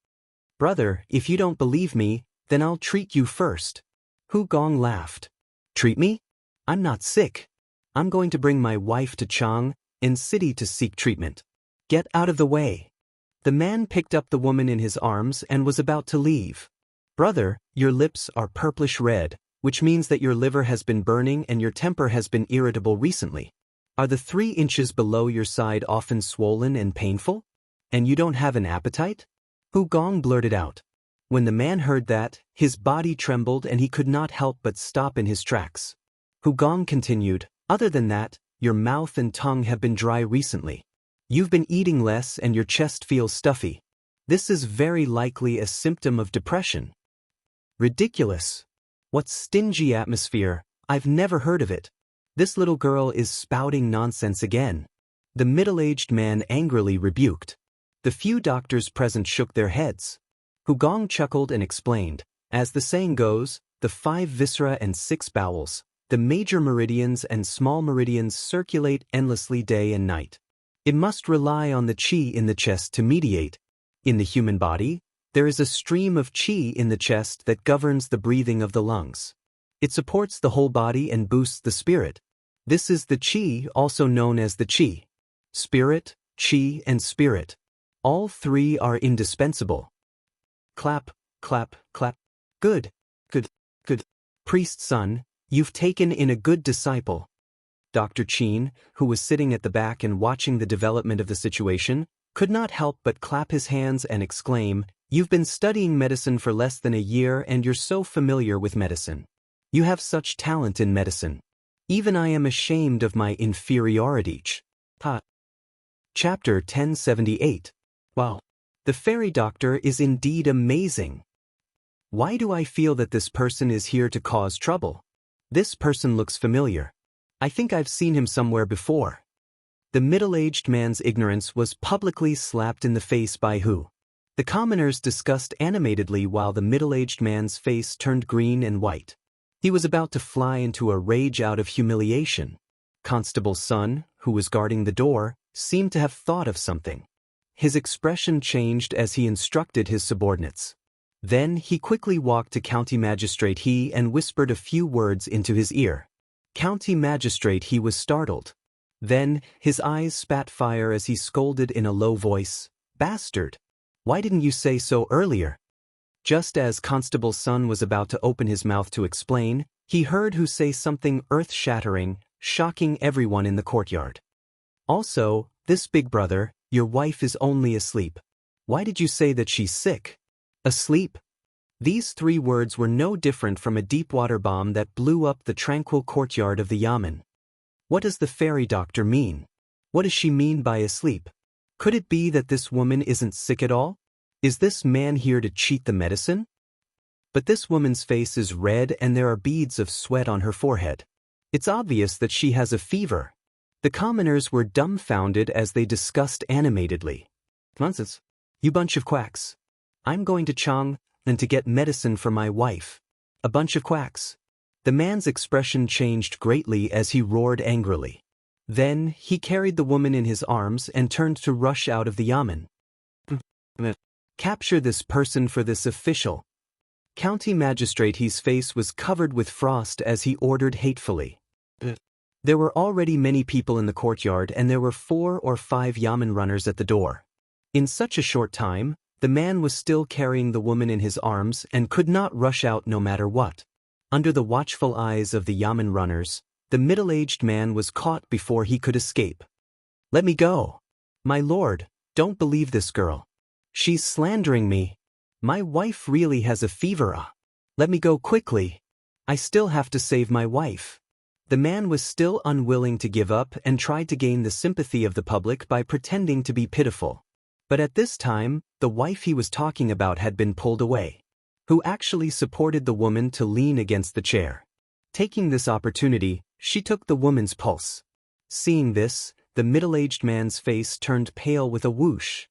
Brother, if you don't believe me, then I'll treat you first. Hu Gong laughed. Treat me? I'm not sick. I'm going to bring my wife to Chang in city to seek treatment. Get out of the way. The man picked up the woman in his arms and was about to leave. Brother, your lips are purplish red, which means that your liver has been burning and your temper has been irritable recently. Are the 3 inches below your side often swollen and painful? And you don't have an appetite? Hu Gong blurted out. When the man heard that, his body trembled and he could not help but stop in his tracks. Hu Gong continued, other than that, your mouth and tongue have been dry recently. You've been eating less and your chest feels stuffy. This is very likely a symptom of depression. Ridiculous. What stingy atmosphere, I've never heard of it. This little girl is spouting nonsense again. The middle-aged man angrily rebuked. The few doctors present shook their heads. Hu Gong chuckled and explained, as the saying goes, the 5 viscera and 6 bowels, the major meridians and small meridians circulate endlessly day and night. It must rely on the qi in the chest to mediate. In the human body, there is a stream of qi in the chest that governs the breathing of the lungs. It supports the whole body and boosts the spirit. This is the qi, also known as the qi. Spirit, qi, and spirit. All 3 are indispensable. Clap, clap, clap. Good, good, good. Priest's son, you've taken in a good disciple. Dr. Qin, who was sitting at the back and watching the development of the situation, could not help but clap his hands and exclaim, you've been studying medicine for less than a year and you're so familiar with medicine. You have such talent in medicine. Even I am ashamed of my inferiority. Chapter 1078. Wow. The fairy doctor is indeed amazing. Why do I feel that this person is here to cause trouble? This person looks familiar. I think I've seen him somewhere before. The middle-aged man's ignorance was publicly slapped in the face by Hu. The commoners discussed animatedly while the middle-aged man's face turned green and white. He was about to fly into a rage out of humiliation. Constable Sun, who was guarding the door, seemed to have thought of something. His expression changed as he instructed his subordinates. Then he quickly walked to County Magistrate He and whispered a few words into his ear. County Magistrate He was startled. Then his eyes spat fire as he scolded in a low voice, "Bastard! Why didn't you say so earlier?" Just as Constable Sun was about to open his mouth to explain, he heard Hu say something earth-shattering, shocking everyone in the courtyard. Also, this big brother, your wife is only asleep. Why did you say that she's sick? Asleep? These 3 words were no different from a deep-water bomb that blew up the tranquil courtyard of the yamen. What does the fairy doctor mean? What does she mean by asleep? Could it be that this woman isn't sick at all? Is this man here to cheat the medicine? But this woman's face is red and there are beads of sweat on her forehead. It's obvious that she has a fever. The commoners were dumbfounded as they discussed animatedly. Nonsense. You bunch of quacks. I'm going to Chang and to get medicine for my wife. A bunch of quacks. The man's expression changed greatly as he roared angrily. Then he carried the woman in his arms and turned to rush out of the yamen. Capture this person for this official. County Magistrate He's face was covered with frost as he ordered hatefully. There were already many people in the courtyard and there were 4 or 5 yamen runners at the door. In such a short time, the man was still carrying the woman in his arms and could not rush out no matter what. Under the watchful eyes of the yamen runners, the middle-aged man was caught before he could escape. Let me go. My lord, don't believe this girl. She's slandering me. My wife really has a fever. Let me go quickly. I still have to save my wife. The man was still unwilling to give up and tried to gain the sympathy of the public by pretending to be pitiful. But at this time, the wife he was talking about had been pulled away, who actually supported the woman to lean against the chair. Taking this opportunity, she took the woman's pulse. Seeing this, the middle-aged man's face turned pale with a whoosh.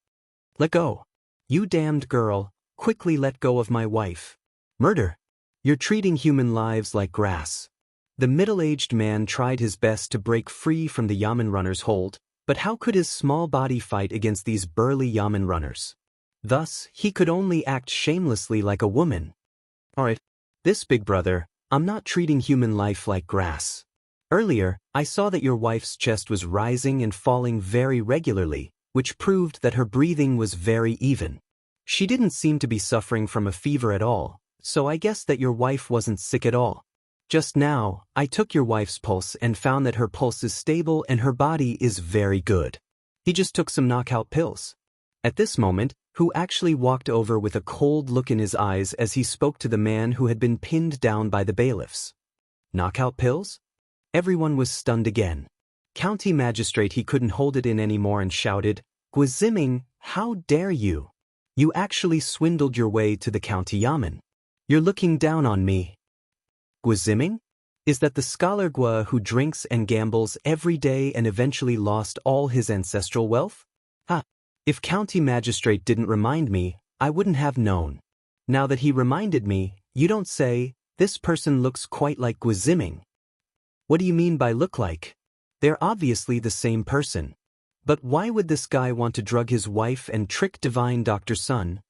Let go. You damned girl, quickly let go of my wife. Murder. You're treating human lives like grass. The middle-aged man tried his best to break free from the yamen runner's hold, but how could his small body fight against these burly yamen runners? Thus, he could only act shamelessly like a woman. Alright, this big brother, I'm not treating human life like grass. Earlier, I saw that your wife's chest was rising and falling very regularly, which proved that her breathing was very even. She didn't seem to be suffering from a fever at all, so I guess that your wife wasn't sick at all. Just now, I took your wife's pulse and found that her pulse is stable and her body is very good. He just took some knockout pills. At this moment, who actually walked over with a cold look in his eyes as he spoke to the man who had been pinned down by the bailiffs. Knockout pills? Everyone was stunned again. County magistrate he couldn't hold it in anymore and shouted, Guiziming, how dare you? You actually swindled your way to the county yamen. You're looking down on me. Guiziming? Is that the scholar Gua who drinks and gambles every day and eventually lost all his ancestral wealth? Ha! If county magistrate didn't remind me, I wouldn't have known. Now that he reminded me, you don't say, this person looks quite like Guiziming. What do you mean by look like? They're obviously the same person. But why would this guy want to drug his wife and trick divine Dr. Sun?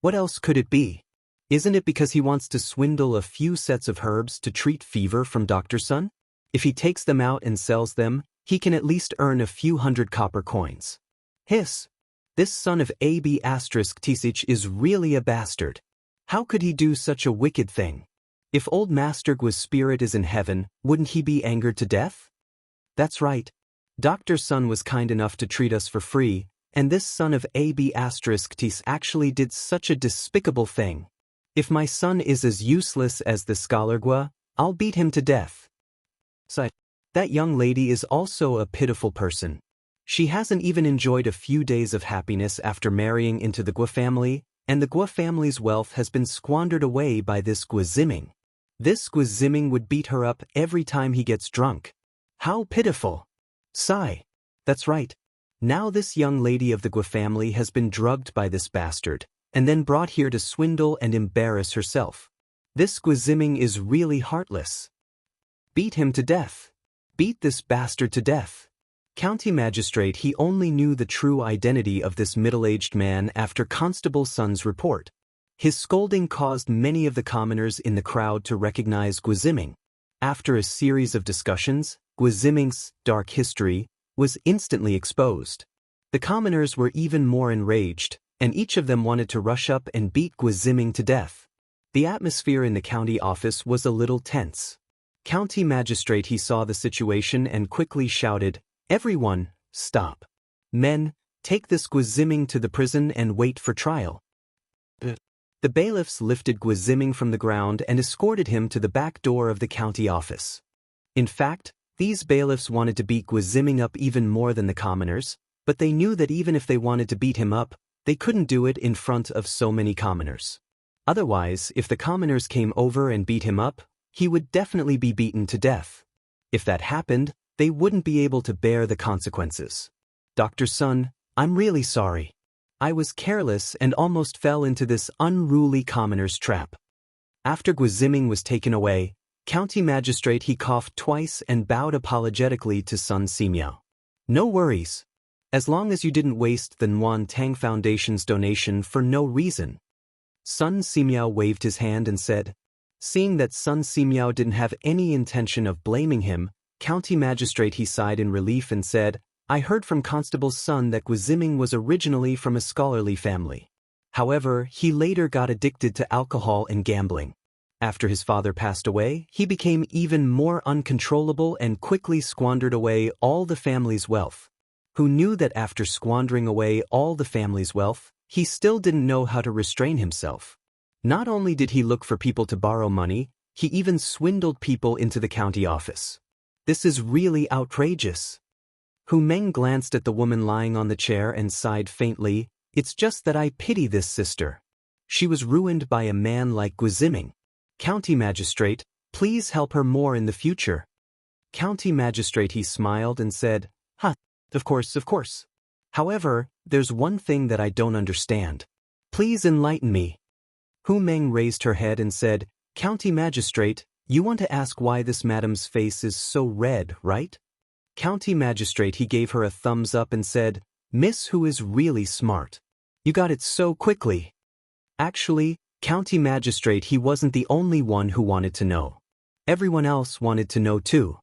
What else could it be? Isn't it because he wants to swindle a few sets of herbs to treat fever from Dr. Sun? If he takes them out and sells them, he can at least earn a few hundred copper coins. Hiss! This son of AB** Tisich is really a bastard. How could he do such a wicked thing? If old Master Gua's spirit is in heaven, wouldn't he be angered to death? That's right. Dr. Sun was kind enough to treat us for free, and this son of AB** Tis actually did such a despicable thing. If my son is as useless as the scholar Gua, I'll beat him to death. That young lady is also a pitiful person. She hasn't even enjoyed a few days of happiness after marrying into the Gua family, and the Gua family's wealth has been squandered away by this Guiziming. This Guiziming would beat her up every time he gets drunk. How pitiful. Sigh. That's right. Now this young lady of the Gua family has been drugged by this bastard, and then brought here to swindle and embarrass herself. This Guiziming is really heartless. Beat him to death. Beat this bastard to death. County magistrate he only knew the true identity of this middle-aged man after Constable Sun's report. His scolding caused many of the commoners in the crowd to recognize Guiziming. After a series of discussions, Guiziming's dark history was instantly exposed. The commoners were even more enraged, and each of them wanted to rush up and beat Guiziming to death. The atmosphere in the county office was a little tense. County magistrate he saw the situation and quickly shouted, Everyone, stop. Men, take this Guiziming to the prison and wait for trial. The bailiffs lifted Guiziming from the ground and escorted him to the back door of the county office. In fact, these bailiffs wanted to beat Guiziming up even more than the commoners, but they knew that even if they wanted to beat him up, they couldn't do it in front of so many commoners. Otherwise, if the commoners came over and beat him up, he would definitely be beaten to death. If that happened, they wouldn't be able to bear the consequences. Dr. Sun, I'm really sorry. I was careless and almost fell into this unruly commoner's trap. After Guiziming was taken away, county magistrate he coughed twice and bowed apologetically to Sun Simiao. No worries. As long as you didn't waste the Nguyen Tang Foundation's donation for no reason. Sun Simiao waved his hand and said, seeing that Sun Simiao didn't have any intention of blaming him, county magistrate he sighed in relief and said, I heard from Constable Sun that Guiziming was originally from a scholarly family. However, he later got addicted to alcohol and gambling. After his father passed away, he became even more uncontrollable and quickly squandered away all the family's wealth. Who knew that after squandering away all the family's wealth, he still didn't know how to restrain himself. Not only did he look for people to borrow money, he even swindled people into the county office. This is really outrageous. Hu Meng glanced at the woman lying on the chair and sighed faintly. It's just that I pity this sister. She was ruined by a man like Guiziming. County magistrate, please help her more in the future. County magistrate, he smiled and said, of course. However, there's one thing that I don't understand. Please enlighten me. Hu Meng raised her head and said, County magistrate, you want to ask why this madam's face is so red, right? County magistrate, he gave her a thumbs up and said, Miss Hu is really smart. You got it so quickly. Actually, county magistrate, he wasn't the only one who wanted to know. Everyone else wanted to know too.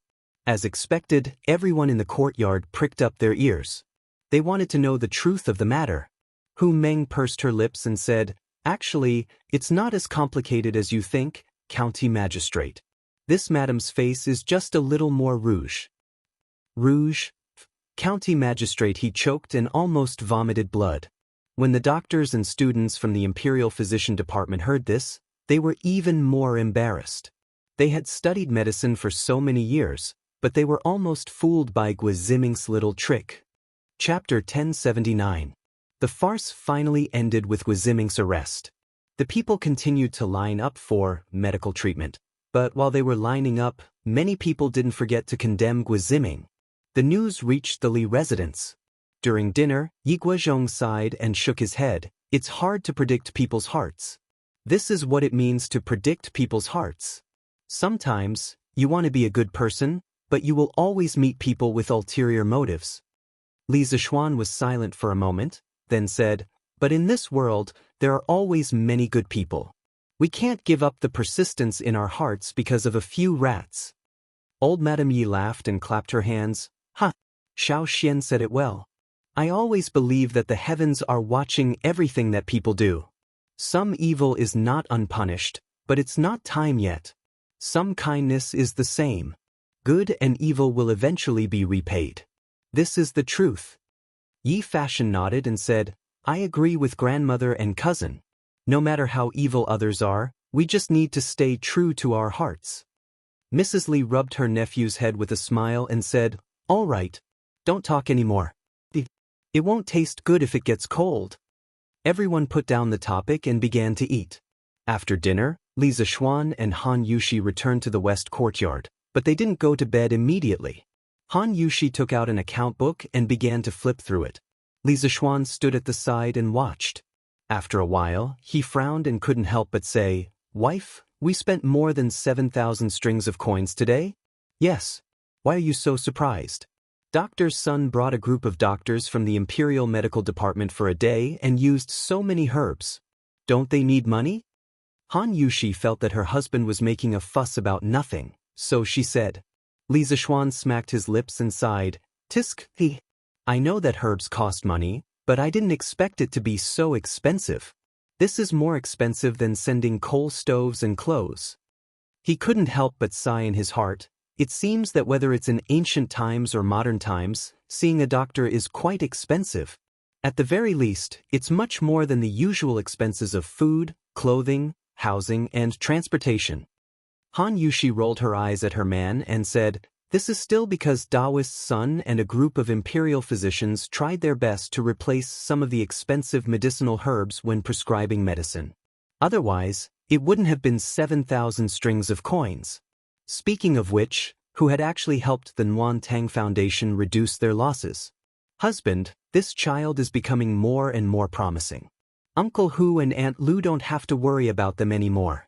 As expected, everyone in the courtyard pricked up their ears. They wanted to know the truth of the matter. Hu Meng pursed her lips and said, Actually, it's not as complicated as you think, county magistrate. This madam's face is just a little more rouge. Rouge? County magistrate, he choked and almost vomited blood. When the doctors and students from the Imperial Physician Department heard this, they were even more embarrassed. They had studied medicine for so many years, but they were almost fooled by Guiziming's little trick. Chapter 1079. The farce finally ended with Guiziming's arrest. The people continued to line up for medical treatment, but while they were lining up, many people didn't forget to condemn Guiziming. The news reached the Li residence. During dinner, Yi Guozhong sighed and shook his head. It's hard to predict people's hearts. This is what it means to predict people's hearts. Sometimes, you want to be a good person, but you will always meet people with ulterior motives. Li Zixuan was silent for a moment, then said, But in this world, there are always many good people. We can't give up the persistence in our hearts because of a few rats. Old Madame Yi laughed and clapped her hands. Xiao Xian said it well. I always believe that the heavens are watching everything that people do. Some evil is not unpunished, but it's not time yet. Some kindness is the same. Good and evil will eventually be repaid. This is the truth. Yi Fashion nodded and said, I agree with grandmother and cousin. No matter how evil others are, we just need to stay true to our hearts. Mrs. Li rubbed her nephew's head with a smile and said, All right. Don't talk anymore. It won't taste good if it gets cold. Everyone put down the topic and began to eat. After dinner, Li Zixuan and Han Yushi returned to the west courtyard, but they didn't go to bed immediately. Han Yushi took out an account book and began to flip through it. Li Zixuan stood at the side and watched. After a while, he frowned and couldn't help but say, Wife, we spent more than 7,000 strings of coins today? Yes. Why are you so surprised? Doctor's son brought a group of doctors from the Imperial Medical Department for a day and used so many herbs. Don't they need money? Han Yushi felt that her husband was making a fuss about nothing, so she said. Li Zixuan smacked his lips and sighed. Tisk, I know that herbs cost money, but I didn't expect it to be so expensive. This is more expensive than sending coal stoves and clothes. He couldn't help but sigh in his heart. It seems that whether it's in ancient times or modern times, seeing a doctor is quite expensive. At the very least, it's much more than the usual expenses of food, clothing, housing, and transportation. Han Yushi rolled her eyes at her man and said, This is still because Daoist's son and a group of imperial physicians tried their best to replace some of the expensive medicinal herbs when prescribing medicine. Otherwise, it wouldn't have been 7,000 strings of coins. Speaking of which, who had actually helped the Nuan Tang Foundation reduce their losses? Husband, this child is becoming more and more promising. Uncle Hu and Aunt Lu don't have to worry about them anymore.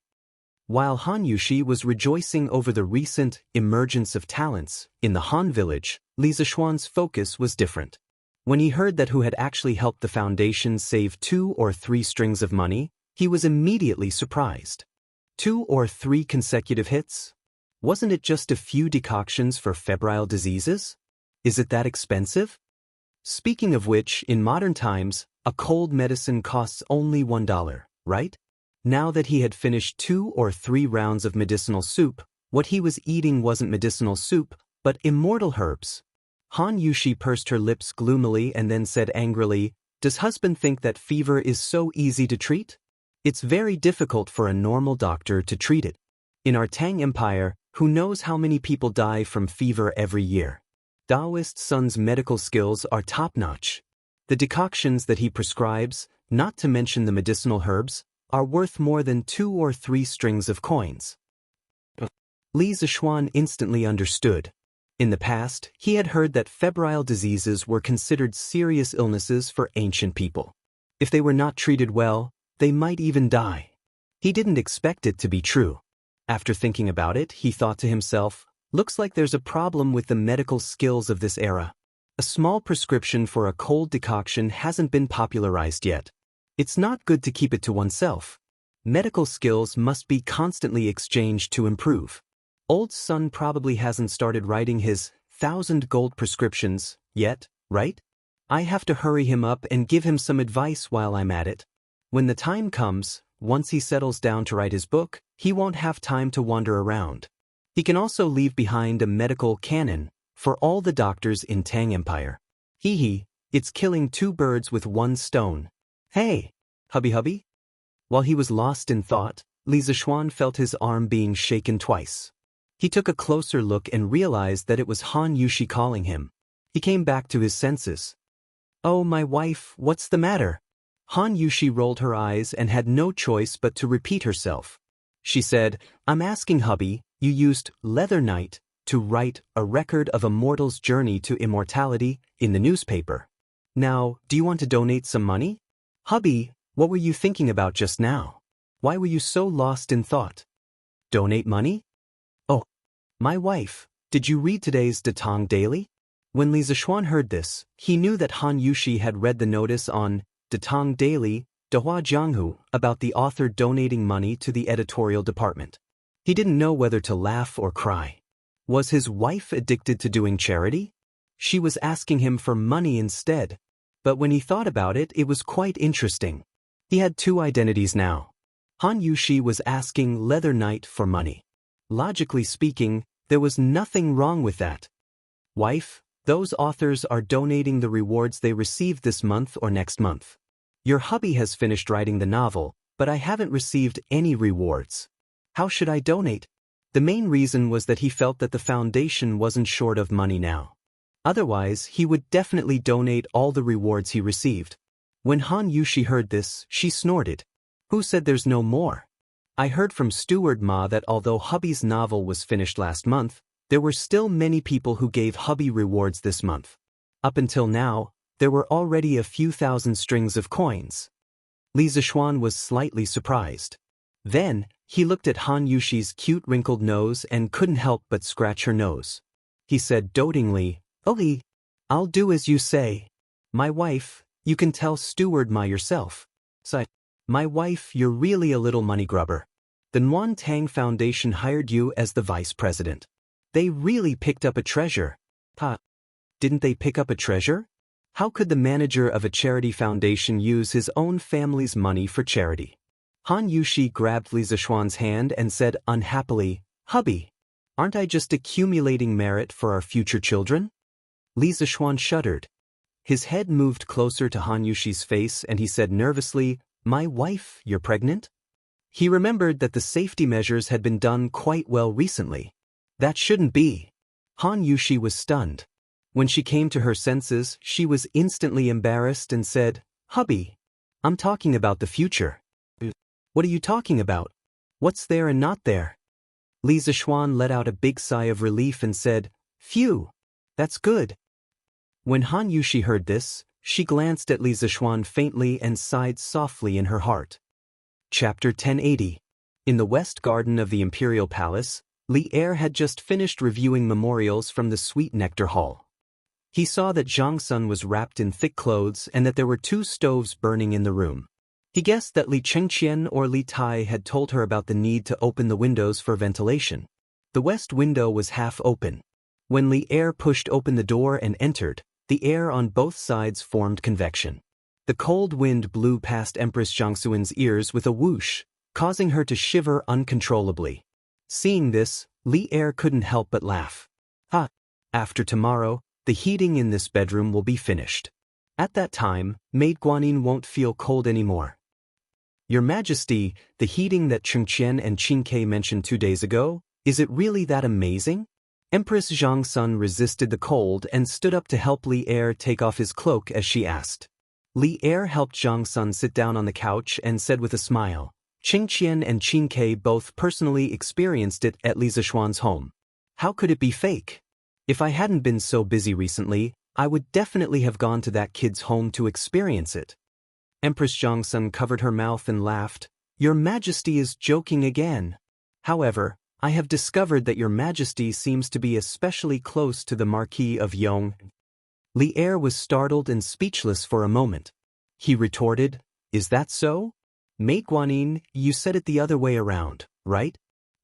While Han Yushi was rejoicing over the recent emergence of talents in the Han village, Li Zixuan's focus was different. When he heard that Hu had actually helped the foundation save 2 or 3 strings of money, he was immediately surprised. 2 or 3 consecutive hits? Wasn't it just a few decoctions for febrile diseases? Is it that expensive? Speaking of which, in modern times, a cold medicine costs only $1, right? Now that he had finished 2 or 3 rounds of medicinal soup, what he was eating wasn't medicinal soup, but immortal herbs. Han Yushi pursed her lips gloomily and then said angrily, Does husband think that fever is so easy to treat? It's very difficult for a normal doctor to treat it. In our Tang Empire, who knows how many people die from fever every year? Daoist Sun's medical skills are top-notch. The decoctions that he prescribes, not to mention the medicinal herbs, are worth more than 2 or 3 strings of coins. Li Zishuan instantly understood. In the past, he had heard that febrile diseases were considered serious illnesses for ancient people. If they were not treated well, they might even die. He didn't expect it to be true. After thinking about it, he thought to himself, looks like there's a problem with the medical skills of this era. A small prescription for a cold decoction hasn't been popularized yet. It's not good to keep it to oneself. Medical skills must be constantly exchanged to improve. Old Sun probably hasn't started writing his 1,000 gold prescriptions yet, right? I have to hurry him up and give him some advice while I'm at it. When the time comes, once he settles down to write his book, he won't have time to wander around. He can also leave behind a medical canon for all the doctors in Tang Empire. It's killing 2 birds with 1 stone. Hey, hubby. While he was lost in thought, Li Zishuan felt his arm being shaken twice. He took a closer look and realized that it was Han Yushi calling him. He came back to his senses. Oh, my wife, what's the matter? Han Yushi rolled her eyes and had no choice but to repeat herself. She said, I'm asking hubby, you used Leather Knight to write a record of a mortal's journey to immortality in the newspaper. Now, do you want to donate some money? Hubby, what were you thinking about just now? Why were you so lost in thought? Donate money? Oh, my wife, did you read today's Datang Daily? When Li Zishuan heard this, he knew that Han Yushi had read the notice on Datang Daily, Dehua Jianghu, about the author donating money to the editorial department. He didn't know whether to laugh or cry. Was his wife addicted to doing charity? She was asking him for money instead. But when he thought about it, it was quite interesting. He had 2 identities now. Han Yushi was asking Leather Knight for money. Logically speaking, there was nothing wrong with that. Wife, those authors are donating the rewards they received this month or next month. Your hubby has finished writing the novel, but I haven't received any rewards. How should I donate? The main reason was that he felt that the foundation wasn't short of money now. Otherwise, he would definitely donate all the rewards he received. When Han Yushi heard this, she snorted. Who said there's no more? I heard from Steward Ma that although hubby's novel was finished last month, there were still many people who gave hubby rewards this month. Up until now, there were already a few thousand strings of coins. Li Zishuan was slightly surprised. Then, he looked at Han Yushi's cute wrinkled nose and couldn't help but scratch her nose. He said dotingly, "Li, I'll do as you say. My wife, you can tell Steward Ma yourself." Sighed. My wife, you're really a little money grubber. The Nguyen Tang Foundation hired you as the vice president. They really picked up a treasure. Ha! Didn't they pick up a treasure? How could the manager of a charity foundation use his own family's money for charity? Han Yushi grabbed Li Zishuan's hand and said unhappily, "Hubby, aren't I just accumulating merit for our future children?" Li Zishuan shuddered. His head moved closer to Han Yushi's face and he said nervously, "My wife, you're pregnant?" He remembered that the safety measures had been done quite well recently. That shouldn't be. Han Yushi was stunned. When she came to her senses, she was instantly embarrassed and said, "Hubby, I'm talking about the future." What are you talking about? What's there and not there? Li Zishuan let out a big sigh of relief and said, "Phew, that's good." When Han Yushi heard this, she glanced at Li Zishuan faintly and sighed softly in her heart. Chapter 1080. In the West Garden of the Imperial Palace, Li Er had just finished reviewing memorials from the Sweet Nectar Hall. He saw that Xianxia was wrapped in thick clothes and that there were 2 stoves burning in the room. He guessed that Li Chengqian or Li Tai had told her about the need to open the windows for ventilation. The west window was half open. When Li Er pushed open the door and entered, the air on both sides formed convection. The cold wind blew past Empress Jiangxuan's ears with a whoosh, causing her to shiver uncontrollably. Seeing this, Li Er couldn't help but laugh. Ha! After tomorrow, the heating in this bedroom will be finished. At that time, Maid Guanyin won't feel cold anymore. Your Majesty, the heating that Xianxia and Qingke mentioned 2 days ago, is it really that amazing? Empress Xianxia resisted the cold and stood up to help Li Er take off his cloak as she asked. Li Er helped Xianxia sit down on the couch and said with a smile, Qingqian and Qingke both personally experienced it at Li Zishuan's home. How could it be fake? If I hadn't been so busy recently, I would definitely have gone to that kid's home to experience it. Empress Xianxia covered her mouth and laughed. Your Majesty is joking again. However, I have discovered that Your Majesty seems to be especially close to the Marquis of Yong. Li Er was startled and speechless for a moment. He retorted, Is that so? Mate Guanyin, you said it the other way around, right?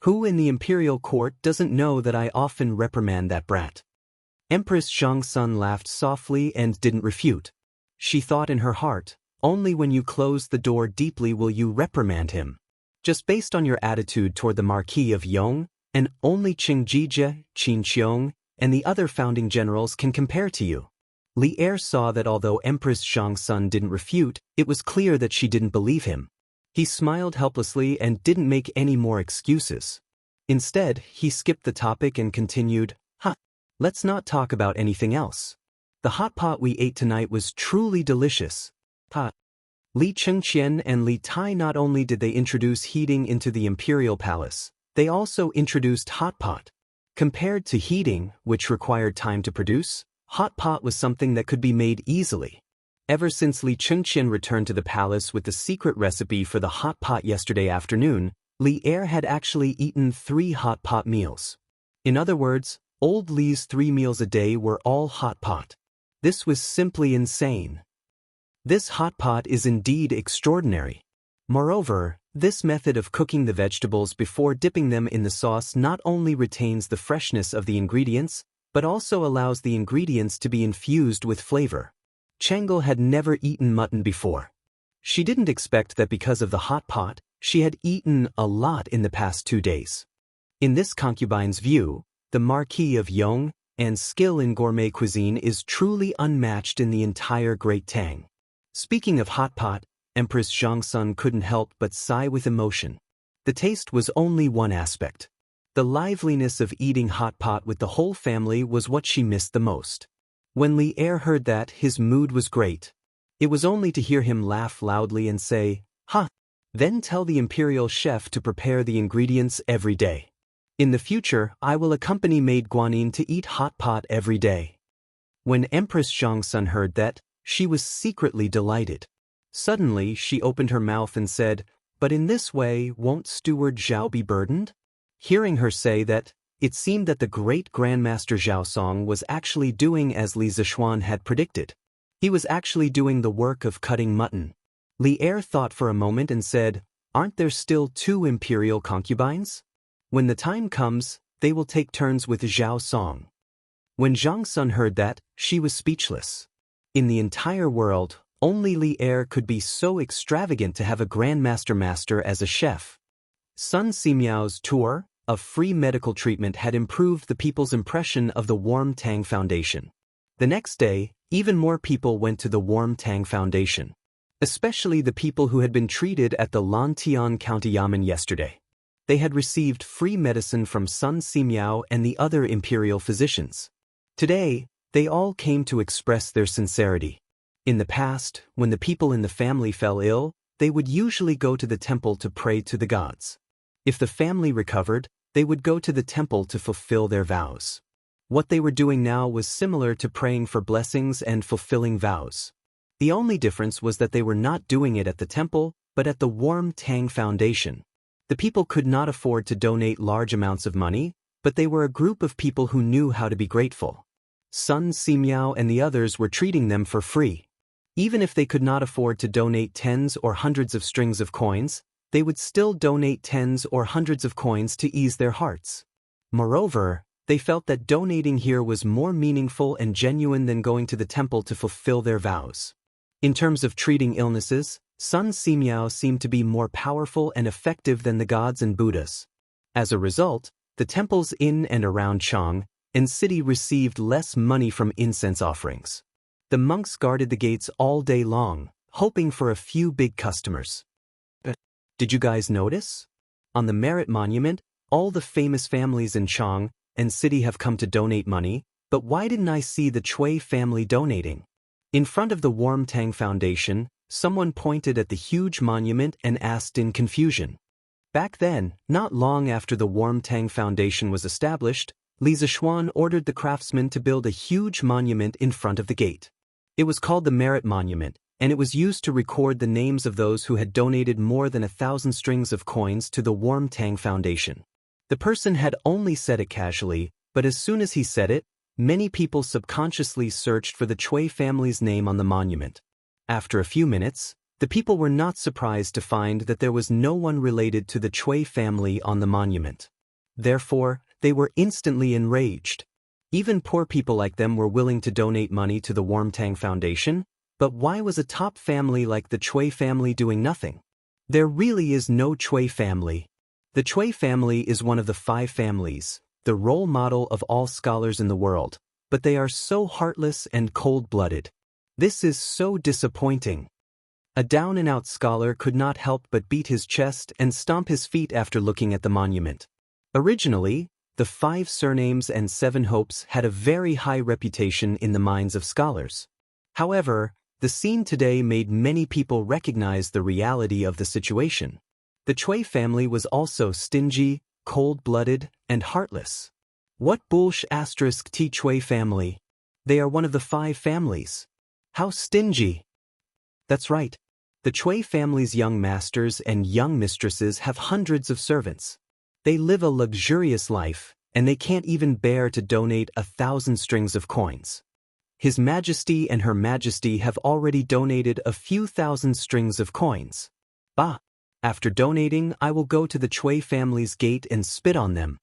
Who in the imperial court doesn't know that I often reprimand that brat? Empress Xianxia laughed softly and didn't refute. She thought in her heart, only when you close the door deeply will you reprimand him. Just based on your attitude toward the Marquis of Yong, and only Qing Jijie, Qin Xiong, and the other founding generals can compare to you. Li Er saw that although Empress Xianxia didn't refute, it was clear that she didn't believe him. He smiled helplessly and didn't make any more excuses. Instead, he skipped the topic and continued, let's not talk about anything else. The hot pot we ate tonight was truly delicious. Li Chengqian and Li Tai not only did they introduce heating into the imperial palace, they also introduced hot pot. Compared to heating, which required time to produce, hot pot was something that could be made easily. Ever since Li Chengqian returned to the palace with the secret recipe for the hot pot yesterday afternoon, Li Er had actually eaten 3 hot pot meals. In other words, old Li's 3 meals a day were all hot pot. This was simply insane. This hot pot is indeed extraordinary. Moreover, this method of cooking the vegetables before dipping them in the sauce not only retains the freshness of the ingredients, but also allows the ingredients to be infused with flavor. Changel had never eaten mutton before. She didn't expect that because of the hot pot, she had eaten a lot in the past 2 days. In this concubine's view, the Marquis of Yong and skill in gourmet cuisine is truly unmatched in the entire Great Tang. Speaking of hot pot, Empress Xianxia couldn't help but sigh with emotion. The taste was only one aspect. The liveliness of eating hot pot with the whole family was what she missed the most. When Li Er heard that, his mood was great. It was only to hear him laugh loudly and say, then tell the imperial chef to prepare the ingredients every day. In the future, I will accompany Maid Guanyin to eat hot pot every day. When Empress Xianxia heard that, she was secretly delighted. Suddenly, she opened her mouth and said, But in this way, won't Steward Zhao be burdened? Hearing her say that, it seemed that the great Grandmaster Zhao Song was actually doing as Li Zishuan had predicted. He was actually doing the work of cutting mutton. Li Er thought for a moment and said, Aren't there still 2 imperial concubines? When the time comes, they will take turns with Zhao Song. When Xianxia heard that, she was speechless. In the entire world, only Li Er could be so extravagant to have a Grandmaster Master as a chef. Sun Simiao's tour of free medical treatment had improved the people's impression of the Warm Tang Foundation. The next day, even more people went to the Warm Tang Foundation, especially the people who had been treated at the Lantian County Yamen yesterday. They had received free medicine from Sun Simiao and the other imperial physicians. Today, they all came to express their sincerity. In the past, when the people in the family fell ill, they would usually go to the temple to pray to the gods. If the family recovered, they would go to the temple to fulfill their vows. What they were doing now was similar to praying for blessings and fulfilling vows. The only difference was that they were not doing it at the temple, but at the Warm Tang Foundation. The people could not afford to donate large amounts of money, but they were a group of people who knew how to be grateful. Sun Simiao and the others were treating them for free. Even if they could not afford to donate tens or hundreds of strings of coins, they would still donate tens or hundreds of coins to ease their hearts. Moreover, they felt that donating here was more meaningful and genuine than going to the temple to fulfill their vows. In terms of treating illnesses, Sun Simiao seemed to be more powerful and effective than the gods and Buddhas. As a result, the temples in and around Chang and city received less money from incense offerings. The monks guarded the gates all day long, hoping for a few big customers. Did you guys notice? On the Merit Monument, all the famous families in Chang and city have come to donate money, but why didn't I see the Chui family donating? In front of the Warm Tang Foundation, someone pointed at the huge monument and asked in confusion. Back then, not long after the Warm Tang Foundation was established, Li Zishuan ordered the craftsmen to build a huge monument in front of the gate. It was called the Merit Monument, and it was used to record the names of those who had donated more than 1,000 strings of coins to the Warm Tang Foundation. The person had only said it casually, but as soon as he said it, many people subconsciously searched for the Chui family's name on the monument. After a few minutes, the people were not surprised to find that there was no one related to the Chui family on the monument. Therefore, they were instantly enraged. Even poor people like them were willing to donate money to the Warm Tang Foundation, but why was a top family like the Chui family doing nothing? There really is no Chui family. The Chui family is one of the 5 families, the role model of all scholars in the world, but they are so heartless and cold-blooded. This is so disappointing. A down-and-out scholar could not help but beat his chest and stomp his feet after looking at the monument. Originally, the 5 surnames and 7 hopes had a very high reputation in the minds of scholars. However, the scene today made many people recognize the reality of the situation. The Chui family was also stingy, cold-blooded, and heartless. What bullsh** T Chui family? They are one of the 5 families. How stingy! That's right. The Chui family's young masters and young mistresses have hundreds of servants. They live a luxurious life, and they can't even bear to donate 1,000 strings of coins. His Majesty and Her Majesty have already donated a few thousand strings of coins. Bah! After donating, I will go to the Chui family's gate and spit on them.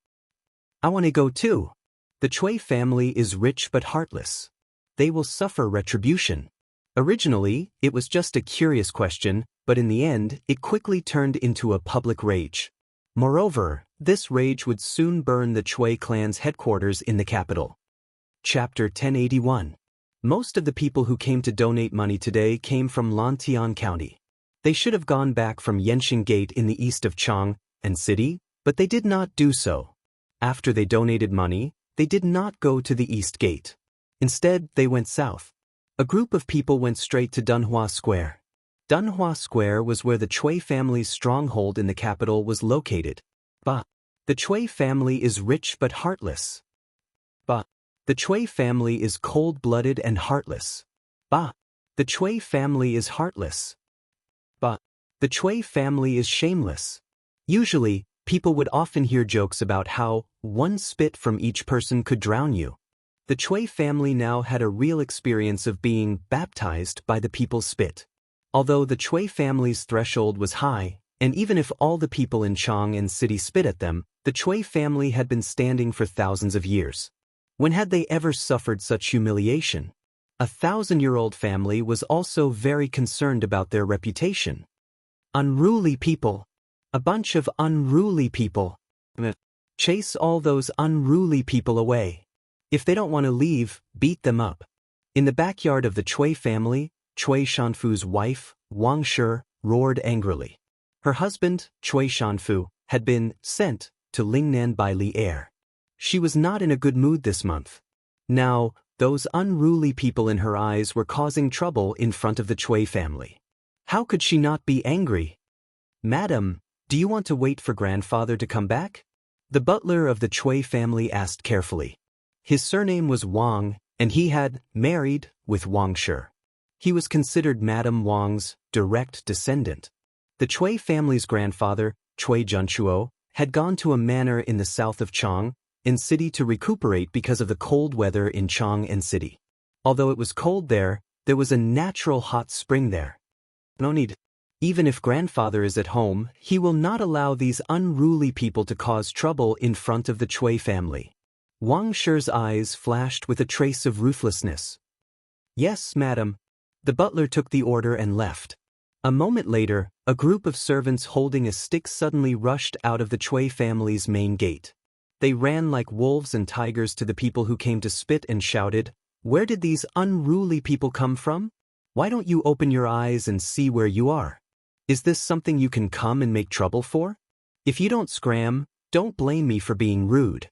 I want to go too. The Chui family is rich but heartless. They will suffer retribution. Originally, it was just a curious question, but in the end, it quickly turned into a public rage. Moreover, this rage would soon burn the Chui clan's headquarters in the capital. Chapter 1081. Most of the people who came to donate money today came from Lantian County. They should have gone back from Yanxing Gate in the east of Chang and city, but they did not do so. After they donated money, they did not go to the east gate. Instead, they went south. A group of people went straight to Dunhua Square. Dunhua Square was where the Chui family's stronghold in the capital was located. Bah! The Chui family is rich but heartless. Bah! The Chui family is cold-blooded and heartless. Bah! The Chui family is heartless. Bah! The Chui family is shameless. Usually, people would often hear jokes about how one spit from each person could drown you. The Chui family now had a real experience of being baptized by the people's spit. Although the Chui family's threshold was high, and even if all the people in Chang and city spit at them, the Chui family had been standing for thousands of years. When had they ever suffered such humiliation? A 1,000-year-old family was also very concerned about their reputation. Unruly people. A bunch of unruly people. Chase all those unruly people away. If they don't want to leave, beat them up. In the backyard of the Chui family, Chui Shanfu's wife, Wang Shi, roared angrily. Her husband, Chui Shanfu, had been sent to Lingnan by Li Er. She was not in a good mood this month. Now, those unruly people in her eyes were causing trouble in front of the Chui family. How could she not be angry? Madam, do you want to wait for grandfather to come back? The butler of the Chui family asked carefully. His surname was Wang, and he had married with Wang Shi. He was considered Madame Wang's direct descendant. The Chui family's grandfather, Chui Junchuo, had gone to a manor in the south of Chang and city to recuperate because of the cold weather in Chang and city. Although it was cold there was a natural hot spring there. No need. Even if grandfather is at home, he will not allow these unruly people to cause trouble in front of the Chui family. Wang Shi's eyes flashed with a trace of ruthlessness. Yes, madam. The butler took the order and left. A moment later, a group of servants holding a stick suddenly rushed out of the Chui family's main gate. They ran like wolves and tigers to the people who came to spit and shouted, "Where did these unruly people come from? Why don't you open your eyes and see where you are?" Is this something you can come and make trouble for? If you don't scram, don't blame me for being rude.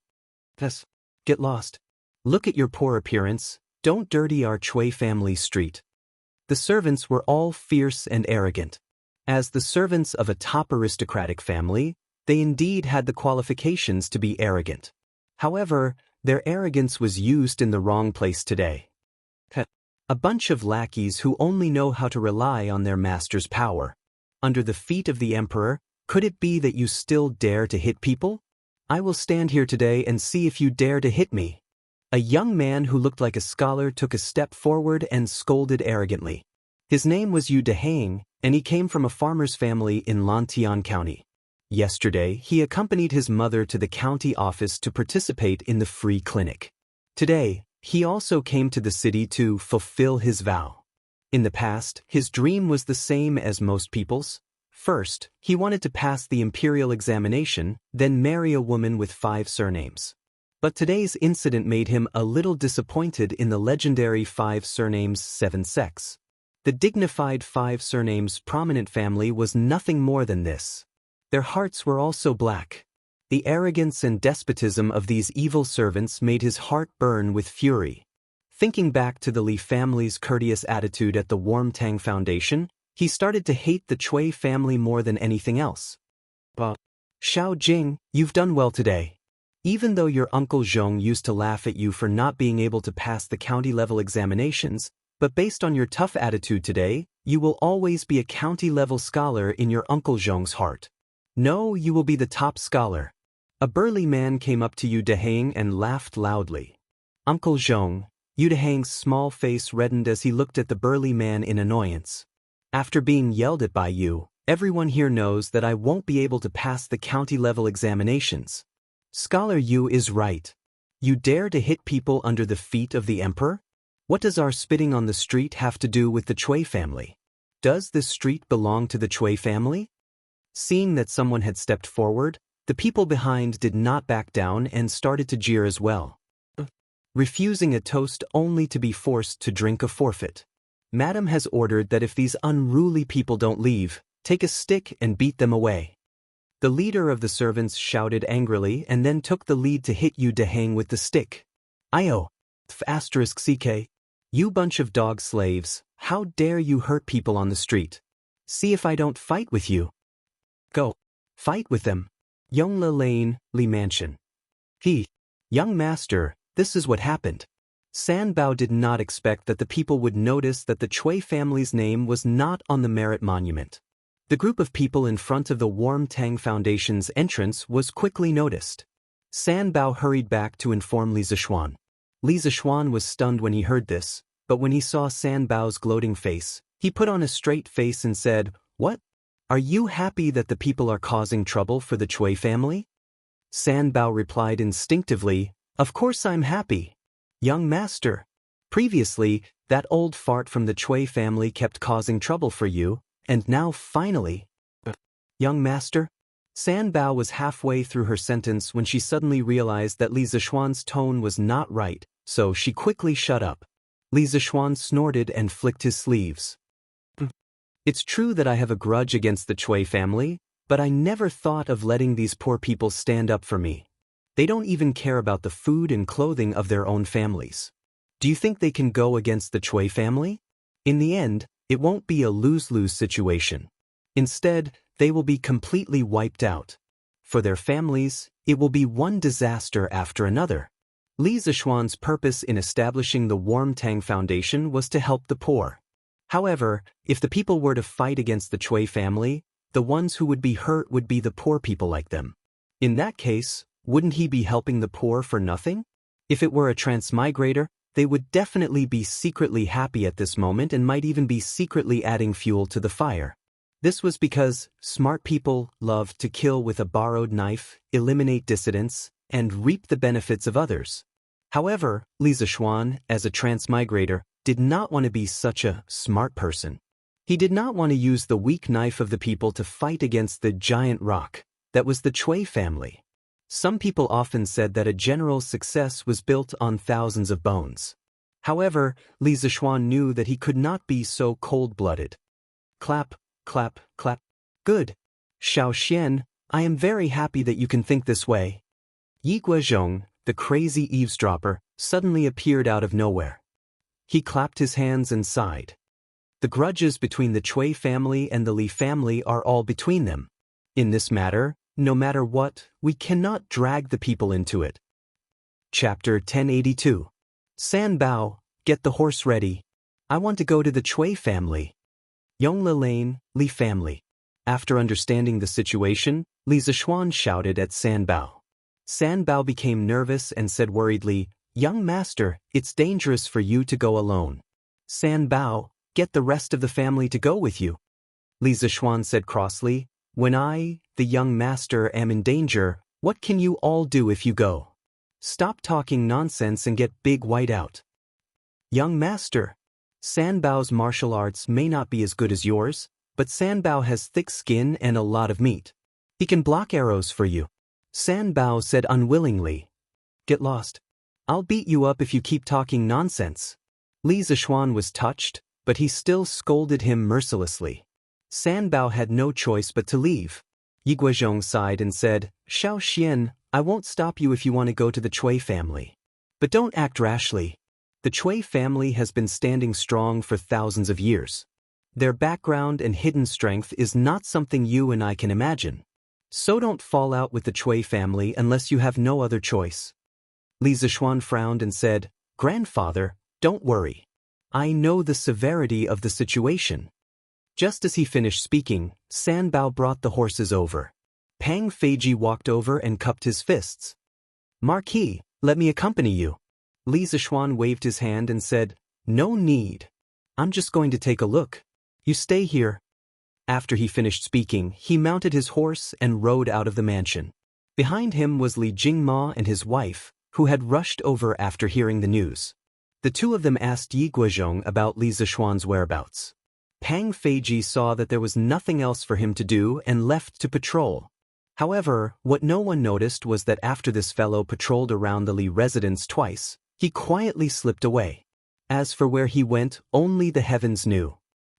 Thus, get lost. Look at your poor appearance, don't dirty our Chui family street. The servants were all fierce and arrogant. As the servants of a top aristocratic family, they indeed had the qualifications to be arrogant. However, their arrogance was used in the wrong place today. A bunch of lackeys who only know how to rely on their master's power. Under the feet of the emperor, could it be that you still dare to hit people? I will stand here today and see if you dare to hit me. A young man who looked like a scholar took a step forward and scolded arrogantly. His name was Yu Dehang, and he came from a farmer's family in Lantian County. Yesterday, he accompanied his mother to the county office to participate in the free clinic. Today, he also came to the city to fulfill his vow. In the past, his dream was the same as most people's. First, he wanted to pass the imperial examination, then marry a woman with 5 surnames. But today's incident made him a little disappointed in the legendary 5 surnames 7 sects. The dignified 5 surnames prominent family was nothing more than this. Their hearts were also black. The arrogance and despotism of these evil servants made his heart burn with fury. Thinking back to the Li family's courteous attitude at the Warmtang Foundation, he started to hate the Chui family more than anything else. But, Xiao Jing, you've done well today. Even though your uncle Zhong used to laugh at you for not being able to pass the county-level examinations, but based on your tough attitude today, you will always be a county-level scholar in your uncle Zhong's heart. No, you will be the top scholar. A burly man came up to Yu Dehang and laughed loudly. Uncle Zhong, Yu Dehang's small face reddened as he looked at the burly man in annoyance. After being yelled at by you, everyone here knows that I won't be able to pass the county-level examinations. Scholar Yu is right. You dare to hit people under the feet of the emperor? What does our spitting on the street have to do with the Chui family? Does this street belong to the Chui family? Seeing that someone had stepped forward, the people behind did not back down and started to jeer as well. Refusing a toast only to be forced to drink a forfeit. Madam has ordered that if these unruly people don't leave, take a stick and beat them away. The leader of the servants shouted angrily and then took the lead to hit Yu Dehang with the stick. Io! *CK. You bunch of dog slaves, how dare you hurt people on the street? See if I don't fight with you. Go. Fight with them. Yongla Lane, Li Mansion. Young master, this is what happened. San Bao did not expect that the people would notice that the Chui family's name was not on the merit monument. The group of people in front of the Warmtang Foundation's entrance was quickly noticed. San Bao hurried back to inform Li Zishuan. Li Zishuan was stunned when he heard this, but when he saw San Bao's gloating face, he put on a straight face and said, "What? Are you happy that the people are causing trouble for the Chui family?" San Bao replied instinctively, "Of course I'm happy. Young master. Previously, that old fart from the Chui family kept causing trouble for you, and now finally..." Young master? San Bao was halfway through her sentence when she suddenly realized that Li Zishuan's tone was not right, so she quickly shut up. Li Zishuan snorted and flicked his sleeves. It's true that I have a grudge against the Chui family, but I never thought of letting these poor people stand up for me. They don't even care about the food and clothing of their own families. Do you think they can go against the Chui family? In the end, it won't be a lose-lose situation. Instead, they will be completely wiped out. For their families, it will be one disaster after another. Li Zishuan's purpose in establishing the Warmtang Foundation was to help the poor. However, if the people were to fight against the Chui family, the ones who would be hurt would be the poor people like them. In that case, wouldn't he be helping the poor for nothing? If it were a transmigrator, they would definitely be secretly happy at this moment and might even be secretly adding fuel to the fire. This was because smart people love to kill with a borrowed knife, eliminate dissidents, and reap the benefits of others. However, Li Zishuan, as a transmigrator, did not want to be such a smart person. He did not want to use the weak knife of the people to fight against the giant rock that was the Chui family. Some people often said that a general's success was built on thousands of bones. However, Li Zishuan knew that he could not be so cold-blooded. Clap, clap, clap. Good. Xiaoxian, I am very happy that you can think this way. Yi Guozhong, the crazy eavesdropper, suddenly appeared out of nowhere. He clapped his hands and sighed. The grudges between the Cui family and the Li family are all between them. In this matter, no matter what, we cannot drag the people into it. Chapter 1082. San Bao, get the horse ready. I want to go to the Cui family. Yongle Lane, Li family. After understanding the situation, Li Zishuan shouted at San Bao. San Bao became nervous and said worriedly, Young master, it's dangerous for you to go alone. San Bao, get the rest of the family to go with you. Li Zishuan said crossly, When I, the young master, am in danger, what can you all do if you go? Stop talking nonsense and get big white out. Young master, San Bao's martial arts may not be as good as yours, but San Bao has thick skin and a lot of meat. He can block arrows for you. San Bao said unwillingly. Get lost. I'll beat you up if you keep talking nonsense. Li Zishuan was touched, but he still scolded him mercilessly. San Bao had no choice but to leave. Yi Guozhong sighed and said, Xiaoxian, I won't stop you if you want to go to the Cui family. But don't act rashly. The Cui family has been standing strong for thousands of years. Their background and hidden strength is not something you and I can imagine. So don't fall out with the Cui family unless you have no other choice. Li Zishuan frowned and said, Grandfather, don't worry. I know the severity of the situation. Just as he finished speaking, San Bao brought the horses over. Pang Feiji walked over and cupped his fists. Marquis, let me accompany you. Li Zishuan waved his hand and said, No need. I'm just going to take a look. You stay here. After he finished speaking, he mounted his horse and rode out of the mansion. Behind him was Li Jingma and his wife, who had rushed over after hearing the news. The two of them asked Yi Guozhong about Li Zishuan's whereabouts. Pang Feiji saw that there was nothing else for him to do and left to patrol. However, what no one noticed was that after this fellow patrolled around the Li residence twice, he quietly slipped away. As for where he went, only the heavens knew.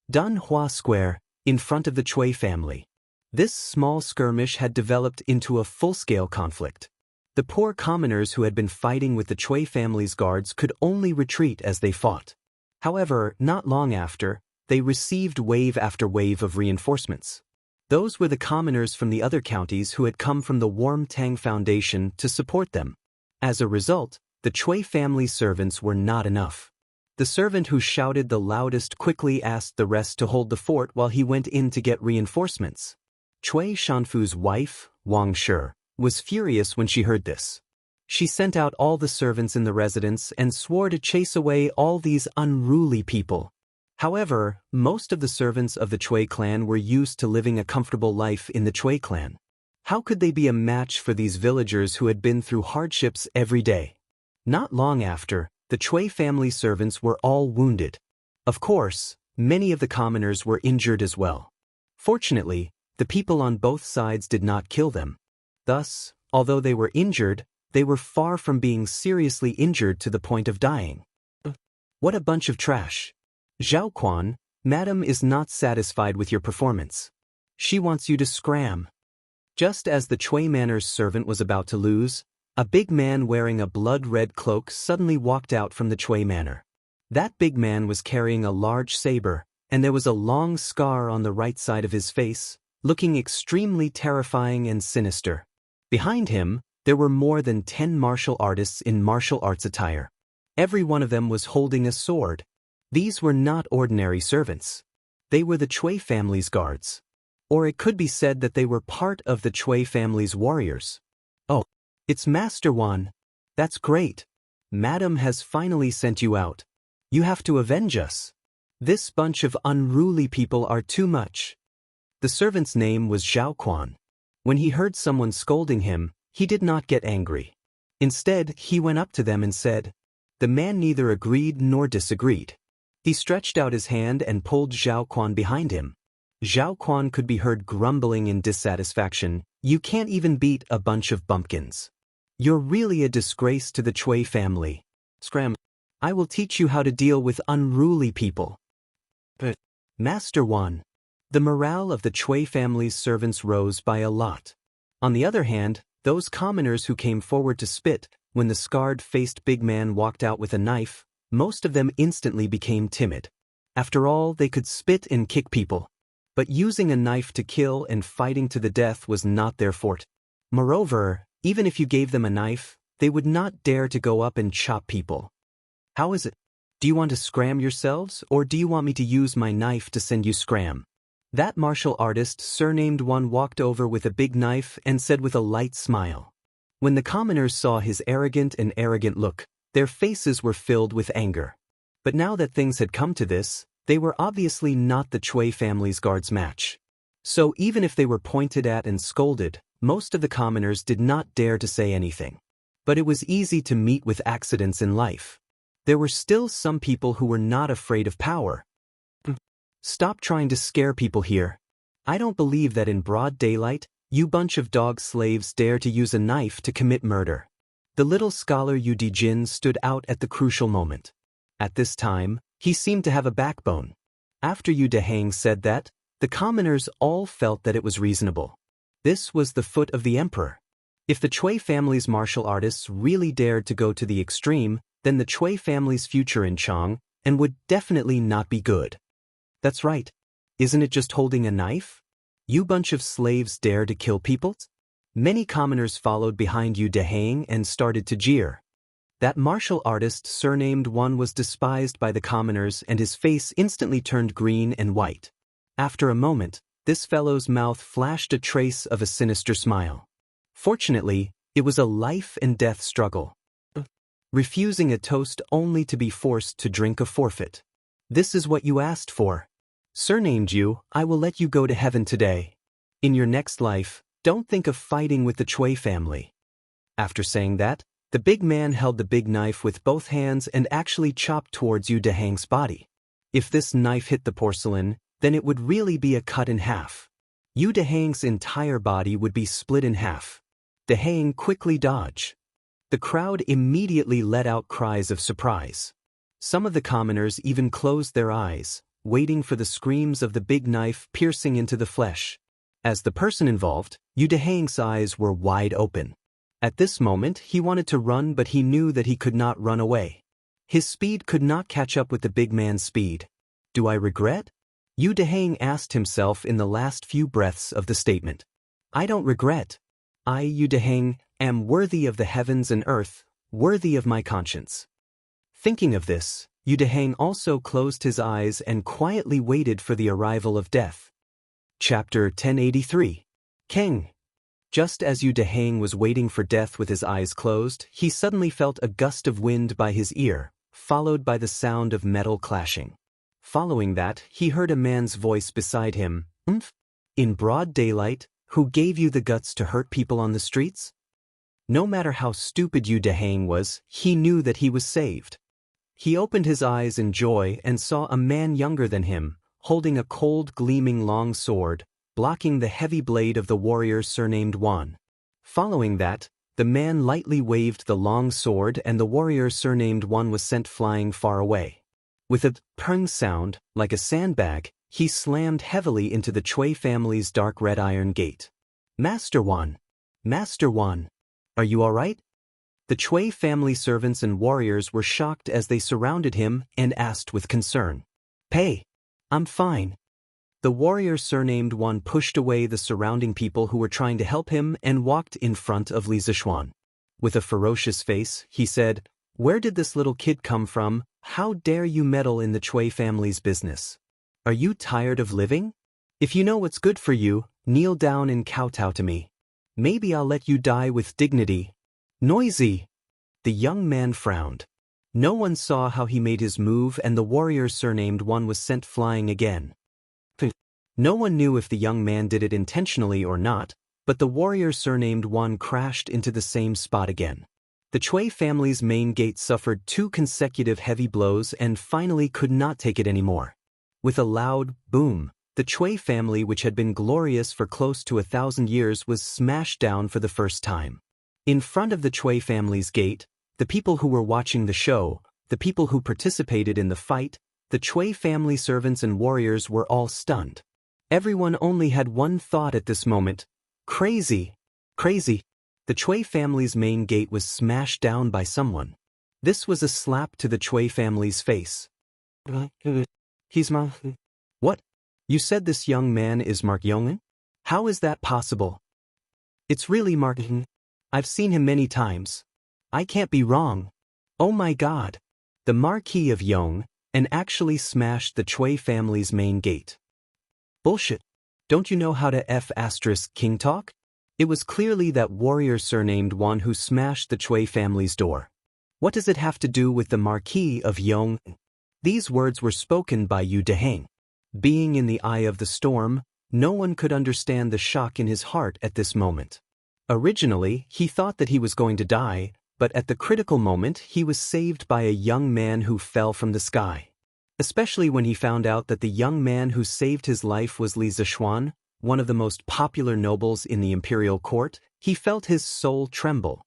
Dunhua Square, in front of the Cui family. This small skirmish had developed into a full-scale conflict. The poor commoners who had been fighting with the Cui family's guards could only retreat as they fought. However, not long after, they received wave after wave of reinforcements. Those were the commoners from the other counties who had come from the Warm Tang Foundation to support them. As a result, the Cui family's servants were not enough. The servant who shouted the loudest quickly asked the rest to hold the fort while he went in to get reinforcements. Cui Shanfu's wife, Wang Shi, was furious when she heard this. She sent out all the servants in the residence and swore to chase away all these unruly people. However, most of the servants of the Cui clan were used to living a comfortable life in the Cui clan. How could they be a match for these villagers who had been through hardships every day? Not long after, the Cui family servants were all wounded. Of course, many of the commoners were injured as well. Fortunately, the people on both sides did not kill them. Thus, although they were injured, they were far from being seriously injured to the point of dying. What a bunch of trash. Zhao Quan, Madam is not satisfied with your performance. She wants you to scram. Just as the Cui Manor's servant was about to lose, a big man wearing a blood-red cloak suddenly walked out from the Cui Manor. That big man was carrying a large saber, and there was a long scar on the right side of his face, looking extremely terrifying and sinister. Behind him, there were more than 10 martial artists in martial arts attire. Every one of them was holding a sword. These were not ordinary servants. They were the Cui family's guards. Or it could be said that they were part of the Cui family's warriors. Oh, it's Master Wan. That's great. Madam has finally sent you out. You have to avenge us. This bunch of unruly people are too much. The servant's name was Zhao Quan. When he heard someone scolding him, he did not get angry. Instead, he went up to them and said. The man neither agreed nor disagreed. He stretched out his hand and pulled Zhao Quan behind him. Zhao Quan could be heard grumbling in dissatisfaction, You can't even beat a bunch of bumpkins. You're really a disgrace to the Cui family. Scram. I will teach you how to deal with unruly people. But, Master Wan, The morale of the Chui family's servants rose by a lot. On the other hand, those commoners who came forward to spit, when the scarred-faced big man walked out with a knife, most of them instantly became timid. After all, they could spit and kick people. But using a knife to kill and fighting to the death was not their forte. Moreover, even if you gave them a knife, they would not dare to go up and chop people. How is it? Do you want to scram yourselves, or do you want me to use my knife to send you scram? That martial artist surnamed one walked over with a big knife and said with a light smile. When the commoners saw his arrogant look, their faces were filled with anger. But now that things had come to this, they were obviously not the Chui family's guards' match. So even if they were pointed at and scolded, most of the commoners did not dare to say anything. But it was easy to meet with accidents in life. There were still some people who were not afraid of power. Stop trying to scare people here. I don't believe that in broad daylight, you bunch of dog slaves dare to use a knife to commit murder. The little scholar Yu Dijin stood out at the crucial moment. At this time, he seemed to have a backbone. After Yu Dehang said that, the commoners all felt that it was reasonable. This was the foot of the emperor. If the Chui family's martial artists really dared to go to the extreme, then the Chui family's future in Chang and would definitely not be good. That's right. Isn't it just holding a knife? You bunch of slaves dare to kill people? Many commoners followed behind Yu Dehang and started to jeer. That martial artist surnamed one was despised by the commoners and his face instantly turned green and white. After a moment, this fellow's mouth flashed a trace of a sinister smile. Fortunately, it was a life and death struggle. Refusing a toast only to be forced to drink a forfeit. This is what you asked for. Surnamed you, I will let you go to heaven today. In your next life, don't think of fighting with the Chui family. After saying that, the big man held the big knife with both hands and actually chopped towards Yu Dehang's body. If this knife hit the porcelain, then it would really be a cut in half. Yu Dehang's entire body would be split in half. Dehang quickly dodged. The crowd immediately let out cries of surprise. Some of the commoners even closed their eyes, waiting for the screams of the big knife piercing into the flesh. As the person involved, Yu Dehang's eyes were wide open. At this moment, he wanted to run, but he knew that he could not run away. His speed could not catch up with the big man's speed. Do I regret? Yu Dehang asked himself in the last few breaths of the statement. I don't regret. I, Yu Dehang, am worthy of the heavens and earth, worthy of my conscience. Thinking of this, Yu Dehang also closed his eyes and quietly waited for the arrival of death. Chapter 1083. Keng. Just as Yu Dehang was waiting for death with his eyes closed, he suddenly felt a gust of wind by his ear, followed by the sound of metal clashing. Following that, he heard a man's voice beside him. In broad daylight, who gave you the guts to hurt people on the streets? No matter how stupid Yu Dehang was, he knew that he was saved. He opened his eyes in joy and saw a man younger than him, holding a cold gleaming long sword, blocking the heavy blade of the warrior surnamed Wan. Following that, the man lightly waved the long sword and the warrior surnamed Wan was sent flying far away. With a pung sound, like a sandbag, he slammed heavily into the Chui family's dark red iron gate. Master Wan! Master Wan! Are you all right? The Chui family servants and warriors were shocked as they surrounded him and asked with concern. Pei! I'm fine. The warrior surnamed Wan pushed away the surrounding people who were trying to help him and walked in front of Li Zishuan. With a ferocious face, he said, Where did this little kid come from? How dare you meddle in the Chui family's business? Are you tired of living? If you know what's good for you, kneel down and kowtow to me. Maybe I'll let you die with dignity. Noisy! The young man frowned. No one saw how he made his move and the warrior surnamed Wan was sent flying again. No one knew if the young man did it intentionally or not, but the warrior surnamed Wan crashed into the same spot again. The Chui family's main gate suffered 2 consecutive heavy blows and finally could not take it anymore. With a loud boom, the Chui family, which had been glorious for close to 1,000 years, was smashed down for the first time. In front of the Chui family's gate, the people who were watching the show, the people who participated in the fight, the Chui family servants and warriors were all stunned. Everyone only had one thought at this moment. Crazy. Crazy. The Chui family's main gate was smashed down by someone. This was a slap to the Chui family's face. He's What? You said this young man is Mark Yong'an? How is that possible? It's really Mark. I've seen him many times. I can't be wrong. Oh my god. The Marquis of Yong, and actually smashed the Chui family's main gate. Bullshit. Don't you know how to F***king talk? It was clearly that warrior surnamed Wan who smashed the Chui family's door. What does it have to do with the Marquis of Yong? These words were spoken by Yu Deheng. Being in the eye of the storm, no one could understand the shock in his heart at this moment. Originally, he thought that he was going to die, but at the critical moment he was saved by a young man who fell from the sky. Especially when he found out that the young man who saved his life was Li Zishuan, one of the most popular nobles in the imperial court, he felt his soul tremble.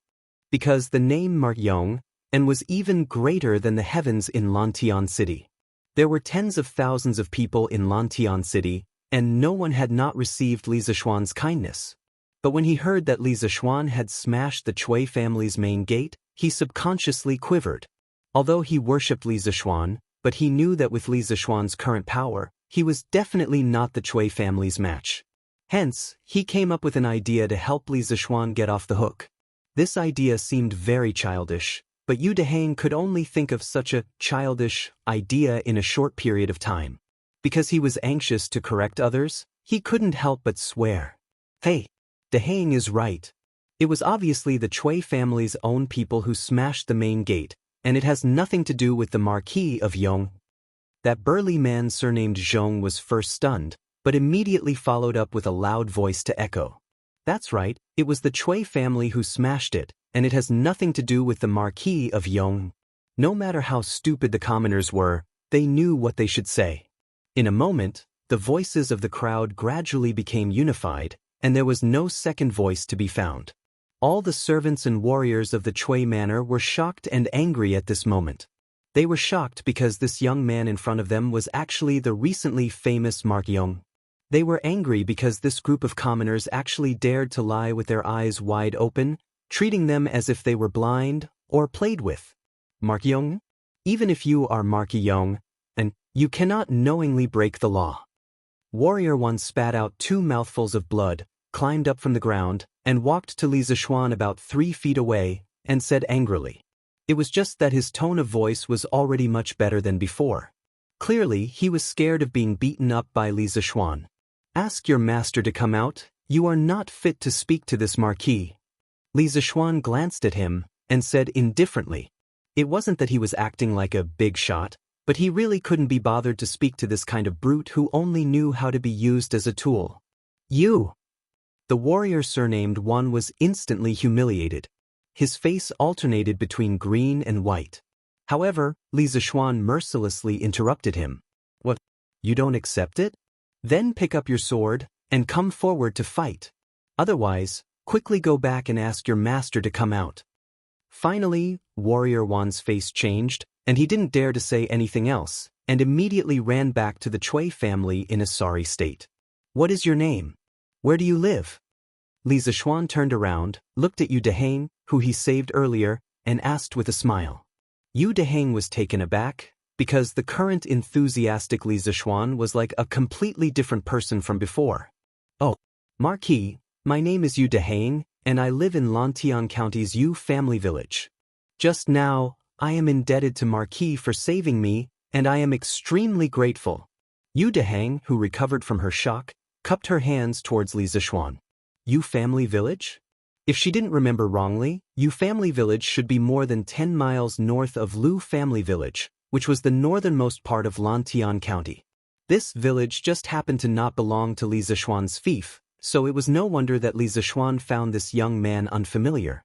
Because the name Mark Yong, and was even greater than the heavens in Lantian City. There were tens of thousands of people in Lantian City, and no one had not received Li Zishuan's kindness. But when he heard that Li Zishuan had smashed the Chui family's main gate, he subconsciously quivered. Although he worshipped Li Zishuan, but he knew that with Li Zishuan's current power, he was definitely not the Chui family's match. Hence, he came up with an idea to help Li Zishuan get off the hook. This idea seemed very childish, but Yu Deheng could only think of such a childish idea in a short period of time. Because he was anxious to correct others, he couldn't help but swear. Hey, Deheng is right. It was obviously the Chui family's own people who smashed the main gate, and it has nothing to do with the Marquis of Yong. That burly man surnamed Zhong was first stunned, but immediately followed up with a loud voice to echo. That's right, it was the Chui family who smashed it, and it has nothing to do with the Marquis of Yong. No matter how stupid the commoners were, they knew what they should say. In a moment, the voices of the crowd gradually became unified, and there was no second voice to be found. All the servants and warriors of the Chui manor were shocked and angry at this moment. They were shocked because this young man in front of them was actually the recently famous Mark Yong. They were angry because this group of commoners actually dared to lie with their eyes wide open, treating them as if they were blind or played with. Mark Yong? Even if you are Mark Yong, and you cannot knowingly break the law. Warrior 1 spat out 2 mouthfuls of blood, climbed up from the ground, and walked to Li Zishuan about 3 feet away, and said angrily. It was just that his tone of voice was already much better than before. Clearly, he was scared of being beaten up by Li Zishuan. Ask your master to come out, you are not fit to speak to this marquis. Li Zishuan glanced at him, and said indifferently. It wasn't that he was acting like a big shot, but he really couldn't be bothered to speak to this kind of brute who only knew how to be used as a tool. You! The warrior surnamed Wan was instantly humiliated. His face alternated between green and white. However, Li Zishuan mercilessly interrupted him. What? You don't accept it? Then pick up your sword, and come forward to fight. Otherwise, quickly go back and ask your master to come out. Finally, Warrior Wan's face changed, and he didn't dare to say anything else, and immediately ran back to the Chui family in a sorry state. What is your name? Where do you live? Li Zishuan turned around, looked at Yu Deheng, who he saved earlier, and asked with a smile. Yu Deheng was taken aback, because the current enthusiastic Li Zishuan was like a completely different person from before. Oh, Marquis, my name is Yu Deheng, and I live in Lantian County's Yu family village. Just now, I am indebted to Marquis for saving me, and I am extremely grateful. Yu Deheng, who recovered from her shock, cupped her hands towards Li Zishuan. Yu family village? If she didn't remember wrongly, Yu family village should be more than 10 miles north of Lu family village, which was the northernmost part of Lantian County. This village just happened to not belong to Li Zishuan's fief, so it was no wonder that Li Zishuan found this young man unfamiliar.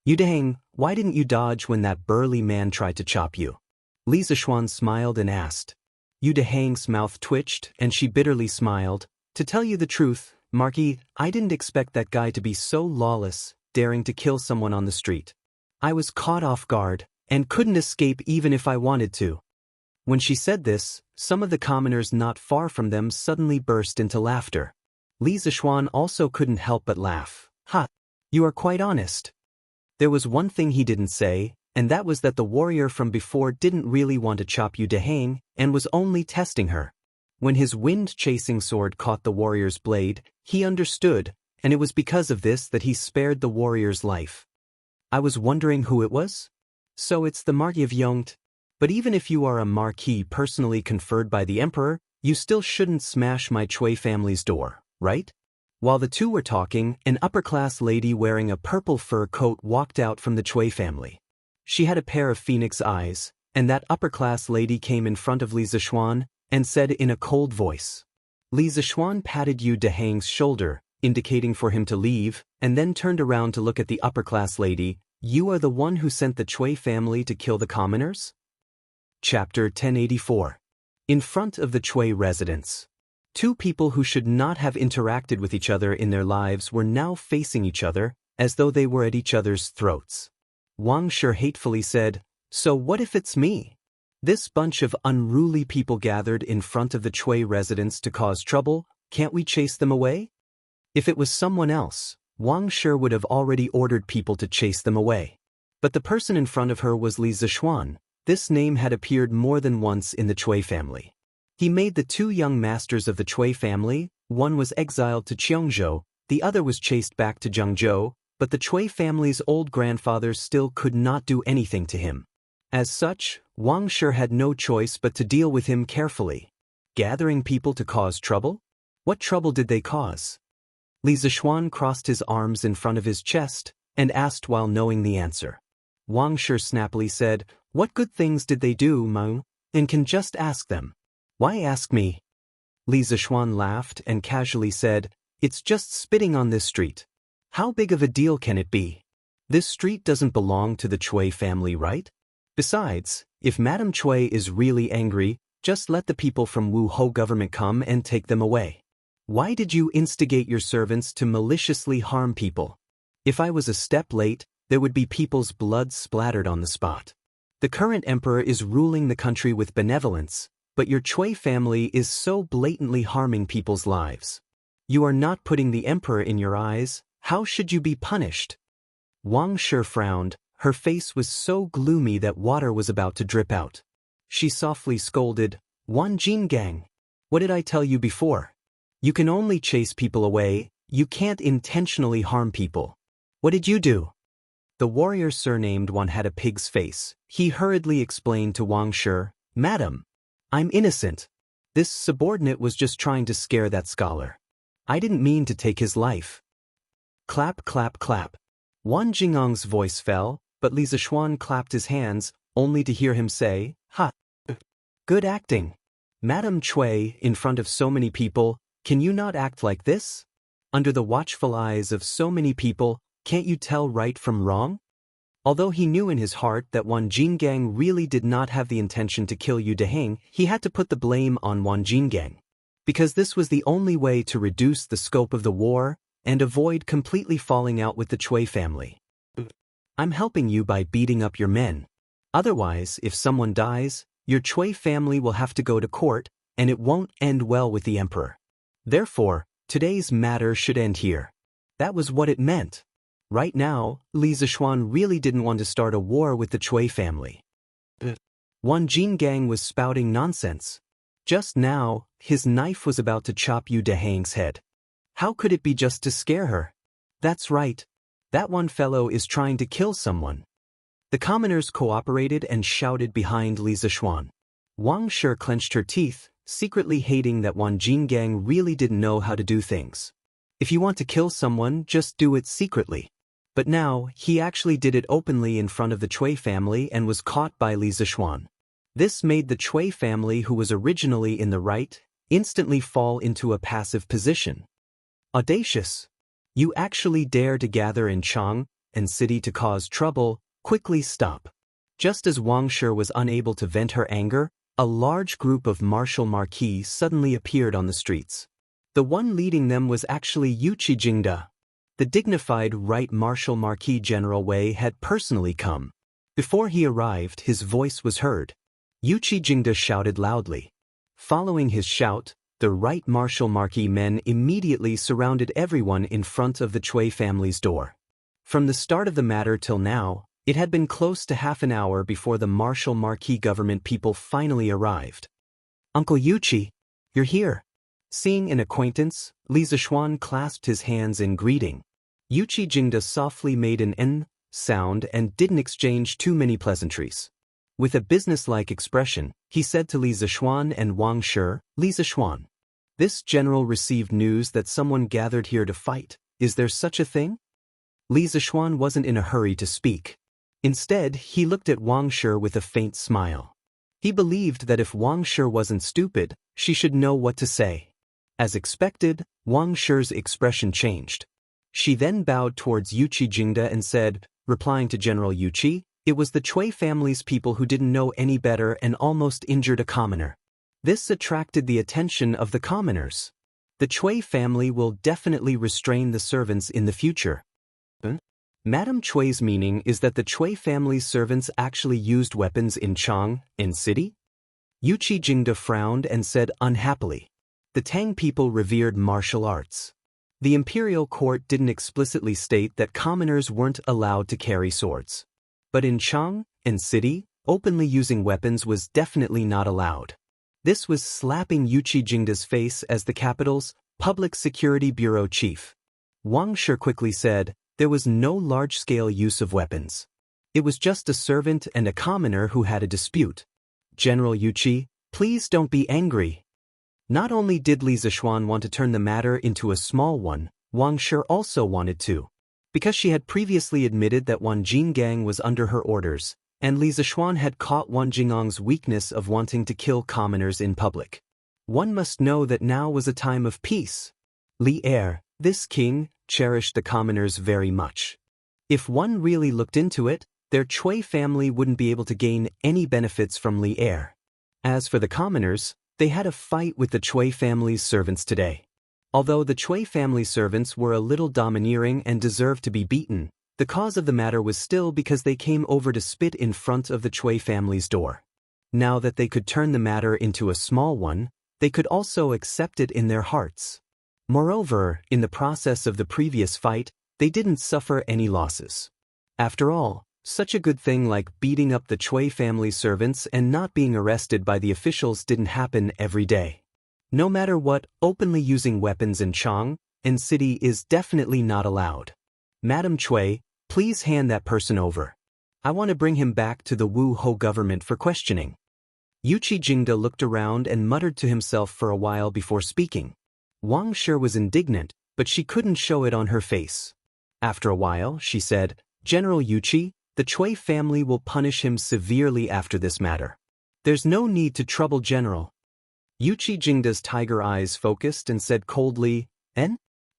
Yu Deheng, why didn't you dodge when that burly man tried to chop you? Li Zishuan smiled and asked. Yu Deheng's mouth twitched, and she bitterly smiled. To tell you the truth, Marquis, I didn't expect that guy to be so lawless, daring to kill someone on the street. I was caught off guard, and couldn't escape even if I wanted to. When she said this, some of the commoners not far from them suddenly burst into laughter. Li Zishuan also couldn't help but laugh. Ha! You are quite honest. There was one thing he didn't say, and that was that the warrior from before didn't really want to chop Yu Deheng and was only testing her. When his wind-chasing sword caught the warrior's blade, he understood, and it was because of this that he spared the warrior's life. I was wondering who it was? So it's the Marquis of Yongt. But even if you are a marquis personally conferred by the emperor, you still shouldn't smash my Chui family's door, right? While the two were talking, an upper-class lady wearing a purple fur coat walked out from the Chui family. She had a pair of phoenix eyes, and that upper-class lady came in front of Li Zishuan and said in a cold voice. Li Zishuan patted Yu Deheng's shoulder, indicating for him to leave, and then turned around to look at the upper-class lady. You are the one who sent the Chui family to kill the commoners? Chapter 1084. In front of the Chui residence. Two people who should not have interacted with each other in their lives were now facing each other, as though they were at each other's throats. Wang Shi hatefully said, "So what if it's me?" This bunch of unruly people gathered in front of the Chui residence to cause trouble, can't we chase them away? If it was someone else, Wang Shi would have already ordered people to chase them away. But the person in front of her was Li Zishuan. This name had appeared more than once in the Chui family. He made the two young masters of the Chui family, one was exiled to Xianxia, the other was chased back to Zhengzhou, but the Chui family's old grandfather still could not do anything to him. As such, Wang Shi had no choice but to deal with him carefully. Gathering people to cause trouble? What trouble did they cause? Li Zishuan crossed his arms in front of his chest and asked while knowing the answer. Wang Shi snappily said, "What good things did they do, Meng? And can just ask them. Why ask me?" Li Zishuan laughed and casually said, "It's just spitting on this street. How big of a deal can it be? This street doesn't belong to the Chui family, right? Besides, if Madame Chui is really angry, just let the people from Wu Hou government come and take them away. Why did you instigate your servants to maliciously harm people? If I was a step late, there would be people's blood splattered on the spot. The current emperor is ruling the country with benevolence, but your Chui family is so blatantly harming people's lives. You are not putting the emperor in your eyes. How should you be punished?" Wang Shi frowned. Her face was so gloomy that water was about to drip out. She softly scolded, "Wan Jingang, what did I tell you before? You can only chase people away, you can't intentionally harm people. What did you do?" The warrior surnamed Wan had a pig's face. He hurriedly explained to Wang Shi, "Madam, I'm innocent. This subordinate was just trying to scare that scholar. I didn't mean to take his life." Clap, clap, clap. Wan Jingang's voice fell, but Li Zishuan clapped his hands, only to hear him say, "Ha! Good acting. Madame Chui, in front of so many people, can you not act like this? Under the watchful eyes of so many people, can't you tell right from wrong?" Although he knew in his heart that Wan Jingang really did not have the intention to kill Yu Deheng, he had to put the blame on Wan Jingang. Because this was the only way to reduce the scope of the war and avoid completely falling out with the Chui family. "I'm helping you by beating up your men. Otherwise, if someone dies, your Chui family will have to go to court, and it won't end well with the emperor. Therefore, today's matter should end here." That was what it meant. Right now, Li Zishuan really didn't want to start a war with the Chui family. Wan Jingang was spouting nonsense. Just now, his knife was about to chop Yu Deheng's head. How could it be just to scare her? That's right. That one fellow is trying to kill someone. The commoners cooperated and shouted behind Li Zishuan. Wang Shi clenched her teeth, secretly hating that Wan Jingang really didn't know how to do things. If you want to kill someone, just do it secretly. But now, he actually did it openly in front of the Chui family and was caught by Li Zishuan. This made the Chui family, who was originally in the right, instantly fall into a passive position. Audacious! You actually dare to gather in Chang and city to cause trouble, quickly stop. Just as Wang Shi was unable to vent her anger, a large group of martial marquis suddenly appeared on the streets. The one leading them was actually Yuqi Jingda. The dignified Right Martial Marquis General Wei had personally come. Before he arrived, his voice was heard. Yuqi Jingde shouted loudly. Following his shout, the right martial marquis men immediately surrounded everyone in front of the Cui family's door. From the start of the matter till now, it had been close to half an hour before the martial marquis government people finally arrived. Uncle Yuqi, you're here. Seeing an acquaintance, Li Zishuan clasped his hands in greeting. Yuqi Jingde softly made an N sound and didn't exchange too many pleasantries. With a businesslike expression, he said to Li Zishuan and Wang Shi, Li Zishuan, this general received news that someone gathered here to fight. Is there such a thing? Li Zishuan wasn't in a hurry to speak. Instead, he looked at Wang Shi with a faint smile. He believed that if Wang Shi wasn't stupid, she should know what to say. As expected, Wang Shi's expression changed. She then bowed towards Yuqi Jingde and said, replying to General Yuqi, it was the Cui family's people who didn't know any better and almost injured a commoner. This attracted the attention of the commoners. The Cui family will definitely restrain the servants in the future. Madame Cui's meaning is that the Cui family's servants actually used weapons in Chang, in city? Yuqi Jingde frowned and said unhappily. The Tang people revered martial arts. The imperial court didn't explicitly state that commoners weren't allowed to carry swords. But in Chang, in city, openly using weapons was definitely not allowed. This was slapping Yuqi Jingde's face as the capital's Public Security Bureau chief. Wang Shi quickly said, there was no large-scale use of weapons. It was just a servant and a commoner who had a dispute. General Yuqi, please don't be angry. Not only did Li Zishuan want to turn the matter into a small one, Wang Shi also wanted to. Because she had previously admitted that Wan Jinggang was under her orders, and Li Zishuan had caught Wan Jingang's weakness of wanting to kill commoners in public. One must know that now was a time of peace. Li Er, this king, cherished the commoners very much. If one really looked into it, their Cui family wouldn't be able to gain any benefits from Li Er. As for the commoners, they had a fight with the Cui family's servants today. Although the Cui family servants were a little domineering and deserved to be beaten, the cause of the matter was still because they came over to spit in front of the Cui family's door. Now that they could turn the matter into a small one, they could also accept it in their hearts. Moreover, in the process of the previous fight, they didn't suffer any losses. After all, such a good thing like beating up the Cui family servants and not being arrested by the officials didn't happen every day. No matter what, openly using weapons in Chang, in city is definitely not allowed. Madam Cui, please hand that person over. I want to bring him back to the Wu Ho government for questioning. Yuqi Jingde looked around and muttered to himself for a while before speaking. Wang Shi was indignant, but she couldn't show it on her face. After a while, she said, General Yuqi, the Cui family will punish him severely after this matter. There's no need to trouble General. Yuqi Jingde's tiger eyes focused and said coldly,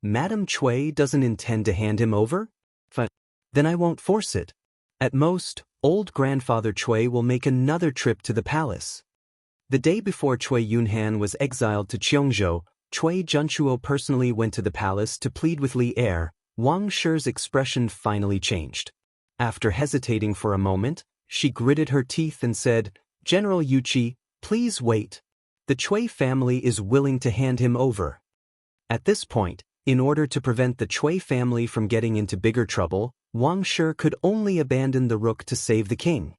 Madam Cui doesn't intend to hand him over? Then I won't force it. At most, old grandfather Cui will make another trip to the palace. The day before Cui Yunhan was exiled to Cheongzhou, Cui Junchuo personally went to the palace to plead with Li Er. Wang Shi's expression finally changed. After hesitating for a moment, she gritted her teeth and said, General Yuqi, please wait. The Cui family is willing to hand him over. At this point, in order to prevent the Cui family from getting into bigger trouble, Wang Shi could only abandon the rook to save the king.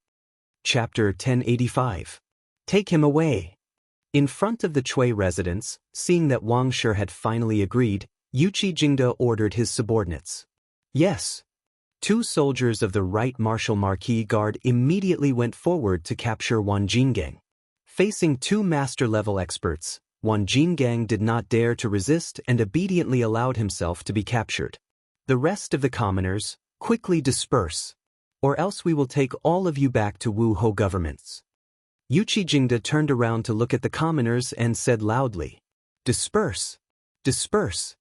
Chapter 1085. Take him away. In front of the Cui residence, seeing that Wang Shi had finally agreed, Yuqi Jingde ordered his subordinates. Yes. 2 soldiers of the right martial marquis guard immediately went forward to capture Wan Jinggang. Facing 2 master-level experts, Wan Jinggang did not dare to resist and obediently allowed himself to be captured. The rest of the commoners, quickly disperse, or else we will take all of you back to Wu Ho governments. Yuqi Jingde turned around to look at the commoners and said loudly, Disperse! Disperse!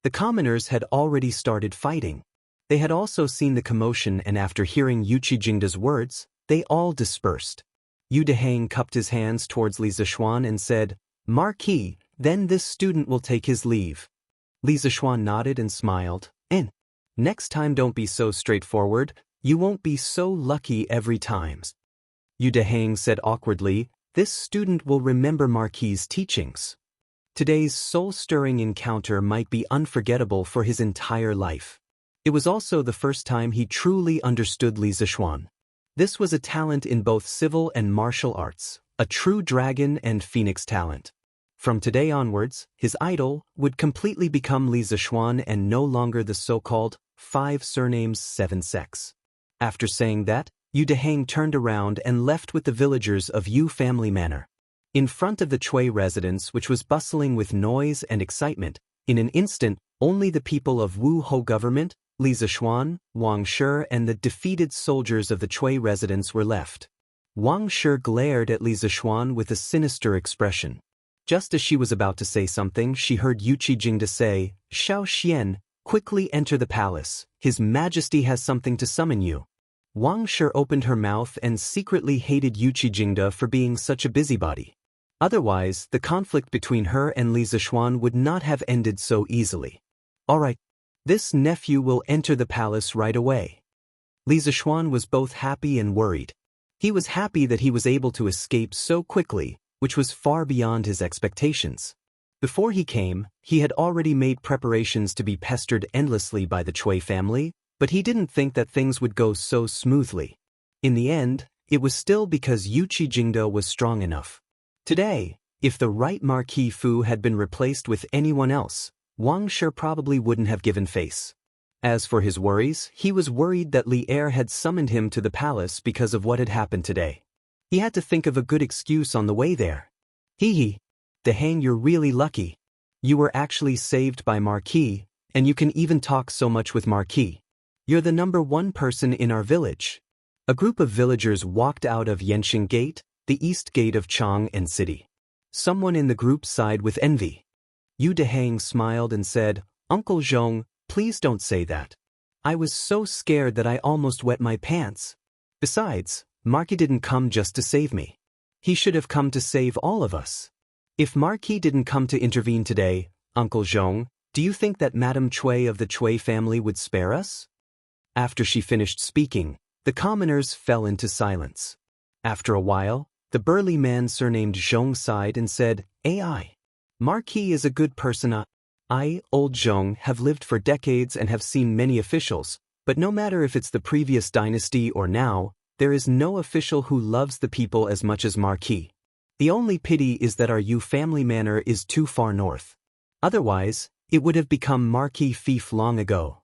The commoners had already started fighting. They had also seen the commotion and after hearing Yuqi Jingde's words, they all dispersed. Yu Dehang cupped his hands towards Li Zishuan and said, Marquis, then this student will take his leave. Li Zishuan nodded and smiled, Next time don't be so straightforward, you won't be so lucky every time. Yu Dehang said awkwardly, this student will remember Marquis's teachings. Today's soul-stirring encounter might be unforgettable for his entire life. It was also the first time he truly understood Li Zixuan. This was a talent in both civil and martial arts, a true dragon and phoenix talent. From today onwards, his idol would completely become Li Zixuan and no longer the so-called 5 surnames 7 sects. After saying that, Yu Dehang turned around and left with the villagers of Yu family manor. In front of the Chui residence, which was bustling with noise and excitement, in an instant, only the people of Wu Ho government, Li Zixuan, Wang Shi and the defeated soldiers of the Chui residence were left. Wang Shi glared at Li Zixuan with a sinister expression. Just as she was about to say something, she heard Yu Qijingde say, Xiao Xian, quickly enter the palace, His Majesty has something to summon you. Wang Shi opened her mouth and secretly hated Yu Qijingde for being such a busybody. Otherwise, the conflict between her and Li Zixuan would not have ended so easily. All right, this nephew will enter the palace right away. Li Zixuan was both happy and worried. He was happy that he was able to escape so quickly, which was far beyond his expectations. Before he came, he had already made preparations to be pestered endlessly by the Chui family, but he didn't think that things would go so smoothly. In the end, it was still because Yu Qijingde was strong enough. Today, if the right Marquis Fu had been replaced with anyone else, Wang Shi probably wouldn't have given face. As for his worries, he was worried that Li Er had summoned him to the palace because of what had happened today. He had to think of a good excuse on the way there. Hee, Dehang, you're really lucky. You were actually saved by Marquis, and you can even talk so much with Marquis. You're the #1 person in our village. A group of villagers walked out of Yanxing Gate, the east gate of Chang'an City. Someone in the group sighed with envy. Yu Dehang smiled and said, Uncle Zhong, please don't say that. I was so scared that I almost wet my pants. Besides, Marquis didn't come just to save me. He should have come to save all of us. If Marquis didn't come to intervene today, Uncle Zhong, do you think that Madame Chui of the Chui family would spare us? After she finished speaking, the commoners fell into silence. After a while, the burly man surnamed Zhong sighed and said, AI. Marquis is a good person. I, old Zhong, have lived for decades and have seen many officials, but no matter if it's the previous dynasty or now, there is no official who loves the people as much as Marquis. The only pity is that our Yu family manor is too far north. Otherwise, it would have become Marquis fief long ago.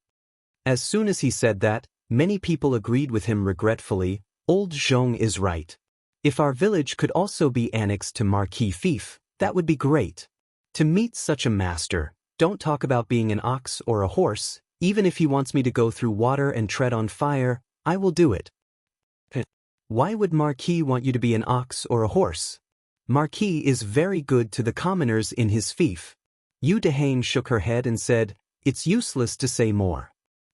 As soon as he said that, many people agreed with him regretfully. Old Zhong is right. If our village could also be annexed to Marquis fief, that would be great. To meet such a master, don't talk about being an ox or a horse. Even if he wants me to go through water and tread on fire, I will do it. Why would Marquis want you to be an ox or a horse? Marquis is very good to the commoners in his fief. Yu Dehang shook her head and said, it's useless to say more.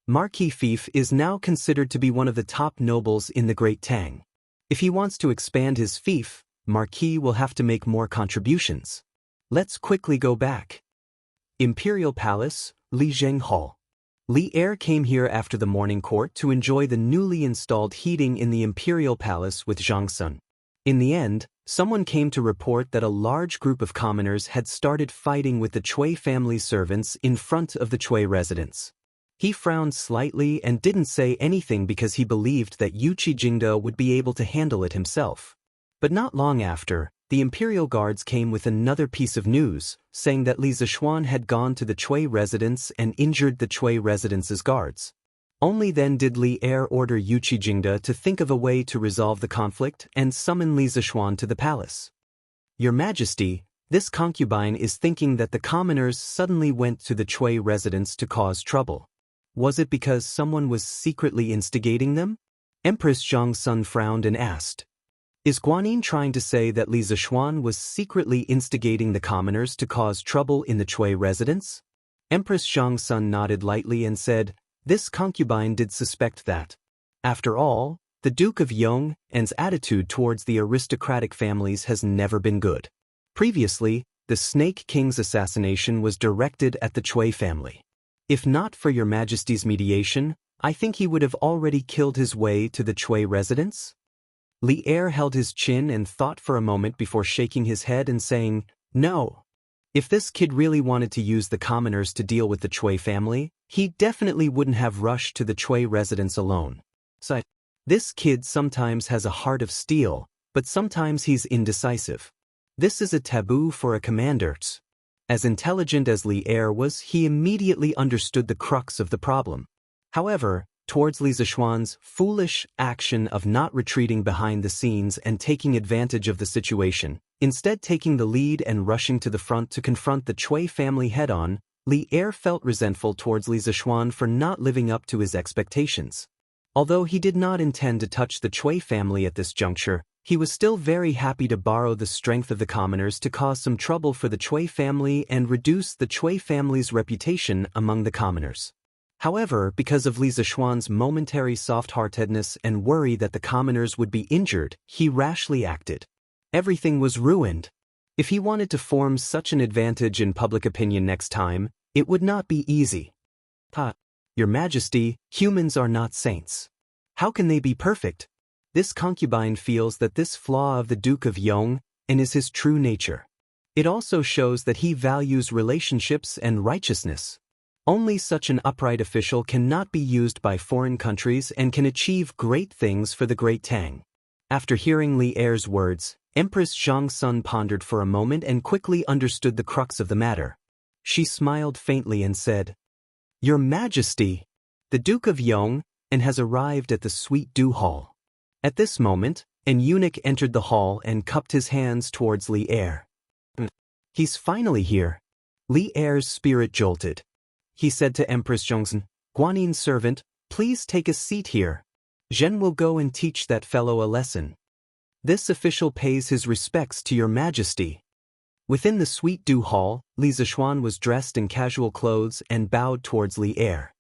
Marquis fief is now considered to be one of the top nobles in the Great Tang. If he wants to expand his fief, Marquis will have to make more contributions. Let's quickly go back. Imperial Palace, Lijiang Hall. Li Er came here after the morning court to enjoy the newly installed heating in the Imperial Palace with Xianxia. In the end, someone came to report that a large group of commoners had started fighting with the Chui family servants in front of the Chui residence. He frowned slightly and didn't say anything because he believed that Yu Qijingde would be able to handle it himself. But not long after, the Imperial Guards came with another piece of news, saying that Li Zixuan had gone to the Chui residence and injured the Chui residence's guards. Only then did Li Er order Yu Qijingde to think of a way to resolve the conflict and summon Li Zixuan to the palace. Your Majesty, this concubine is thinking that the commoners suddenly went to the Chui residence to cause trouble. Was it because someone was secretly instigating them? Empress Zhongsun frowned and asked. Is Guanyin trying to say that Li Zixuan was secretly instigating the commoners to cause trouble in the Chui residence? Empress Zhongsun nodded lightly and said, this concubine did suspect that. After all, the Duke of Yong'an's attitude towards the aristocratic families has never been good. Previously, the Snake King's assassination was directed at the Chui family. If not for your Majesty's mediation, I think he would have already killed his way to the Chui residence. Li Er held his chin and thought for a moment before shaking his head and saying, "No. If this kid really wanted to use the commoners to deal with the Chui family, he definitely wouldn't have rushed to the Chui residence alone. So, this kid sometimes has a heart of steel, but sometimes he's indecisive. This is a taboo for a commander." As intelligent as Li Er was, he immediately understood the crux of the problem. However, towards Li Zishuan's foolish action of not retreating behind the scenes and taking advantage of the situation, instead taking the lead and rushing to the front to confront the Chui family head-on, Li Er felt resentful towards Li Zishuan for not living up to his expectations. Although he did not intend to touch the Chui family at this juncture, he was still very happy to borrow the strength of the commoners to cause some trouble for the Chui family and reduce the Chui family's reputation among the commoners. However, because of Li Zishuan's momentary soft-heartedness and worry that the commoners would be injured, he rashly acted. Everything was ruined. If he wanted to form such an advantage in public opinion next time, it would not be easy. Your Majesty, humans are not saints. How can they be perfect? This concubine feels that this flaw of the Duke of Yong and is his true nature. It also shows that he values relationships and righteousness. Only such an upright official cannot be used by foreign countries and can achieve great things for the Great Tang. After hearing Li Er's words, Empress Xianxia pondered for a moment and quickly understood the crux of the matter. She smiled faintly and said, "Your Majesty, the Duke of Yong and has arrived at the Sweet Dew Hall." At this moment, an eunuch entered the hall and cupped his hands towards Li Er. "He's finally here." Li Er's spirit jolted. He said to Empress Xianxia, "Guanin's servant, please take a seat here. Zhen will go and teach that fellow a lesson." This official pays his respects to your Majesty. Within the Sweet Dew Hall, Li Zishuan was dressed in casual clothes and bowed towards Li Er.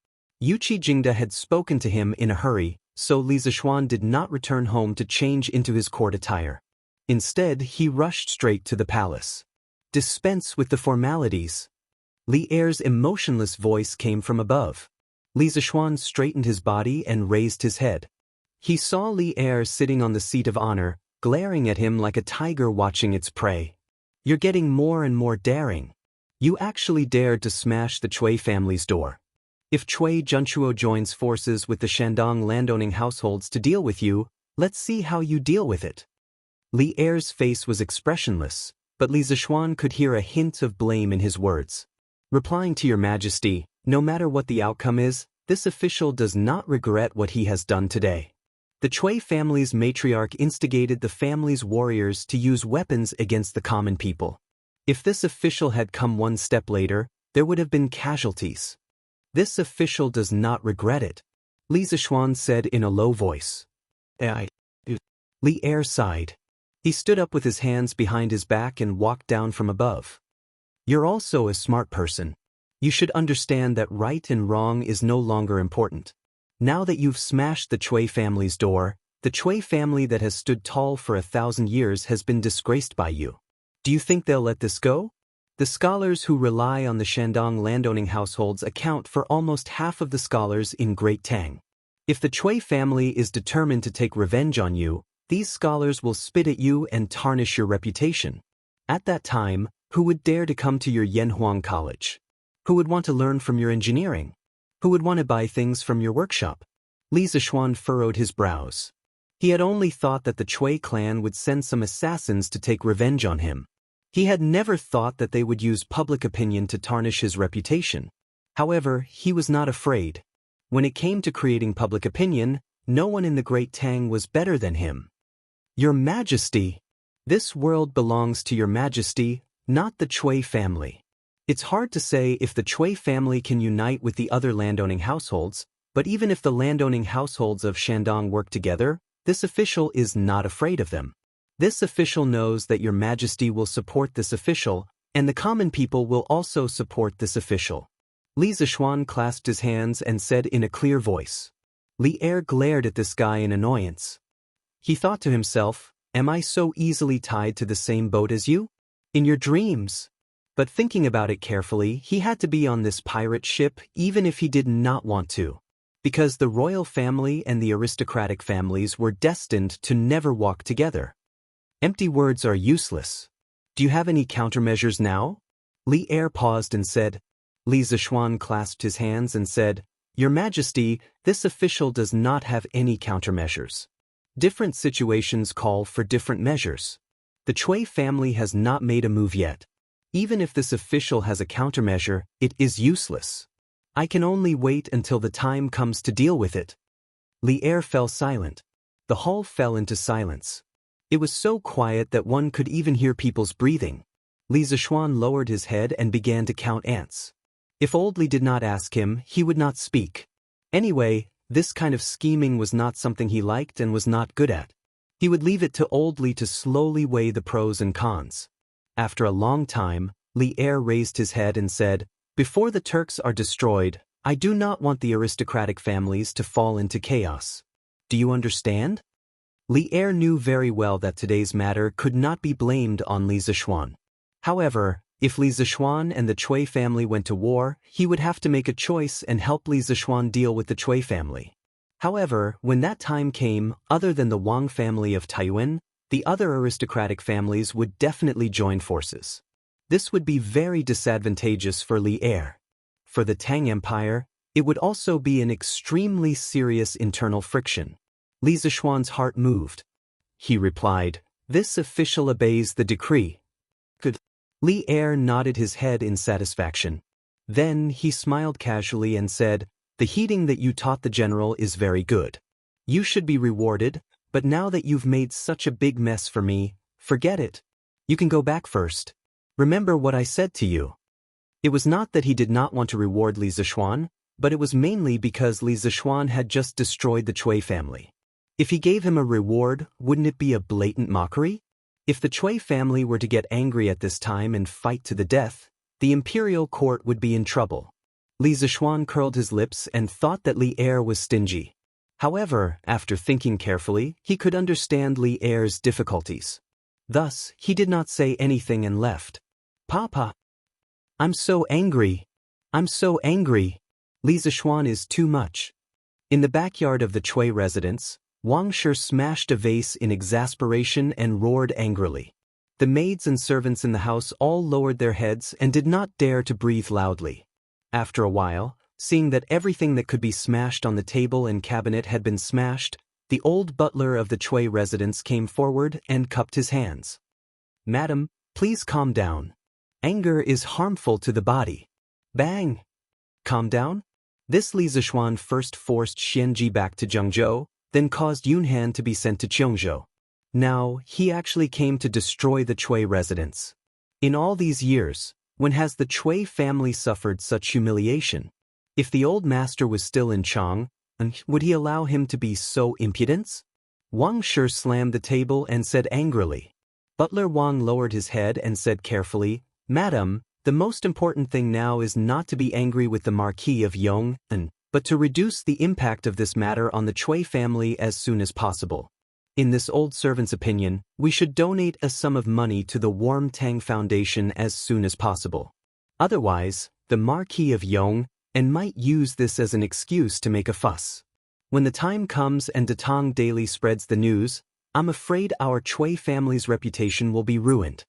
Yuqi Jingda had spoken to him in a hurry, so Li Zishuan did not return home to change into his court attire. Instead, he rushed straight to the palace. "Dispense with the formalities." Li Er's emotionless voice came from above. Li Zishuan straightened his body and raised his head. He saw Li Er sitting on the seat of honor, glaring at him like a tiger watching its prey. "You're getting more and more daring. You actually dared to smash the Chui family's door. If Chui Junchuo joins forces with the Shandong landowning households to deal with you, let's see how you deal with it." Li Er's face was expressionless, but Li Zishuan could hear a hint of blame in his words. Replying to your Majesty, no matter what the outcome is, this official does not regret what he has done today. The Chui family's matriarch instigated the family's warriors to use weapons against the common people. If this official had come one step later, there would have been casualties. This official does not regret it, Li Zishuan said in a low voice. Li Er sighed. He stood up with his hands behind his back and walked down from above. "You're also a smart person. You should understand that right and wrong is no longer important. Now that you've smashed the Chui family's door, the Chui family that has stood tall for 1,000 years has been disgraced by you. Do you think they'll let this go? The scholars who rely on the Shandong landowning households account for almost half of the scholars in Great Tang. If the Chui family is determined to take revenge on you, these scholars will spit at you and tarnish your reputation. At that time, who would dare to come to your Yanhuang College? Who would want to learn from your engineering? Who would want to buy things from your workshop?" Li Zishuan furrowed his brows. He had only thought that the Chui clan would send some assassins to take revenge on him. He had never thought that they would use public opinion to tarnish his reputation. However, he was not afraid. When it came to creating public opinion, no one in the Great Tang was better than him. "Your Majesty, this world belongs to your Majesty, not the Chui family. It's hard to say if the Chui family can unite with the other landowning households, but even if the landowning households of Shandong work together, this official is not afraid of them. This official knows that your Majesty will support this official, and the common people will also support this official." Li Zishuan clasped his hands and said in a clear voice. Li Er glared at this guy in annoyance. He thought to himself, "Am I so easily tied to the same boat as you? In your dreams?" But thinking about it carefully, he had to be on this pirate ship even if he did not want to. because the royal family and the aristocratic families were destined to never walk together. Empty words are useless. Do you have any countermeasures now? Li Er paused and said. Li Zishuan clasped his hands and said, Your Majesty, this official does not have any countermeasures. Different situations call for different measures. The Cui family has not made a move yet. Even if this official has a countermeasure, it is useless. I can only wait until the time comes to deal with it. Li Er fell silent. The hall fell into silence. It was so quiet that one could even hear people's breathing. Li Zishuan lowered his head and began to count ants. If Old Li did not ask him, he would not speak. Anyway, this kind of scheming was not something he liked and was not good at. He would leave it to Old Li to slowly weigh the pros and cons. After a long time, Li Er raised his head and said, Before the Turks are destroyed, I do not want the aristocratic families to fall into chaos. Do you understand? Li Er knew very well that today's matter could not be blamed on Li Zishuan. However, if Li Zishuan and the Cui family went to war, he would have to make a choice and help Li Zishuan deal with the Cui family. However, when that time came, other than the Wang family of Taiyuan, the other aristocratic families would definitely join forces. This would be very disadvantageous for Li Er. For the Tang Empire, it would also be an extremely serious internal friction. Li Zishuan's heart moved. He replied, This official obeys the decree. Good. Li Er nodded his head in satisfaction. Then he smiled casually and said, The heating that you taught the general is very good. You should be rewarded, but now that you've made such a big mess for me, forget it. You can go back first. Remember what I said to you. It was not that he did not want to reward Li Zishuan, but it was mainly because Li Zishuan had just destroyed the Cui family. If he gave him a reward, wouldn't it be a blatant mockery? If the Cui family were to get angry at this time and fight to the death, the imperial court would be in trouble. Li Zishuan curled his lips and thought that Li Er was stingy. However, after thinking carefully, he could understand Li Er's difficulties. Thus, he did not say anything and left. Papa! I'm so angry. I'm so angry. Li Zishuan is too much. In the backyard of the Cui residence, Wang Shi smashed a vase in exasperation and roared angrily. The maids and servants in the house all lowered their heads and did not dare to breathe loudly. After a while, seeing that everything that could be smashed on the table and cabinet had been smashed, the old butler of the Cui residence came forward and cupped his hands. Madam, please calm down. Anger is harmful to the body. Bang! Calm down? This Li Zishuan first forced Xianxia back to Zhengzhou, then caused Yunhan to be sent to Cheongzhou. Now, he actually came to destroy the Cui residence. In all these years, when has the Cui family suffered such humiliation? If the old master was still in Chang, would he allow him to be so impudent? Wang Shi slammed the table and said angrily. Butler Wang lowered his head and said carefully, Madam, the most important thing now is not to be angry with the Marquis of Yong'an, but to reduce the impact of this matter on the Cui family as soon as possible. In this old servant's opinion, we should donate a sum of money to the Warm Tang Foundation as soon as possible. Otherwise, the Marquis of Yong'an might use this as an excuse to make a fuss. When the time comes and Datang Daily spreads the news, I'm afraid our Cui family's reputation will be ruined.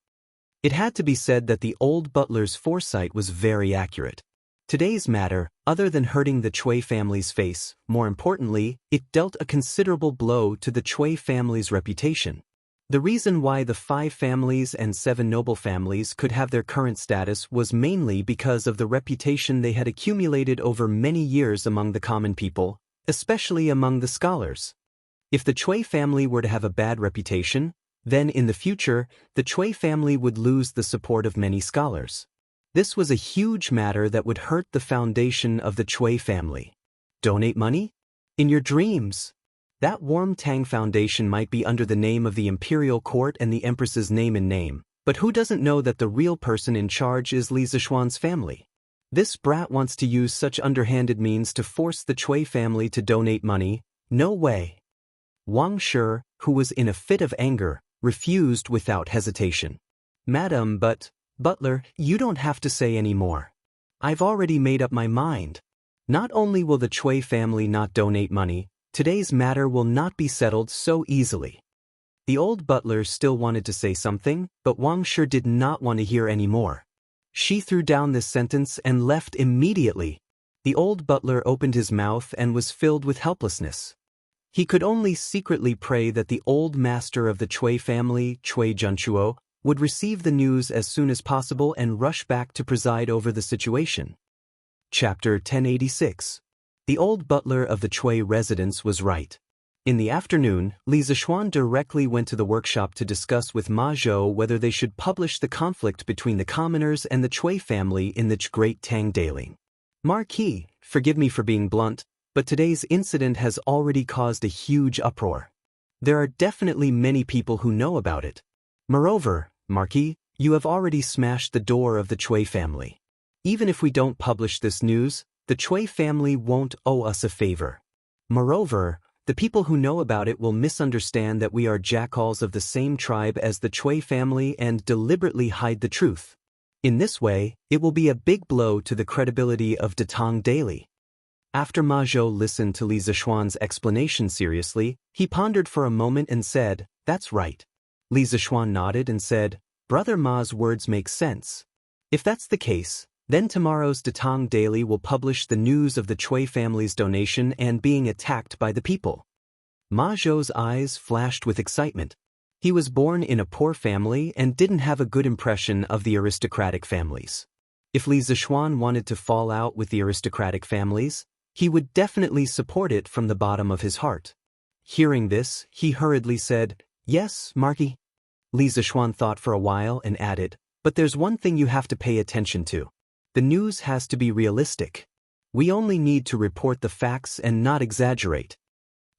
It had to be said that the old butler's foresight was very accurate. Today's matter, other than hurting the Cui family's face, more importantly, it dealt a considerable blow to the Cui family's reputation. The reason why the 5 families and 7 noble families could have their current status was mainly because of the reputation they had accumulated over many years among the common people, especially among the scholars. If the Cui family were to have a bad reputation, then in the future, the Cui family would lose the support of many scholars. This was a huge matter that would hurt the foundation of the Cui family. Donate money? In your dreams. That Warm Tang Foundation might be under the name of the imperial court and the empress's name in name, but who doesn't know that the real person in charge is Li Zishuan's family? This brat wants to use such underhanded means to force the Cui family to donate money? No way. Wang Shi, who was in a fit of anger, refused without hesitation. Madam, but, Butler, you don't have to say any more. I've already made up my mind. Not only will the Cui family not donate money, today's matter will not be settled so easily. The old butler still wanted to say something, but Wang Shi did not want to hear any more. She threw down this sentence and left immediately. The old butler opened his mouth and was filled with helplessness. He could only secretly pray that the old master of the Cui family, Cui Junchuo, would receive the news as soon as possible and rush back to preside over the situation. Chapter 1086. The old butler of the Cui residence was right. In the afternoon, Li Zixuan directly went to the workshop to discuss with Ma Zhou whether they should publish the conflict between the commoners and the Cui family in the Great Tang Daily. Marquis, forgive me for being blunt, but today's incident has already caused a huge uproar. There are definitely many people who know about it. Moreover, Marquis, you have already smashed the door of the Cui family. Even if we don't publish this news, the Cui family won't owe us a favor. Moreover, the people who know about it will misunderstand that we are jackals of the same tribe as the Cui family and deliberately hide the truth. In this way, it will be a big blow to the credibility of Detang Daily. After Ma Zhou listened to Li Zixuan's explanation seriously, he pondered for a moment and said, "That's right." Li Zixuan nodded and said, "Brother Ma's words make sense. If that's the case, then tomorrow's Detang Daily will publish the news of the Cui family's donation and being attacked by the people." Ma Zhou's eyes flashed with excitement. He was born in a poor family and didn't have a good impression of the aristocratic families. If Li Zixuan wanted to fall out with the aristocratic families, he would definitely support it from the bottom of his heart. Hearing this, he hurriedly said, "Yes, Marquis." Li Zixuan thought for a while and added, "But there's one thing you have to pay attention to. The news has to be realistic. We only need to report the facts and not exaggerate."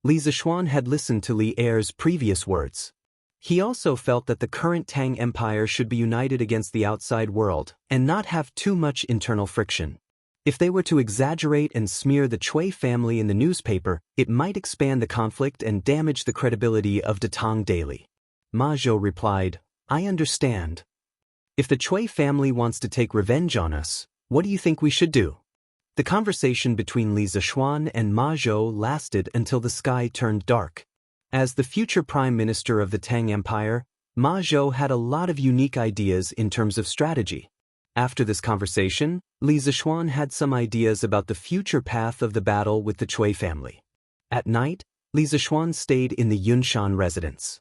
Li Zixuan had listened to Li Er's previous words. He also felt that the current Tang Empire should be united against the outside world and not have too much internal friction. If they were to exaggerate and smear the Cui family in the newspaper, it might expand the conflict and damage the credibility of Detang Daily. Ma Zhou replied, "I understand. If the Cui family wants to take revenge on us, what do you think we should do?" The conversation between Li Zixuan and Ma Zhou lasted until the sky turned dark. As the future prime minister of the Tang Empire, Ma Zhou had a lot of unique ideas in terms of strategy. After this conversation, Li Zixuan had some ideas about the future path of the battle with the Cui family. At night, Li Zixuan stayed in the Yunshan residence.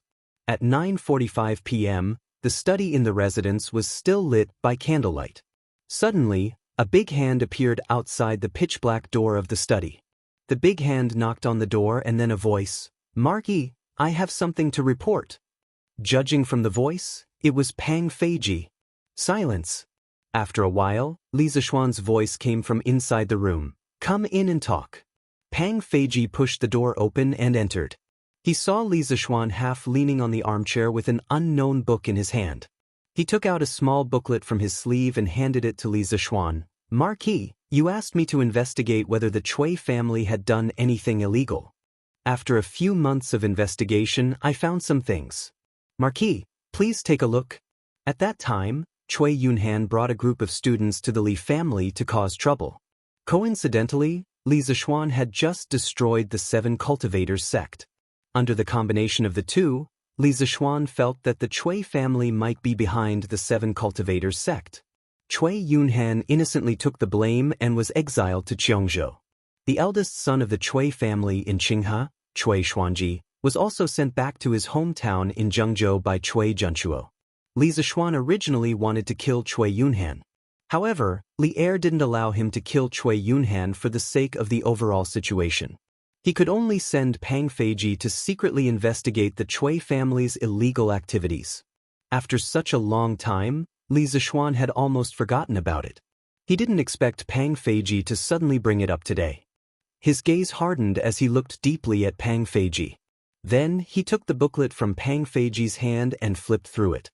At 9:45 p.m., the study in the residence was still lit by candlelight. Suddenly, a big hand appeared outside the pitch-black door of the study. The big hand knocked on the door and then a voice, "Marquis, I have something to report." Judging from the voice, it was Pang Feiji. Silence. After a while, Li Zixuan's voice came from inside the room. "Come in and talk." Pang Feiji pushed the door open and entered. He saw Li Zixuan half leaning on the armchair with an unknown book in his hand. He took out a small booklet from his sleeve and handed it to Li Zixuan. "Marquis, you asked me to investigate whether the Cui family had done anything illegal. After a few months of investigation, I found some things. Marquis, please take a look." At that time, Cui Yunhan brought a group of students to the Li family to cause trouble. Coincidentally, Li Zixuan had just destroyed the 7 cultivators sect. Under the combination of the two, Li Zixuan felt that the Cui family might be behind the 7 cultivators sect. Cui Yunhan innocently took the blame and was exiled to Xianxia. The eldest son of the Cui family in Qinghe, Cui Xuanji, was also sent back to his hometown in Zhengzhou by Cui Junchuo. Li Zixuan originally wanted to kill Cui Yunhan. However, Li Er didn't allow him to kill Cui Yunhan for the sake of the overall situation. He could only send Pang Feiji to secretly investigate the Cui family's illegal activities. After such a long time, Li Zixuan had almost forgotten about it. He didn't expect Pang Feiji to suddenly bring it up today. His gaze hardened as he looked deeply at Pang Feiji. Then he took the booklet from Pang Feiji's hand and flipped through it.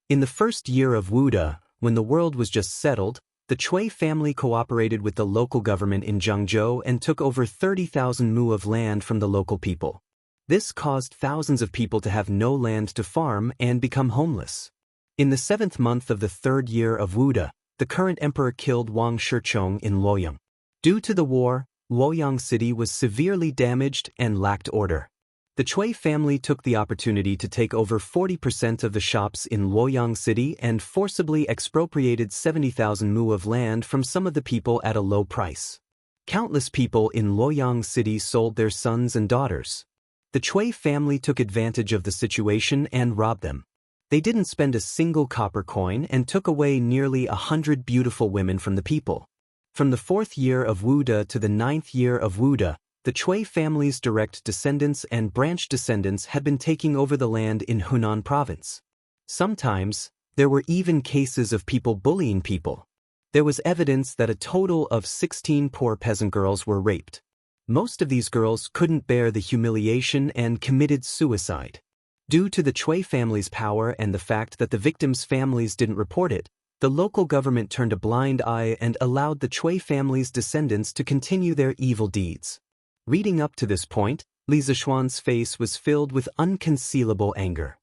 In the first year of Wuda, when the world was just settled, the Cui family cooperated with the local government in Zhengzhou and took over 30,000 mu of land from the local people. This caused thousands of people to have no land to farm and become homeless. In the 7th month of the 3rd year of Wuda, the current emperor killed Wang Shichong in Luoyang. Due to the war, Luoyang City was severely damaged and lacked order. The Cui family took the opportunity to take over 40% of the shops in Luoyang City and forcibly expropriated 70,000 mu of land from some of the people at a low price. Countless people in Luoyang City sold their sons and daughters. The Cui family took advantage of the situation and robbed them. They didn't spend a single copper coin and took away nearly 100 beautiful women from the people. From the 4th year of Wuda to the 9th year of Wuda, the Cui family's direct descendants and branch descendants had been taking over the land in Hunan province. Sometimes, there were even cases of people bullying people. There was evidence that a total of 16 poor peasant girls were raped. Most of these girls couldn't bear the humiliation and committed suicide. Due to the Cui family's power and the fact that the victims' families didn't report it, the local government turned a blind eye and allowed the Cui family's descendants to continue their evil deeds. Reading up to this point, Li Zishuan's face was filled with unconcealable anger.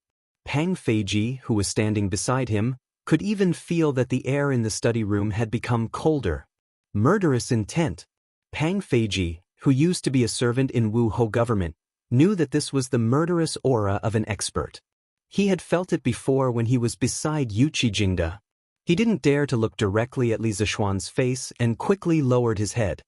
Pang Feiji, who was standing beside him, could even feel that the air in the study room had become colder. Murderous intent. Pang Feiji, who used to be a servant in Wu Ho government, knew that this was the murderous aura of an expert. He had felt it before when he was beside Yu Qijingde. He didn't dare to look directly at Li Zishuan's face and quickly lowered his head.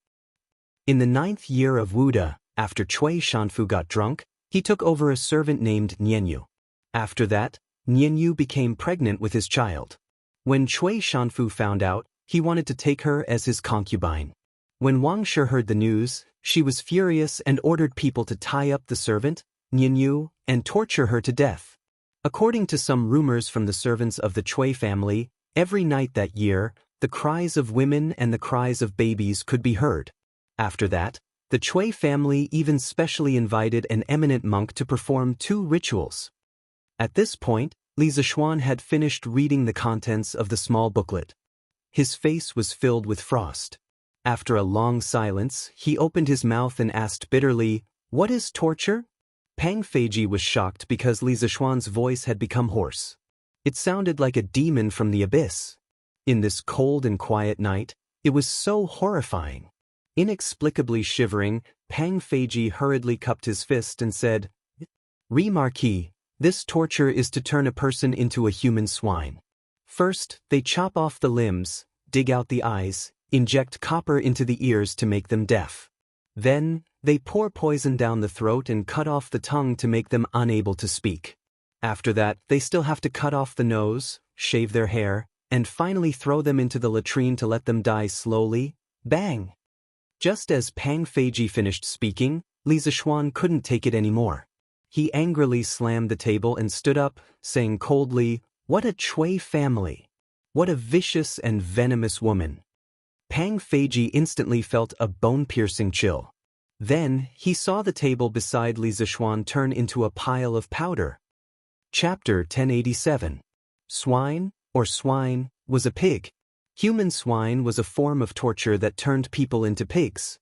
In the 9th year of Wuda, after Cui Shanfu got drunk, he took over a servant named Nianyu. After that, Nianyu became pregnant with his child. When Cui Shanfu found out, he wanted to take her as his concubine. When Wang Shi heard the news, she was furious and ordered people to tie up the servant, Nianyu, and torture her to death. According to some rumors from the servants of the Cui family, every night that year, the cries of women and the cries of babies could be heard. After that, the Cui family even specially invited an eminent monk to perform 2 rituals. At this point, Li Zishuan had finished reading the contents of the small booklet. His face was filled with frost. After a long silence, he opened his mouth and asked bitterly, "What is torture?" Pang Feiji was shocked because Li Zishuan's voice had become hoarse. It sounded like a demon from the abyss. In this cold and quiet night, it was so horrifying. Inexplicably shivering, Pang Feiji hurriedly cupped his fist and said, "Remarquee, this torture is to turn a person into a human swine. First, they chop off the limbs, dig out the eyes, inject copper into the ears to make them deaf. Then, they pour poison down the throat and cut off the tongue to make them unable to speak. After that, they still have to cut off the nose, shave their hair, and finally throw them into the latrine to let them die slowly. Bang!" Just as Pang Feiji finished speaking, Li Zishuan couldn't take it anymore. He angrily slammed the table and stood up, saying coldly, "What a Cui family! What a vicious and venomous woman!" Pang Feiji instantly felt a bone-piercing chill. Then, he saw the table beside Li Zishuan turn into a pile of powder. Chapter 1087. Swine, or swine, was a pig. Human swine was a form of torture that turned people into pigs.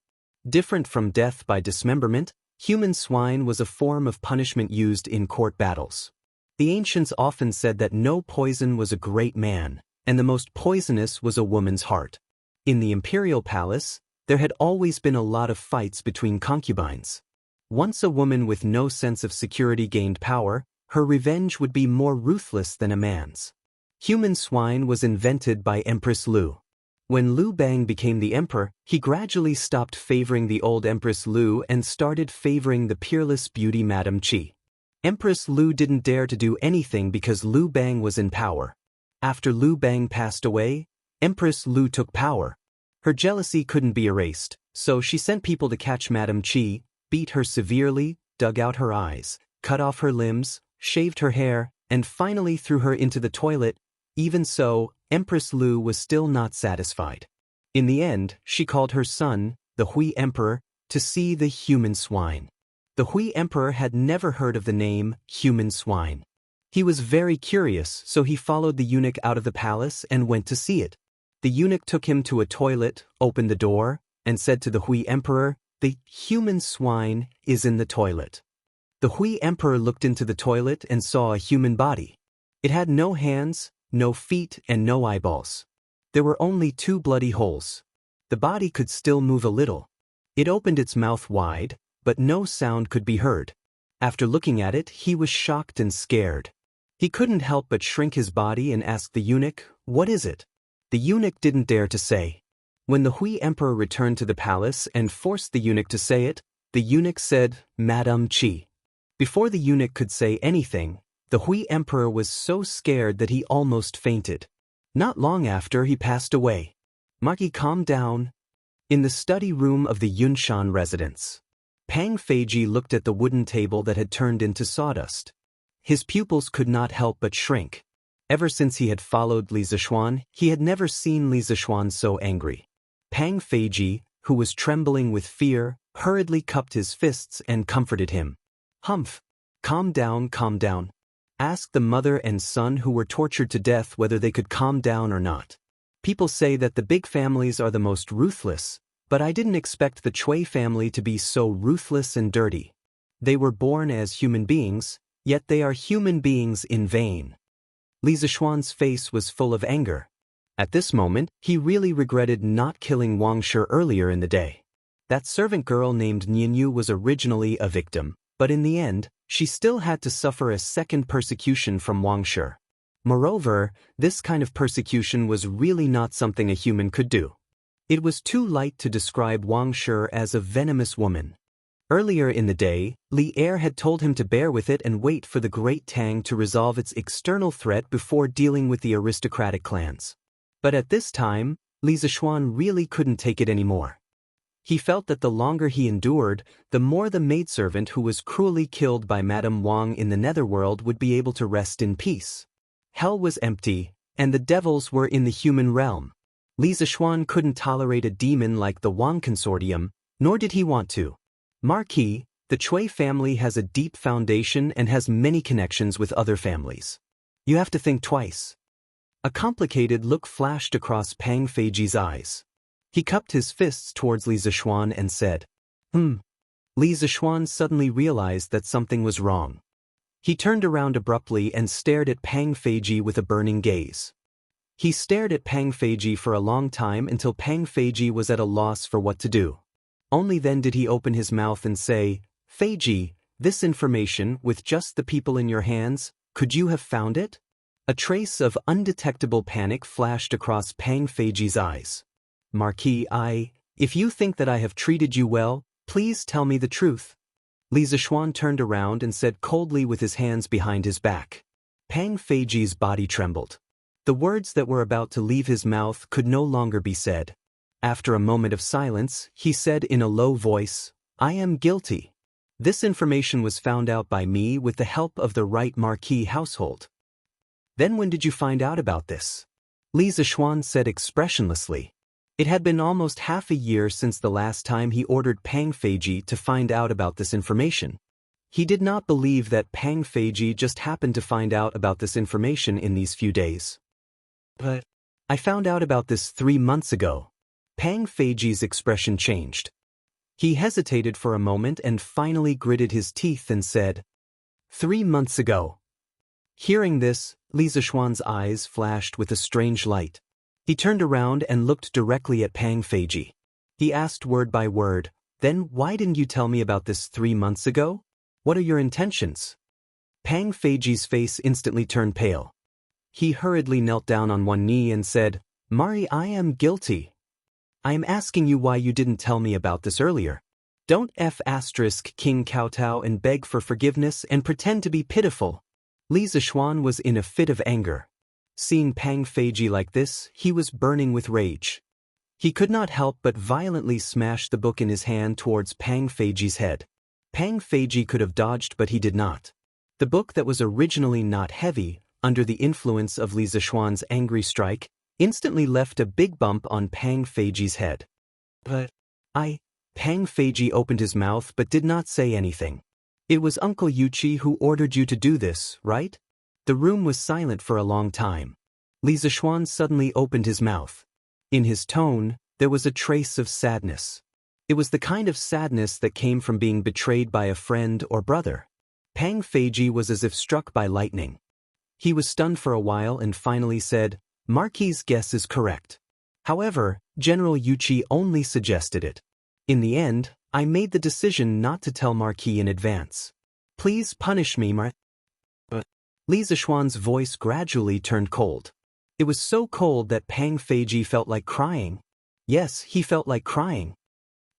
Different from death by dismemberment, human swine was a form of punishment used in court battles. The ancients often said that no poison was a great man, and the most poisonous was a woman's heart. In the imperial palace, there had always been a lot of fights between concubines. Once a woman with no sense of security gained power, her revenge would be more ruthless than a man's. Human swine was invented by Empress Lu. When Liu Bang became the emperor, he gradually stopped favoring the old Empress Lu and started favoring the peerless beauty Madame Qi. Empress Lu didn't dare to do anything because Liu Bang was in power. After Liu Bang passed away, Empress Lu took power. Her jealousy couldn't be erased, so she sent people to catch Madame Qi, beat her severely, dug out her eyes, cut off her limbs, shaved her hair, and finally threw her into the toilet. Even so, Empress Lu was still not satisfied. In the end, she called her son, the Hui Emperor, to see the human swine. The Hui Emperor had never heard of the name human swine. He was very curious, so he followed the eunuch out of the palace and went to see it. The eunuch took him to a toilet, opened the door, and said to the Hui Emperor, "The human swine is in the toilet." The Hui Emperor looked into the toilet and saw a human body. It had no hands, no feet, and no eyeballs. There were only 2 bloody holes. The body could still move a little. It opened its mouth wide, but no sound could be heard. After looking at it, he was shocked and scared. He couldn't help but shrink his body and ask the eunuch, "What is it?" The eunuch didn't dare to say. When the Hui Emperor returned to the palace and forced the eunuch to say it, the eunuch said, "Madame Qi." Before the eunuch could say anything, the Hui Emperor was so scared that he almost fainted. Not long after, he passed away. Maki, calm down. In the study room of the Yunshan residence, Pang Feiji looked at the wooden table that had turned into sawdust. His pupils could not help but shrink. Ever since he had followed Li Zixuan, he had never seen Li Zixuan so angry. Pang Feiji, who was trembling with fear, hurriedly cupped his fists and comforted him. "Humph! Calm down, calm down." Asked the mother and son who were tortured to death whether they could calm down or not. People say that the big families are the most ruthless, but I didn't expect the Chui family to be so ruthless and dirty. They were born as human beings, yet they are human beings in vain. Li Zixuan's face was full of anger. At this moment, he really regretted not killing Wang Shi earlier in the day. That servant girl named Nianyu was originally a victim, but in the end, she still had to suffer a second persecution from Wang Shi. Moreover, this kind of persecution was really not something a human could do. It was too light to describe Wang Shi as a venomous woman. Earlier in the day, Li Er had told him to bear with it and wait for the Great Tang to resolve its external threat before dealing with the aristocratic clans. But at this time, Li Zixuan really couldn't take it anymore. He felt that the longer he endured, the more the maidservant who was cruelly killed by Madame Wang in the netherworld would be able to rest in peace. Hell was empty, and the devils were in the human realm. Li Zixuan couldn't tolerate a demon like the Wang Consortium, nor did he want to. Marquis, the Chui family has a deep foundation and has many connections with other families. You have to think twice. A complicated look flashed across Pang Feiji's eyes. He cupped his fists towards Li Zixuan and said, Li Zixuan suddenly realized that something was wrong. He turned around abruptly and stared at Pang Feiji with a burning gaze. He stared at Pang Feiji for a long time until Pang Feiji was at a loss for what to do. Only then did he open his mouth and say, "Feiji, this information, with just the people in your hands, could you have found it?" A trace of undetectable panic flashed across Pang Feiji's eyes. "Marquis, if you think that I have treated you well, please tell me the truth." Li Zixuan turned around and said coldly with his hands behind his back. Pang Feiji's body trembled. The words that were about to leave his mouth could no longer be said. After a moment of silence, he said in a low voice, "I am guilty. This information was found out by me with the help of the right Marquis household." "Then when did you find out about this?" Li Zixuan said expressionlessly. It had been almost half a year since the last time he ordered Pang Feiji to find out about this information. He did not believe that Pang Feiji just happened to find out about this information in these few days. "But I found out about this 3 months ago." Pang Feiji's expression changed. He hesitated for a moment and finally gritted his teeth and said, 3 months ago." Hearing this, Li Zixuan's eyes flashed with a strange light. He turned around and looked directly at Pang Feiji. He asked word by word, "Then why didn't you tell me about this 3 months ago? What are your intentions?" Pang Feiji's face instantly turned pale. He hurriedly knelt down on one knee and said, "Mari, I am guilty. I am asking you why you didn't tell me about this earlier. Don't King kowtow and beg for forgiveness and pretend to be pitiful." Li Zixuan was in a fit of anger. Seeing Pang Feiji like this, he was burning with rage. He could not help but violently smash the book in his hand towards Pang Feiji's head. Pang Feiji could have dodged, but he did not. The book that was originally not heavy, under the influence of Li Zixuan's angry strike, instantly left a big bump on Pang Feiji's head. "But Pang Feiji opened his mouth but did not say anything. "It was Uncle Yuchi who ordered you to do this, right?" The room was silent for a long time. Li Zixuan suddenly opened his mouth. In his tone, there was a trace of sadness. It was the kind of sadness that came from being betrayed by a friend or brother. Pang Feiji was as if struck by lightning. He was stunned for a while and finally said, "Marquis' guess is correct. However, General Yuchi only suggested it. In the end, I made the decision not to tell Marquis in advance. Please punish me, But Li Zishuan's voice gradually turned cold. It was so cold that Pang Feiji felt like crying. Yes, he felt like crying.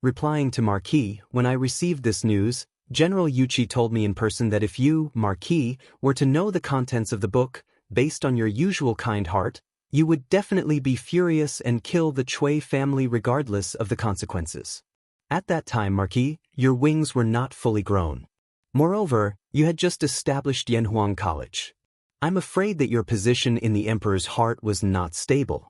Replying to Marquis, when I received this news, General Yuchi told me in person that if you, Marquis, were to know the contents of the book, based on your usual kind heart, you would definitely be furious and kill the Cui family regardless of the consequences. At that time, Marquis, your wings were not fully grown. Moreover, you had just established Yanhuang College. I'm afraid that your position in the Emperor's heart was not stable.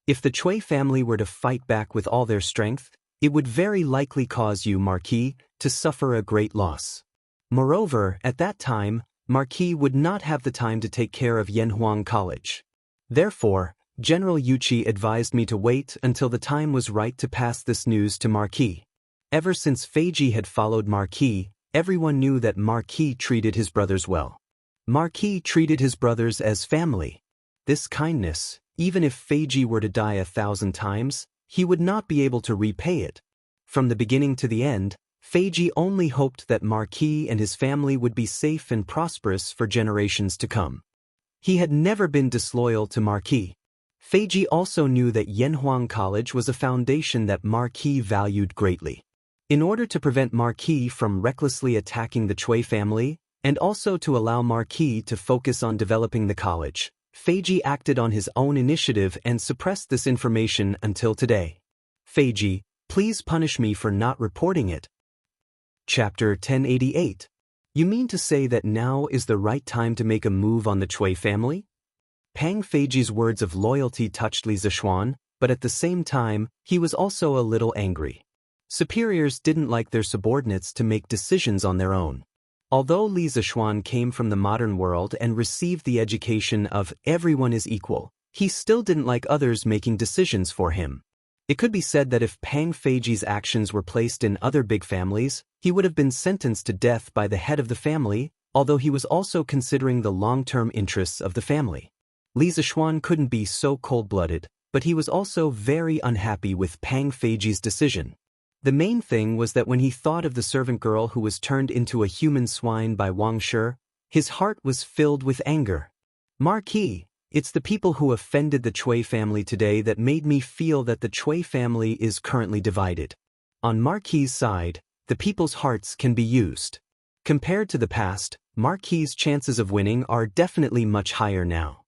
If the Cui family were to fight back with all their strength, it would very likely cause you, Marquis, to suffer a great loss. Moreover, at that time, Marquis would not have the time to take care of Yanhuang College. Therefore, General Yuchi advised me to wait until the time was right to pass this news to Marquis. Ever since Feiji had followed Marquis, everyone knew that Marquis treated his brothers well. Marquis treated his brothers as family. This kindness, even if Feiji were to die 1,000 times, he would not be able to repay it. From the beginning to the end, Feiji only hoped that Marquis and his family would be safe and prosperous for generations to come. He had never been disloyal to Marquis. Feiji also knew that Yanhuang College was a foundation that Marquis valued greatly. In order to prevent Marquis from recklessly attacking the Cui family, and also to allow Marquis to focus on developing the college, Feiji acted on his own initiative and suppressed this information until today. Feiji, please punish me for not reporting it. Chapter 1088. You mean to say that now is the right time to make a move on the Cui family? Pang Feiji's words of loyalty touched Li Zishuan, but at the same time, he was also a little angry. Superiors didn't like their subordinates to make decisions on their own. Although Li Zishuan came from the modern world and received the education of everyone is equal, he still didn't like others making decisions for him. It could be said that if Pang Feiji's actions were placed in other big families, he would have been sentenced to death by the head of the family, although he was also considering the long-term interests of the family. Li Zishuan couldn't be so cold-blooded, but he was also very unhappy with Pang Feiji's decision. The main thing was that when he thought of the servant girl who was turned into a human swine by Wang Shi, his heart was filled with anger. Marquis, it's the people who offended the Cui family today that made me feel that the Cui family is currently divided. On Marquis's side, the people's hearts can be used. Compared to the past, Marquis's chances of winning are definitely much higher now.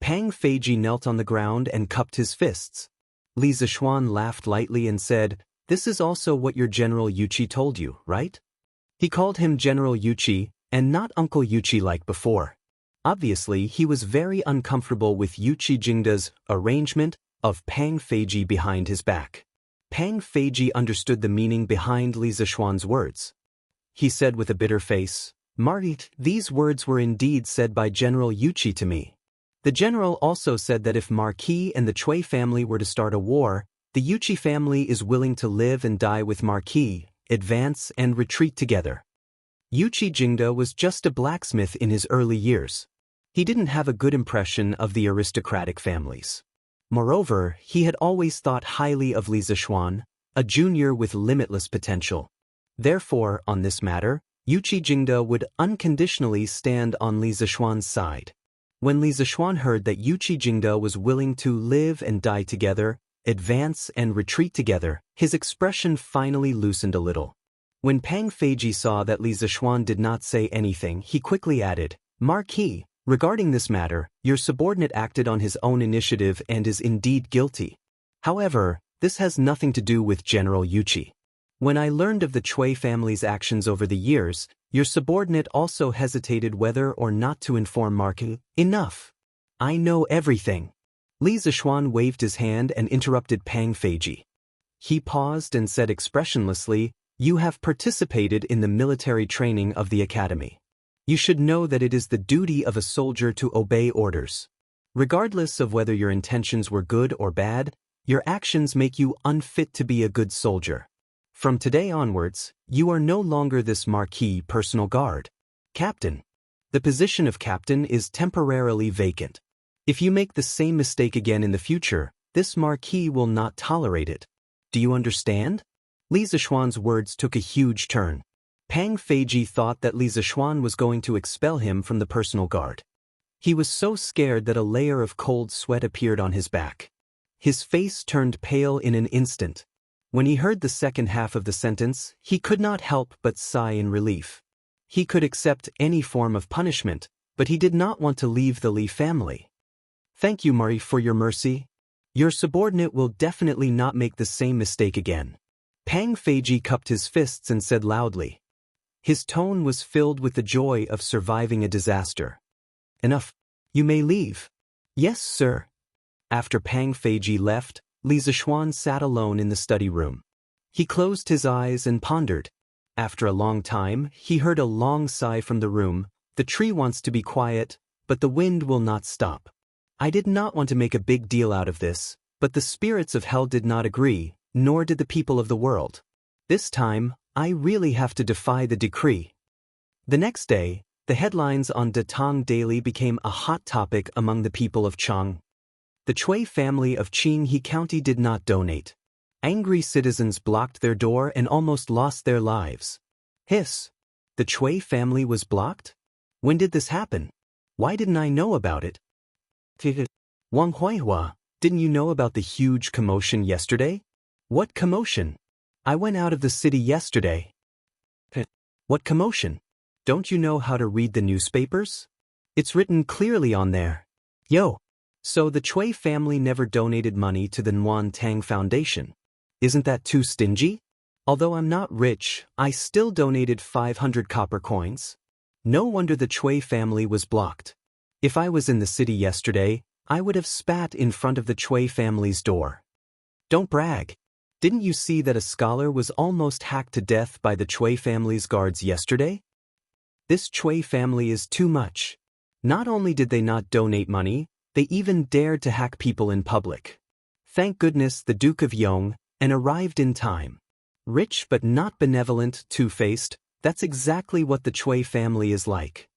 Pang Feiji knelt on the ground and cupped his fists. Li Zishuan laughed lightly and said, "This is also what your General Yuchi told you, right?" He called him General Yuchi, and not Uncle Yuchi like before. Obviously, he was very uncomfortable with Yuchi Jingda's arrangement of Pang Feiji behind his back. Pang Feiji understood the meaning behind Li Zishuan's words. He said with a bitter face, "Marty, these words were indeed said by General Yuchi to me. The general also said that if Marquis and the Cui family were to start a war, the Yuchi family is willing to live and die with Marquis, advance and retreat together." Yuchi Jingda was just a blacksmith in his early years. He didn't have a good impression of the aristocratic families. Moreover, he had always thought highly of Li Zishuan, a junior with limitless potential. Therefore, on this matter, Yuchi Jingda would unconditionally stand on Li Zishuan's side. When Li Zishuan heard that Yuchi Jingda was willing to live and die together, advance and retreat together, his expression finally loosened a little. When Pang Feiji saw that Li Zishuan did not say anything, he quickly added, "Marquis, regarding this matter, your subordinate acted on his own initiative and is indeed guilty. However, this has nothing to do with General Yuchi. When I learned of the Cui family's actions over the years, your subordinate also hesitated whether or not to inform Marquis. Enough. I know everything." Li Zishuan waved his hand and interrupted Pang Feiji. He paused and said expressionlessly, "You have participated in the military training of the academy. You should know that it is the duty of a soldier to obey orders. Regardless of whether your intentions were good or bad, your actions make you unfit to be a good soldier. From today onwards, you are no longer this Marquis personal guard. Captain. The position of captain is temporarily vacant. If you make the same mistake again in the future, This marquis will not tolerate it. Do you understand? Li Zishuan's words took a huge turn. Pang Feiji thought that Li Zishuan was going to expel him from the personal guard. He was so scared that a layer of cold sweat appeared on his back. His face turned pale in an instant. When he heard the second half of the sentence, he could not help but sigh in relief. He could accept any form of punishment, but he did not want to leave the Li family. Thank you, Mari, for your mercy. Your subordinate will definitely not make the same mistake again. Pang Feiji cupped his fists and said loudly. His tone was filled with the joy of surviving a disaster. Enough. You may leave. Yes, sir. After Pang Feiji left, Li Zishuan sat alone in the study room. He closed his eyes and pondered. After a long time, he heard a long sigh from the room. The tree wants to be quiet, but the wind will not stop. I did not want to make a big deal out of this, but the spirits of hell did not agree, nor did the people of the world. This time, I really have to defy the decree. The next day, the headlines on Datang Daily became a hot topic among the people of Chang. The Chui family of Qinghe County did not donate. Angry citizens blocked their door and almost lost their lives. Hiss! The Chui family was blocked? When did this happen? Why didn't I know about it? Wang Huaihua, didn't you know about the huge commotion yesterday? What commotion? I went out of the city yesterday. What commotion? Don't you know how to read the newspapers? It's written clearly on there. Yo! So the Chui family never donated money to the Nguyen Tang Foundation. Isn't that too stingy? Although I'm not rich, I still donated 500 copper coins. No wonder the Chui family was blocked. If I was in the city yesterday, I would have spat in front of the Chui family's door. Don't brag. Didn't you see that a scholar was almost hacked to death by the Chui family's guards yesterday? This Chui family is too much. Not only did they not donate money, they even dared to hack people in public. Thank goodness the Duke of Yong and arrived in time. Rich but not benevolent, two-faced, that's exactly what the Chui family is like.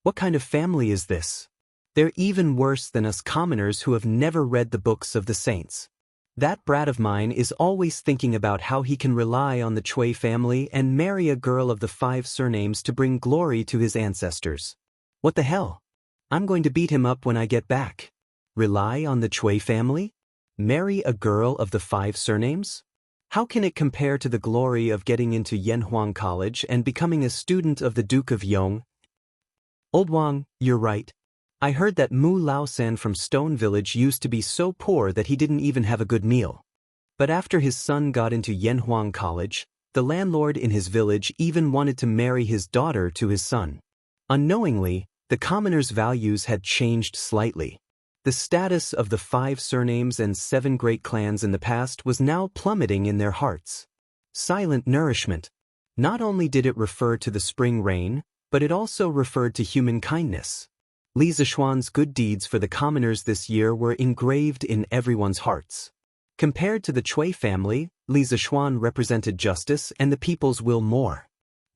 What kind of family is this? They're even worse than us commoners who have never read the books of the saints. That brat of mine is always thinking about how he can rely on the Chui family and marry a girl of the 5 surnames to bring glory to his ancestors. What the hell? I'm going to beat him up when I get back. Rely on the Chui family? Marry a girl of the 5 surnames? How can it compare to the glory of getting into Yanhuang College and becoming a student of the Duke of Yong? Old Wang, you're right. I heard that Mu Laosan from Stone Village used to be so poor that he didn't even have a good meal. But after his son got into Yanhuang College, the landlord in his village even wanted to marry his daughter to his son. Unknowingly, the commoners' values had changed slightly. The status of the 5 surnames and 7 great clans in the past was now plummeting in their hearts. Silent nourishment. Not only did it refer to the spring rain, but it also referred to human kindness. Li Zishuan's good deeds for the commoners this year were engraved in everyone's hearts. Compared to the Chui family, Li Zishuan represented justice and the people's will more.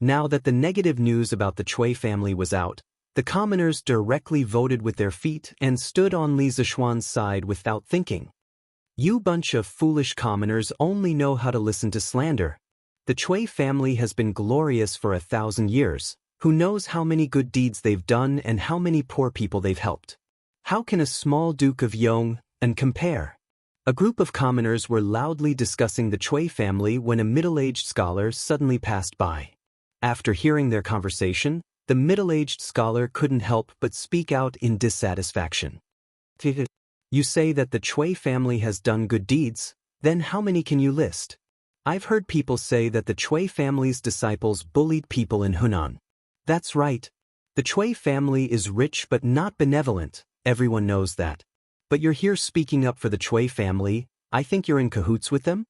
Now that the negative news about the Chui family was out, the commoners directly voted with their feet and stood on Li Zishuan's side without thinking. You bunch of foolish commoners only know how to listen to slander. The Chui family has been glorious for 1,000 years. Who knows how many good deeds they've done and how many poor people they've helped? How can a small Duke of Yong and compare? A group of commoners were loudly discussing the Chui family when a middle-aged scholar suddenly passed by. After hearing their conversation, the middle-aged scholar couldn't help but speak out in dissatisfaction. You say that the Chui family has done good deeds, then how many can you list? I've heard people say that the Chui family's disciples bullied people in Hunan. That's right. The Chui family is rich but not benevolent, everyone knows that. But you're here speaking up for the Chui family, I think you're in cahoots with them?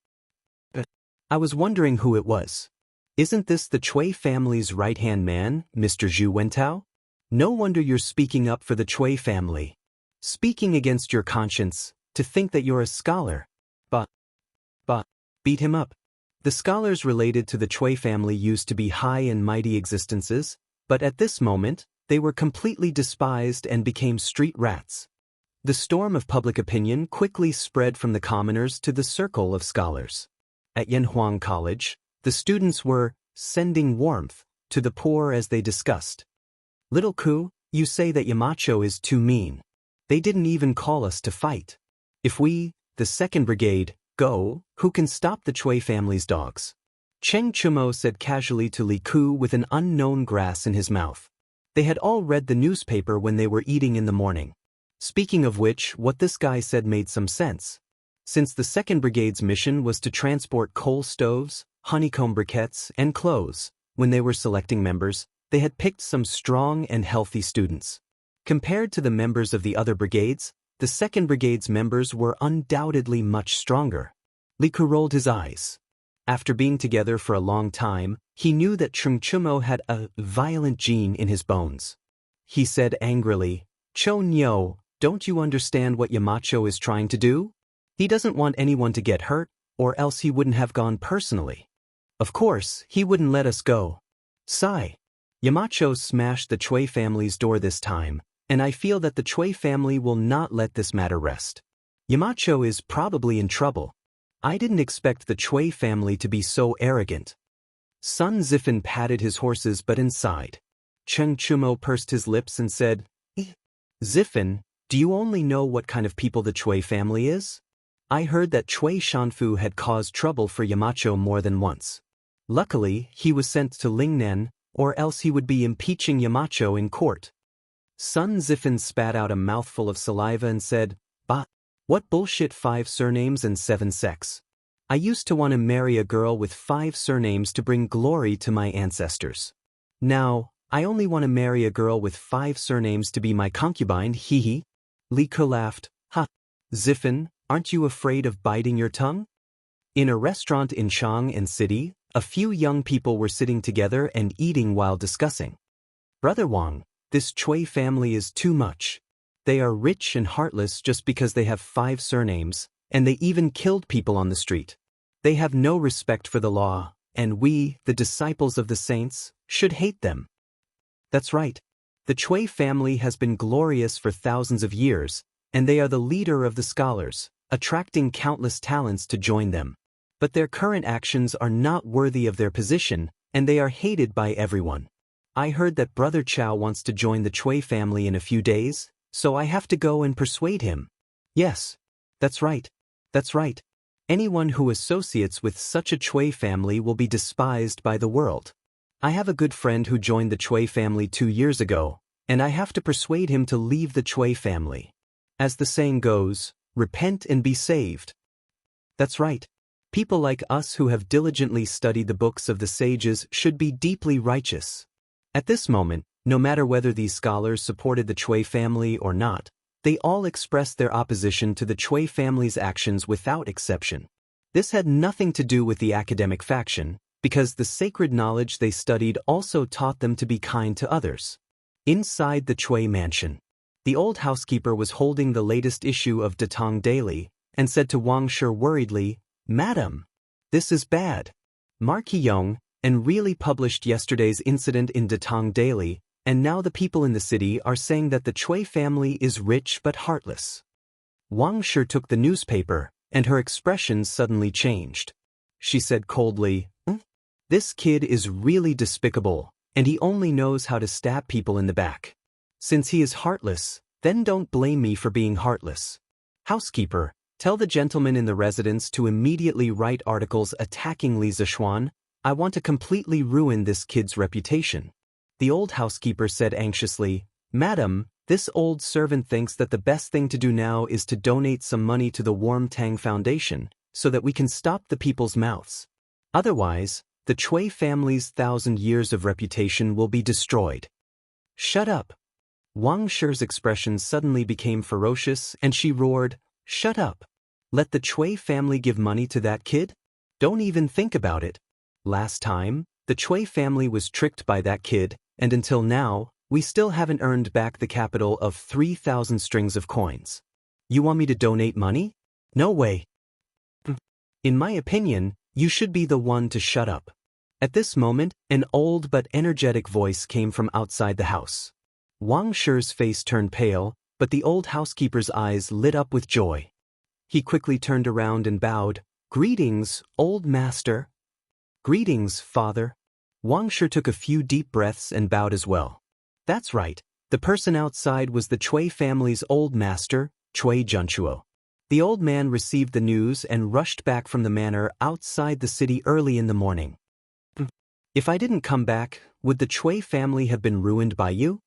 I was wondering who it was. Isn't this the Chui family's right-hand man, Mr. Zhu Wentao? No wonder you're speaking up for the Chui family. Speaking against your conscience, to think that you're a scholar. But, beat him up. The scholars related to the Chui family used to be high and mighty existences, but at this moment, they were completely despised and became street rats. The storm of public opinion quickly spread from the commoners to the circle of scholars. At Yanhuang College, the students were sending warmth to the poor as they discussed. Little Ku, you say that Yamacho is too mean. They didn't even call us to fight. If we, the 2nd Brigade, go, who can stop the Chui family's dogs? Cheng Chumo said casually to Li Ku with an unknown grass in his mouth. They had all read the newspaper when they were eating in the morning. Speaking of which, what this guy said made some sense. Since the 2nd Brigade's mission was to transport coal stoves, honeycomb briquettes, and clothes, when they were selecting members, they had picked some strong and healthy students. Compared to the members of the other brigades, the 2nd Brigade's members were undoubtedly much stronger. Li Ku rolled his eyes. After being together for a long time, he knew that Cheng Chumo had a violent gene in his bones. He said angrily, "Cho Nyo, don't you understand what Yamacho is trying to do? He doesn't want anyone to get hurt, or else he wouldn't have gone personally. Of course, he wouldn't let us go. Sigh. Yamacho smashed the Chui family's door this time, and I feel that the Chui family will not let this matter rest. Yamacho is probably in trouble. I didn't expect the Chui family to be so arrogant." Sun Zifen patted his horses but inside. Cheng Chumo pursed his lips and said, "Zifen, do you only know what kind of people the Chui family is? I heard that Chui Shanfu had caused trouble for Yamacho more than once. Luckily, he was sent to Lingnan, or else he would be impeaching Yamacho in court." Sun Zifen spat out a mouthful of saliva and said, "Bah, what bullshit 5 surnames and 7 sects. I used to want to marry a girl with 5 surnames to bring glory to my ancestors. Now, I only want to marry a girl with 5 surnames to be my concubine, hee hee." Li Ke laughed, "Ha. Zifen, aren't you afraid of biting your tongue?" In a restaurant in Chang'an City, a few young people were sitting together and eating while discussing. "Brother Wang, this Chui family is too much. They are rich and heartless just because they have 5 surnames, and they even killed people on the street. They have no respect for the law, and we, the disciples of the saints, should hate them." That's right. The Chui family has been glorious for thousands of years, and they are the leader of the scholars, attracting countless talents to join them. But their current actions are not worthy of their position, and they are hated by everyone. I heard that Brother Chow wants to join the Chui family in a few days, so I have to go and persuade him. Yes. That's right. That's right. Anyone who associates with such a Chui family will be despised by the world. I have a good friend who joined the Chui family 2 years ago, and I have to persuade him to leave the Chui family. As the saying goes, repent and be saved. That's right. People like us who have diligently studied the books of the sages should be deeply righteous. At this moment, no matter whether these scholars supported the Chui family or not, they all expressed their opposition to the Chui family's actions without exception. This had nothing to do with the academic faction, because the sacred knowledge they studied also taught them to be kind to others. Inside the Chui mansion, the old housekeeper was holding the latest issue of Datong Daily, and said to Wang Shi worriedly, "Madam, this is bad. Mark Yong and really published yesterday's incident in Datong Daily, and now the people in the city are saying that the Chui family is rich but heartless." Wang Shi took the newspaper, and her expression suddenly changed. She said coldly, "This kid is really despicable, and he only knows how to stab people in the back. Since he is heartless, then don't blame me for being heartless. Housekeeper, tell the gentleman in the residence to immediately write articles attacking Li Zishuan. I want to completely ruin this kid's reputation." The old housekeeper said anxiously, "Madam, this old servant thinks that the best thing to do now is to donate some money to the Warm Tang Foundation, so that we can stop the people's mouths. Otherwise, the Chui family's 1,000 years of reputation will be destroyed." "Shut up." Wang Shi's expression suddenly became ferocious, and she roared, "Shut up. Let the Chui family give money to that kid? Don't even think about it. Last time, the Chui family was tricked by that kid, and until now, we still haven't earned back the capital of 3,000 strings of coins. You want me to donate money? No way. In my opinion, you should be the one to shut up." At this moment, an old but energetic voice came from outside the house. Wang Shi's face turned pale, but the old housekeeper's eyes lit up with joy. He quickly turned around and bowed. "Greetings, old master." "Greetings, father." Wuxia took a few deep breaths and bowed as well. That's right, the person outside was the Cui family's old master, Cui Junchuo. The old man received the news and rushed back from the manor outside the city early in the morning. "If I didn't come back, would the Cui family have been ruined by you?"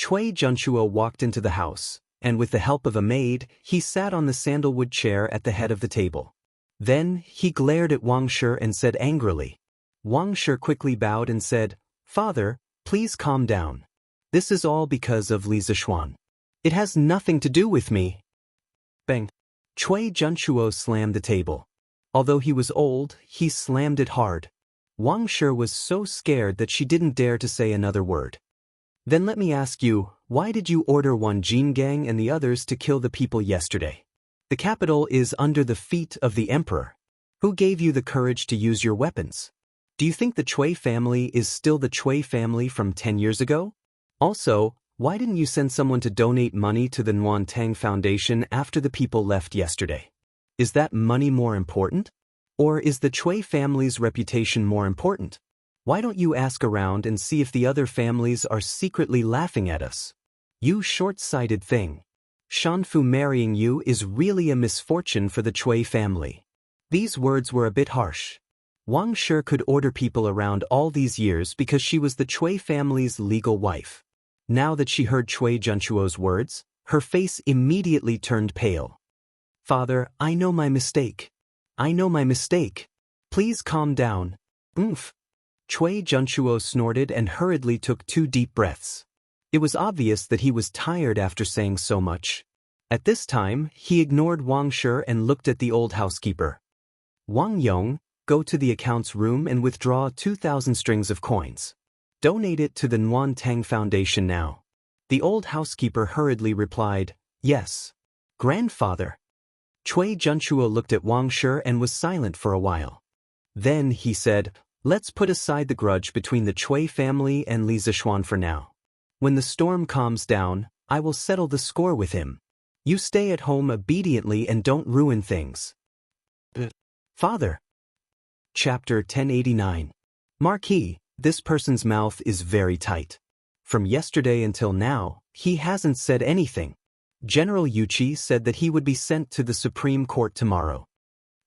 Cui Junchuo walked into the house, and with the help of a maid, he sat on the sandalwood chair at the head of the table. Then, he glared at Wuxia and said angrily. Wuxia quickly bowed and said, "Father, please calm down. This is all because of Li Zishuan. It has nothing to do with me." Bang! Cui Junchuo slammed the table. Although he was old, he slammed it hard. Wuxia was so scared that she didn't dare to say another word. "Then let me ask you, why did you order one Jingang and the others to kill the people yesterday? The capital is under the feet of the emperor. Who gave you the courage to use your weapons? Do you think the Cui family is still the Cui family from 10 years ago? Also, why didn't you send someone to donate money to the Nuantang Foundation after the people left yesterday? Is that money more important? Or is the Cui family's reputation more important? Why don't you ask around and see if the other families are secretly laughing at us? You short-sighted thing. Shanfu marrying you is really a misfortune for the Cui family." These words were a bit harsh. Wuxia could order people around all these years because she was the Cui family's legal wife. Now that she heard Cui Junchuo's words, her face immediately turned pale. "Father, I know my mistake. I know my mistake. Please calm down." "Oomph." Cui Junchuo snorted and hurriedly took 2 deep breaths. It was obvious that he was tired after saying so much. At this time, he ignored Wuxia and looked at the old housekeeper. "Wang Yong, go to the accounts room and withdraw 2,000 strings of coins. Donate it to the Nuantang Foundation now." The old housekeeper hurriedly replied, "Yes, grandfather." Cui Junchuo looked at Wuxia and was silent for a while. Then he said, "Let's put aside the grudge between the Cui family and Li Zishuan for now. When the storm calms down, I will settle the score with him. You stay at home obediently and don't ruin things." "Father." Chapter 1089. Marquis, this person's mouth is very tight. From yesterday until now, he hasn't said anything. General Yuchi said that he would be sent to the Supreme Court tomorrow.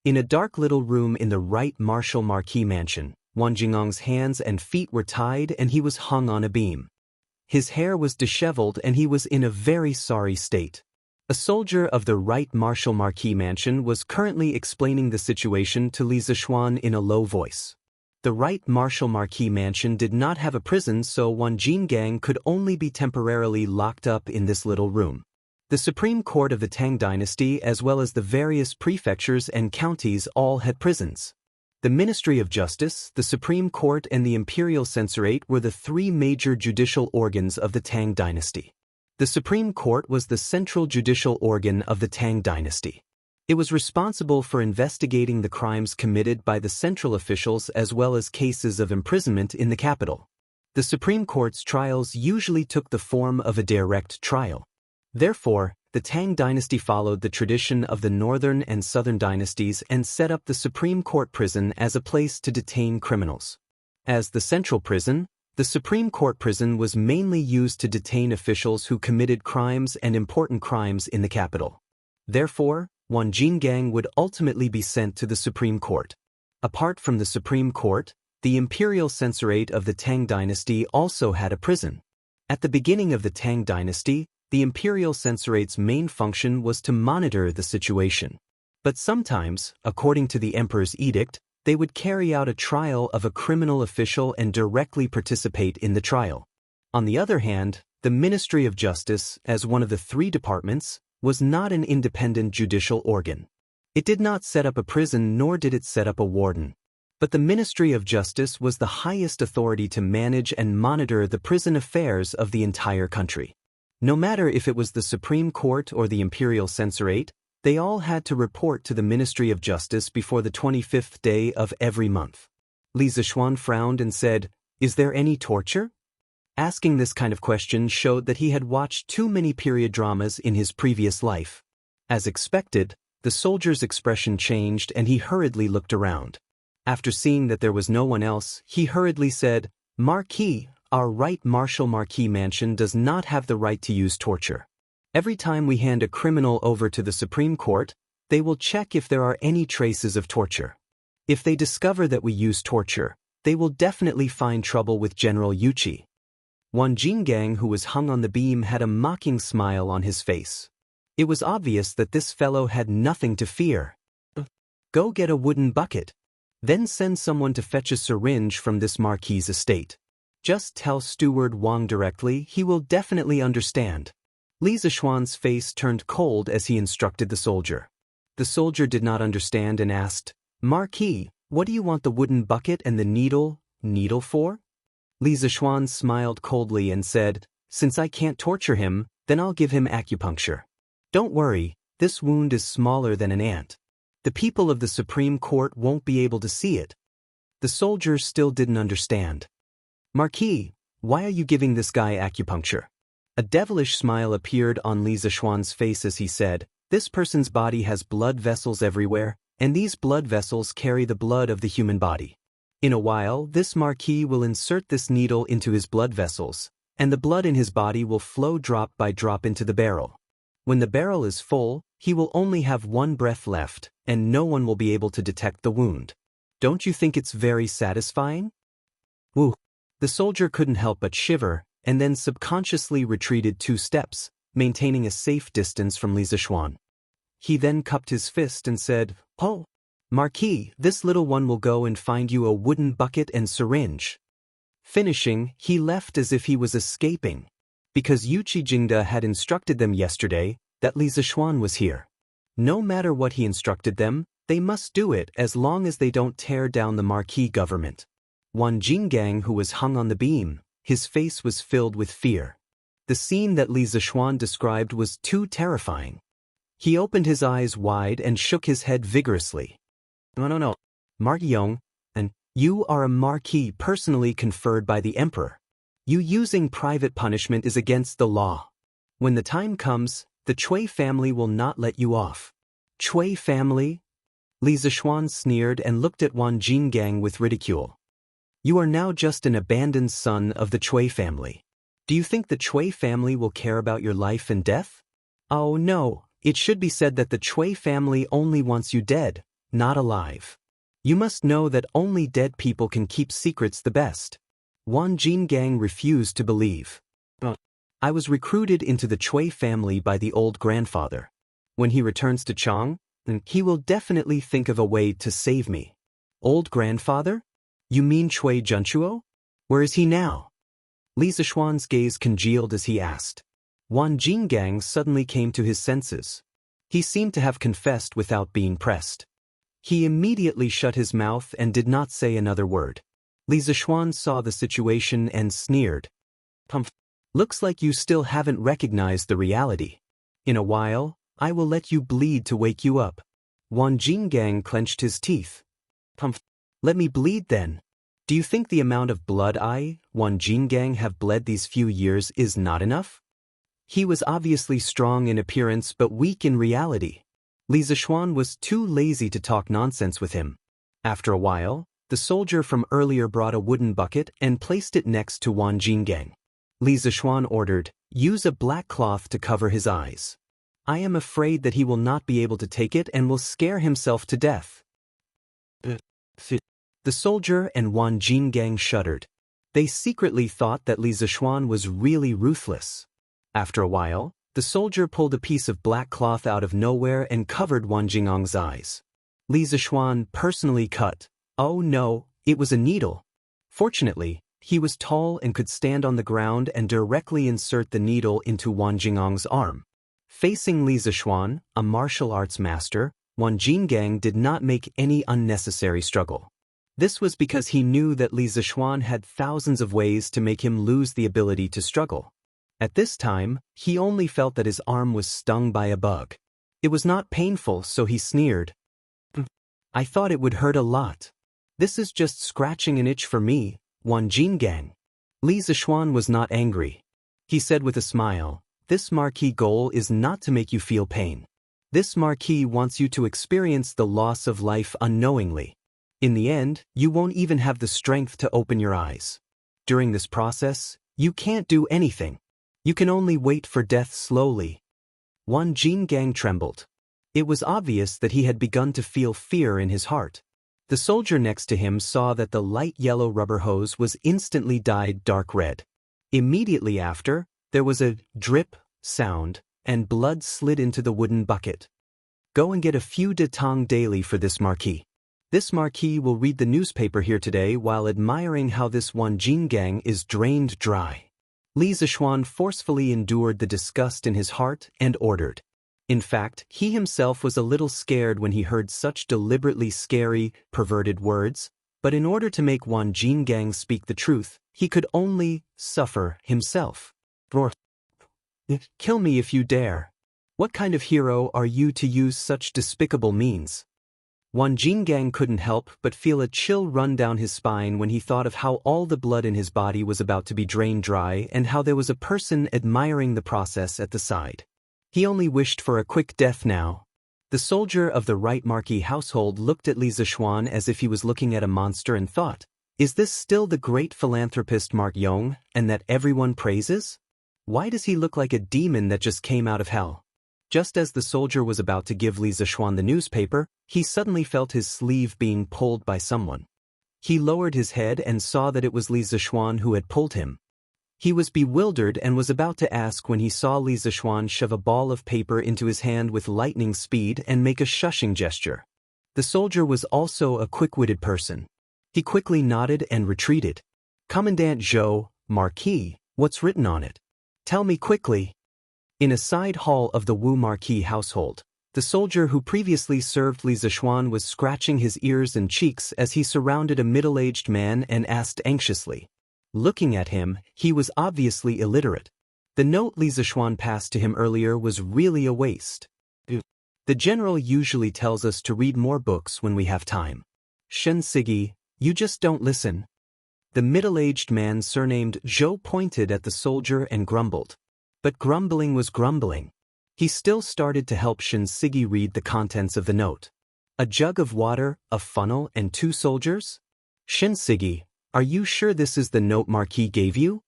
In a dark little room in the Right Marshal Marquis mansion, Wan Jingong's hands and feet were tied and he was hung on a beam. His hair was disheveled and he was in a very sorry state. A soldier of the Right Marshal Marquis mansion was currently explaining the situation to Li Zishuan in a low voice. The Right Marshal Marquis mansion did not have a prison, so Wan Jingang could only be temporarily locked up in this little room. The Supreme Court of the Tang Dynasty as well as the various prefectures and counties all had prisons. The Ministry of Justice, the Supreme Court and the Imperial Censorate were the 3 major judicial organs of the Tang Dynasty. The Supreme Court was the central judicial organ of the Tang Dynasty. It was responsible for investigating the crimes committed by the central officials as well as cases of imprisonment in the capital. The Supreme Court's trials usually took the form of a direct trial. Therefore, the Tang Dynasty followed the tradition of the Northern and Southern dynasties and set up the Supreme Court prison as a place to detain criminals. As the central prison, the Supreme Court prison was mainly used to detain officials who committed crimes and important crimes in the capital. Therefore, Wan Jingang would ultimately be sent to the Supreme Court. Apart from the Supreme Court, the Imperial Censorate of the Tang Dynasty also had a prison. At the beginning of the Tang Dynasty, the Imperial Censorate's main function was to monitor the situation. But sometimes, according to the Emperor's edict, they would carry out a trial of a criminal official and directly participate in the trial. On the other hand, the Ministry of Justice, as one of the 3 departments, was not an independent judicial organ. It did not set up a prison nor did it set up a warden. But the Ministry of Justice was the highest authority to manage and monitor the prison affairs of the entire country. No matter if it was the Supreme Court or the Imperial Censorate, they all had to report to the Ministry of Justice before the 25th day of every month. Li Zishuan frowned and said, "Is there any torture?" Asking this kind of question showed that he had watched too many period dramas in his previous life. As expected, the soldier's expression changed and he hurriedly looked around. After seeing that there was no one else, he hurriedly said, "Marquis, our Right Marshal Marquis Mansion does not have the right to use torture. Every time we hand a criminal over to the Supreme Court, they will check if there are any traces of torture. If they discover that we use torture, they will definitely find trouble with General Yuchi." Wan Jinggang, who was hung on the beam, had a mocking smile on his face. It was obvious that this fellow had nothing to fear. "Go get a wooden bucket. Then send someone to fetch a syringe from this marquis's estate. Just tell Steward Wang directly, he will definitely understand." Li Zishuan's face turned cold as he instructed the soldier. The soldier did not understand and asked, "Marquis, what do you want the wooden bucket and the needle for?" Li Zishuan smiled coldly and said, "Since I can't torture him, then I'll give him acupuncture. Don't worry, this wound is smaller than an ant. The people of the Supreme Court won't be able to see it." The soldier still didn't understand. "Marquis, why are you giving this guy acupuncture?" A devilish smile appeared on Li Zishuan's face as he said, "This person's body has blood vessels everywhere, and these blood vessels carry the blood of the human body. In a while, this marquis will insert this needle into his blood vessels, and the blood in his body will flow drop by drop into the barrel. When the barrel is full, he will only have one breath left, and no one will be able to detect the wound. Don't you think it's very satisfying?" Woo! The soldier couldn't help but shiver, and then subconsciously retreated 2 steps, maintaining a safe distance from Li Zishuan. He then cupped his fist and said, "Oh, Marquis, this little one will go and find you a wooden bucket and syringe." Finishing, he left as if he was escaping, because Yuchi Jingda had instructed them yesterday that Li Zishuan was here. No matter what he instructed them, they must do it as long as they don't tear down the marquis government. Wan Jinggang, who was hung on the beam, his face was filled with fear. The scene that Li Zishuan described was too terrifying. He opened his eyes wide and shook his head vigorously. No. Marquis Yong, and you are a marquis personally conferred by the emperor. You using private punishment is against the law. When the time comes, the Chui family will not let you off." "Chui family?" Li Zishuan sneered and looked at Wan Jinggang with ridicule. "You are now just an abandoned son of the Chui family. Do you think the Chui family will care about your life and death? Oh no, it should be said that the Chui family only wants you dead, not alive. You must know that only dead people can keep secrets the best." Wan Jinggang refused to believe. "I was recruited into the Chui family by the old grandfather. When he returns to Chang, he will definitely think of a way to save me." "Old grandfather? You mean Chui Junchuo? Where is he now?" Li Zishuan's gaze congealed as he asked. Wan Jinggang suddenly came to his senses. He seemed to have confessed without being pressed. He immediately shut his mouth and did not say another word. Li Zishuan saw the situation and sneered. "Looks like you still haven't recognized the reality. In a while, I will let you bleed to wake you up." Wan Jinggang clenched his teeth. "Let me bleed then. Do you think the amount of blood Wan Jinggang, have bled these few years is not enough?" He was obviously strong in appearance but weak in reality. Li Zishuan was too lazy to talk nonsense with him. After a while, the soldier from earlier brought a wooden bucket and placed it next to Wan Jinggang. Li Zishuan ordered, "Use a black cloth to cover his eyes. I am afraid that he will not be able to take it and will scare himself to death." The soldier and Wan Jinggang shuddered. They secretly thought that Li Zishuan was really ruthless. After a while, the soldier pulled a piece of black cloth out of nowhere and covered Wan Jingang's eyes. Li Zishuan personally cut. Oh no, it was a needle. Fortunately, he was tall and could stand on the ground and directly insert the needle into Wan Jingang's arm. Facing Li Zishuan, a martial arts master, Wan Jinggang did not make any unnecessary struggle. This was because he knew that Li Zishuan had thousands of ways to make him lose the ability to struggle. At this time, he only felt that his arm was stung by a bug. It was not painful, so he sneered. "I thought it would hurt a lot. This is just scratching an itch for me, Wan Jinggang." Li Zishuan was not angry. He said with a smile, "This marquis goal is not to make you feel pain. This marquis wants you to experience the loss of life unknowingly. In the end, you won't even have the strength to open your eyes. During this process, you can't do anything. You can only wait for death slowly." Wan Jinggang trembled. It was obvious that he had begun to feel fear in his heart. The soldier next to him saw that the light yellow rubber hose was instantly dyed dark red. Immediately after, there was a drip sound, and blood slid into the wooden bucket. "Go and get a few de tong daily for this marquis. This marquis will read the newspaper here today while admiring how this Wan Jinggang is drained dry." Li Zishuan forcefully endured the disgust in his heart and ordered. In fact, he himself was a little scared when he heard such deliberately scary, perverted words, but in order to make Wan Jinggang speak the truth, he could only suffer himself. "Roar. Kill me if you dare. What kind of hero are you to use such despicable means?" Wan Jinggang couldn't help but feel a chill run down his spine when he thought of how all the blood in his body was about to be drained dry and how there was a person admiring the process at the side. He only wished for a quick death now. The soldier of the right marquis household looked at Li Zishuan as if he was looking at a monster and thought, "Is this still the great philanthropist Mark Yong, and that everyone praises? Why does he look like a demon that just came out of hell?" Just as the soldier was about to give Li Zishuan the newspaper, he suddenly felt his sleeve being pulled by someone. He lowered his head and saw that it was Li Zishuan who had pulled him. He was bewildered and was about to ask when he saw Li Zishuan shove a ball of paper into his hand with lightning speed and make a shushing gesture. The soldier was also a quick-witted person. He quickly nodded and retreated. "Commandant Zhou, Marquis, what's written on it? Tell me quickly." In a side hall of the Wu Marquis household, the soldier who previously served Li Zishuan was scratching his ears and cheeks as he surrounded a middle-aged man and asked anxiously. Looking at him, he was obviously illiterate. The note Li Zishuan passed to him earlier was really a waste. "The general usually tells us to read more books when we have time. Xianxia, you just don't listen." The middle-aged man surnamed Zhou pointed at the soldier and grumbled. But grumbling was grumbling. He still started to help Xianxia read the contents of the note. "A jug of water, a funnel, and 2 soldiers? Xianxia, are you sure this is the note Marquis gave you?"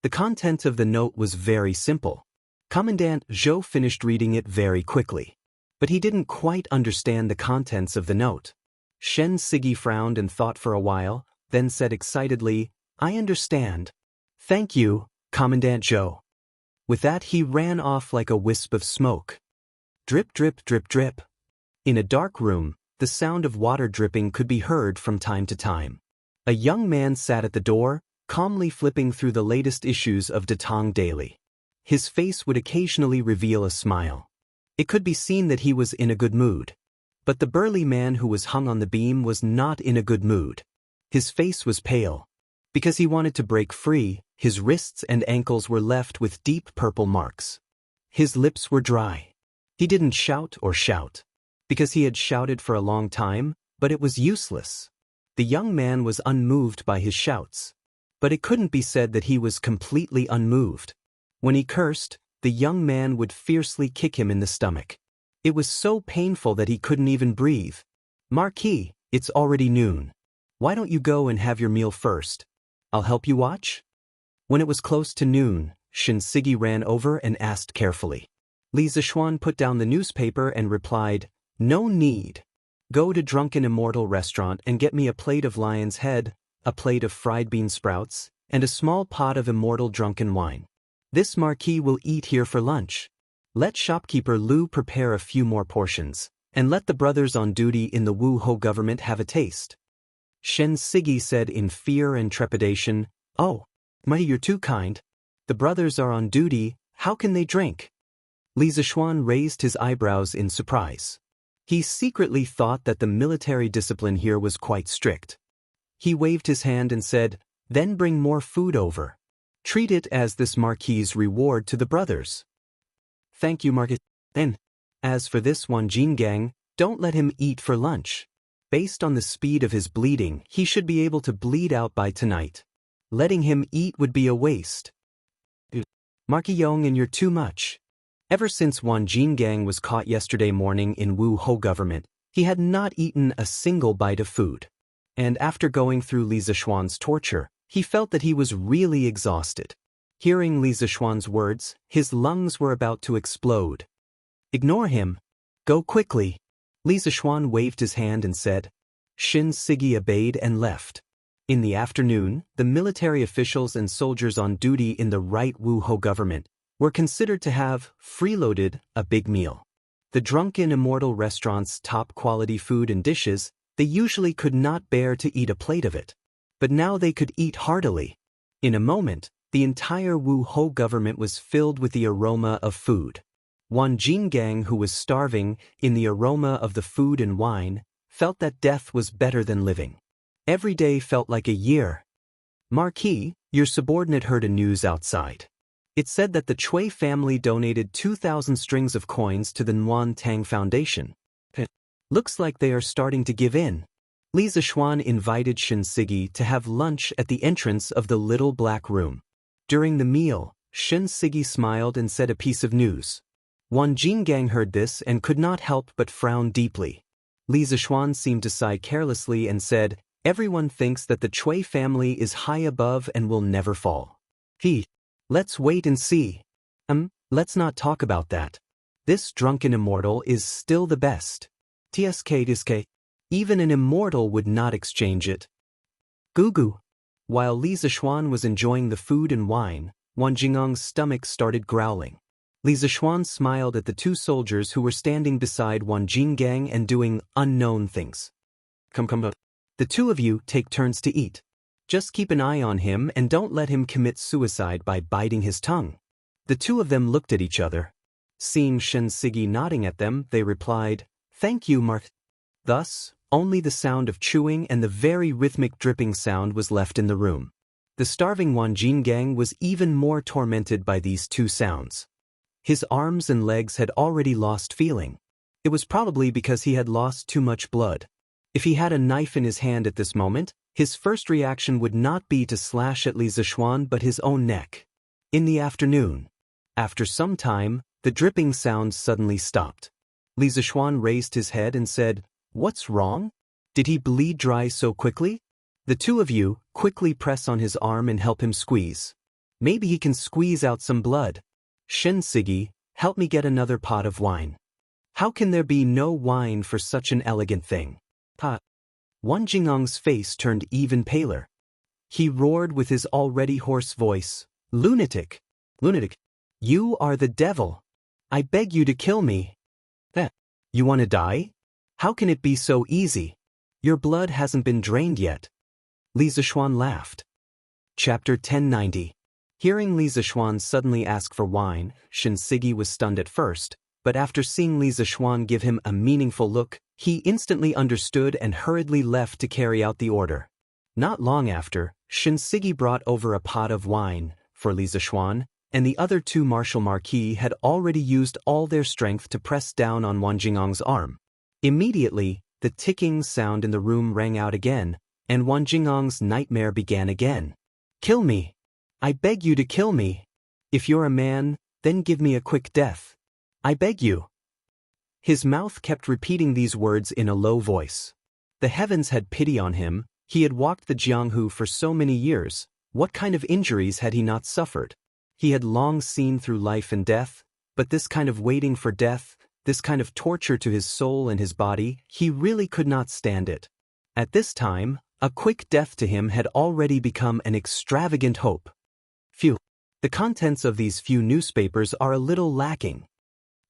The content of the note was very simple. Commandant Zhou finished reading it very quickly. But he didn't quite understand the contents of the note. Xianxia frowned and thought for a while, then said excitedly, "I understand. Thank you, Commandant Zhou." With that he ran off like a wisp of smoke. Drip, drip, drip, drip. In a dark room, the sound of water dripping could be heard from time to time. A young man sat at the door, calmly flipping through the latest issues of De Tong Daily. His face would occasionally reveal a smile. It could be seen that he was in a good mood. But the burly man who was hung on the beam was not in a good mood. His face was pale. Because he wanted to break free, his wrists and ankles were left with deep purple marks. His lips were dry. He didn't shout or shout. Because he had shouted for a long time, but it was useless. The young man was unmoved by his shouts. But it couldn't be said that he was completely unmoved. When he cursed, the young man would fiercely kick him in the stomach. It was so painful that he couldn't even breathe. "Marquis, it's already noon. Why don't you go and have your meal first? I'll help you watch?" When it was close to noon, Xianxia ran over and asked carefully. Li Zishuan put down the newspaper and replied, "No need. Go to Drunken Immortal restaurant and get me a plate of lion's head, a plate of fried bean sprouts, and a small pot of immortal drunken wine. This marquis will eat here for lunch. Let shopkeeper Lu prepare a few more portions, and let the brothers on duty in the Wu Ho government have a taste." Xianxia said in fear and trepidation, "Oh, Mighty, you're too kind. The brothers are on duty, how can they drink?" Li Zishuan raised his eyebrows in surprise. He secretly thought that the military discipline here was quite strict. He waved his hand and said, "Then bring more food over. Treat it as this marquis's reward to the brothers." "Thank you, Marquis." "Then, as for this Wan Jinggang, don't let him eat for lunch. Based on the speed of his bleeding, he should be able to bleed out by tonight. Letting him eat would be a waste. Marky Yong, and you're too much. Ever since Wan Jinggang was caught yesterday morning in Wu Ho government, he had not eaten a single bite of food. And after going through Li Zishuan's torture, he felt that he was really exhausted. Hearing Li Zishuan's words, his lungs were about to explode. Ignore him. Go quickly. Li Zishuan waved his hand and said. Xianxia obeyed and left. In the afternoon, the military officials and soldiers on duty in the right Wu Ho government were considered to have freeloaded a big meal. The drunken immortal restaurant's top-quality food and dishes, they usually could not bear to eat a plate of it. But now they could eat heartily. In a moment, the entire Wu Ho government was filled with the aroma of food. Wan Jinggang, who was starving in the aroma of the food and wine, felt that death was better than living. Every day felt like a year. Marquis, your subordinate heard a news outside. It said that the Chui family donated 2,000 strings of coins to the Nguyen Tang Foundation. Looks like they are starting to give in. Li Zishuan invited Xianxia to have lunch at the entrance of the little black room. During the meal, Xianxia smiled and said a piece of news. Wan Jinggang heard this and could not help but frown deeply. Li Zishuan seemed to sigh carelessly and said, everyone thinks that the Chui family is high above and will never fall. Let's wait and see. Let's not talk about that. This drunken immortal is still the best. Tsk. Even an immortal would not exchange it. Gugu. While Li Zishuan was enjoying the food and wine, Wan Jingang's stomach started growling. Li Zishuan smiled at the two soldiers who were standing beside Wan Jinggang and doing unknown things. Come. The two of you take turns to eat. Just keep an eye on him and don't let him commit suicide by biting his tongue. The two of them looked at each other. Seeing Xianxia nodding at them, they replied, Thank you, Mark. Thus, only the sound of chewing and the very rhythmic dripping sound was left in the room. The starving Wan Jinggang was even more tormented by these two sounds. His arms and legs had already lost feeling. It was probably because he had lost too much blood. If he had a knife in his hand at this moment, his first reaction would not be to slash at Li Zishuan but his own neck. In the afternoon, after some time, the dripping sounds suddenly stopped. Li Zishuan raised his head and said, What's wrong? Did he bleed dry so quickly? The two of you quickly press on his arm and help him squeeze. Maybe he can squeeze out some blood. Xianxia, help me get another pot of wine. How can there be no wine for such an elegant thing? Wan Jingang's face turned even paler. He roared with his already hoarse voice, Lunatic! Lunatic! You are the devil! I beg you to kill me! You want to die? How can it be so easy? Your blood hasn't been drained yet. Li Zishuan laughed. Chapter 1090. Hearing Li Zishuan suddenly ask for wine, Xianxia was stunned at first, but after seeing Li Zishuan give him a meaningful look, he instantly understood and hurriedly left to carry out the order. Not long after, Xianxia brought over a pot of wine for Li Zishuan, and the other two martial marquis had already used all their strength to press down on Wan Jingang's arm. Immediately, the ticking sound in the room rang out again, and Wan Jingang's nightmare began again. Kill me! I beg you to kill me! If you're a man, then give me a quick death. I beg you. His mouth kept repeating these words in a low voice. The heavens had pity on him. He had walked the Jianghu for so many years. What kind of injuries had he not suffered? He had long seen through life and death, but this kind of waiting for death, this kind of torture to his soul and his body, he really could not stand it. At this time, a quick death to him had already become an extravagant hope. Phew. The contents of these few newspapers are a little lacking.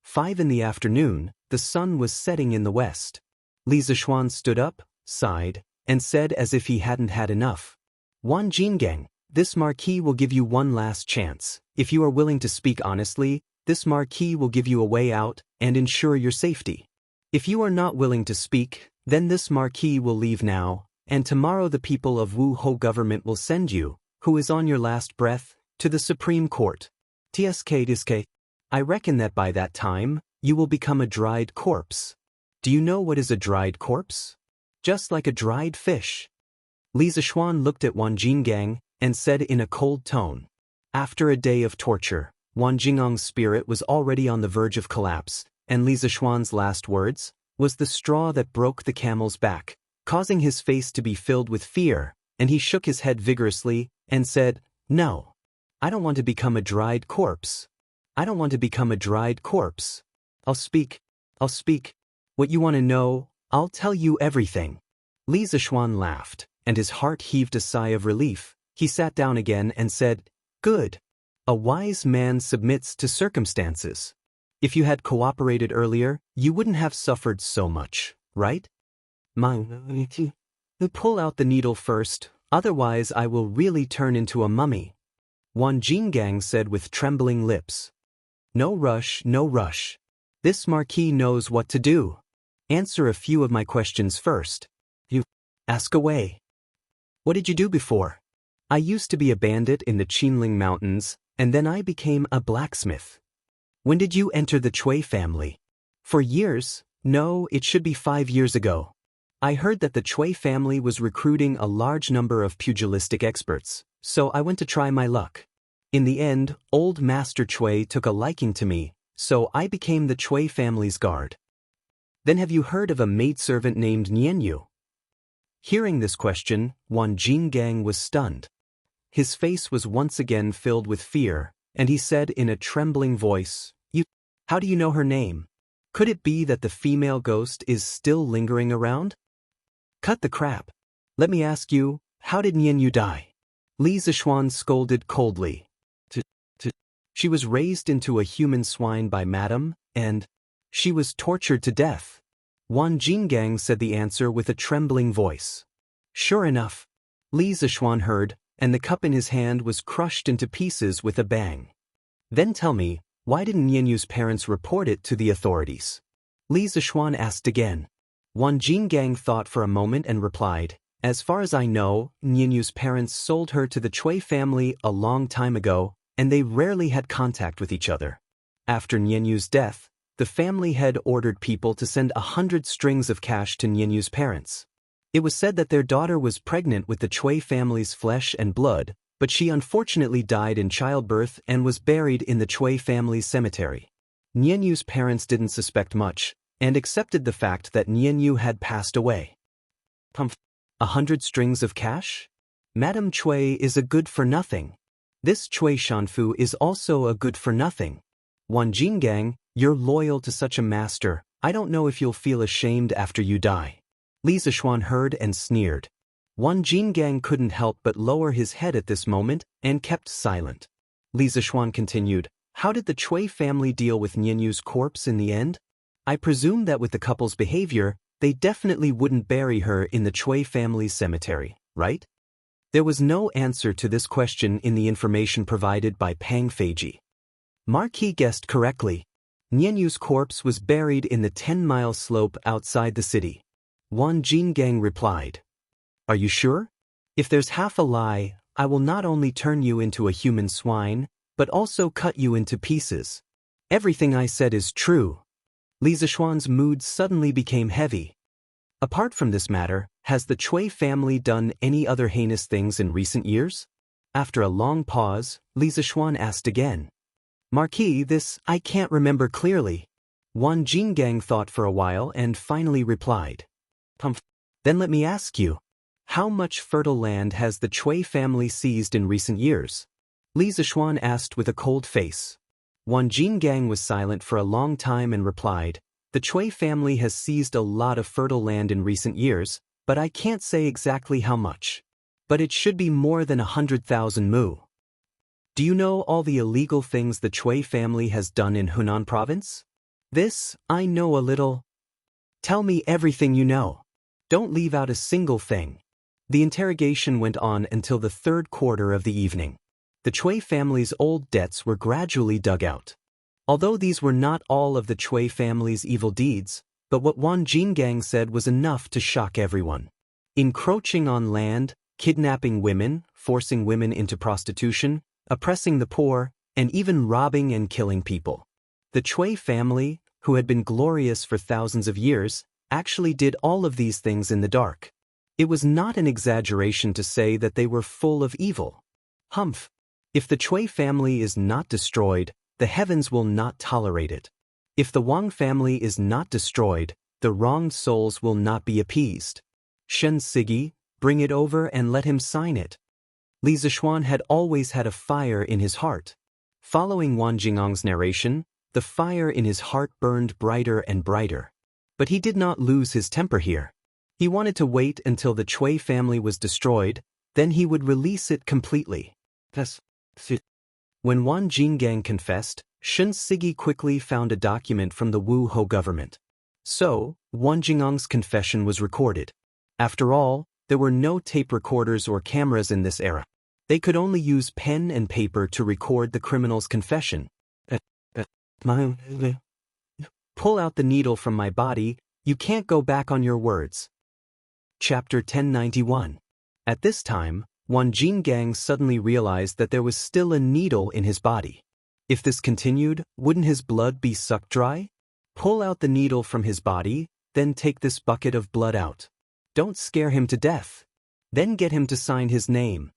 5 in the afternoon, the sun was setting in the west. Li Zishuan stood up, sighed, and said as if he hadn't had enough. Wan Jinggang, this marquis will give you one last chance. If you are willing to speak honestly, this marquis will give you a way out and ensure your safety. If you are not willing to speak, then this marquis will leave now, and tomorrow the people of Wu Ho government will send you, who is on your last breath, to the Supreme Court. Tsk. I reckon that by that time, you will become a dried corpse. Do you know what is a dried corpse? Just like a dried fish. Li Zishuan looked at Wan Jinggang, and said in a cold tone. After a day of torture, Wang Jingang's spirit was already on the verge of collapse, and Li Zishuan's last words was the straw that broke the camel's back, causing his face to be filled with fear, and he shook his head vigorously and said, "No. I don't want to become a dried corpse. I don't want to become a dried corpse. I'll speak. What you want to know, I'll tell you everything." Li Zishuan laughed, and his heart heaved a sigh of relief. He sat down again and said, "Good. A wise man submits to circumstances. If you had cooperated earlier, you wouldn't have suffered so much, right? Pull out the needle first, otherwise I will really turn into a mummy," Wang Jinggang said with trembling lips. "No rush, no rush. This marquis knows what to do. Answer a few of my questions first. You ask away. What did you do before?" "I used to be a bandit in the Qinling Mountains, and then I became a blacksmith." "When did you enter the Cui family?" "For years. No, it should be 5 years ago. I heard that the Cui family was recruiting a large number of pugilistic experts, so I went to try my luck. In the end, old Master Cui took a liking to me, so I became the Cui family's guard." "Then have you heard of a maidservant named Nianyu?" Hearing this question, Wang Jinggang was stunned. His face was once again filled with fear, and he said in a trembling voice, How do you know her name? Could it be that the female ghost is still lingering around?" "Cut the crap. Let me ask you, how did Nianyu die?" Li Zishuan scolded coldly. She was raised into a human swine by Madame, and she was tortured to death." Wang Jinggang said the answer with a trembling voice. Sure enough, Li Zishuan heard, and the cup in his hand was crushed into pieces with a bang. "Then tell me, why didn't Nianyu's parents report it to the authorities?" Li Zishuan asked again. Wang Jinggang thought for a moment and replied, "As far as I know, Nianyu's parents sold her to the Cui family a long time ago, and they rarely had contact with each other. After Nianyu's death, the family had ordered people to send 100 strings of cash to Nianyu's parents. It was said that their daughter was pregnant with the Cui family's flesh and blood, but she unfortunately died in childbirth and was buried in the Cui family's cemetery. Nianyu's parents didn't suspect much, and accepted the fact that Nianyu had passed away." 100 strings of cash? Madame Cui is a good-for-nothing. This Cui Shanfu is also a good-for-nothing. Wang Jinggang, you're loyal to such a master, I don't know if you'll feel ashamed after you die." Li Zishuan heard and sneered. Wang Jinggang couldn't help but lower his head at this moment and kept silent. Li Zishuan continued, "How did the Cui family deal with Nianyu's corpse in the end? I presume that with the couple's behavior, they definitely wouldn't bury her in the Cui family's cemetery, right?" There was no answer to this question in the information provided by Pang Feiji. Marquis guessed correctly. Nianyu's corpse was buried in the 10-mile slope outside the city. Wang Jinggang replied, "Are you sure? If there's half a lie, I will not only turn you into a human swine, but also cut you into pieces. Everything I said is true." Li Zishuan's mood suddenly became heavy. "Apart from this matter, has the Cui family done any other heinous things in recent years?" After a long pause, Li Zishuan asked again. "Marquis, this I can't remember clearly." Wang Jinggang thought for a while and finally replied. "Then let me ask you, how much fertile land has the Cui family seized in recent years?" Li Zishuan asked with a cold face. Wang Jinggang was silent for a long time and replied, "The Cui family has seized a lot of fertile land in recent years, but I can't say exactly how much. But it should be more than 100,000 mu." "Do you know all the illegal things the Cui family has done in Hunan province?" "This, I know a little." "Tell me everything you know. Don't leave out a single thing." The interrogation went on until the 3rd quarter of the evening. The Cui family's old debts were gradually dug out. Although these were not all of the Cui family's evil deeds, but what Wang Jinggang said was enough to shock everyone. Encroaching on land, kidnapping women, forcing women into prostitution, oppressing the poor, and even robbing and killing people. The Cui family, who had been glorious for thousands of years, actually did all of these things in the dark. It was not an exaggeration to say that they were full of evil. Humph. If the Cui family is not destroyed, the heavens will not tolerate it. If the Wang family is not destroyed, the wronged souls will not be appeased. Shen Sigi, bring it over and let him sign it. Li Zishuan had always had a fire in his heart. Following Wan Jingang's narration, the fire in his heart burned brighter and brighter. But he did not lose his temper here. He wanted to wait until the Cui family was destroyed, then he would release it completely. When Wan Jinggang confessed, Shen Sigi quickly found a document from the Wu Ho government. So, Wan Jingang's confession was recorded. After all, there were no tape recorders or cameras in this era. They could only use pen and paper to record the criminal's confession. Pull out the needle from my body, you can't go back on your words. Chapter 1091. At this time, Wan Jinggang suddenly realized that there was still a needle in his body. If this continued, wouldn't his blood be sucked dry? Pull out the needle from his body, then take this bucket of blood out. Don't scare him to death. Then get him to sign his name.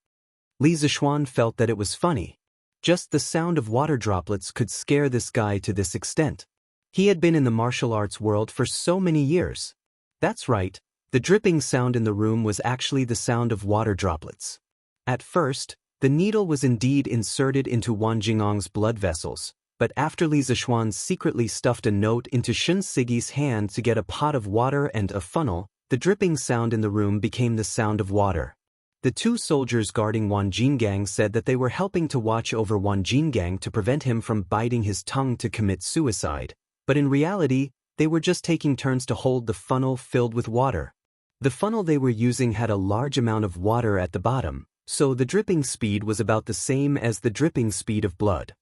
Li Zishuan felt that it was funny. Just the sound of water droplets could scare this guy to this extent. He had been in the martial arts world for so many years. That's right, the dripping sound in the room was actually the sound of water droplets. At first, the needle was indeed inserted into Wan Jingang's blood vessels, but after Li Zishuan secretly stuffed a note into Shen Sigi's hand to get a pot of water and a funnel, the dripping sound in the room became the sound of water. The two soldiers guarding Wan Jinggang said that they were helping to watch over Wan Jinggang to prevent him from biting his tongue to commit suicide, but in reality, they were just taking turns to hold the funnel filled with water. The funnel they were using had a large amount of water at the bottom, so the dripping speed was about the same as the dripping speed of blood.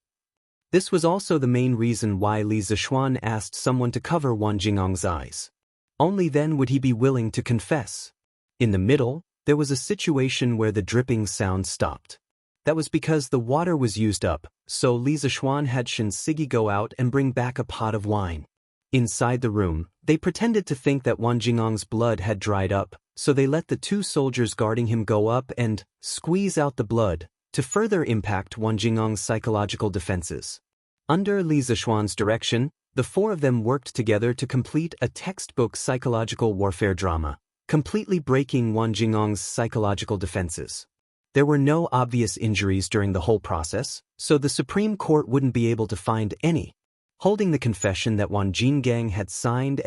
This was also the main reason why Li Zishuan asked someone to cover Wan Jingang's eyes. Only then would he be willing to confess. In the middle, there was a situation where the dripping sound stopped. That was because the water was used up, so Li Zishuan had Shen Sigi go out and bring back a pot of wine. Inside the room, they pretended to think that Wan Jingang's blood had dried up, so they let the two soldiers guarding him go up and squeeze out the blood to further impact Wan Jingang's psychological defenses. Under Li Zishuan's direction, the four of them worked together to complete a textbook psychological warfare drama, completely breaking Wan Jingang's psychological defenses. There were no obvious injuries during the whole process, so the Supreme Court wouldn't be able to find any. Holding the confession that Wan Jinggang had signed,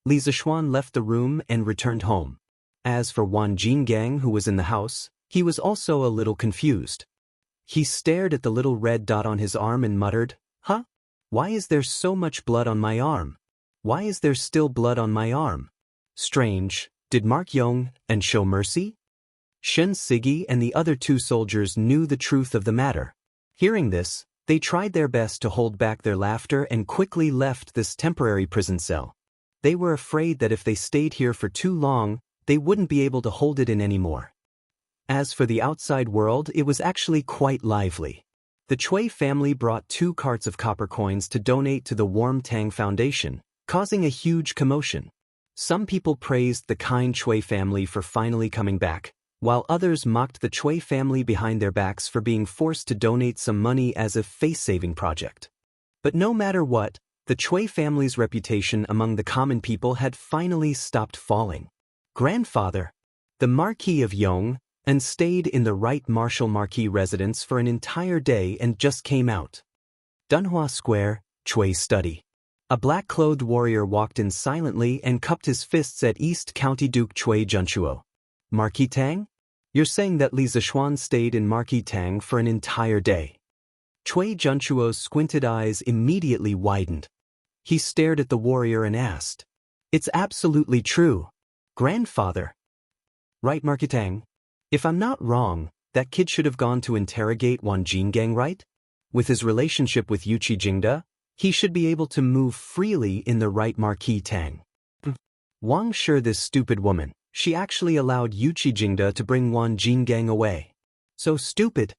Li Zishuan left the room and returned home. As for Wan Jinggang, who was in the house, he was also a little confused. He stared at the little red dot on his arm and muttered, "Huh? Why is there so much blood on my arm? Why is there still blood on my arm? Strange, did Mark Yong and show mercy?" Shen Sigi and the other two soldiers knew the truth of the matter. Hearing this, they tried their best to hold back their laughter and quickly left this temporary prison cell. They were afraid that if they stayed here for too long, they wouldn't be able to hold it in anymore. As for the outside world, it was actually quite lively. The Cui family brought 2 carts of copper coins to donate to the Warm Tang Foundation, causing a huge commotion. Some people praised the kind Cui family for finally coming back, while others mocked the Cui family behind their backs for being forced to donate some money as a face-saving project. But no matter what, the Cui family's reputation among the common people had finally stopped falling. Grandfather, the Marquis of Yong, and stayed in the Right Marshal Marquis residence for an entire day and just came out. Dunhua Square, Cui study. A black-clothed warrior walked in silently and cupped his fists at East County Duke Cui Junchuo. Marquis Tang? You're saying that Li Zishuan stayed in Marquis Tang for an entire day. Cui Junchuo's squinted eyes immediately widened. He stared at the warrior and asked, "It's absolutely true. Grandfather." "Right, Marquis Tang? If I'm not wrong, that kid should have gone to interrogate Wan Jinggang, right? With his relationship with Yuqi Jingda, he should be able to move freely in the right Marquis Tang." Wang sure this stupid woman. She actually allowed Yuqi Jingda to bring Wan Jinggang away. So stupid.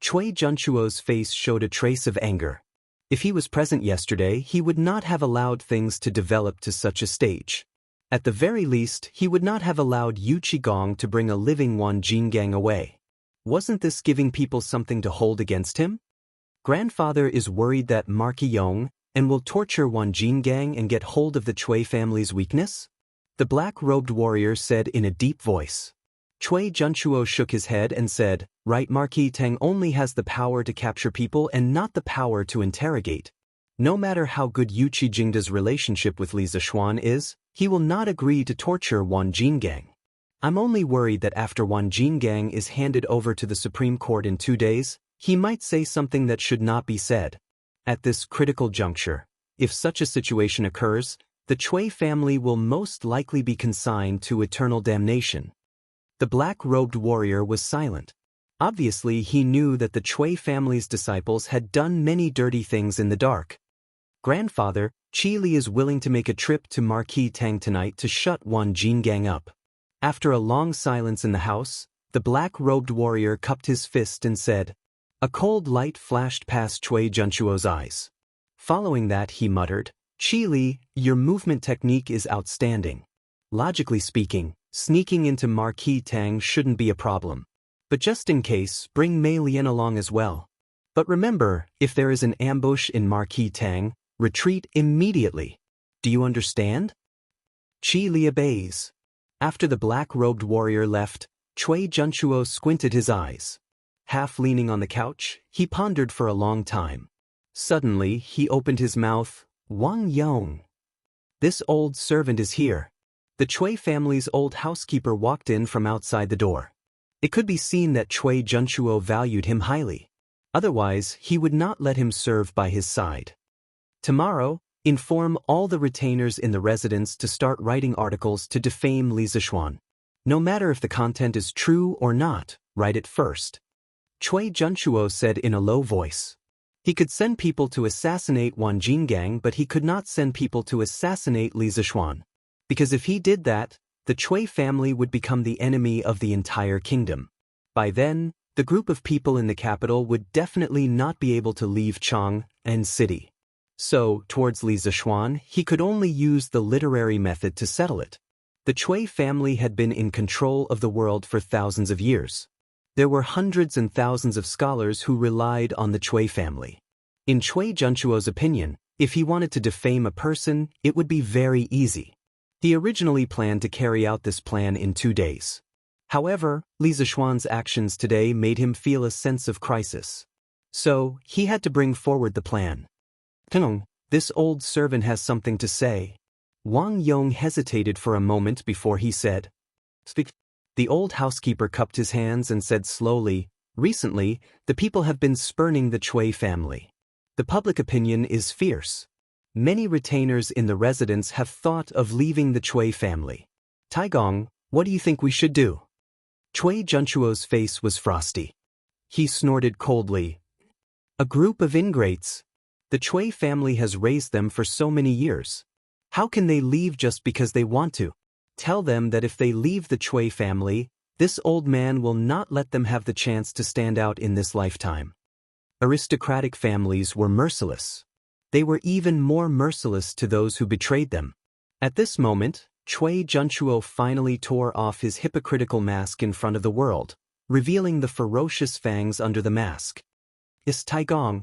Cui Junchuo's face showed a trace of anger. If he was present yesterday, he would not have allowed things to develop to such a stage. At the very least, he would not have allowed Yu Qigong to bring a living Wan Jinggang away. Wasn't this giving people something to hold against him? Grandfather is worried that Marquis Yong and will torture Wan Jingang and get hold of the Chui family's weakness? The black-robed warrior said in a deep voice. Chui Junchuo shook his head and said, right, Marquis Tang only has the power to capture people and not the power to interrogate. No matter how good Yu Qijingda's relationship with Li Zishuan is, he will not agree to torture Wan Jingang. I'm only worried that after Wan Jingang is handed over to the Supreme Court in 2 days, he might say something that should not be said. At this critical juncture, if such a situation occurs, the Chui family will most likely be consigned to eternal damnation. The black-robed warrior was silent. Obviously, he knew that the Chui family's disciples had done many dirty things in the dark. Grandfather, Qi Li is willing to make a trip to Marquis Tang tonight to shut Wan Jingang up. After a long silence in the house, the black-robed warrior cupped his fist and said. A cold light flashed past Chui Junchuo's eyes. Following that, he muttered, Qi Li, your movement technique is outstanding. Logically speaking, sneaking into Marquis Tang shouldn't be a problem. But just in case, bring Mei Lian along as well. But remember, if there is an ambush in Marquis Tang, retreat immediately. Do you understand? Qi Li obeys. After the black-robed warrior left, Chui Junchuo squinted his eyes. Half leaning on the couch, he pondered for a long time. Suddenly, he opened his mouth. Wang Yong. This old servant is here. The Chui family's old housekeeper walked in from outside the door. It could be seen that Chui Junchuo valued him highly. Otherwise, he would not let him serve by his side. Tomorrow, inform all the retainers in the residence to start writing articles to defame Li Zishuan. No matter if the content is true or not, write it first. Chui Junchuo said in a low voice. He could send people to assassinate Wan Jingang, but he could not send people to assassinate Li Zishuan. Because if he did that, the Chui family would become the enemy of the entire kingdom. By then, the group of people in the capital would definitely not be able to leave Chang'an City. So, towards Li Zishuan, he could only use the literary method to settle it. The Chui family had been in control of the world for thousands of years. There were hundreds and thousands of scholars who relied on the Chui family. In Chui Junchuo's opinion, if he wanted to defame a person, it would be very easy. He originally planned to carry out this plan in 2 days. However, Li Zishuan's actions today made him feel a sense of crisis. So, he had to bring forward the plan. This old servant has something to say. Wang Yong hesitated for a moment before he said, Speak. The old housekeeper cupped his hands and said slowly, recently, the people have been spurning the Chui family. The public opinion is fierce. Many retainers in the residence have thought of leaving the Chui family. Taigong, what do you think we should do? Chui Junchuo's face was frosty. He snorted coldly. A group of ingrates. The Chui family has raised them for so many years. How can they leave just because they want to? Tell them that if they leave the Chui family, this old man will not let them have the chance to stand out in this lifetime. Aristocratic families were merciless. They were even more merciless to those who betrayed them. At this moment, Chui Junchuo finally tore off his hypocritical mask in front of the world, revealing the ferocious fangs under the mask. Is Taigong,